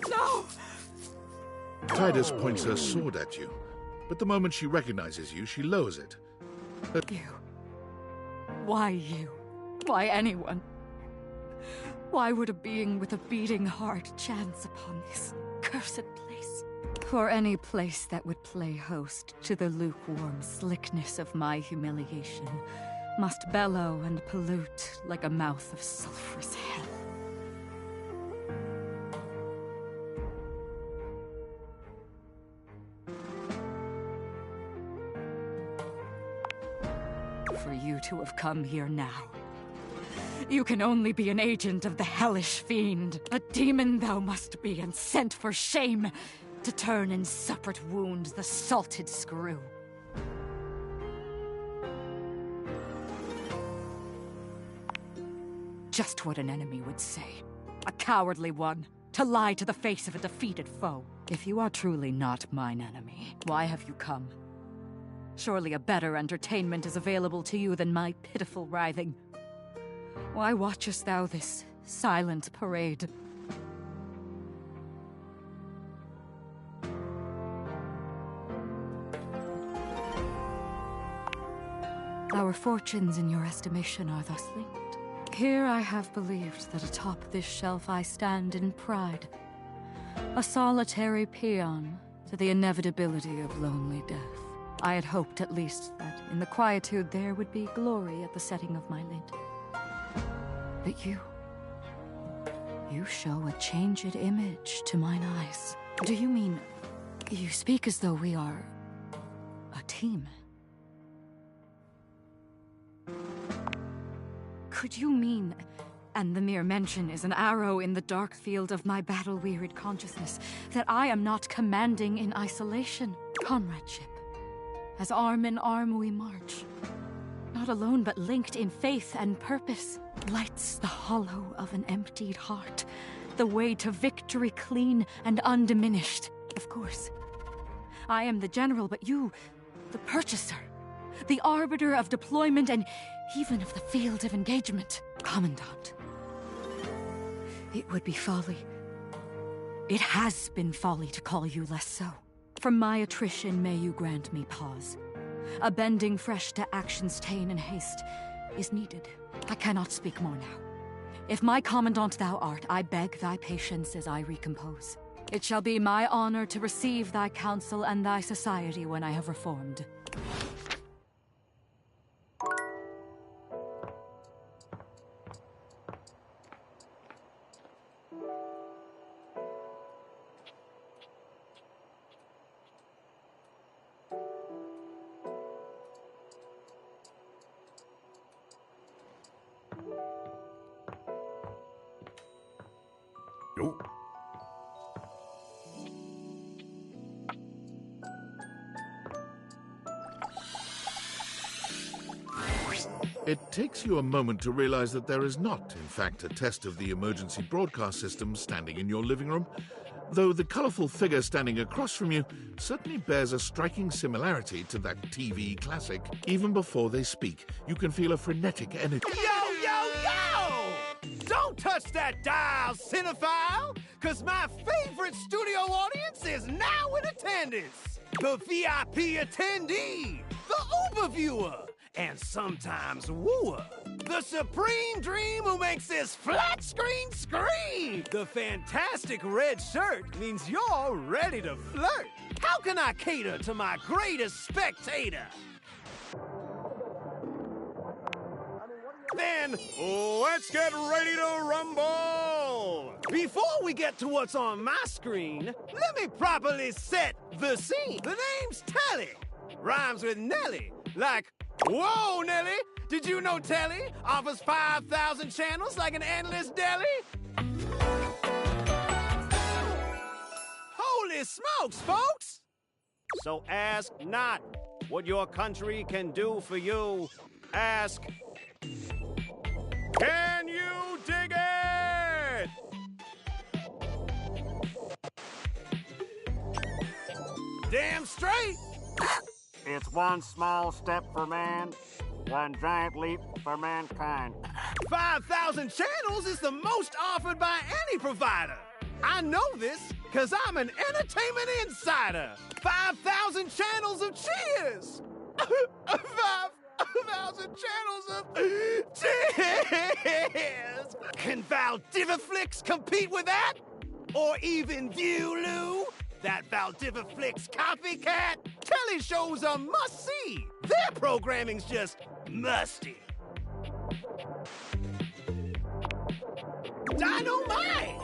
No! Tidus points her sword at you, but the moment she recognizes you, she lowers it. You. Why you? Why anyone? Why would a being with a beating heart chance upon this cursed place? For any place that would play host to the lukewarm slickness of my humiliation must bellow and pollute like a mouth of sulphurous hell. For you to have come here now, you can only be an agent of the hellish fiend. A demon thou must be, and sent for shame to turn in separate wounds the salted screw. Just what an enemy would say. A cowardly one, to lie to the face of a defeated foe. If you are truly not mine enemy, why have you come? Surely a better entertainment is available to you than my pitiful writhing. Why watchest thou this silent parade? Our fortunes in your estimation are thus linked. Here I have believed that atop this shelf I stand in pride, a solitary peon to the inevitability of lonely death. I had hoped at least that in the quietude there would be glory at the setting of my lid. But you show a changed image to mine eyes. Do you mean, you speak as though we are a team? Could you mean, and the mere mention is an arrow in the dark field of my battle-wearied consciousness, that I am not commanding in isolation? Comradeship. As arm in arm we march. Not alone, but linked in faith and purpose. Lights the hollow of an emptied heart. The way to victory clean and undiminished. Of course. I am the general, but you, the purchaser. The arbiter of deployment and even of the field of engagement. Commandant. It would be folly. It has been folly to call you less so. From my attrition may you grant me pause. A bending fresh to action's ta'en and haste is needed. I cannot speak more now. If my commandant thou art, I beg thy patience as I recompose. It shall be my honor to receive thy counsel and thy society when I have reformed. Yo. It takes you a moment to realize that there is not, in fact, a test of the emergency broadcast system standing in your living room, though the colorful figure standing across from you certainly bears a striking similarity to that TV classic. Even before they speak, you can feel a frenetic energy. Yo, yo, yo! Don't touch that dial, cinephile, because my favorite studio audience is now in attendance. The VIP attendee, the Uber viewer, and sometimes wooer. The supreme dream who makes this flat screen scream. The fantastic red shirt means you're ready to flirt. How can I cater to my greatest spectator? Then, let's get ready to rumble! Before we get to what's on my screen, let me properly set the scene. The name's Telly. Rhymes with Nelly. Like, whoa, Nelly! Did you know Telly offers 5,000 channels like an endless deli? Holy smokes, folks! So ask not what your country can do for you. ask, can you dig it? Damn straight! It's one small step for man, one giant leap for mankind. 5,000 channels is the most offered by any provider. I know this because I'm an entertainment insider. 5,000 channels of cheers. 5,000 channels of cheers. Can Valdiviflix compete with that? Or even Viewloo? That Valdiviflix copycat? Telly shows are must-see. Their programming's just musty. Dynamite!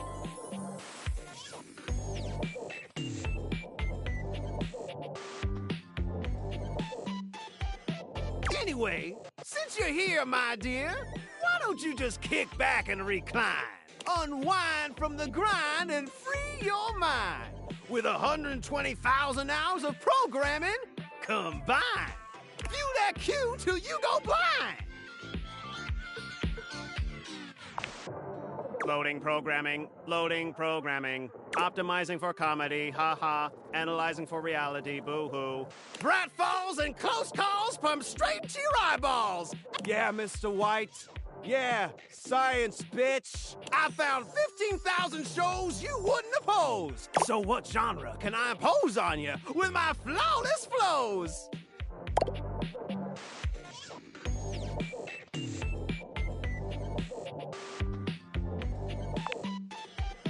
Anyway, since you're here, my dear, why don't you just kick back and recline? Unwind from the grind and free your mind with 120,000 hours of programming combined. View that cue till you go blind. Loading programming, optimizing for comedy, haha, analyzing for reality, boo-hoo. Pratfalls and close calls from straight to your eyeballs. Yeah, Mr. White. Yeah, science, bitch. I found 15,000 shows you wouldn't oppose. So what genre can I impose on you with my flawless flows?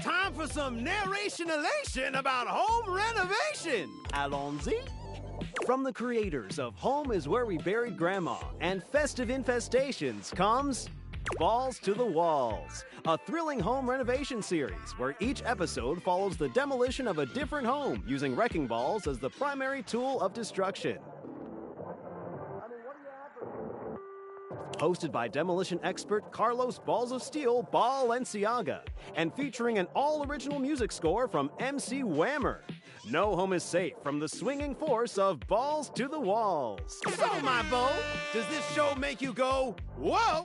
Time for some narration elation about home renovation. Allons-y. From the creators of Home is Where We Buried Grandma and Festive Infestations comes Balls to the Walls, a thrilling home renovation series where each episode follows the demolition of a different home using wrecking balls as the primary tool of destruction. Hosted by demolition expert Carlos Balls of Steel Balenciaga, and featuring an all-original music score from MC Whammer. No home is safe from the swinging force of Balls to the Walls. So, my beau, does this show make you go, whoa?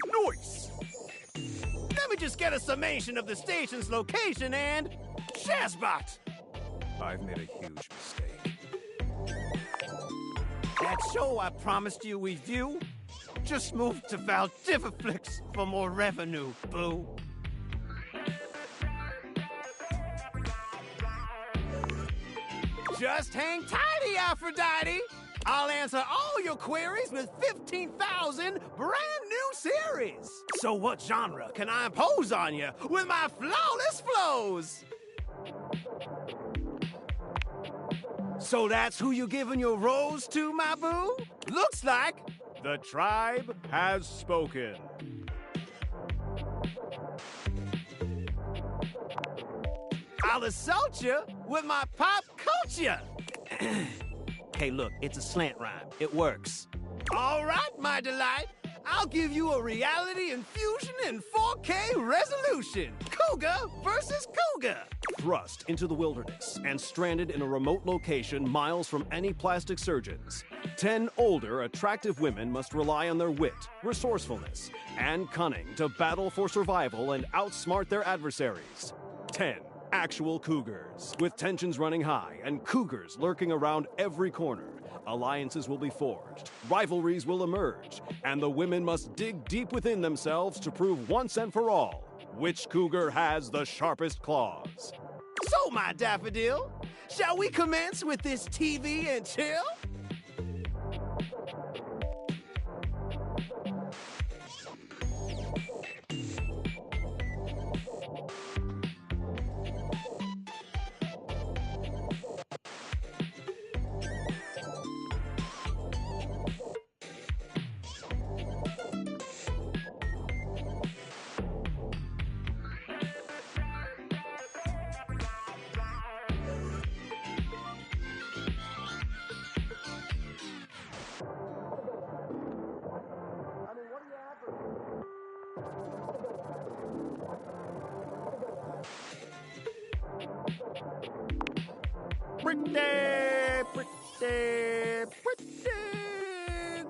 Nice! Let me just get a summation of the station's location and Shazbot! I've made a huge mistake. That show I promised you we'd view just moved to Valdiviflix for more revenue, boo. Just hang tighty, Aphrodite. I'll answer all your queries with 15,000 brand new series. So what genre can I impose on you with my flawless flows? So that's who you giving your rose to, my boo? Looks like the tribe has spoken. I'll assault you with my pop culture. Hey, look, it's a slant rhyme. It works. All right, my delight. I'll give you a reality infusion in 4K resolution. Cougar versus Cougar. Thrust into the wilderness and stranded in a remote location miles from any plastic surgeons, 10 older, attractive women must rely on their wit, resourcefulness, and cunning to battle for survival and outsmart their adversaries. 10 actual cougars, with tensions running high and cougars lurking around every corner. Alliances will be forged, rivalries will emerge, and the women must dig deep within themselves to prove once and for all which cougar has the sharpest claws. So, my daffodil, shall we commence with this TV and chill?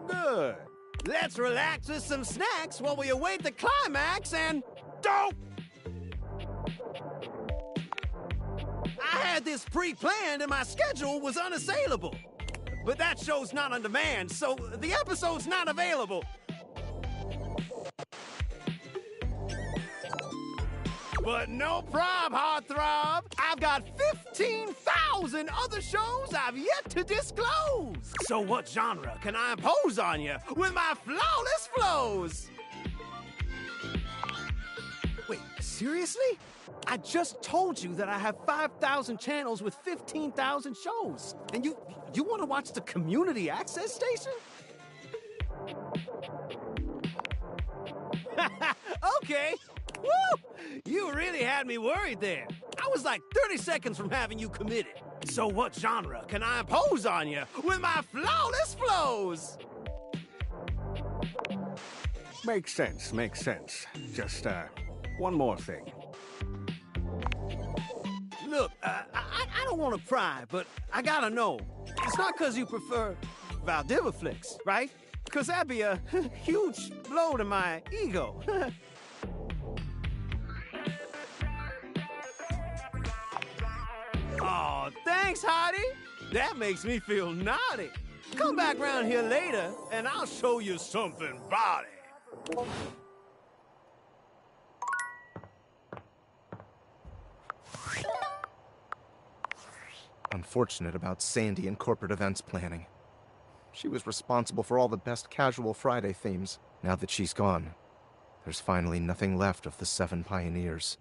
good. Let's relax with some snacks while we await the climax and... Don't! I had this pre-planned and my schedule was unassailable. But that show's not on demand, so the episode's not available. But no prob, heartthrob. I've got 15,000 other shows I've yet to disclose. So what genre can I impose on you with my flawless flows? Wait, seriously? I just told you that I have 5,000 channels with 15,000 shows. And you want to watch the community access station? Okay. Woo! You really had me worried there. I was like 30 seconds from having you committed. So what genre can I impose on you with my flawless flows? Makes sense, makes sense. Just, one more thing. Look, I don't want to pry, but I gotta know. It's not because you prefer Valdivia-flicks, right? Because that'd be a huge blow to my ego. Oh, thanks, Hottie. That makes me feel naughty. Come back round here later, and I'll show you something body. Unfortunate about Sandy and corporate events planning. She was responsible for all the best Casual Friday themes. Now that she's gone, there's finally nothing left of the 7 pioneers.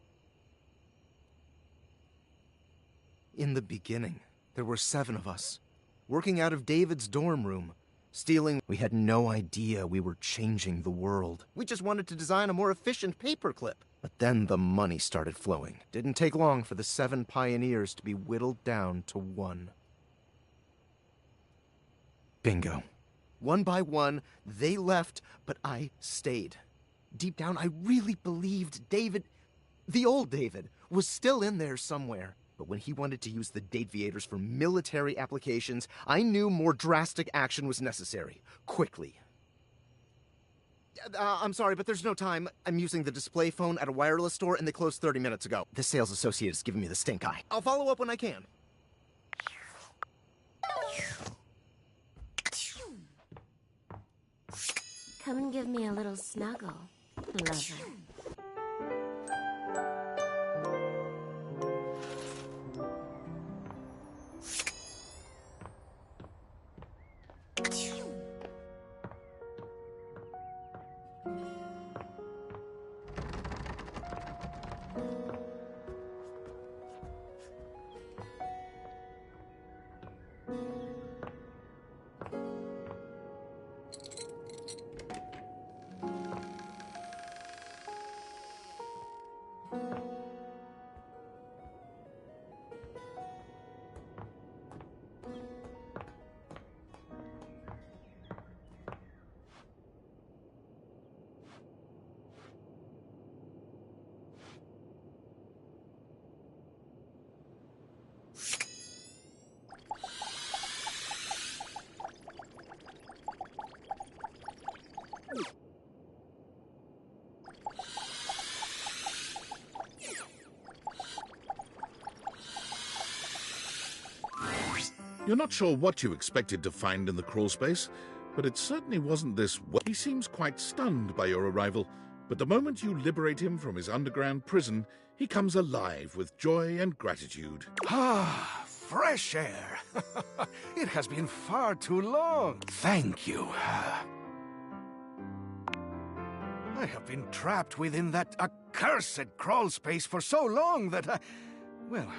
In the beginning, there were 7 of us, working out of David's dorm room, stealing. We had no idea we were changing the world. We just wanted to design a more efficient paperclip. But then the money started flowing. Didn't take long for the 7 pioneers to be whittled down to 1. Bingo. One by one, they left, but I stayed. Deep down, I really believed David, the old David, was still in there somewhere. But when he wanted to use the Dateviators for military applications, I knew more drastic action was necessary. Quickly. I'm sorry, but there's no time. I'm using the display phone at a wireless store, and they closed 30 minutes ago. The sales associate is giving me the stink eye. I'll follow up when I can. Come and give me a little snuggle, lover. You're not sure what you expected to find in the crawl space, but it certainly wasn't this. He seems quite stunned by your arrival, but the moment you liberate him from his underground prison, he comes alive with joy and gratitude. Ah, fresh air. It has been far too long. Thank you. I have been trapped within that accursed crawl space for so long that well,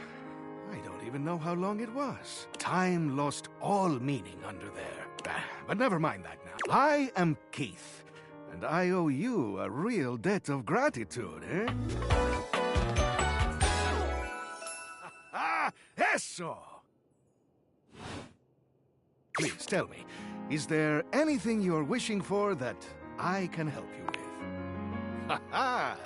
I don't even know how long it was. Time lost all meaning under there. But never mind that now. I am Keith, and I owe you a real debt of gratitude, eh? Eso! Please tell me, is there anything you're wishing for that I can help you with? Ha-ha!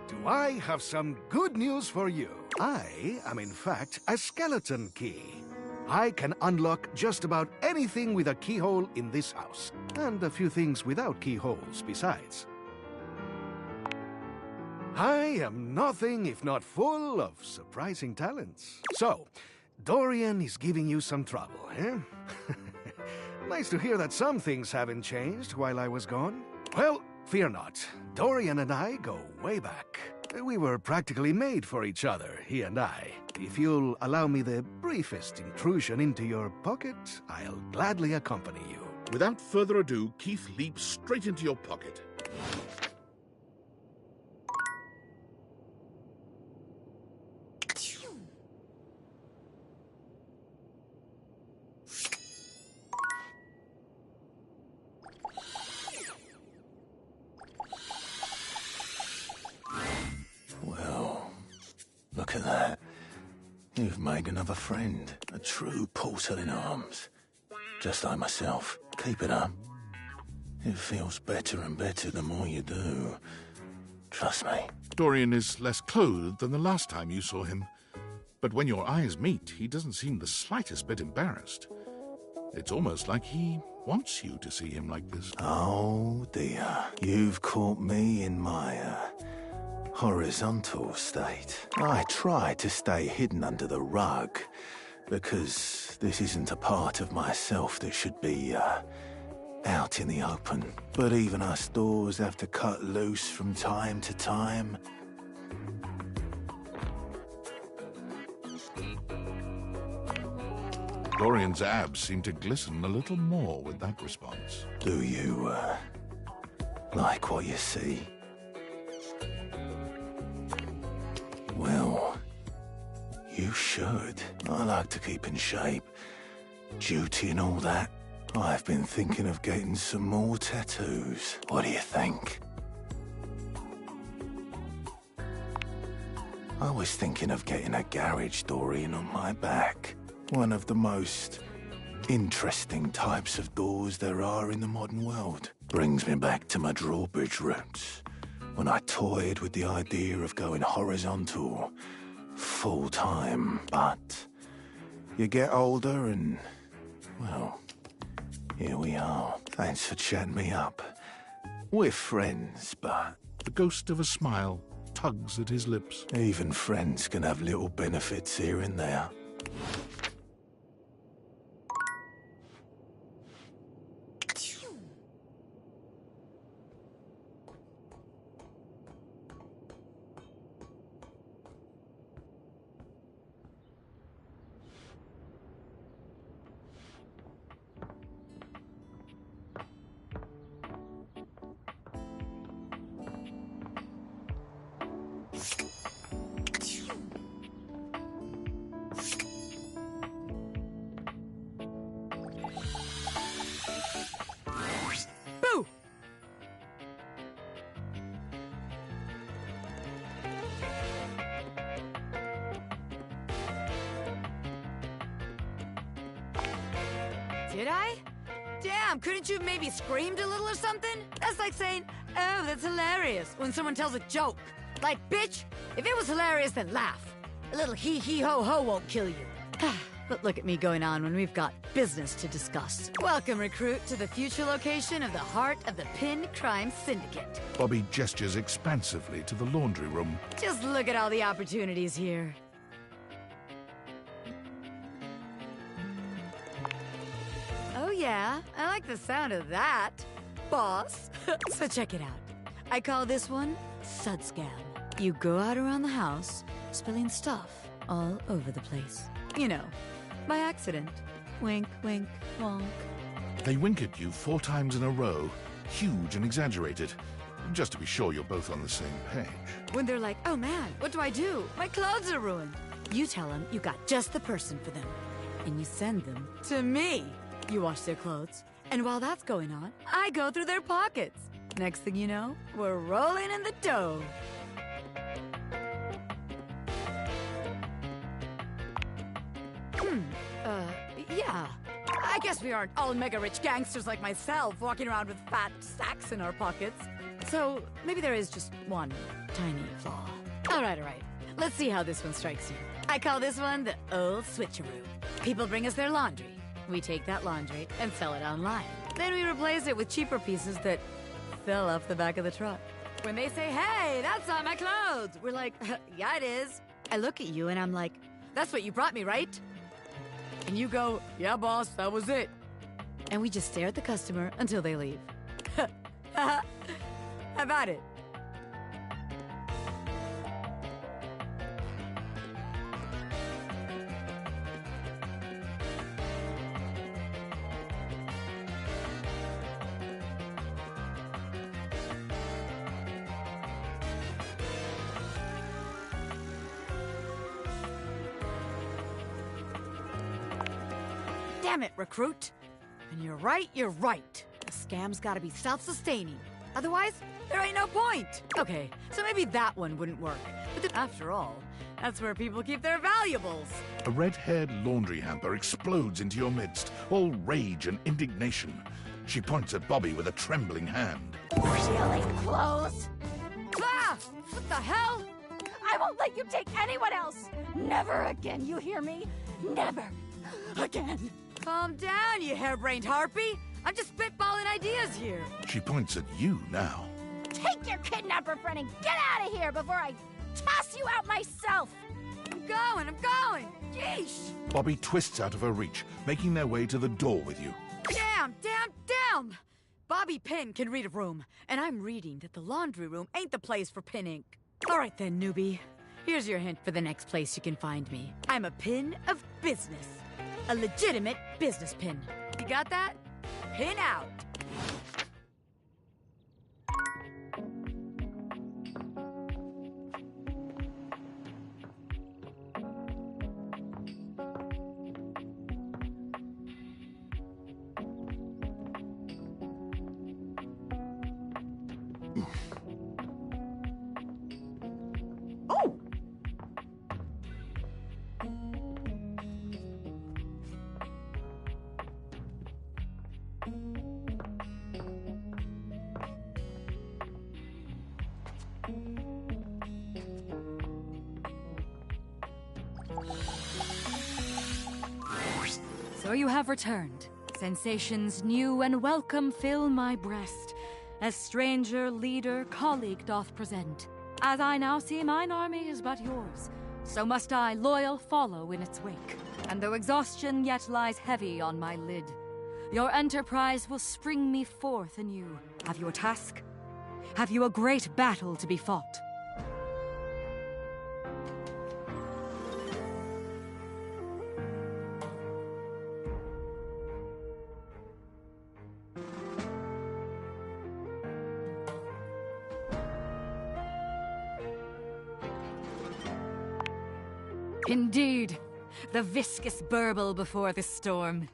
Do I have some good news for you? I am in fact a skeleton key. I can unlock just about anything with a keyhole in this house. And a few things without keyholes besides. I am nothing if not full of surprising talents. So, Dorian is giving you some trouble, eh? Nice to hear that some things haven't changed while I was gone. Well, fear not. Dorian and I go way back. We were practically made for each other, he and I. If you'll allow me the briefest intrusion into your pocket, I'll gladly accompany you. Without further ado, Keith leaps straight into your pocket. Well, look at that. You've made another friend. A true portal in arms. Just like myself. Keep it up. It feels better and better the more you do. Trust me. Dorian is less clothed than the last time you saw him. But when your eyes meet, he doesn't seem the slightest bit embarrassed. It's almost like he wants you to see him like this. Oh dear. You've caught me in my, horizontal state. I try to stay hidden under the rug, because this isn't a part of myself that should be, out in the open. But even us doors have to cut loose from time to time. Dorian's abs seem to glisten a little more with that response. Do you, like what you see? Well, you should. I like to keep in shape. Duty and all that. I've been thinking of getting some more tattoos. What do you think? I was thinking of getting a garage door in on my back. One of the most interesting types of doors there are in the modern world. Brings me back to my drawbridge roots, when I toyed with the idea of going horizontal full-time. But you get older and, well, here we are. Thanks for chatting me up. We're friends, but... The ghost of a smile tugs at his lips. Even friends can have little benefits here and there. Did I? Damn, couldn't you have maybe screamed a little or something? That's like saying, oh, that's hilarious, when someone tells a joke. Like, bitch, if it was hilarious, then laugh. A little hee-hee-ho-ho won't kill you. But look at me going on when we've got business to discuss. Welcome, recruit, to the future location of the heart of the Pin Crime Syndicate. Bobby gestures expansively to the laundry room. Just look at all the opportunities here. Oh yeah, I like the sound of that, boss. So check it out. I call this one Sudscam. You go out around the house, spilling stuff all over the place. You know, by accident. Wink, wink, wonk. They wink at you 4 times in a row, huge and exaggerated, just to be sure you're both on the same page. When they're like, oh man, what do I do? My clothes are ruined. You tell them you got just the person for them. And you send them to me. You wash their clothes. And while that's going on, I go through their pockets. Next thing you know, we're rolling in the dough. Yeah. I guess we aren't all mega-rich gangsters like myself walking around with fat sacks in our pockets. So maybe there is just one tiny flaw. All right. Let's see how this one strikes you. I call this one the old switcheroo. People bring us their laundry. We take that laundry and sell it online. Then we replace it with cheaper pieces that fell off the back of the truck. When they say, hey, that's not my clothes, we're like, yeah, it is. I look at you and I'm like, that's what you brought me, right? And you go, yeah, boss, that was it. And we just stare at the customer until they leave. How about it? Damn it, recruit. When you're right, you're right. The scam's gotta be self-sustaining. Otherwise, there ain't no point. Okay, so maybe that one wouldn't work. But after all, that's where people keep their valuables. A red-haired laundry hamper explodes into your midst, all rage and indignation. She points at Bobby with a trembling hand. Stealing clothes? Ah! What the hell? I won't let you take anyone else! Never again, you hear me? Never again. Calm down, you harebrained harpy. I'm just spitballing ideas here. She points at you now. Take your kidnapper friend and get out of here before I toss you out myself! I'm going! Yeesh! Bobby twists out of her reach, making their way to the door with you. Damn! Bobby Pin can read a room, and I'm reading that the laundry room ain't the place for pin ink. All right then, newbie. Here's your hint for the next place you can find me. I'm a pin of business. A legitimate business pin. You got that? Pin out. So you have returned. Sensations new and welcome fill my breast. As stranger, leader, colleague doth present. As I now see mine army is but yours, so must I loyal follow in its wake. And though exhaustion yet lies heavy on my lid, your enterprise will spring me forth anew. Have you a task? Have you a great battle to be fought? Indeed, the viscous burble before the storm.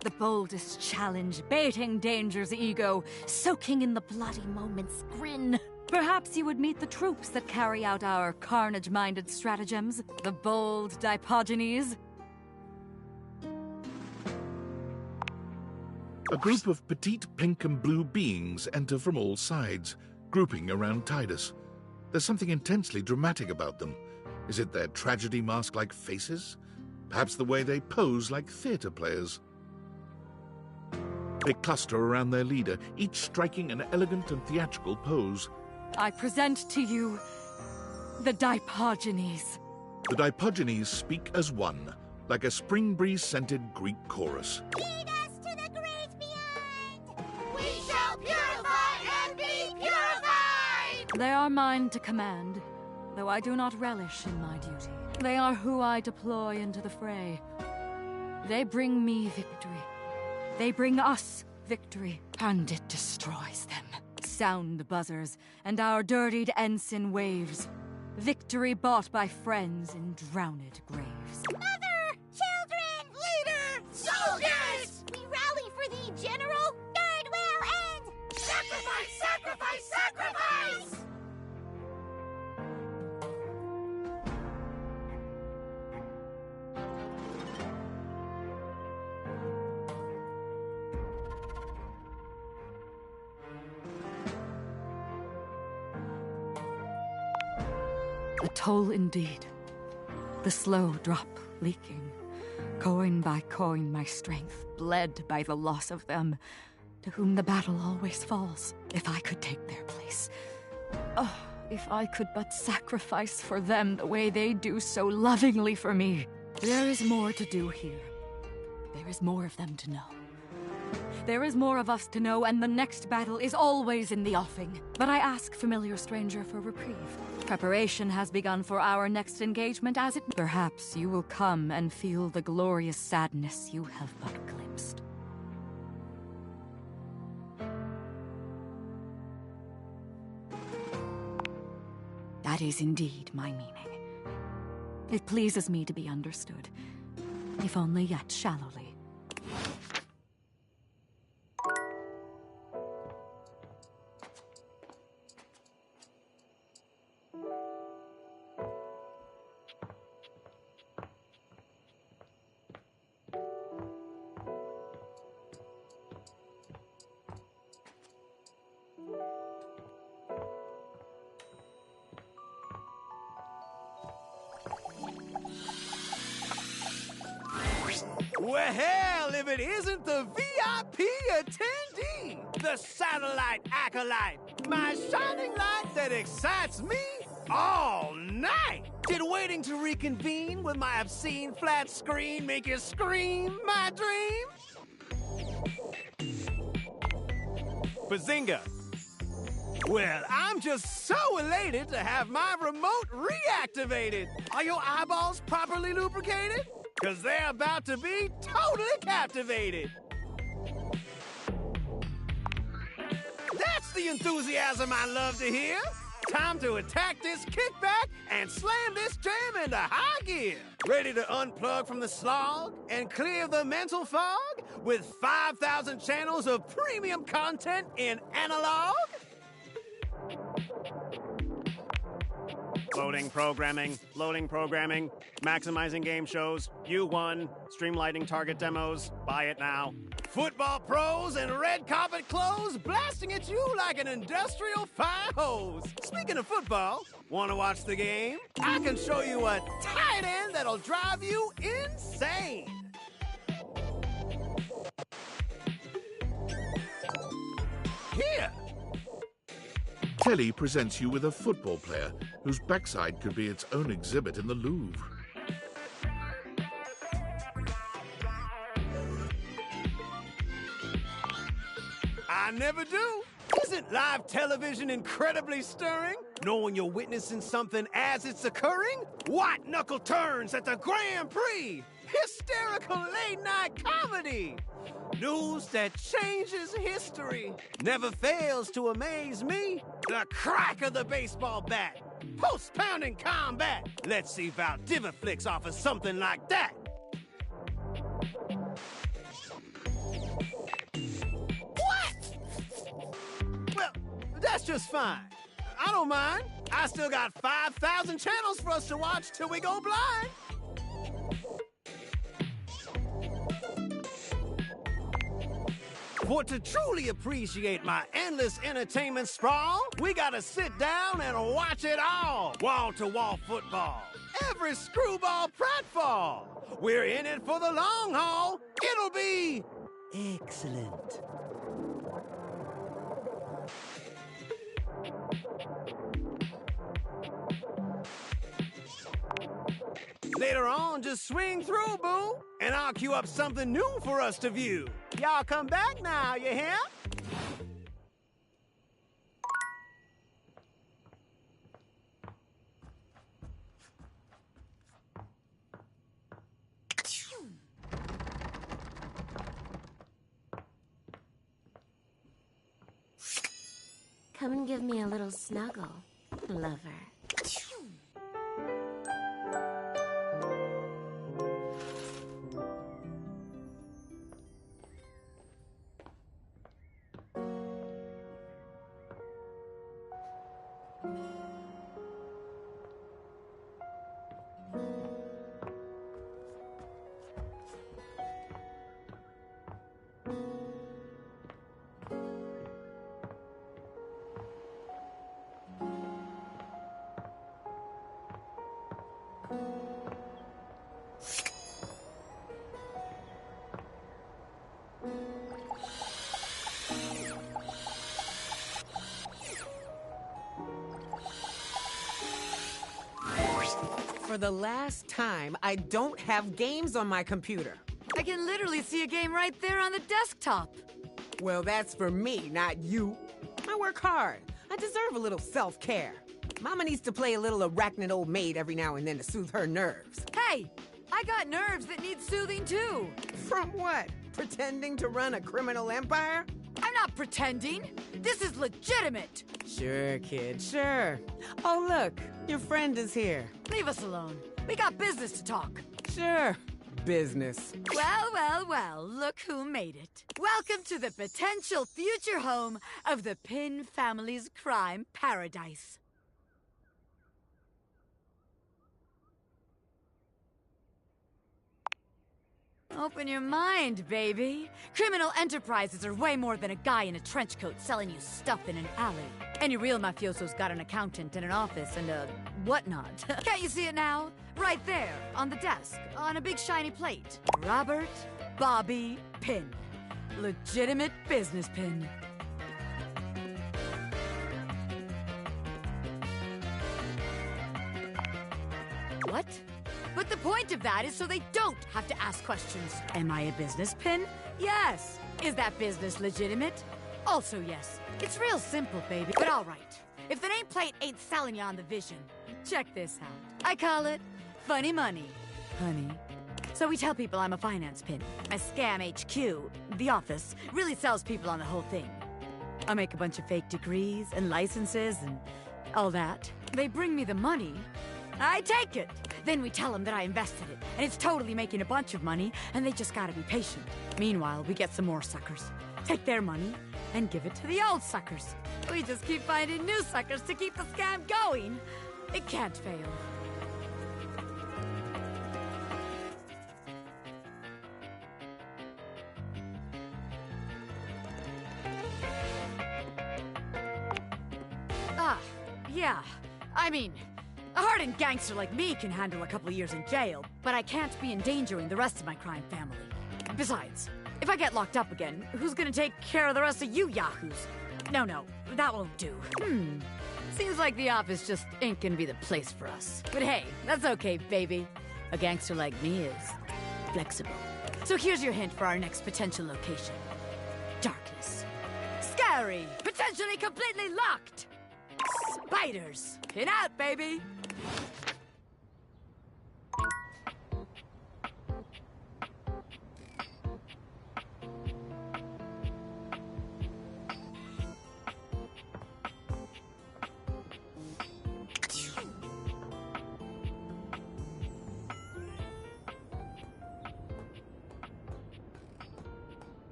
The boldest challenge, baiting danger's ego, soaking in the bloody moment's grin. Perhaps you would meet the troops that carry out our carnage-minded stratagems, the bold Dipogenes. A group of petite pink and blue beings enter from all sides, grouping around Tidus. There's something intensely dramatic about them. Is it their tragedy mask-like faces? Perhaps the way they pose like theater players. They cluster around their leader, each striking an elegant and theatrical pose. I present to you the Dipogenes. The Dipogenes speak as one, like a spring breeze-scented Greek chorus. Lead us to the great beyond! We shall purify and be purified! They are mine to command, though I do not relish in my duty. They are who I deploy into the fray. They bring me victory. They bring us victory, and it destroys them. Sound buzzers, and our dirtied ensign waves. Victory bought by friends in drowned graves. Mother! Children! Leader! Soldiers! We rally for thee, General! Third will end! Sacrifice! Sacrifice! Sacrifice! A toll indeed. The slow drop leaking. Coin by coin, my strength bled by the loss of them, to whom the battle always falls. If I could take their place. Oh, if I could but sacrifice for them the way they do so lovingly for me. There is more to do here. There is more of them to know. There is more of us to know, and the next battle is always in the offing. But I ask, familiar stranger, for reprieve. Preparation has begun for our next engagement, as it... Perhaps you will come and feel the glorious sadness you have but glimpsed. That is indeed my meaning. It pleases me to be understood, if only yet shallowly. Well, hell, if it isn't the VIP attendee, the satellite acolyte, my shining light that excites me all night. Did waiting to reconvene with my obscene flat screen make you scream, my dream? Bazinga. Well, I'm just so elated to have my remote reactivated. Are your eyeballs properly lubricated? Because they're about to be totally captivated. That's the enthusiasm I love to hear. Time to attack this kickback and slam this jam into high gear. Ready to unplug from the slog and clear the mental fog with 5,000 channels of premium content in analog? Loading programming, maximizing game shows, U1, streamlining target demos, buy it now. Football pros in red carpet clothes blasting at you like an industrial fire hose. Speaking of football, want to watch the game? I can show you a tight end that'll drive you insane. Here. Telly presents you with a football player whose backside could be its own exhibit in the Louvre. I never do. Isn't live television incredibly stirring? Knowing you're witnessing something as it's occurring? White knuckle turns at the Grand Prix. Hysterical late-night comedy. News that changes history. Never fails to amaze me. The crack of the baseball bat. Post-pounding combat. Let's see if Valdiviflix offers something like that. What? Well, that's just fine. I don't mind. I still got 5,000 channels for us to watch till we go blind. For to truly appreciate my endless entertainment sprawl, we gotta sit down and watch it all. Wall-to-wall football. Every screwball pratfall. We're in it for the long haul. It'll be excellent. Later on, just swing through, boo, and I'll queue up something new for us to view. Y'all come back now, you hear? Come and give me a little snuggle, lover. For the last time, I don't have games on my computer. I can literally see a game right there on the desktop. Well, that's for me, not you. I work hard. I deserve a little self-care. Mama needs to play a little arachnid old maid every now and then to soothe her nerves. Hey, I got nerves that need soothing too. From what? Pretending to run a criminal empire? I'm not pretending. This is legitimate. Sure, kid, sure. Oh, look, your friend is here. Leave us alone. We got business to talk. Sure, business. Well, well, well, look who made it. Welcome to the potential future home of the Pin family's crime paradise. Open your mind, baby. Criminal enterprises are way more than a guy in a trench coat selling you stuff in an alley. Any real mafioso's got an accountant and an office and a whatnot. Can't you see it now? Right there, on the desk, on a big shiny plate. Robert Bobby Pin. Legitimate business pin. What? But the point of that is so they don't have to ask questions. Am I a business pin? Yes. Is that business legitimate? Also yes. It's real simple, baby. But all right. If the nameplate ain't selling you on the vision, check this out. I call it funny money, honey. So we tell people I'm a finance pin. My scam HQ, the office, really sells people on the whole thing. I make a bunch of fake degrees and licenses and all that. They bring me the money. I take it. Then we tell them that I invested it, and it's totally making a bunch of money, and they just gotta be patient. Meanwhile, we get some more suckers, take their money, and give it to the old suckers. We just keep finding new suckers to keep the scam going. It can't fail. Yeah. I mean, a hardened gangster like me can handle a couple of years in jail, but I can't be endangering the rest of my crime family. Besides, if I get locked up again, who's gonna take care of the rest of you yahoos? No, that won't do. Seems like the office just ain't gonna be the place for us. But hey, that's okay, baby. A gangster like me is flexible. So here's your hint for our next potential location. Darkness. Scary. Potentially completely locked. Spiders. Pin out, baby.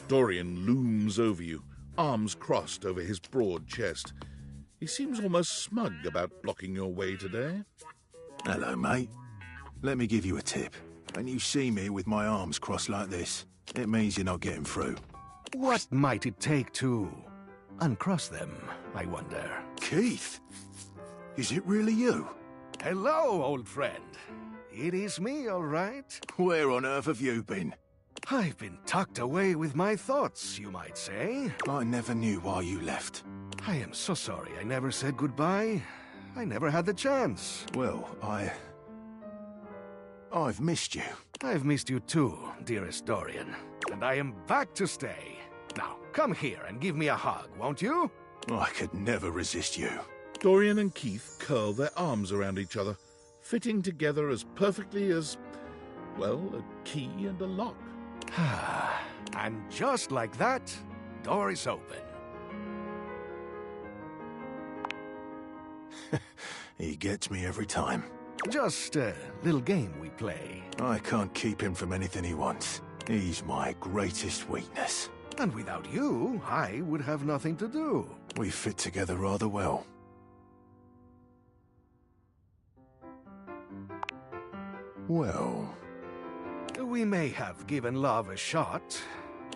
Dorian looms over you, arms crossed over his broad chest. He seems almost smug about blocking your way today. Hello, mate. Let me give you a tip. When you see me with my arms crossed like this, it means you're not getting through. What might it take to uncross them, I wonder? Keith? Is it really you? Hello, old friend. It is me, all right. Where on earth have you been? I've been tucked away with my thoughts, you might say. I never knew why you left. I am so sorry I never said goodbye. I never had the chance. Well, I've missed you. I've missed you too, dearest Dorian. And I am back to stay. Now, come here and give me a hug, won't you? I could never resist you. Dorian and Keith curl their arms around each other, fitting together as perfectly as, well, a key and a lock. And just like that, door is open. He gets me every time. Just a little game we play. I can't keep him from anything he wants. He's my greatest weakness. And without you, I would have nothing to do. We fit together rather well. Well... We may have given love a shot,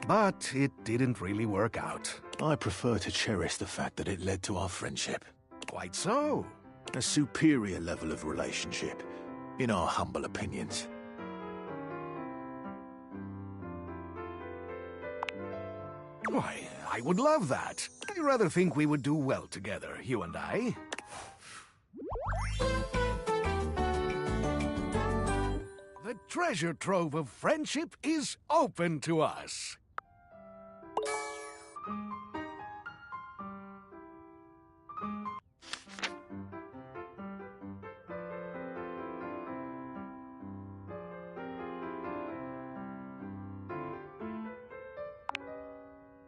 but it didn't really work out. I prefer to cherish the fact that it led to our friendship. Quite so. A superior level of relationship, in our humble opinions. Why, I would love that. I rather think we would do well together, you and I. The treasure trove of friendship is open to us.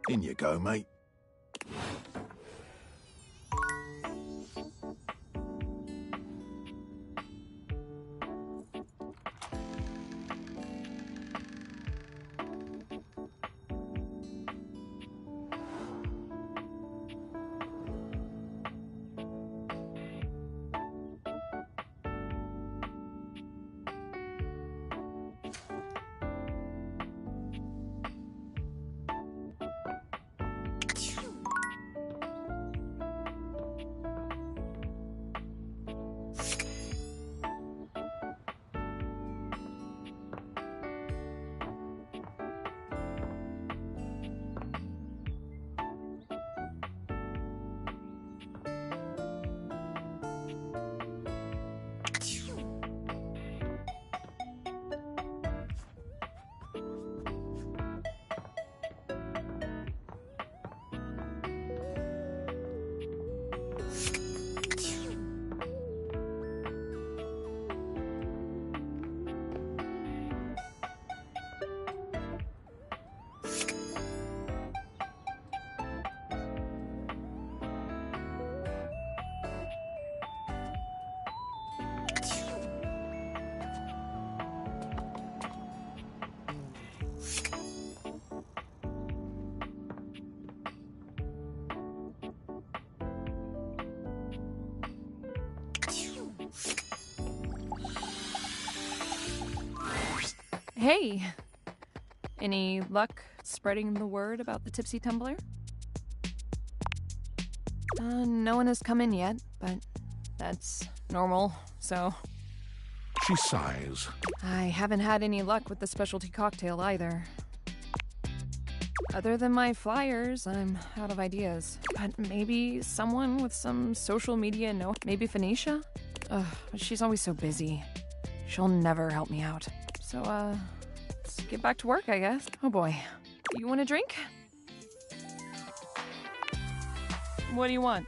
In you go, mate. Hey! Any luck spreading the word about the Tipsy Tumbler? No one has come in yet, but that's normal, so... She sighs. I haven't had any luck with the specialty cocktail either. Other than my flyers, I'm out of ideas. But maybe someone with some social media maybe Phoenicia? Ugh, she's always so busy. She'll never help me out. So, let's get back to work, I guess. Oh boy. You want a drink? What do you want?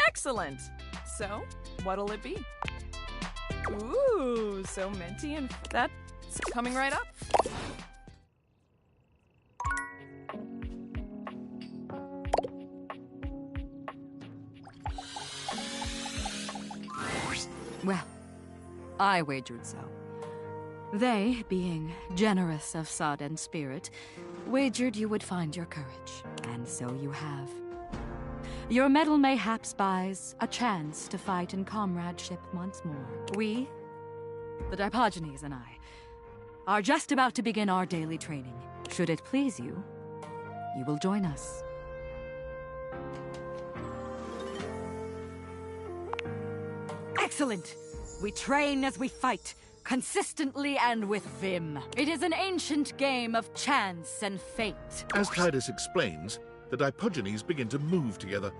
Excellent! So, what'll it be? Ooh, so minty and that's coming right up. Well, I wagered so. They, being generous of sod and spirit, wagered you would find your courage. And so you have. Your medal mayhaps buys a chance to fight in comradeship once more. We, the Dipogenes and I, are just about to begin our daily training. Should it please you, you will join us. Excellent! We train as we fight, consistently and with vim. It is an ancient game of chance and fate. As Titus explains, the Dipogenes begin to move together,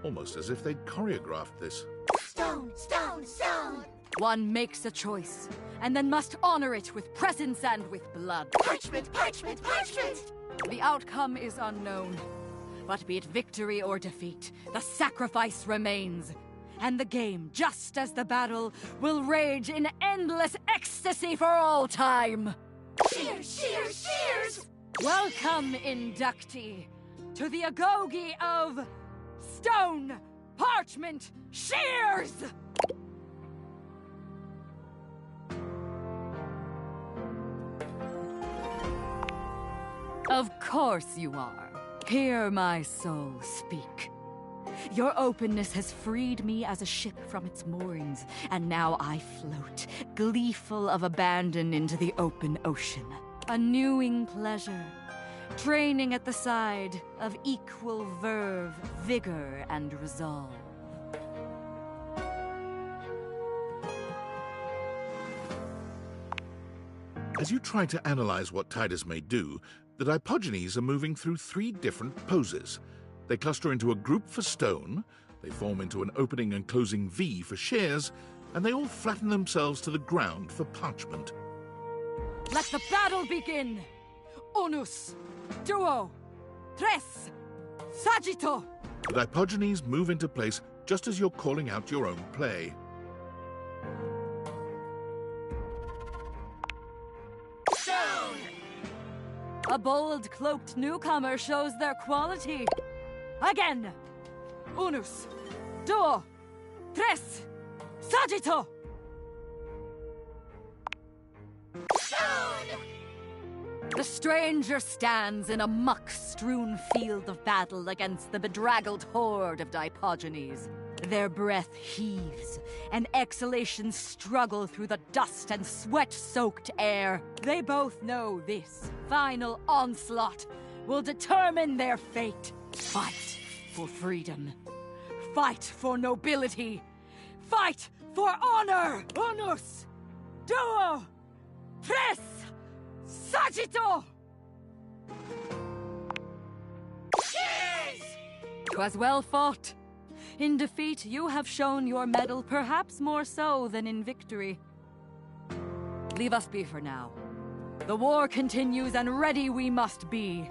almost as if they'd choreographed this. Stone, stone, stone! One makes a choice, and then must honor it with presence and with blood. Parchment, parchment, parchment! The outcome is unknown. But be it victory or defeat, the sacrifice remains. And the game, just as the battle, will rage in endless ecstasy for all time. Cheers, cheers, cheers! Welcome, inductee, to the Agoge of Stone Parchment Shears! Of course you are. Hear my soul speak. Your openness has freed me as a ship from its moorings, and now I float, gleeful of abandon, into the open ocean. A newing pleasure, training at the side of equal verve, vigor, and resolve. As you try to analyze what Tidus may do, the Dipogenes are moving through 3 different poses. They cluster into a group for stone, they form into an opening and closing V for shears, and they all flatten themselves to the ground for parchment. Let the battle begin! Unus, duo, tres, saggito! The Dipogenes move into place just as you're calling out your own play. Stone! A bold, cloaked newcomer shows their quality. Again! Unus, duo, tres, saggito! Stone! The stranger stands in a muck-strewn field of battle against the bedraggled horde of Dipogenes. Their breath heaves, and exhalations struggle through the dust and sweat-soaked air. They both know this final onslaught will determine their fate. Fight for freedom. Fight for nobility. Fight for honor! Unus! Duo! Tres! Saggito! Cheers! 'Twas well fought. In defeat, you have shown your mettle, perhaps more so than in victory. Leave us be for now. The war continues, and ready we must be.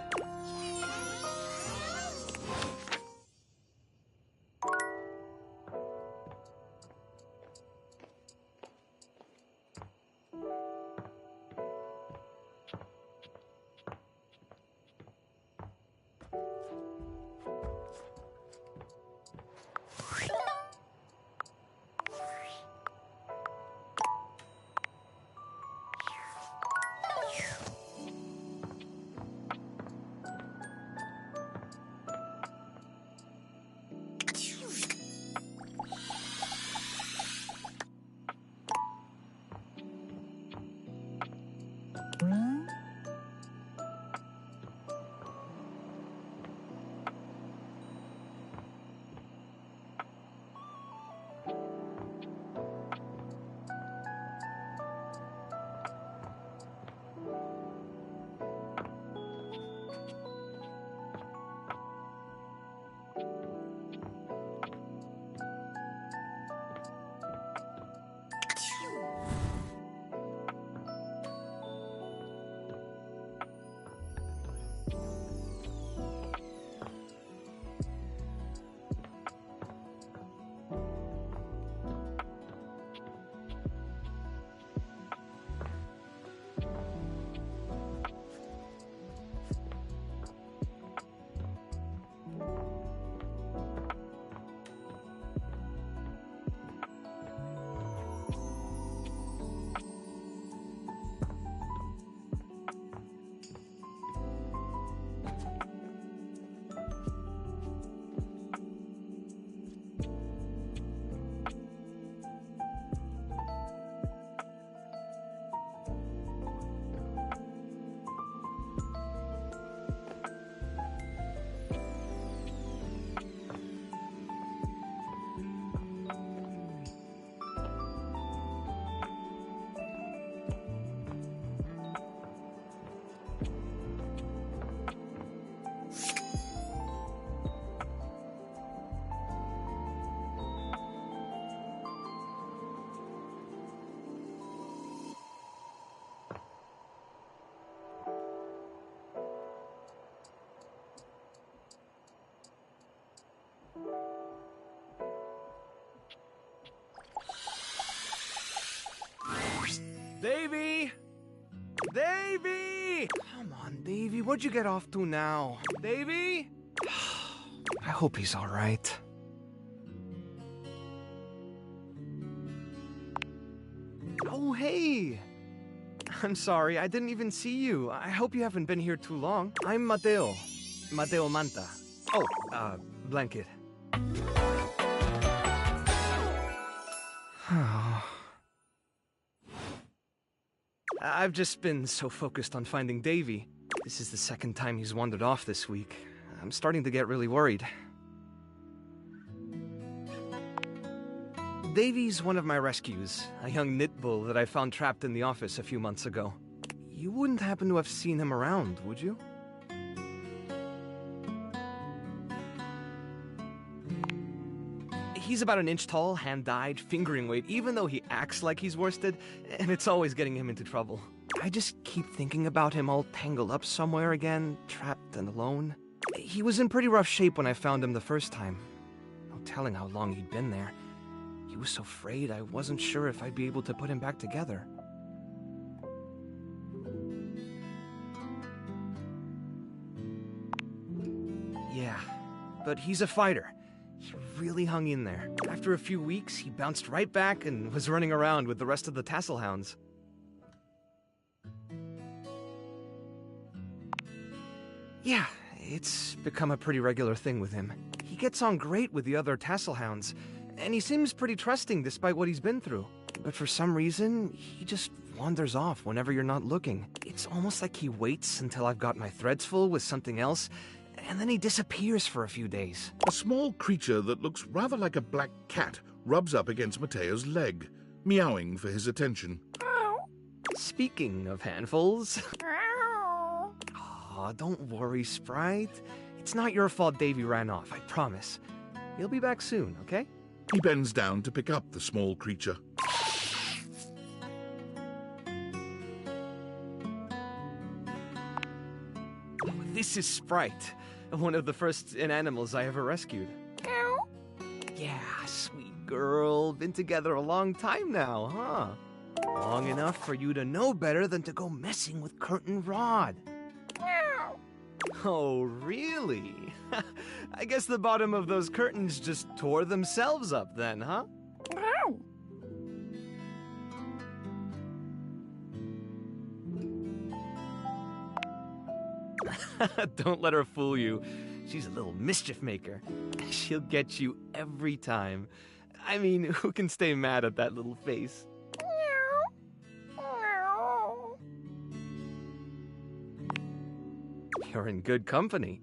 Davy! Davy! Come on, Davy, what'd you get off to now? Davy? I hope he's all right. Oh, hey! I'm sorry, I didn't even see you. I hope you haven't been here too long. I'm Mateo. Mateo Manta. Oh, Blanket. I've just been so focused on finding Davy. This is the second time he's wandered off this week. I'm starting to get really worried. Davy's one of my rescues, a young knit bull that I found trapped in the office a few months ago. You wouldn't happen to have seen him around, would you? He's about an inch tall, hand-dyed, fingering weight, even though he acts like he's worsted, and it's always getting him into trouble. I just keep thinking about him all tangled up somewhere again, trapped and alone. He was in pretty rough shape when I found him the first time. No telling how long he'd been there. He was so frayed I wasn't sure if I'd be able to put him back together. Yeah, but he's a fighter. He really hung in there. After a few weeks, he bounced right back and was running around with the rest of the tassel hounds. Yeah, it's become a pretty regular thing with him. He gets on great with the other tassel hounds, and he seems pretty trusting despite what he's been through. But for some reason, he just wanders off whenever you're not looking. It's almost like he waits until I've got my threads full with something else, and then he disappears for a few days. A small creature that looks rather like a black cat rubs up against Mateo's leg, meowing for his attention. Speaking of handfuls... Aw, don't worry, Sprite. It's not your fault Davy ran off, I promise. He'll be back soon, okay? He bends down to pick up the small creature. This is Sprite, one of the first inanimals I ever rescued. Yeah, sweet girl. Been together a long time now, huh? Long enough for you to know better than to go messing with Curtin Rod. Oh, really? I guess the bottom of those curtains just tore themselves up then, huh? Don't let her fool you. She's a little mischief maker. She'll get you every time. I mean, who can stay mad at that little face? You're in good company.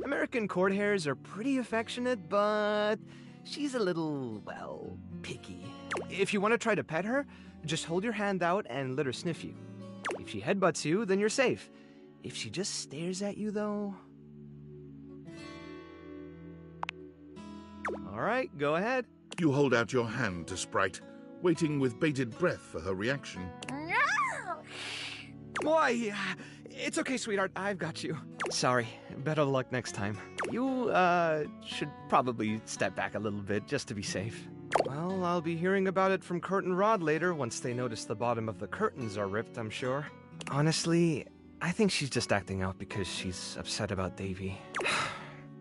American court hares are pretty affectionate, but she's a little, well, picky. If you want to try to pet her, just hold your hand out and let her sniff you. If she headbutts you, then you're safe. If she just stares at you, though... All right, go ahead. You hold out your hand to Sprite, waiting with bated breath for her reaction. Why, it's okay, sweetheart. I've got you. Sorry. Better luck next time. You, should probably step back a little bit just to be safe. Well, I'll be hearing about it from Curtin Rod later once they notice the bottom of the curtains are ripped, I'm sure. Honestly, I think she's just acting out because she's upset about Davy.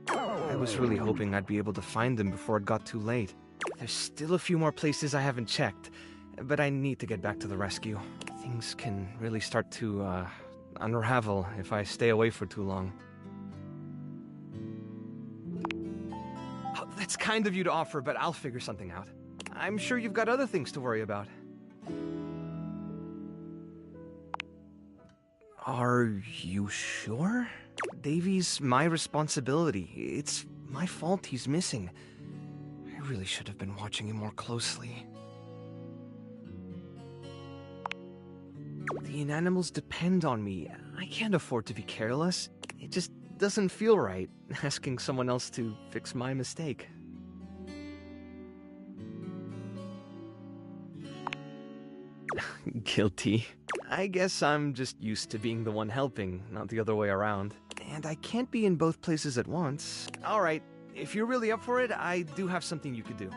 I was really hoping I'd be able to find him before it got too late. There's still a few more places I haven't checked, but I need to get back to the rescue. Things can really start to, unravel if I stay away for too long. Oh, that's kind of you to offer, but I'll figure something out. I'm sure you've got other things to worry about. Are you sure? Davy's my responsibility. It's my fault he's missing. I really should have been watching him more closely. The inanimals depend on me. I can't afford to be careless. It just doesn't feel right, asking someone else to fix my mistake. Guilty. I guess I'm just used to being the one helping, not the other way around. And I can't be in both places at once. Alright, if you're really up for it, I do have something you could do.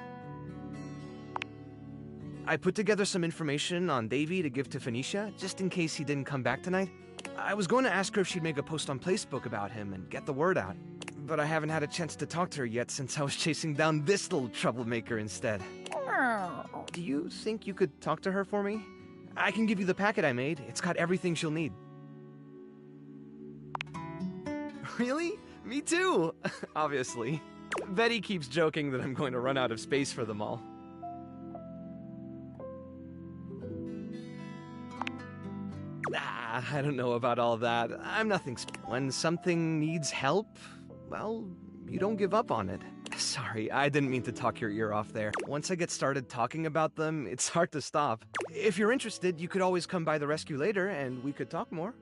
I put together some information on Davy to give to Phoenicia, just in case he didn't come back tonight. I was going to ask her if she'd make a post on Facebook about him and get the word out, but I haven't had a chance to talk to her yet since I was chasing down this little troublemaker instead. Do you think you could talk to her for me? I can give you the packet I made. It's got everything she'll need. Really? Me too! Obviously. Betty keeps joking that I'm going to run out of space for them all. I don't know about all that. I'm nothing when something needs help, well, you don't give up on it. Sorry, I didn't mean to talk your ear off there. Once I get started talking about them, it's hard to stop. If you're interested, you could always come by the rescue later and we could talk more.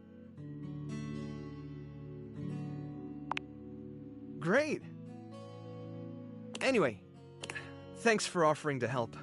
Great. Anyway, thanks for offering to help.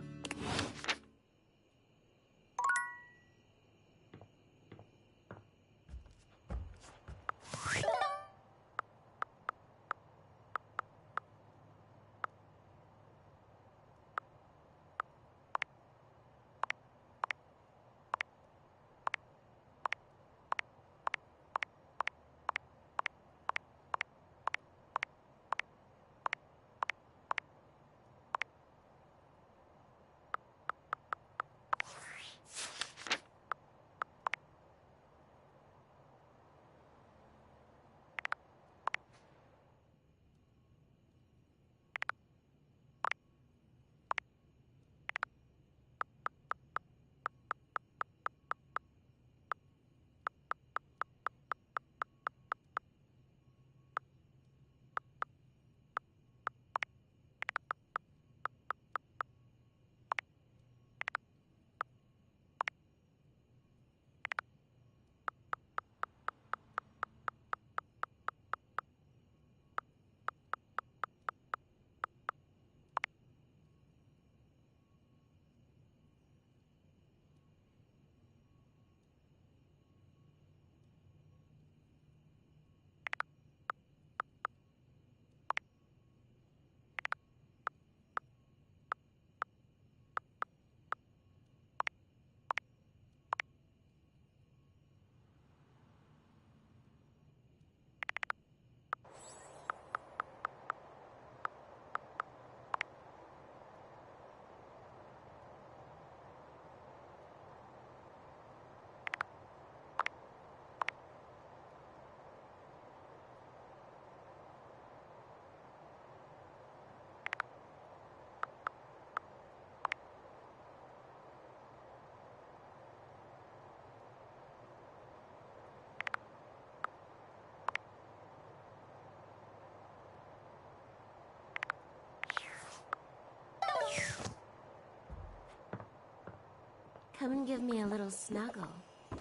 Come and give me a little snuggle,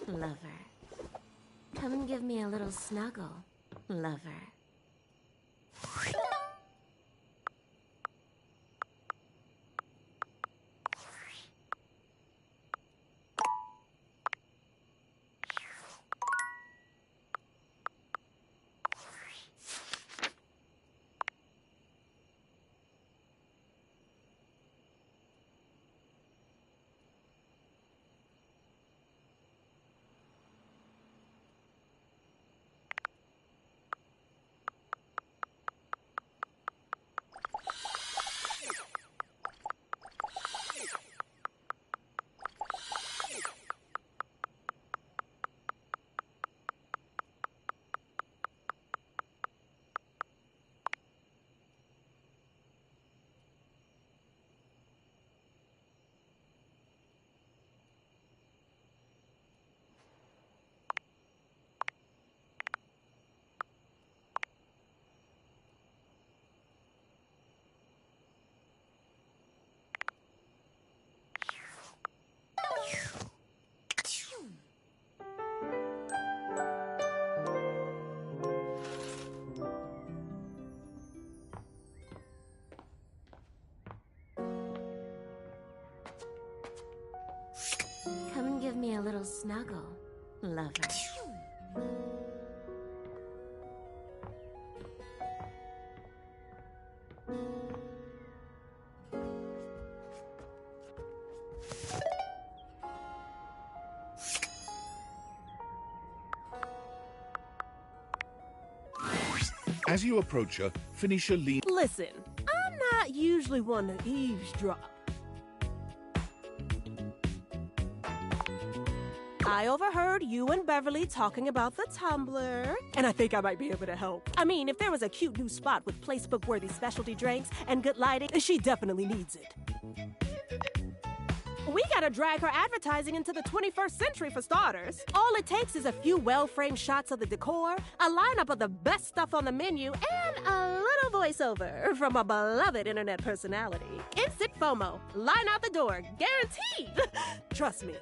lover. Come and give me a little snuggle, lover. Come and give me a little snuggle, lover. As you approach her, Phoenicia leans... Listen, I'm not usually one to eavesdrop. I overheard you and Beverly talking about the Tumblr, and I think I might be able to help. I mean, if there was a cute new spot with placebook-worthy specialty drinks and good lighting, she definitely needs it. We gotta drag her advertising into the 21st century for starters. All it takes is a few well-framed shots of the decor, a lineup of the best stuff on the menu, and a little voiceover from a beloved internet personality. Instant FOMO. Line out the door. Guaranteed. Trust me.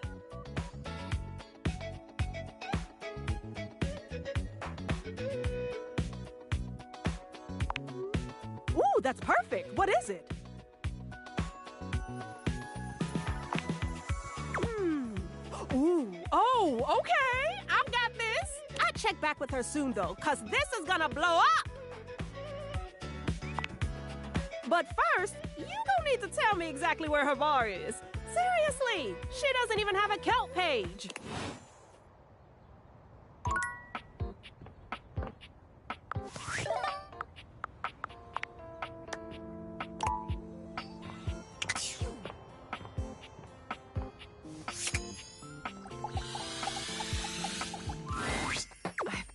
Ooh, that's perfect. What is it? Ooh, oh, okay. I've got this. I'll check back with her soon, though, because this is gonna blow up. But first, you gonna need to tell me exactly where her bar is. Seriously, she doesn't even have a Kelp page.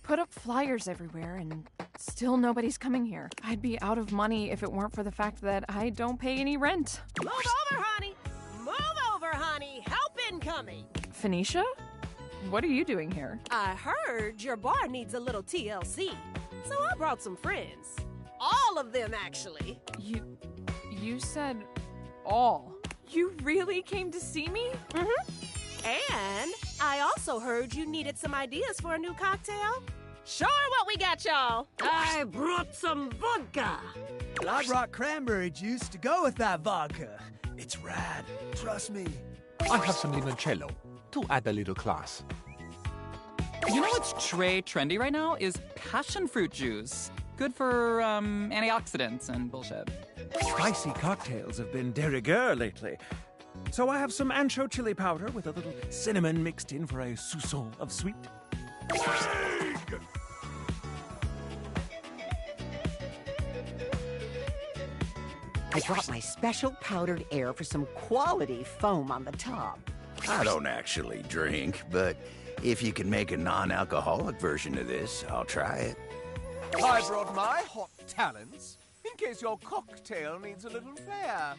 Put up flyers everywhere and still nobody's coming here. I'd be out of money if it weren't for the fact that I don't pay any rent. Move over, honey. Move over, honey. Help incoming. Phoenicia? What are you doing here? I heard your bar needs a little TLC, so I brought some friends. All of them, actually. You said all. You really came to see me? Mm-hmm. And I also heard you needed some ideas for a new cocktail. Sure what we got, y'all. I brought some vodka. I brought cranberry juice to go with that vodka. It's rad. Trust me. I have some limoncello to add a little class. You know what's trendy right now is passion fruit juice. Good for antioxidants and bullshit. Spicy cocktails have been de rigueur lately. So I have some ancho chili powder with a little cinnamon mixed in for a soupçon of sweet. I brought my special powdered air for some quality foam on the top. I don't actually drink, but if you can make a non-alcoholic version of this, I'll try it. I brought my hot talents in case your cocktail needs a little flair.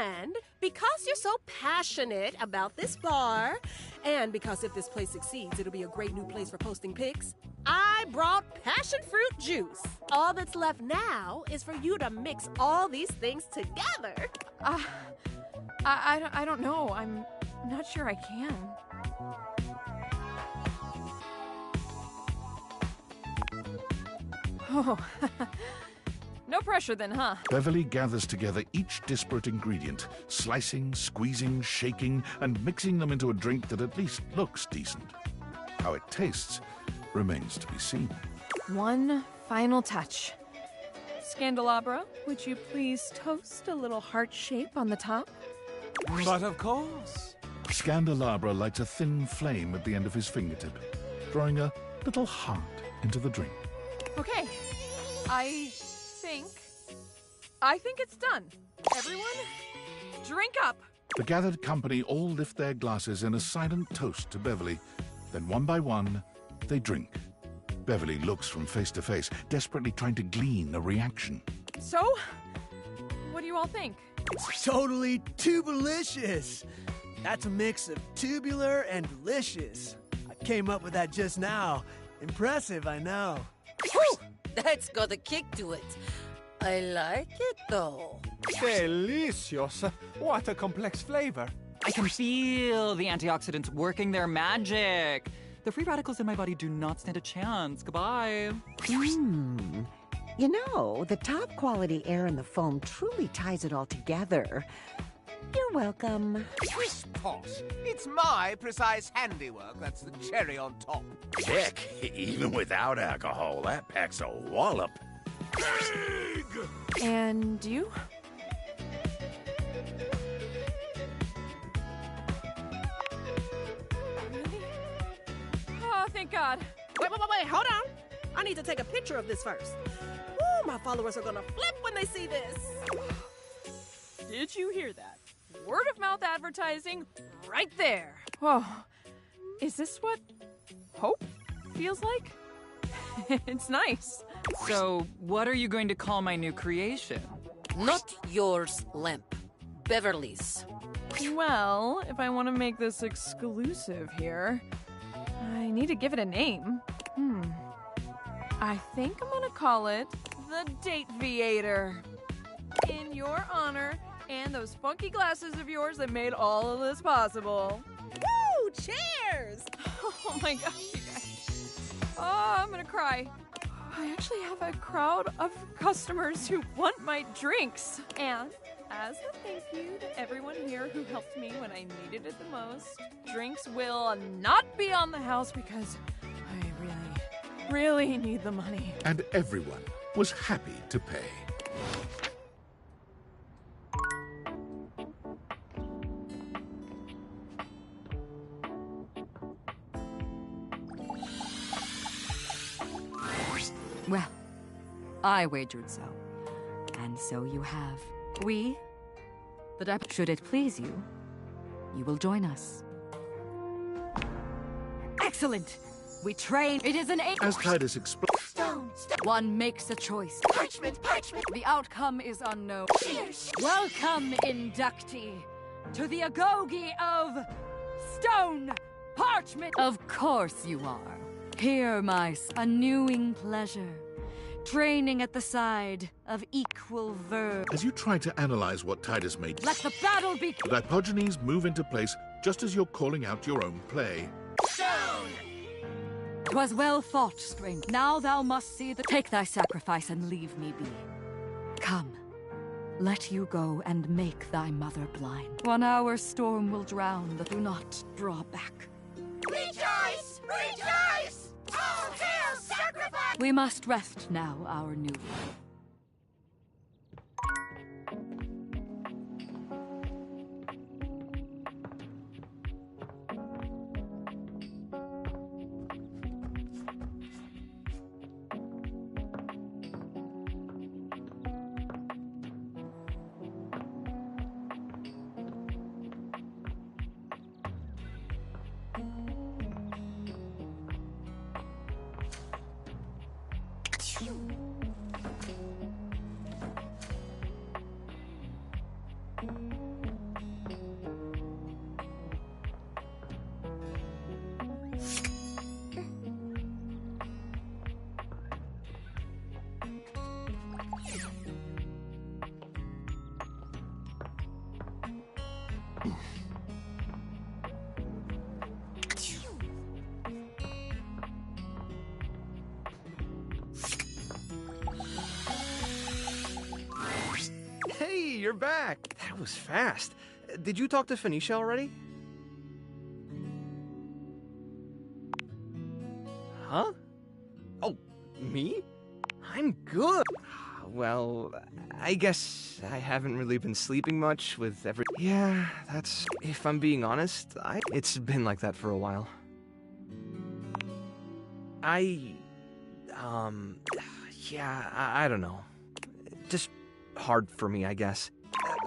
And because you're so passionate about this bar, and because if this place succeeds, it'll be a great new place for posting pics, I brought passion fruit juice. All that's left now is for you to mix all these things together. I don't know. I'm not sure I can. Oh, no pressure then, huh? Beverly gathers together each disparate ingredient, slicing, squeezing, shaking, and mixing them into a drink that at least looks decent. How it tastes remains to be seen. One final touch. Scandelabra, would you please toast a little heart shape on the top? But of course. Scandelabra lights a thin flame at the end of his fingertip, drawing a little heart into the drink. Okay, I think it's done. Everyone, drink up. The gathered company all lift their glasses in a silent toast to Beverly. Then one by one, they drink. Beverly looks from face to face, desperately trying to glean a reaction. So, what do you all think? It's totally tubelicious. That's a mix of tubular and delicious. I came up with that just now. Impressive, I know. Whew! That's got a kick to it. I like it, though. Delicious. What a complex flavor. I can feel the antioxidants working their magic. The free radicals in my body do not stand a chance. Goodbye. You know, the top quality air in the foam truly ties it all together. You're welcome. Swiss Posh. It's my precise handiwork that's the cherry on top. Heck, even without alcohol, that packs a wallop. And you? Really? Oh, thank God. Wait, hold on. I need to take a picture of this first. my followers are gonna flip when they see this. Did you hear that? Word of mouth advertising right there. Whoa. Is this what hope feels like? It's nice. So, what are you going to call my new creation? Not yours, Limp. Beverly's. Well, if I want to make this exclusive here, I need to give it a name. I think I'm gonna call it the Date Viator. In your honor, and those funky glasses of yours that made all of this possible. Woo! Cheers! Oh my gosh, you guys. Oh, I'm gonna cry. I actually have a crowd of customers who want my drinks. And as a thank you to everyone here who helped me when I needed it the most, drinks will not be on the house because I really need the money. And everyone was happy to pay. Well, I wagered so. And so you have. We, should it please you, you will join us. Excellent! We train. It is an eight. As Titus explained, One makes a choice. Parchment, parchment. The outcome is unknown. Cheers. Welcome, inductee, to the Agoge of Stone Parchment. Of course you are. Here, a newing pleasure. Training at the side of equal verve. as you try to analyze what Titus made, Let the battle be. the Dipogenes move into place just as you're calling out your own play. 'Twas well fought, stranger. Now thou must see the. Take thy sacrifice and leave me be. Come, let you go and make thy mother blind. 1 hour storm will drown the. Do not draw back. Rejoice! Rejoice! All hail sacrifice! We must rest now, our new. Hey, you're back. That was fast. Did you talk to Phoenicia already? Huh? Oh, me? I'm good. Well, I guess I haven't really been sleeping much with every... Yeah, that's... If I'm being honest, it's been like that for a while. Yeah, I don't know. Just hard for me, I guess.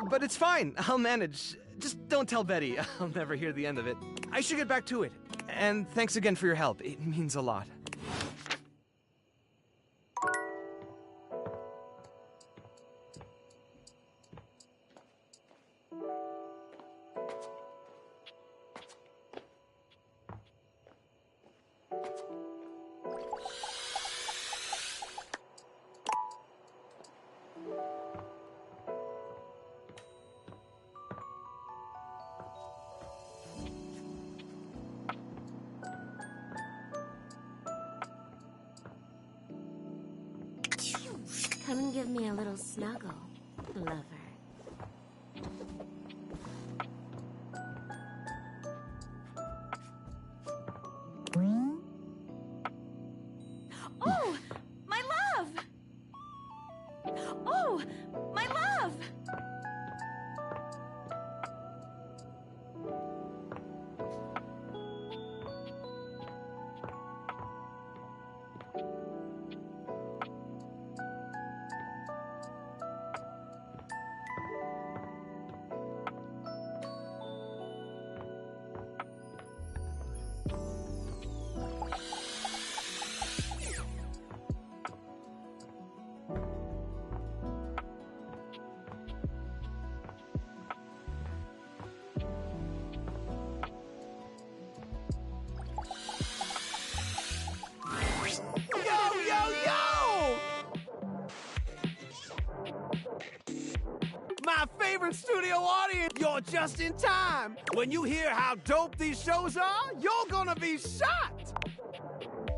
But it's fine. I'll manage. Just don't tell Betty. I'll never hear the end of it. I should get back to it. And thanks again for your help. It means a lot. Come and give me a little snuggle, lover. Oh, my love! Oh, my love! my favorite studio audience. You're just in time. When you hear how dope these shows are, you're gonna be shocked.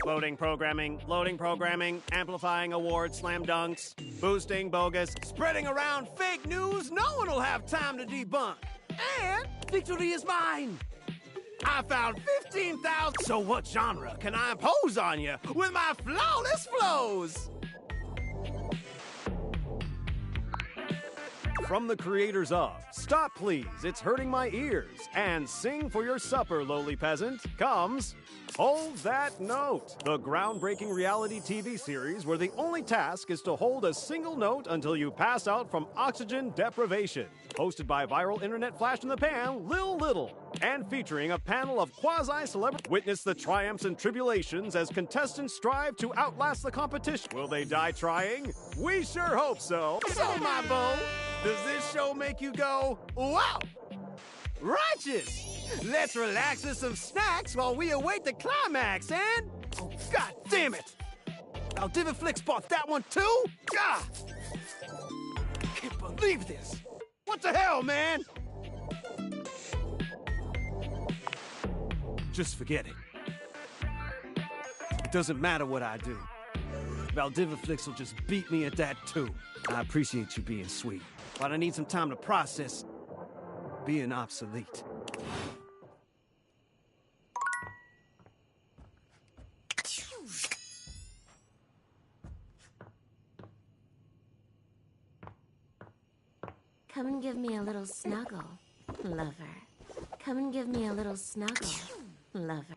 Loading programming, amplifying awards, slam dunks, boosting bogus, spreading around fake news no one will have time to debunk. And victory is mine. I found 15,000. So what genre can I impose on you with my flawless flows? From the creators of Stop Please, It's Hurting My Ears, and Sing for Your Supper, Lowly Peasant, comes Hold That Note, the groundbreaking reality TV series where the only task is to hold a single note until you pass out from oxygen deprivation. Hosted by viral internet flash in the pan, Lil Little, and featuring a panel of quasi-celebrities. Witness the triumphs and tribulations as contestants strive to outlast the competition. Will they die trying? We sure hope so. So, my beau, does this show make you go, wow? Righteous! Let's relax with some snacks while we await the climax, and... Oh, God damn it! Valdiviflix bought that one too? God! Can't believe this! What the hell, man? Just forget it. It doesn't matter what I do. Valdiviflix will just beat me at that too. I appreciate you being sweet, but I need some time to process being obsolete. Come and give me a little snuggle, lover. Come and give me a little snuggle, lover.